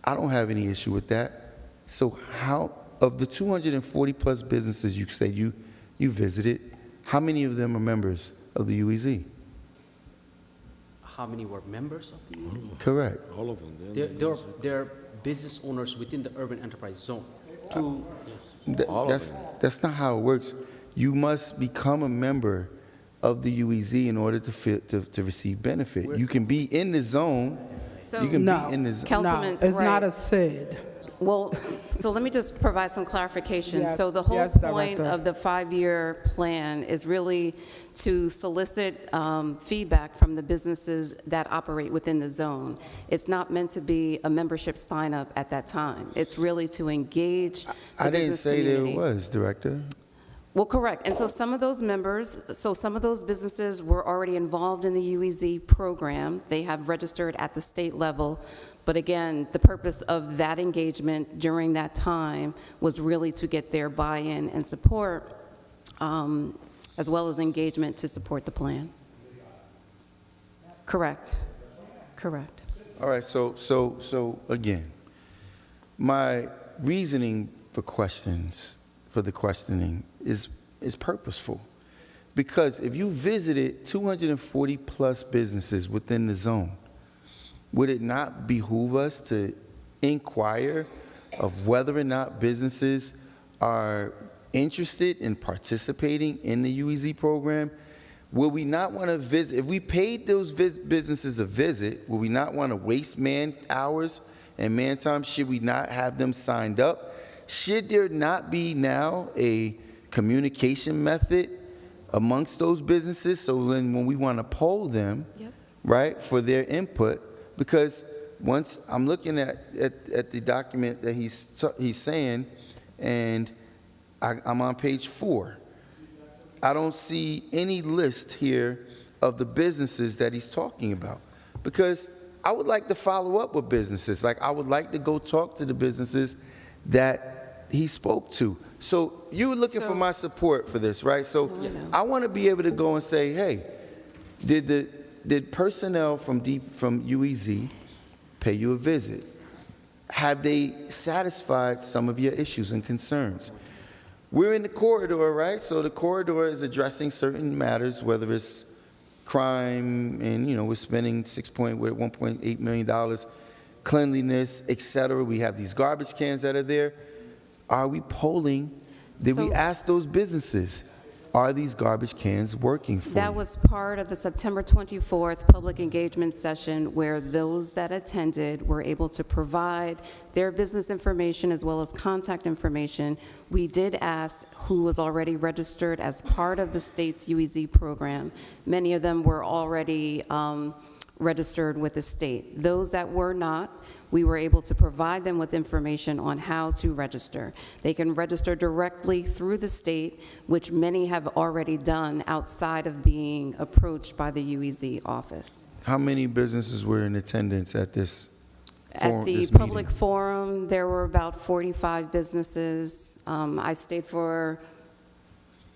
I don't have any issue with that. So how, of the 240 plus businesses you say you visited, how many of them are members of the UEZ? How many were members of the UEZ? Correct. All of them. They're business owners within the urban enterprise zone. That's not how it works. You must become a member of the UEZ in order to receive benefit. You can be in the zone. So, you can be in the zone. Councilman, No, it's not right. a SID. Well, so let me just provide some clarification. Yes, So the whole yes, point Director. of the 5-year plan is really to solicit feedback from the businesses that operate within the zone. It's not meant to be a membership sign-up at that time. It's really to engage the I didn't business say community. there was, Director. Well, correct. And so some of those members, so some of those businesses were already involved in the UEZ program. They have registered at the state level. But again, the purpose of that engagement during that time was really to get their buy-in and support, as well as engagement to support the plan. Correct. Correct. All right, so again, my reasoning for the questioning is purposeful. Because if you visited 240 plus businesses within the zone, would it not behoove us to inquire of whether or not businesses are interested in participating in the UEZ program? Would we not want to visit, if we paid those businesses a visit, would we not want to waste man hours and man time? Should we not have them signed up? Should there not be now a communication method amongst those businesses so then when we want to poll them, right, for their input? Because once I'm looking at the document that he's saying, and I'm on page 4. I don't see any list here of the businesses that he's talking about. Because I would like to follow up with businesses. Like, I would like to go talk to the businesses that he spoke to. So you were looking for my support for this, right? So I want to be able to go and say, hey, did personnel from UEZ pay you a visit? Have they satisfied some of your issues and concerns? We're in the corridor, right? So the corridor is addressing certain matters, whether it's crime, and we're spending $1.8 million, cleanliness, et cetera. We have these garbage cans that are there. Are we polling? Did we ask those businesses, are these garbage cans working for That you? was part of the September 24th public engagement session where those that attended were able to provide their business information as well as contact information. We did ask who was already registered as part of the state's UEZ program. Many of them were already registered with the state. Those that were not, we were able to provide them with information on how to register. They can register directly through the state, which many have already done outside of being approached by the UEZ office. How many businesses were in attendance at this forum, At the this public meeting? forum, there were about 45 businesses. I stayed for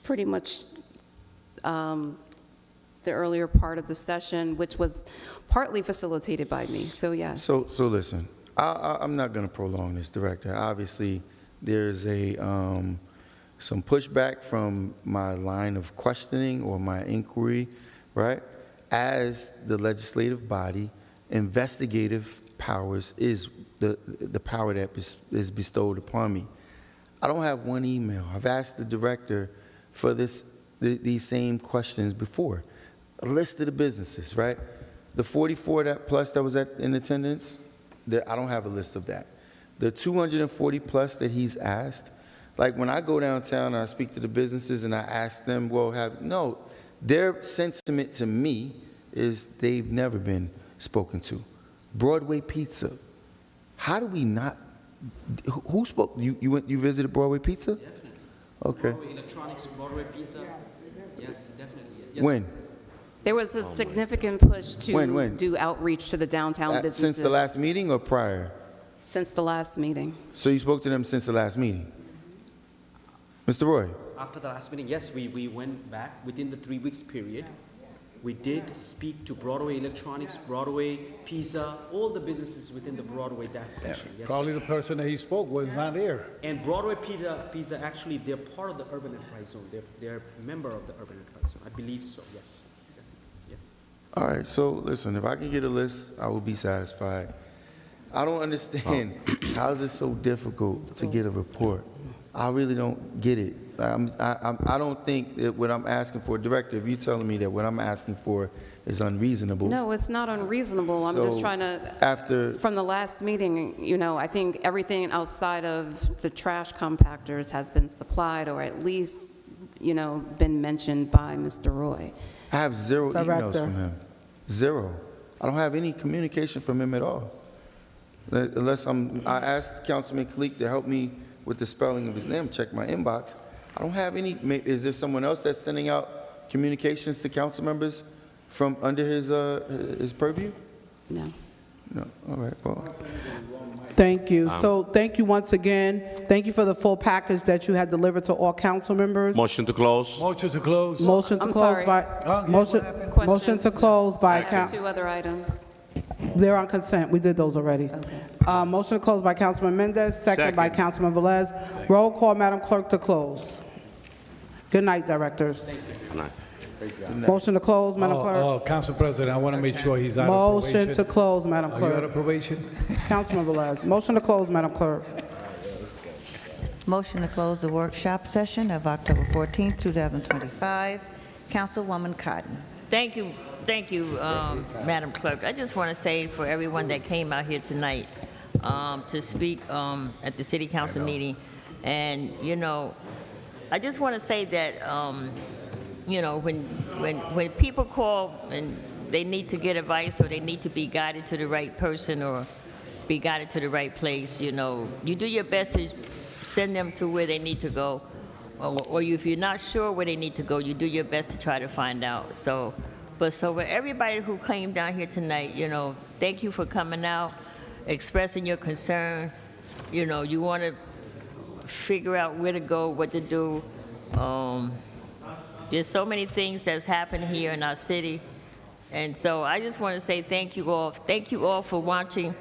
pretty much the earlier part of the session, which was partly facilitated by me, so yes. So listen, I'm not going to prolong this, Director. Obviously, there's some pushback from my line of questioning or my inquiry, right? As the legislative body, investigative powers is the power that is bestowed upon me. I don't have one email. I've asked the Director for these same questions before. A list of the businesses, right? The 44 that was in attendance, I don't have a list of that. The 240 plus that he's asked, like when I go downtown and I speak to the businesses and I ask them, their sentiment to me is they've never been spoken to. Broadway Pizza. How do we not, who spoke? You visited Broadway Pizza? Definitely. Okay. Broadway Electronics, Broadway Pizza. Yes, definitely. Yes. When? There was a significant push to When? do outreach to the downtown businesses. Since the last meeting or prior? Since the last meeting. So you spoke to them since the last meeting? Mr. Roy? After the last meeting, yes, we went back within the 3 weeks period. We did speak to Broadway Electronics, Broadway Pizza, all the businesses within the Broadway that session. Yes, Probably sir. the person that he spoke was not there. And Broadway Pizza, actually, they're part of the urban enterprise zone. They're a member of the urban enterprise zone. I believe so, yes. Yes. All right, so listen, if I can get a list, I will be satisfied. I don't understand, how is it so difficult to get a report? I really don't get it. I don't think that what I'm asking for, Director, if you're telling me that what I'm asking for is unreasonable. No, it's not unreasonable. I'm just So, trying to, from the last meeting, you know, I think everything outside of the trash compactors has been supplied or at least, you know, been mentioned by Mr. Roy. I have zero emails Director. from him. Zero. I don't have any communication from him at all. Unless I asked Councilman Kalik to help me with the spelling of his name, check my inbox. I don't have any, is there someone else that's sending out communications to council members from under his purview? No. No, all right, well. Thank you. So thank you once again. Thank you for the full package that you had delivered to all council members. Motion to close. Motion to close. Motion to I'm close sorry. by, motion to close by, I have two other items. they're on consent. We did those already. Motion to close by Councilman Mendez, second by Councilman Velez. Roll call, Madam Clerk, to close. Good night, directors. Good night. Motion to close, Madam Clerk. Council President, I want to make sure he's out of probation. Motion to close, Madam Are you out of Clerk. probation? Councilman Velez. Motion to close, Madam Clerk. Motion to close the workshop session of October 14th, 2025. Councilwoman Cotton. Thank you, Madam Clerk. I just want to say for everyone that came out here tonight to speak at the City Council meeting, and, you know, I just want to say that, you know, when people call and they need to get advice or they need to be guided to the right person or be guided to the right place, you know, you do your best to send them to where they need to go. Or if you're not sure where they need to go, you do your best to try to find out. So for everybody who came down here tonight, you know, thank you for coming out, expressing your concern. You know, you want to figure out where to go, what to do. There's so many things that's happened here in our city. And so I just want to say thank you all. Thank you all for watching.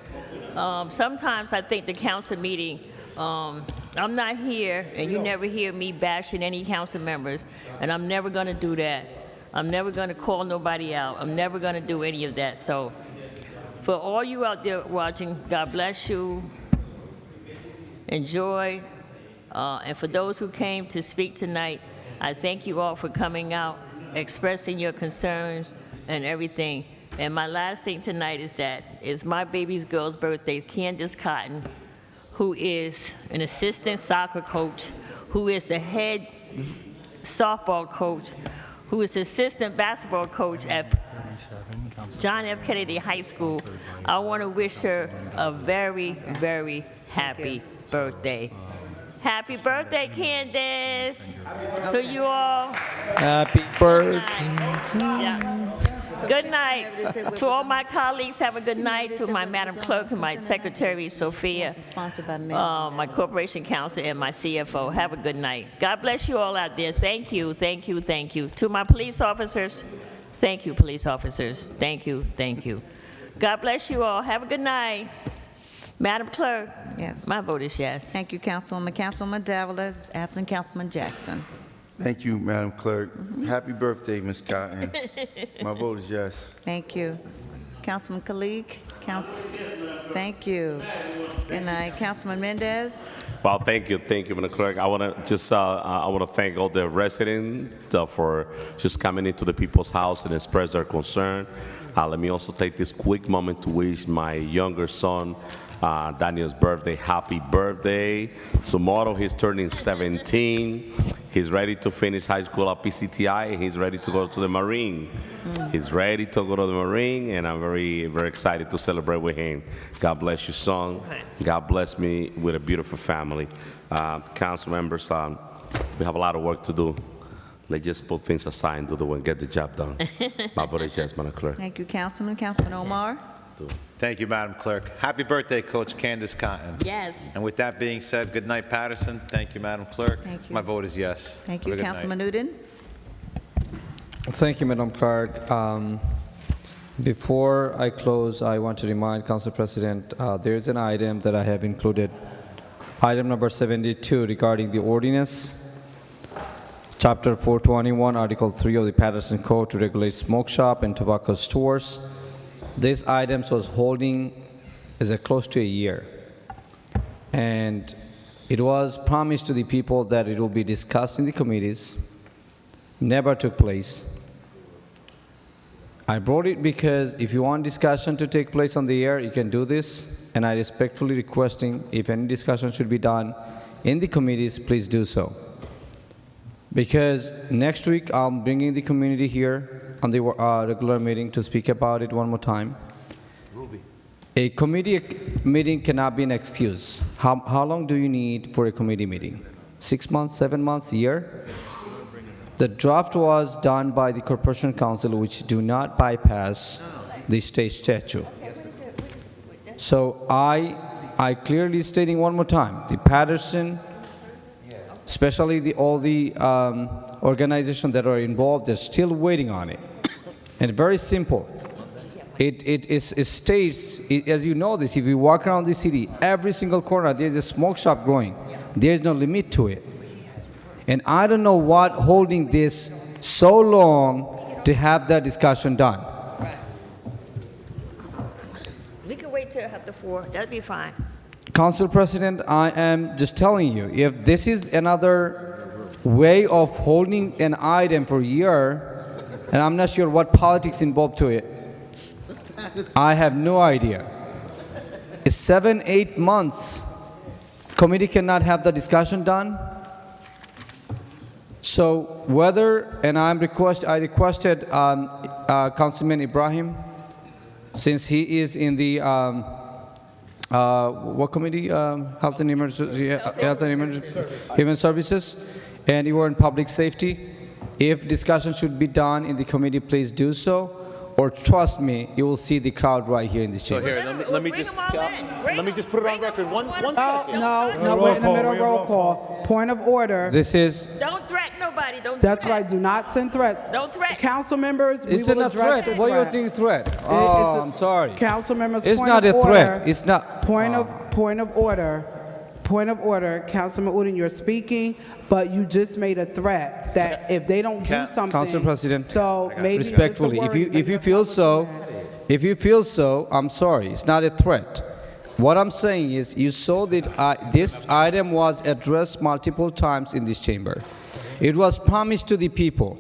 Sometimes I think the council meeting, I'm not here, and you never hear me bashing any council members, and I'm never going to do that. I'm never going to call nobody out. I'm never going to do any of that. So for all you out there watching, God bless you. Enjoy. And for those who came to speak tonight, I thank you all for coming out, expressing your concerns and everything. And my last thing tonight is that it's my baby's girl's birthday, Candace Cotton, who is an assistant soccer coach, who is the head softball coach, who is assistant basketball coach at John F. Kennedy High School. I want to wish her a very, very happy birthday. Happy birthday, Candace. To you all. Happy birthday. Yeah. Good night. To all my colleagues, have a good night. To my Madam Clerk and my Secretary, Sophia, my Corporation Counsel, and my CFO, have a good night. God bless you all out there. Thank you, thank you, thank you. To my police officers, thank you, police officers. Thank you, thank you. God bless you all. Have a good night. Madam Clerk? Yes. My vote is yes. Thank you, Councilwoman. Councilwoman Davalos, absent Councilman Jackson. Thank you, Madam Clerk. Happy birthday, Ms. Cotton. My vote is yes. Thank you. Councilman Kalik? Thank you. Good night. Councilman Mendez? Well, thank you, Madam Clerk. I want to just I want to thank all the residents for just coming into the people's house and express their concern. Let me also take this quick moment to wish my younger son, Daniel's birthday, happy birthday. Tomorrow he's turning 17. He's ready to finish high school at PCTI, and he's ready to go to the Marine. He's ready to go to the Marine, and I'm very, very excited to celebrate with him. God bless you, son. God bless me with a beautiful family. Council members, we have a lot of work to do. Let's just put things aside and do the one, get the job done. My vote is yes, Madam Clerk. Thank you, Councilman. Councilman Omar? Thank you, Madam Clerk. Happy birthday, Coach Candace Cotton. Yes. And with that being said, good night, Paterson. Thank you, Madam Clerk. Thank you. My vote is yes. Thank Have a you, good Councilman night. Udine. Thank you, Madam Clerk. Before I close, I want to remind Council President, there is an item that I have included, item number 72 regarding the ordinance, Chapter 421, Article 3 of the Paterson Code to regulate smoke shop and tobacco stores. This item was holding close to a year, and it was promised to the people that it will be discussed in the committees. Never took place. I brought it because if you want discussion to take place on the air, you can do this, and I respectfully requesting if any discussion should be done in the committees, please do so. Because next week I'm bringing the community here on the regular meeting to speak about it one more time. A committee meeting cannot be an excuse. How long do you need for a committee meeting? 6 months, 7 months, a year? The draft was done by the Corporation Council, which do not bypass the state statute. So I clearly stating one more time, the Paterson, especially all the organizations that are involved, they're still waiting on it. And very simple. It states, as you know this, if you walk around the city, every single corner there's a smoke shop growing. There's no limit to it. And I don't know what holding this so long to have that discussion done. We can wait till after 4. That'd be fine. Council President, I am just telling you, if this is another way of holding an item for a year, and I'm not sure what politics involved to it, I have no idea. It's 7, 8 months. Committee cannot have the discussion done. So whether, and I requested Councilman Ibrahim, since he is in the what committee? Health and Emergency, Human Services, and you are in Public Safety. If discussion should be done in the committee, please do so. Or trust me, you will see the crowd right here in this chamber. So here, let me just put it on record. One second. No, we're in the middle of roll call. Point of order. This is. Don't threaten nobody. Don't That's right. Do not send threats. Don't threaten. Council members, we It's will not a address threat. the What do you threat. think threat? Oh, I'm sorry. Council members, It's point not of a order. threat. It's not. Point of order. Point of order. Councilman Udine, you're speaking, but you just made a threat that if they don't do something. Council President, So maybe respectfully, if you feel so, I'm sorry. It's not a threat. What I'm saying is, you saw that this item was addressed multiple times in this chamber. It was promised to the people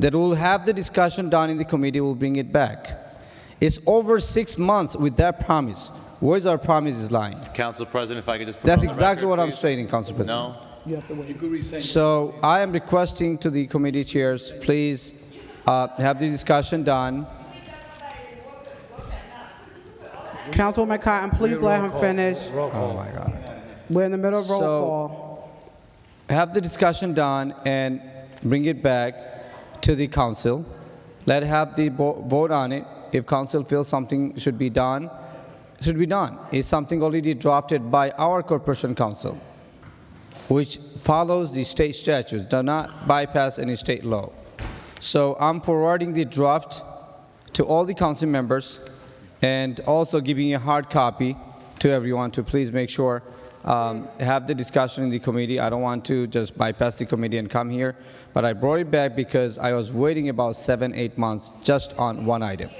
that we'll have the discussion done in the committee, we'll bring it back. It's over 6 months with that promise. Where's our promise is lying? Council President, if I could just put That's it on the exactly record, what I'm please. stating, Council President. No? So I am requesting to the committee chairs, please have the discussion done. Councilwoman Cotton, please let him finish. Oh my God. We're in the middle of roll So- call. Have the discussion done and bring it back to the council. Let have the vote on it. If council feels something should be done, it should be done. It's something already drafted by our corporation council, which follows the state statutes, does not bypass any state law. So I'm forwarding the draft to all the council members and also giving a hard copy to everyone to please make sure have the discussion in the committee. I don't want to just bypass the committee and come here, but I brought it back because I was waiting about 7, 8 months just on one item.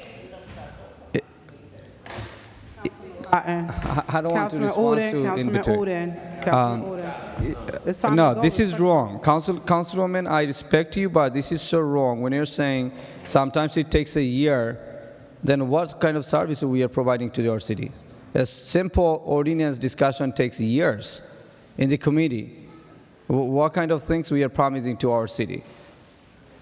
I don't want to respond to in between. It's time No, to go. this is wrong. Councilwoman, I respect you, but this is so wrong. When you're saying sometimes it takes a year, then what kind of service we are providing to our city? A simple ordinance discussion takes years in the committee. What kind of things we are promising to our city?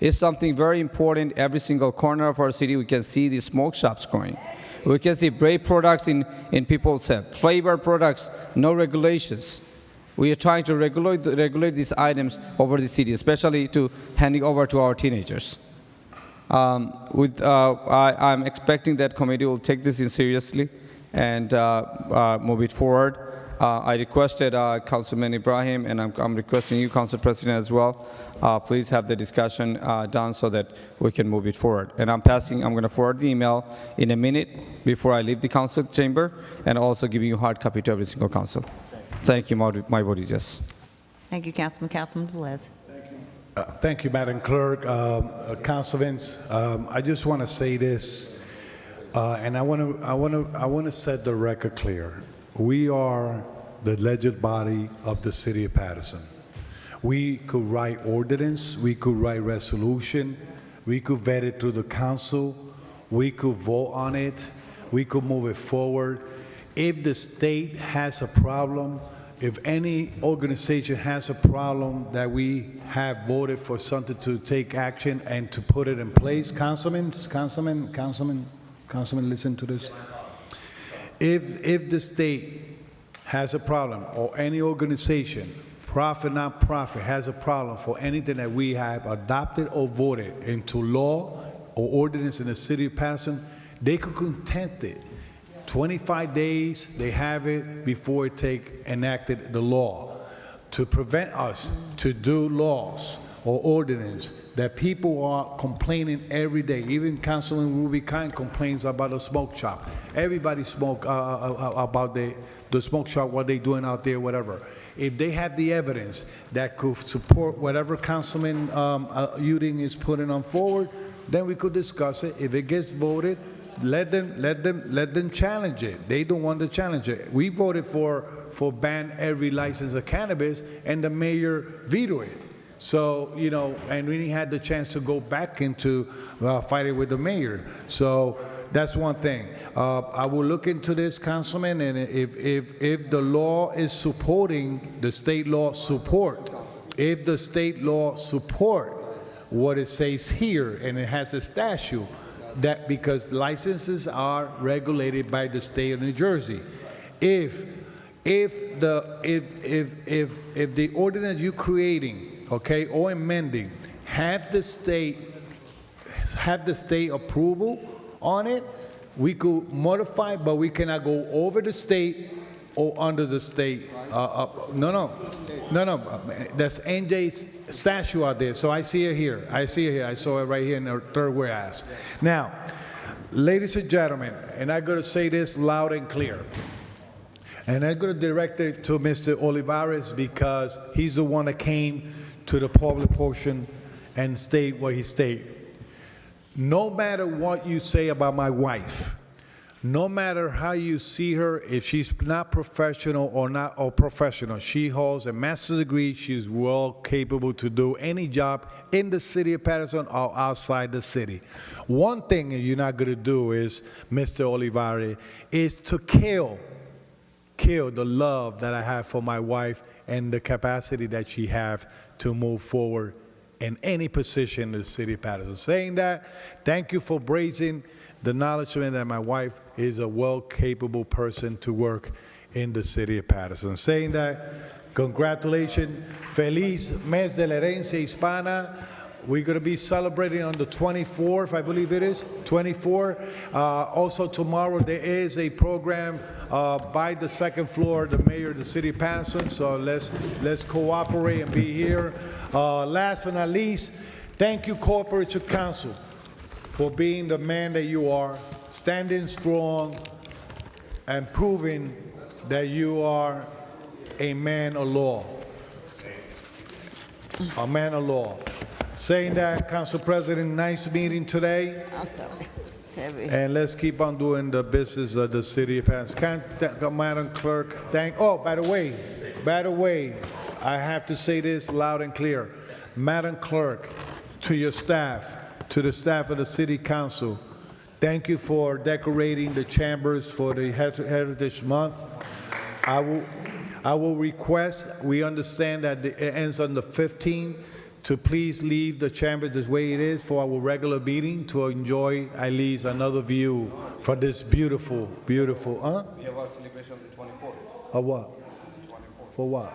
It's something very important. Every single corner of our city, we can see the smoke shops growing. We can see great products in people's flavor products, no regulations. We are trying to regulate these items over the city, especially to handing over to our teenagers. I'm expecting that committee will take this in seriously and move it forward. I requested Councilman Ibrahim, and I'm requesting you, Council President, as well. Please have the discussion done so that we can move it forward. And I'm going to forward the email in a minute before I leave the council chamber, and also giving you hard copy to every single council. Thank you. My vote is yes. Thank you, Councilman. Councilman Velez. Thank you, Madam Clerk. Councilmen, I just want to say this, and I want to set the record clear. We are the legislative body of the city of Paterson. We could write ordinance, we could write resolution, we could vet it through the council, we could vote on it, we could move it forward. If the state has a problem, if any organization has a problem that we have voted for something to take action and to put it in place, Councilman, listen to this. If the state has a problem, or any organization, profit, not-profit, has a problem for anything that we have adopted or voted into law or ordinance in the city of Paterson, they could contest it. 25 days, they have it before it enacted the law to prevent us to do laws or ordinance that people are complaining every day. Even Councilman Ruby Kind complains about the smoke shop. Everybody smoke about the smoke shop, what they doing out there, whatever. If they have the evidence that could support whatever Councilman Uding is putting on forward, then we could discuss it. If it gets voted, let them challenge it. They don't want to challenge it. We voted for ban every license of cannabis, and the mayor vetoed it. So, you know, and we had the chance to go back into fighting with the mayor. So that's one thing. I will look into this, Councilman, and if the law is supporting the state law support, if the state law support what it says here, and it has a statute, that because licenses are regulated by the state of New Jersey, if the ordinance you're creating, okay, or amending, have the state approval on it, we could modify, but we cannot go over the state or under the state. No. That's NJ's statute out there. So I see it here. I saw it right here in the third whereas. Now, ladies and gentlemen, and I'm going to say this loud and clear. And I'm going to direct it to Mr. Olivares because he's the one that came to the public portion and state what he stated. No matter what you say about my wife, no matter how you see her, if she's not professional or professional, she holds a master's degree, she's well capable to do any job in the city of Paterson or outside the city. One thing you're not going to do is, Mr. Olivares, is to kill the love that I have for my wife and the capacity that she have to move forward in any position in the city of Paterson. Saying that, thank you for raising the acknowledgement that my wife is a well-capable person to work in the city of Paterson. Saying that, congratulations, feliz mes de la herencia hispana. We're going to be celebrating on the 24th, I believe it is, 24. Also tomorrow there is a program by the second floor, the mayor of the city of Paterson, so let's cooperate and be here. Last but not least, thank you, Corporation Council, for being the man that you are, standing strong and proving that you are a man of law. A man of law. Saying that, Council President, nice meeting today. I'm sorry. And let's keep on doing the business of the city of Paterson. Madam Clerk, by the way, I have to say this loud and clear. Madam Clerk, to your staff, to the staff of the City Council, thank you for decorating the chambers for the Heritage Month. I will request, we understand that it ends on the 15th, to please leave the chamber the way it is for our regular meeting to enjoy at least another view for this beautiful, We have our celebration on the 24th. Of what? For what?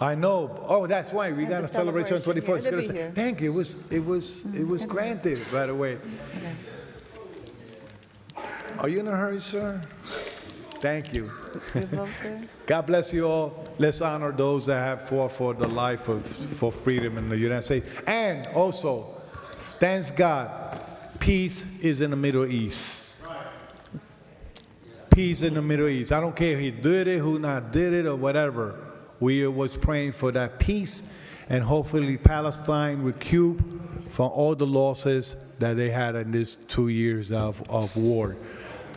I know. Oh, that's why we got a celebration on 24th. It's gonna say, here. thank you. It was granted, by the way. Are you in a hurry, sir? Thank you. God bless you all. Let's honor those that have fought for the life for freedom in the United States. And also, thanks God, peace is in the Middle East. Peace in the Middle East. I don't care who did it, who not did it, or whatever. We was praying for that peace, and hopefully Palestine recoup from all the losses that they had in these 2 years of war.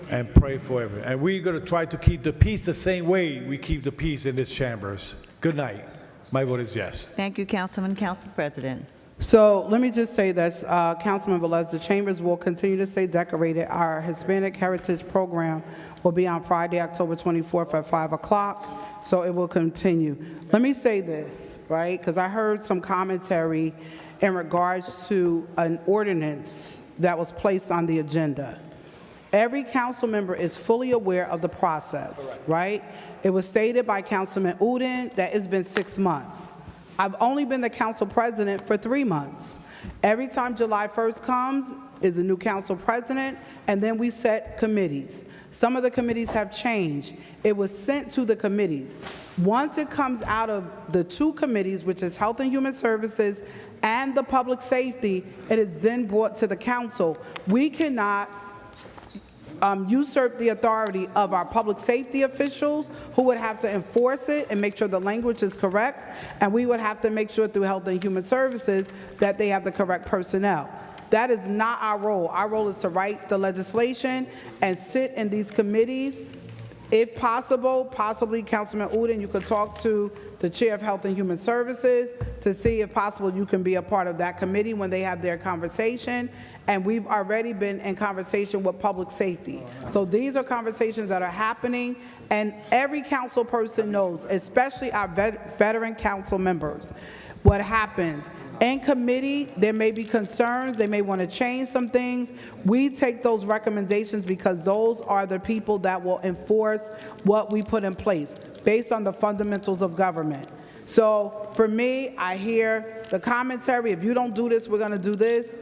And pray for everyone. And we're going to try to keep the peace the same way we keep the peace in these chambers. Good night. My vote is yes. Thank you, Councilman. Council President. So let me just say this, Councilman Velez, the chambers will continue to stay decorated. Our Hispanic Heritage Program will be on Friday, October 24th at 5 o'clock, so it will continue. Let me say this, right, because I heard some commentary in regards to an ordinance that was placed on the agenda. Every council member is fully aware of the process, right? It was stated by Councilman Udine that it's been 6 months. I've only been the council president for 3 months. Every time July 1st comes is a new council president, and then we set committees. Some of the committees have changed. It was sent to the committees. Once it comes out of the 2 committees, which is Health and Human Services and the Public Safety, it is then brought to the council. We cannot usurp the authority of our public safety officials, who would have to enforce it and make sure the language is correct, and we would have to make sure through Health and Human Services that they have the correct personnel. That is not our role. Our role is to write the legislation and sit in these committees. If possible, possibly Councilman Udine, you could talk to the Chair of Health and Human Services to see if possible you can be a part of that committee when they have their conversation. And we've already been in conversation with Public Safety. So these are conversations that are happening, and every council person knows, especially our veteran council members, what happens. In committee, there may be concerns, they may want to change some things. We take those recommendations because those are the people that will enforce what we put in place based on the fundamentals of government. So for me, I hear the commentary, if you don't do this, we're going to do this.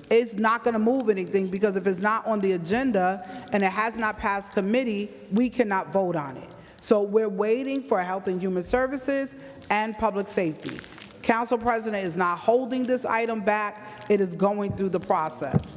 It's not going to move anything, because if it's not on the agenda and it has not passed committee, we cannot vote on it. So we're waiting for Health and Human Services and Public Safety. Council President is not holding this item back. It is going through the process.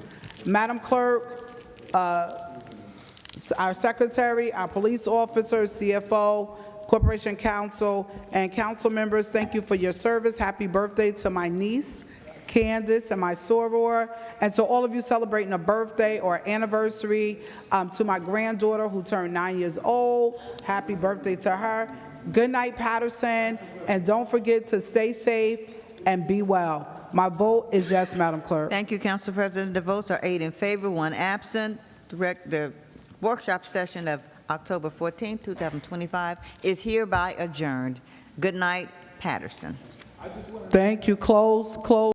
Madam Clerk, our Secretary, our police officers, CFO, Corporation Counsel, and council members, thank you for your service. Happy birthday to my niece, Candace, and my soror, and to all of you celebrating a birthday or anniversary. To my granddaughter who turned 9 years old, happy birthday to her. Good night, Paterson, and don't forget to stay safe and be well. My vote is yes, Madam Clerk. Thank you, Council President. The votes are 8 in favor, 1 absent. The workshop session of October 14, 2025 is hereby adjourned. Good night, Paterson. Thank you. Close.